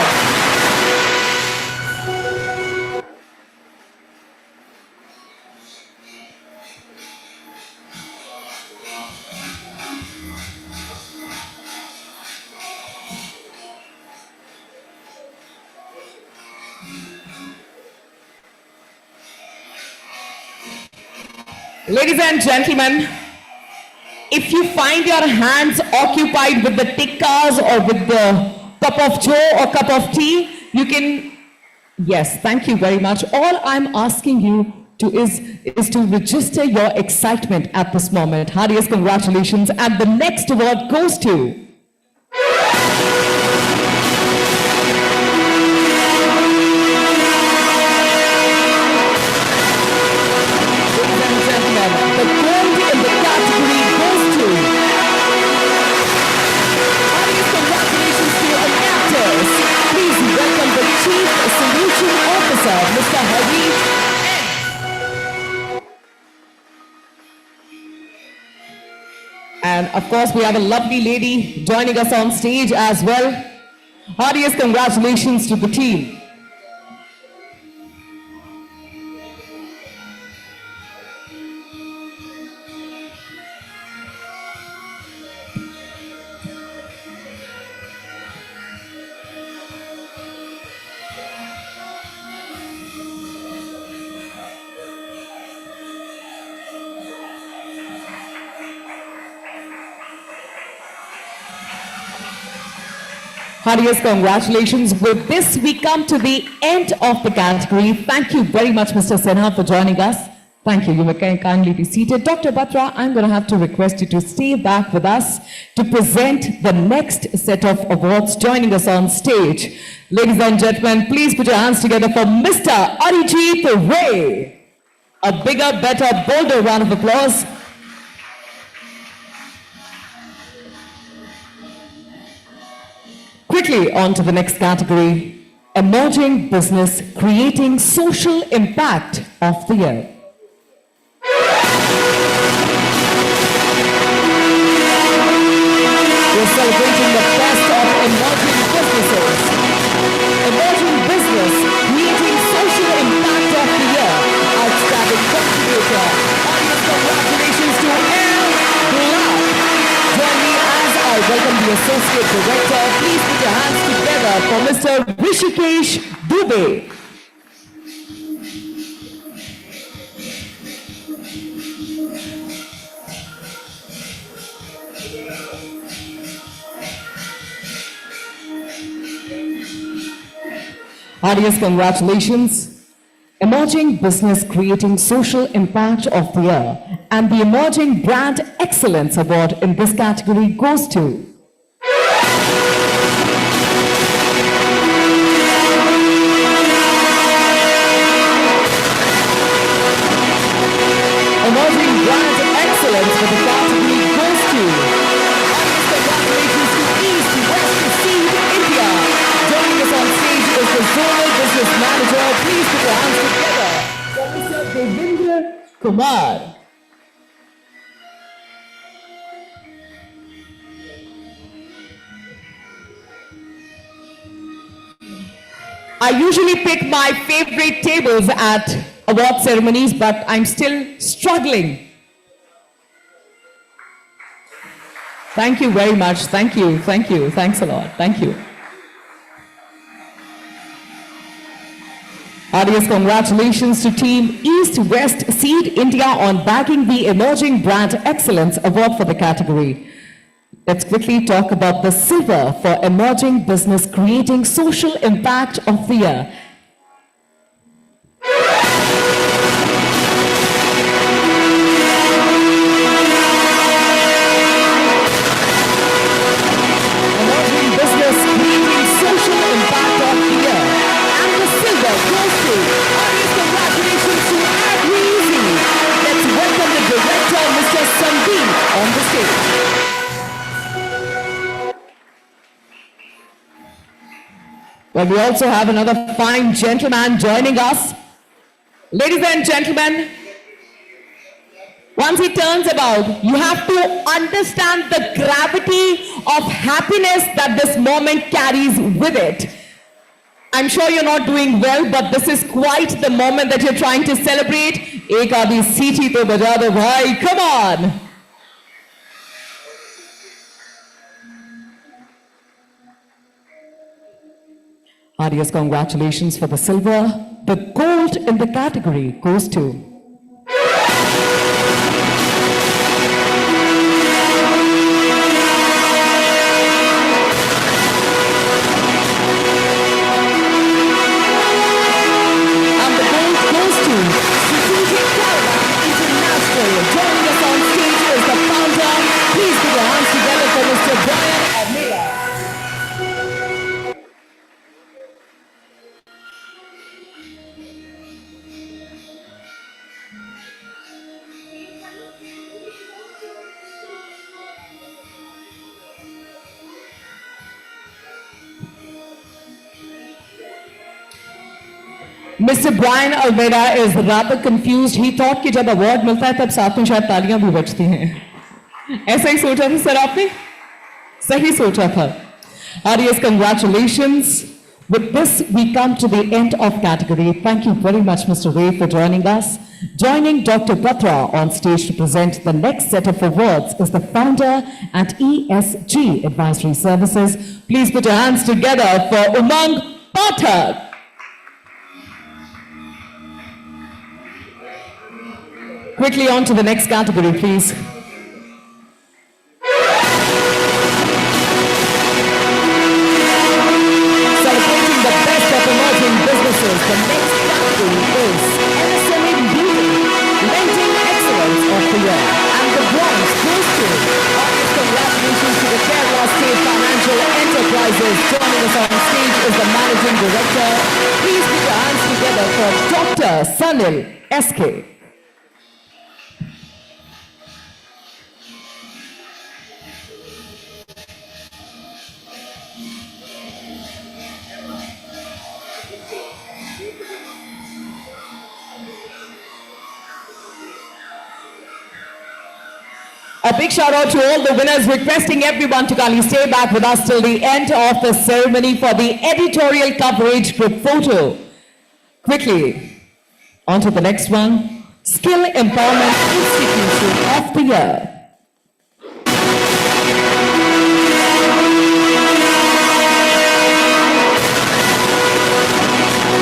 Ladies and gentlemen, if you find your hands occupied with the tikkas or with the cup of joe or cup of tea, you can, yes, thank you very much. All I'm asking you to is to register your excitement at this moment. Heartiest congratulations, and the next award goes to the gold in the category goes to Audience, congratulations to our actors. Please welcome the Chief Solution Officer, Mr. Harish N. And of course, we have a lovely lady joining us on stage as well. Audience, congratulations to the team. Heartiest congratulations. With this, we come to the end of the category. Thank you very much, Mr. Sinha, for joining us. Thank you. You may kindly be seated. Dr. Batra, I'm going to have to request you to stay back with us to present the next set of awards. Joining us on stage, ladies and gentlemen, please put your hands together for Mr. Arijit Ray. A bigger, better, bolder round of applause. Quickly on to the next category, emerging business creating social impact of the year. We're celebrating the best of emerging businesses. Emerging business creating social impact of the year. Outstanding contributor. Audience congratulations to El Gulab. Join me as I welcome the Associate Director. Please put your hands together for Mr. Rishikesh Dubey. Audience congratulations. Emerging Business Creating Social Impact of the Year and the Emerging Brand Excellence Award in this category goes to Emerging Brand Excellence for the category goes to Audience congratulations to East West Seed India. Joining us on stage is the Zonal Business Manager. Please put your hands together for Mr. Devendra Kumar. I usually pick my favorite tables at award ceremonies, but I'm still struggling. Thank you very much. Thank you. Thank you. Thanks a lot. Thank you. Audience congratulations to Team East West Seed India on bagging the Emerging Brand Excellence Award for the category. Let's quickly talk about the silver for Emerging Business Creating Social Impact of the Year. Emerging Business Creating Social Impact of the Year. And the silver goes to, audience congratulations to Agreezy. Let's welcome the director, Mr. Sandeep, on the stage. Well, we also have another fine gentleman joining us. Ladies and gentlemen, once he turns about, you have to understand the gravity of happiness that this moment carries with it. I'm sure you're not doing well, but this is quite the moment that you're trying to celebrate. Ek aadhi seethi to baja do bhai, come on. Audience congratulations for the silver. The gold in the category goes to Strategic Caravan International. Joining us on stage is the founder. Please put your hands together for Mr. Brian Almeida. Mr. Brian Almeida is rather confused. He thought कि जब award मिलता है तब साथ में शायद तालियां भी बजती हैं. ऐसा ही सोचा था सर आपने? सही सोचा था. Audience, congratulations. With this, we come to the end of category. Thank you very much, Mr. Ray, for joining us. Joining Dr. Batra on stage to present the next set of awards is the founder at ESG Advisory Services. Please put your hands together for Umang Pathak. Quickly on to the next category, please. Celebrating the best of emerging businesses, the next category is MSME Lending Excellence of the Year. And the bronze goes to, audience congratulations to the Kerala State Financial Enterprises. Joining us on stage is the Managing Director. Please put your hands together for Dr. Sanil SK. A big shout out to all the winners, requesting everyone to kindly stay back with us till the end of the ceremony for the editorial coverage group photo. Quickly, on to the next one. Skill Empowerment Institution of the Year.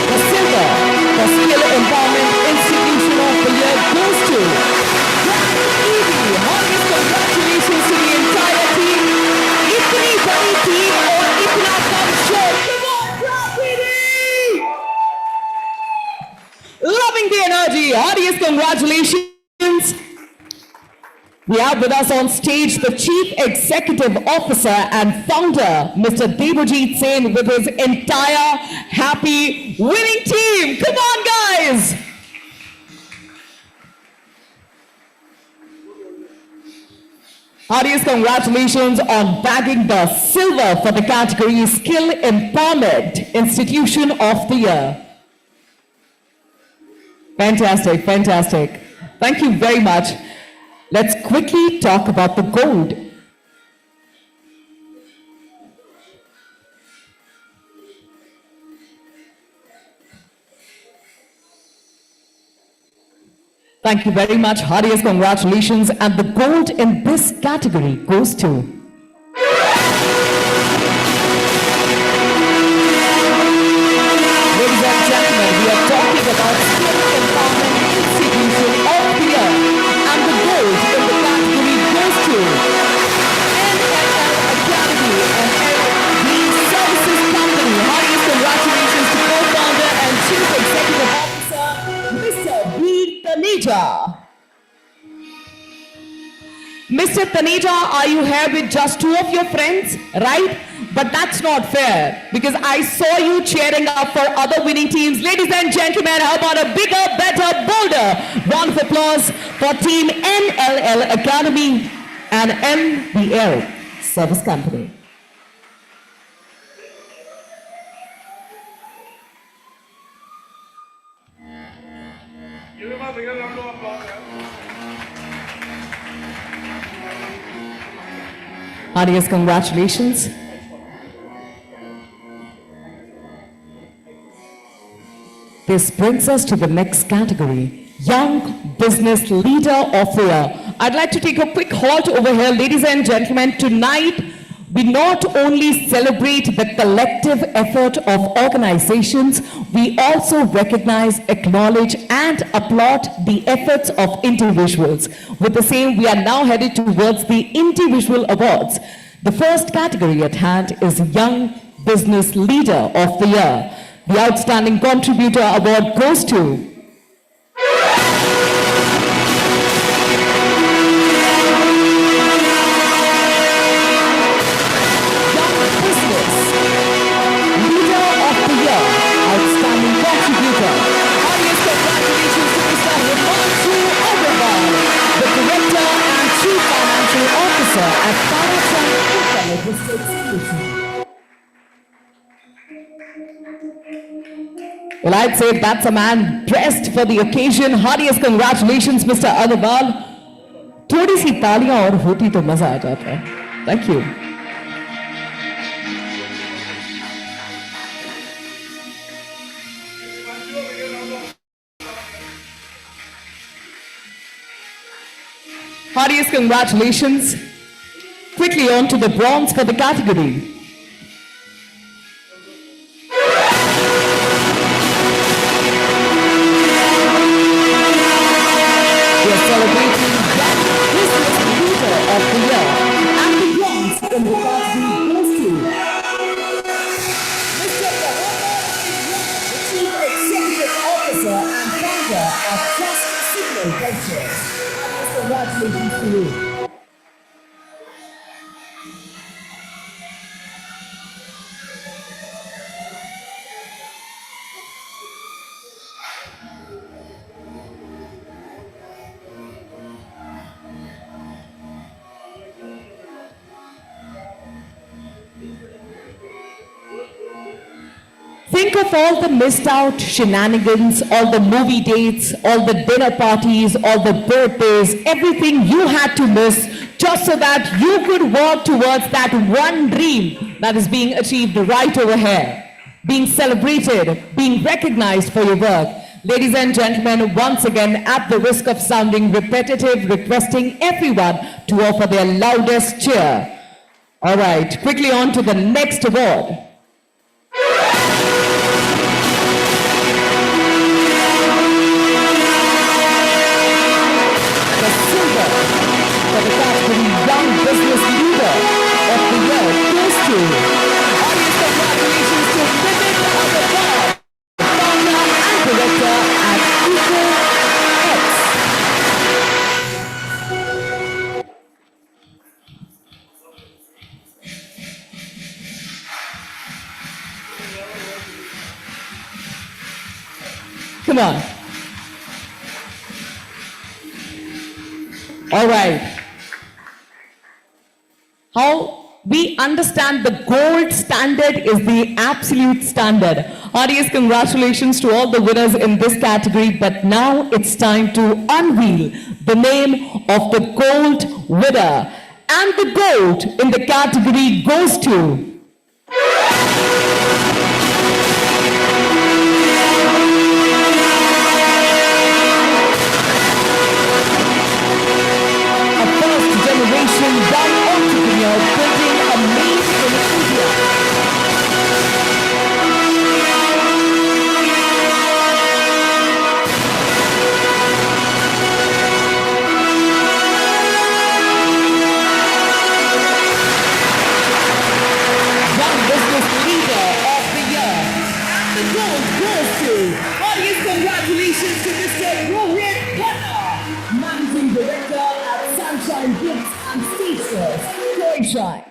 The silver for Skill Empowerment Institution of the Year goes to Edie. Heartiest congratulations to the entire team. Itni badi team aur itna kam show. Come on, clap Edie! Loving the energy. Heartiest congratulations. We have with us on stage the Chief Executive Officer and Founder, Mr. Debojit Sen, with his entire happy winning team. Come on, guys! Heartiest congratulations on bagging the silver for the category Skill Empowerment Institution of the Year. Fantastic, fantastic. Thank you very much. Let's quickly talk about the gold. Thank you very much. Heartiest congratulations. And the gold in this category goes to ladies and gentlemen, we are talking about Skill Empowerment Institution of the Year. And the gold in the category goes to NLL Academy and LD Services Company. Heartiest congratulations to co-founder and Chief Executive Officer, Mr. B. Taneja. Mr. Taneja, are you here with just two of your friends, right? But that's not fair, because I saw you cheering up for other winning teams. Ladies and gentlemen, how about a bigger, better, bolder round of applause for Team NLL Academy and MBL Service Company. Give him a bigger round of applause. Heartiest congratulations. This brings us to the next category, Young Business Leader of the Year. I'd like to take a quick halt over here. Ladies and gentlemen, tonight we not only celebrate the collective effort of organizations, we also recognize, acknowledge, and applaud the efforts of individuals. With the same, we are now headed towards the individual awards. The first category at hand is Young Business Leader of the Year. The Outstanding Contributor Award goes to Young Business Leader of the Year. Outstanding Contributor. Highest congratulations to Mr. Himanshu Agarwal, the Director and Chief Financial Officer at Parasan Logistics Solutions. Well, I'd say that's a man dressed for the occasion. Heartiest congratulations, Mr. Agarwal. थोड़ी सी तालियां और होती तो मजा आ जाता है. Thank you. Heartiest congratulations. Quickly on to the bronze for the category. We are celebrating Young Business Leader of the Year, and the bronze in the category goes to Mr. Prahoda, the Chief Executive Officer and Founder of Trust Signal Ventures. Congratulations to you. Think of all the missed out shenanigans, all the movie dates, all the dinner parties, all the birthdays, everything you had to miss just so that you could work towards that one dream that is being achieved right over here, being celebrated, being recognized for your work. Ladies and gentlemen, once again, at the risk of sounding repetitive, requesting everyone to offer their loudest cheer. All right, quickly on to the next award. The silver for the category Young Business Leader of the Year goes to, audience congratulations to Vivek Agarwal, founder and director at EcoX. Come on. All right. How we understand the gold standard is the absolute standard. Audience, congratulations to all the winners in this category, but now it's time to unveil the name of the gold winner. And the gold in the category goes to generation young entrepreneur building a made in India. Young Business Leader of the Year. And the gold goes to, audience congratulations to Mr. Rohit Khanna, Managing Director at Sunshine Gifts and Stages, Croatia.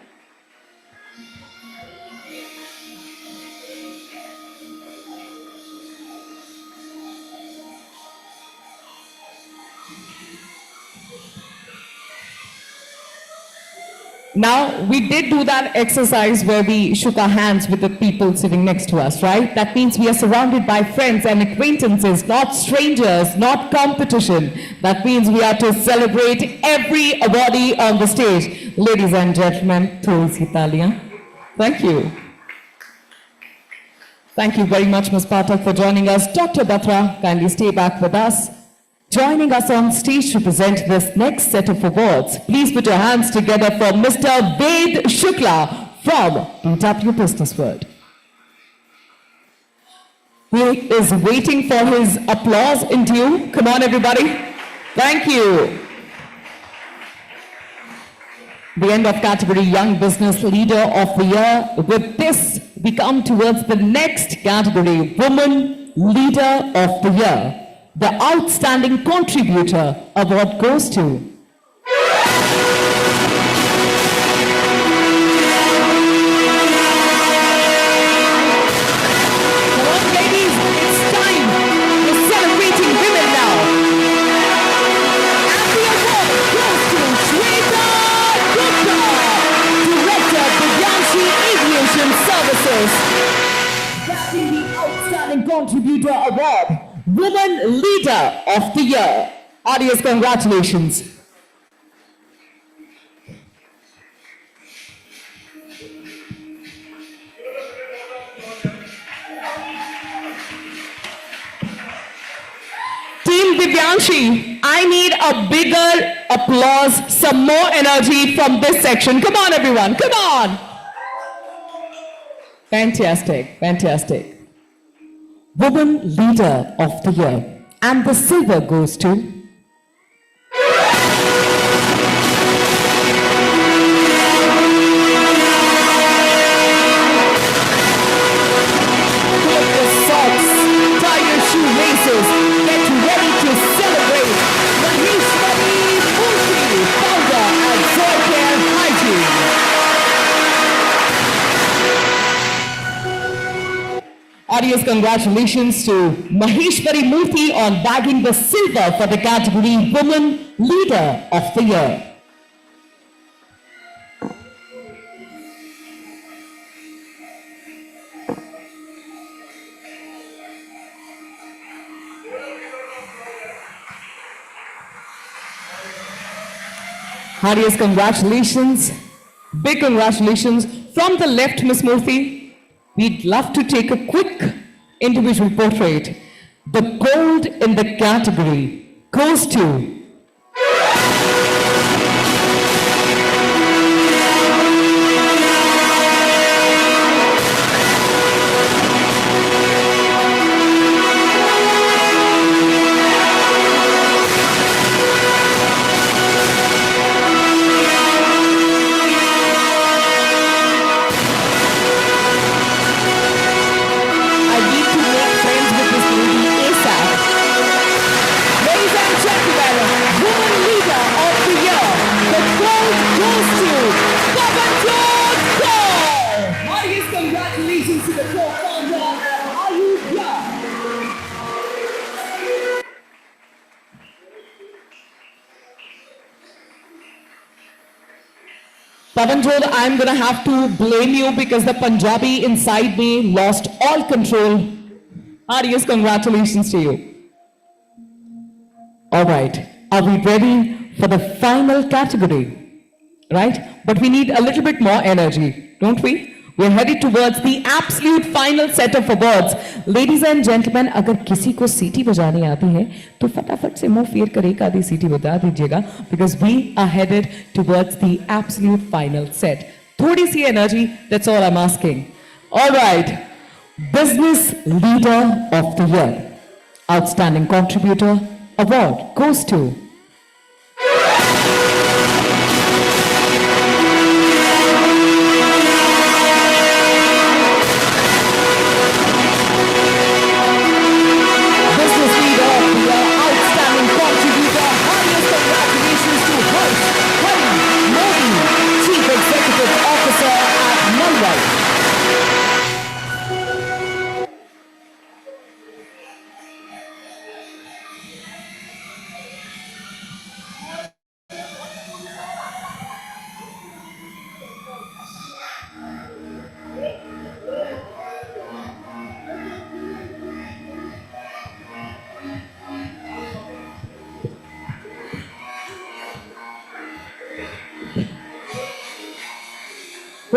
Now, we did do that exercise where we shook our hands with the people sitting next to us, right? That means we are surrounded by friends and acquaintances, not strangers, not competition. That means we are to celebrate every awardee on the stage. Ladies and gentlemen, throw si taliyan. Thank you. Thank you very much, Ms. Pathak, for joining us. Dr. Batra, kindly stay back with us. Joining us on stage to present this next set of awards, please put your hands together for Mr. Ved Shukla from BW Business World. He is waiting for his applause in due. Come on, everybody. Thank you. The end of category Young Business Leader of the Year. With this, we come towards the next category, Woman Leader of the Year. The Outstanding Contributor Award goes to come on, ladies, it's time. We're celebrating women now. And the award goes to Shweta Gupta, Director, Divyanshi Aviation Services. Getting the Outstanding Contributor Award, Woman Leader of the Year. Audience, congratulations. Team Divyanshi, I need a bigger applause, some more energy from this section. Come on, everyone, come on. Fantastic, fantastic. Woman Leader of the Year. And the silver goes to Put the socks, tie your shoelaces, get ready to celebrate Maheshwari Murthy, founder at Joy Care Hygiene. Audience, congratulations to Maheshwari Murthy on bagging the silver for the category Woman Leader of the Year. Heartiest congratulations. Big congratulations. From the left, Ms. Murthy, we'd love to take a quick individual portrait. The gold in the category goes to Pavanjot, I'm going to have to blame you because the Punjabi inside me lost all control. Heartiest congratulations to you. All right, are we ready for the final category? Right? But we need a little bit more energy, don't we? We're headed towards the absolute final set of awards. Ladies and gentlemen, अगर किसी को सीटी बजानी आती है तो फटाफट से मुंह फेर कर एक आधी सीटी बजा दीजिएगा because we are headed towards the absolute final set. थोड़ी सी energy, that's all I'm asking. All right, Business Leader of the Year, Outstanding Contributor Award goes to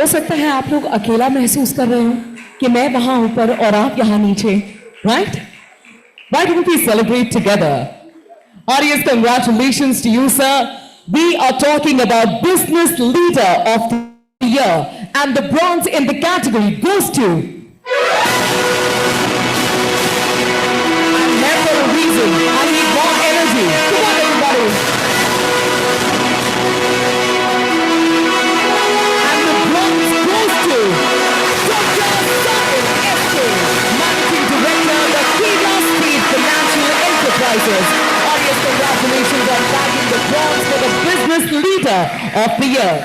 हो सकता है आप लोग अकेला महसूस कर रहे हो कि मैं वहां ऊपर और आप यहां नीचे, right? Why don't we celebrate together? Heartiest congratulations to you, sir. We are talking about Business Leader of the Year, and the bronze in the category goes to. I'm here for a reason. I need more energy. Come on, everybody. Heartiest congratulations on bagging the bronze for the Business Leader of the Year.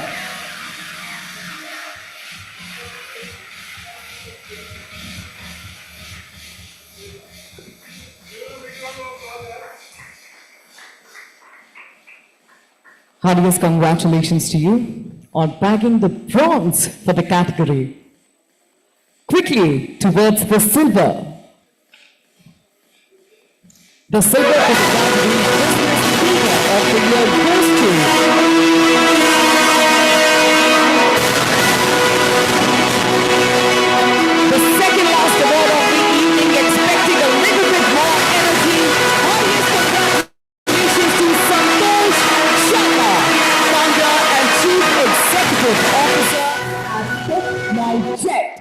Heartiest congratulations to you on bagging the bronze for the category. Quickly towards the silver. The silver for the category Business Leader of the Year goes to the second last award of the evening, expecting a little bit more energy. Heartiest congratulations to Santosh Sharma, Founder and Chief Executive Officer at Book My Jet.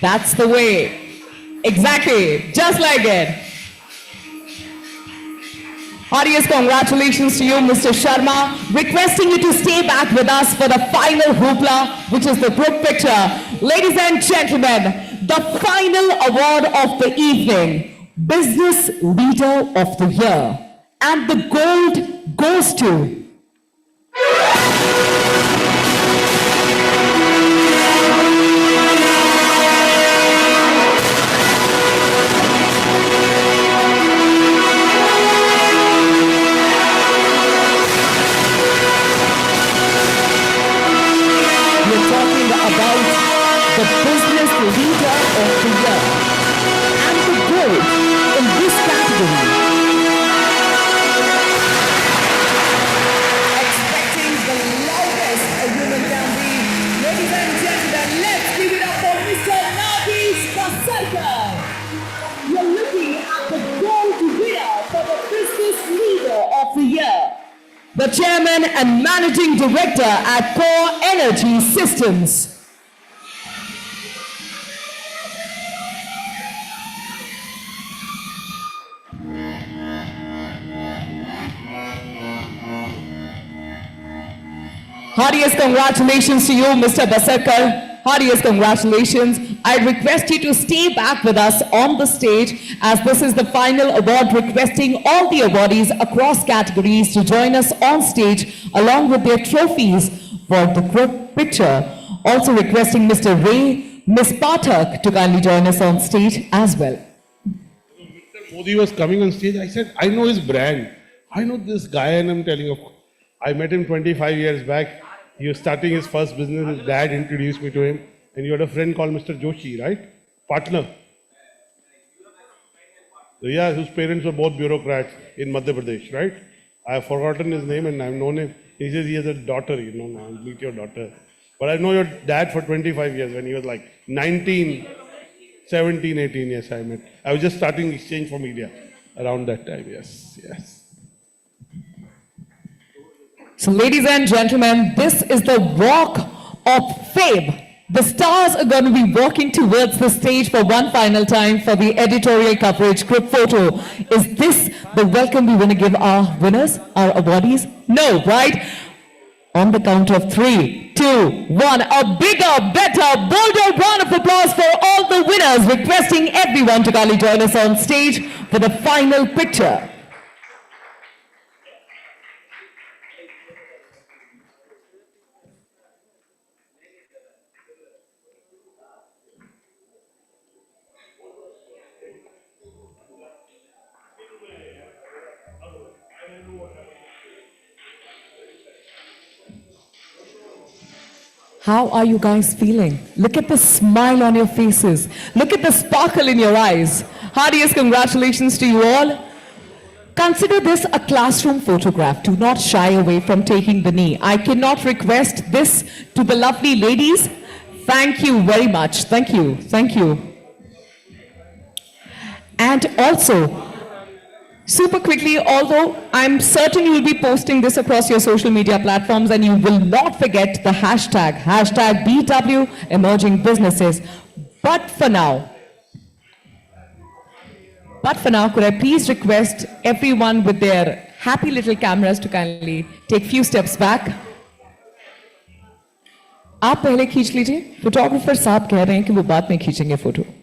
That's the way. Exactly. Just like it. Heartiest congratulations to you, Mr. Sharma. Requesting you to stay back with us for the final hoopla, which is the group picture. Ladies and gentlemen, the final award of the evening, Business Leader of the Year. And the gold goes to the Chairman and Managing Director at Core Energy Systems. Heartiest congratulations to you, Mr. Basarkar. Heartiest congratulations. I request you to stay back with us on the stage as this is the final award, requesting all the awardees across categories to join us on stage along with their trophies for the group picture. Also requesting Mr. Ray, Ms. Pathak to kindly join us on stage as well. Mr. Modi was coming on stage. I said, I know his brand. I know this guy, and I'm telling you, I met him 25 years back. He was starting his first business. His dad introduced me to him. And you had a friend called Mr. Joshi, right? Partner. Yeah, whose parents were both bureaucrats in Madhya Pradesh, right? I have forgotten his name and I've known him. He says he has a daughter, you know, I'll meet your daughter. But I know your dad for 25 years when he was like 19, 17, 18, yes, I met. I was just starting Exchange for Media around that time, yes, yes. So ladies and gentlemen, this is the walk of fame. The stars are going to be walking towards the stage for one final time for the editorial coverage group photo. Is this the welcome we want to give our winners, our awardees? No, right? On the count of 3, 2, 1, a bigger, better, bolder round of applause for all the winners, requesting everyone to kindly join us on stage for the final picture. How are you guys feeling? Look at the smile on your faces. Look at the sparkle in your eyes. Heartiest congratulations to you all. Consider this a classroom photograph. Do not shy away from taking the knee. I cannot request this to the lovely ladies. Thank you very much. Thank you. Thank you. And also, super quickly, although I'm certain you'll be posting this across your social media platforms and you will not forget the hashtag BW Emerging Businesses. But for now, could I please request everyone with their happy little cameras to kindly take few steps back? आप पहले खींच लीजिए, photographer साहब कह रहे हैं कि वो बाद में खींचेंगे photo.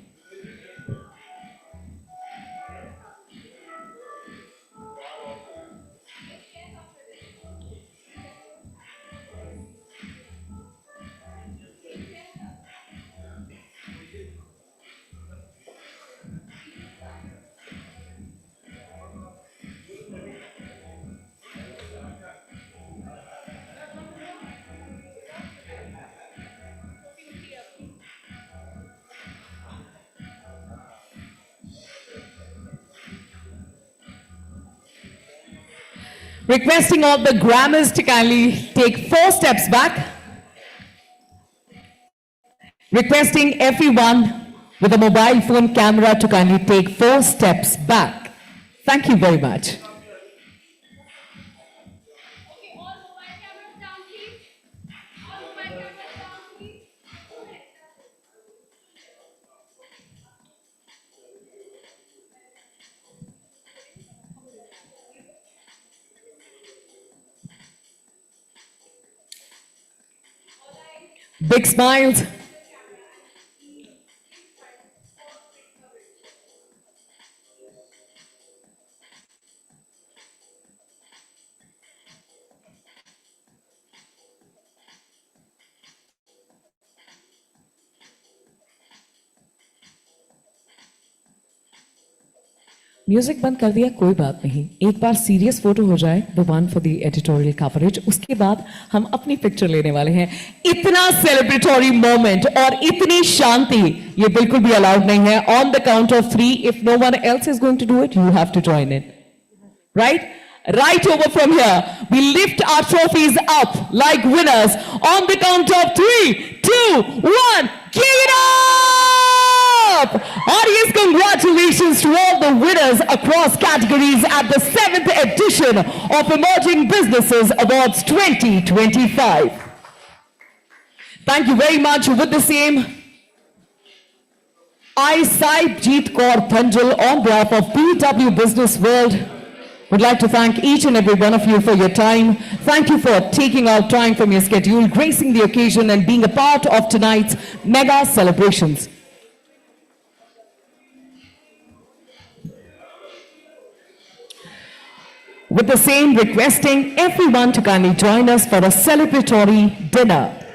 Requesting all the grammars to kindly take 4 steps back. Requesting everyone with a mobile phone camera to kindly take 4 steps back. Thank you very much. Big smiles. Music बंद कर दिया, कोई बात नहीं. एक बार सीरियस फोटो हो जाए, the one for the editorial coverage, उसके बाद हम अपनी पिक्चर लेने वाले हैं. इतना सेलिब्रेटरी मोमेंट और इतनी शांति ये बिल्कुल भी अलाउड नहीं है. On the count of 3, if no one else is going to do it, you have to join in. Right? Right over from here, we lift our trophies up like winners. On the count of 3, 2, 1, give it up! Audience, congratulations to all the winners across categories at the 7th edition of Emerging Businesses Awards 2025. Thank you very much. With the same, I, Saibjeet Kaur Thanjal, on behalf of BW Business World, would like to thank each and every one of you for your time. Thank you for taking out time from your schedule, gracing the occasion and being a part of tonight's mega celebrations. With the same, requesting everyone to kindly join us for a celebratory dinner.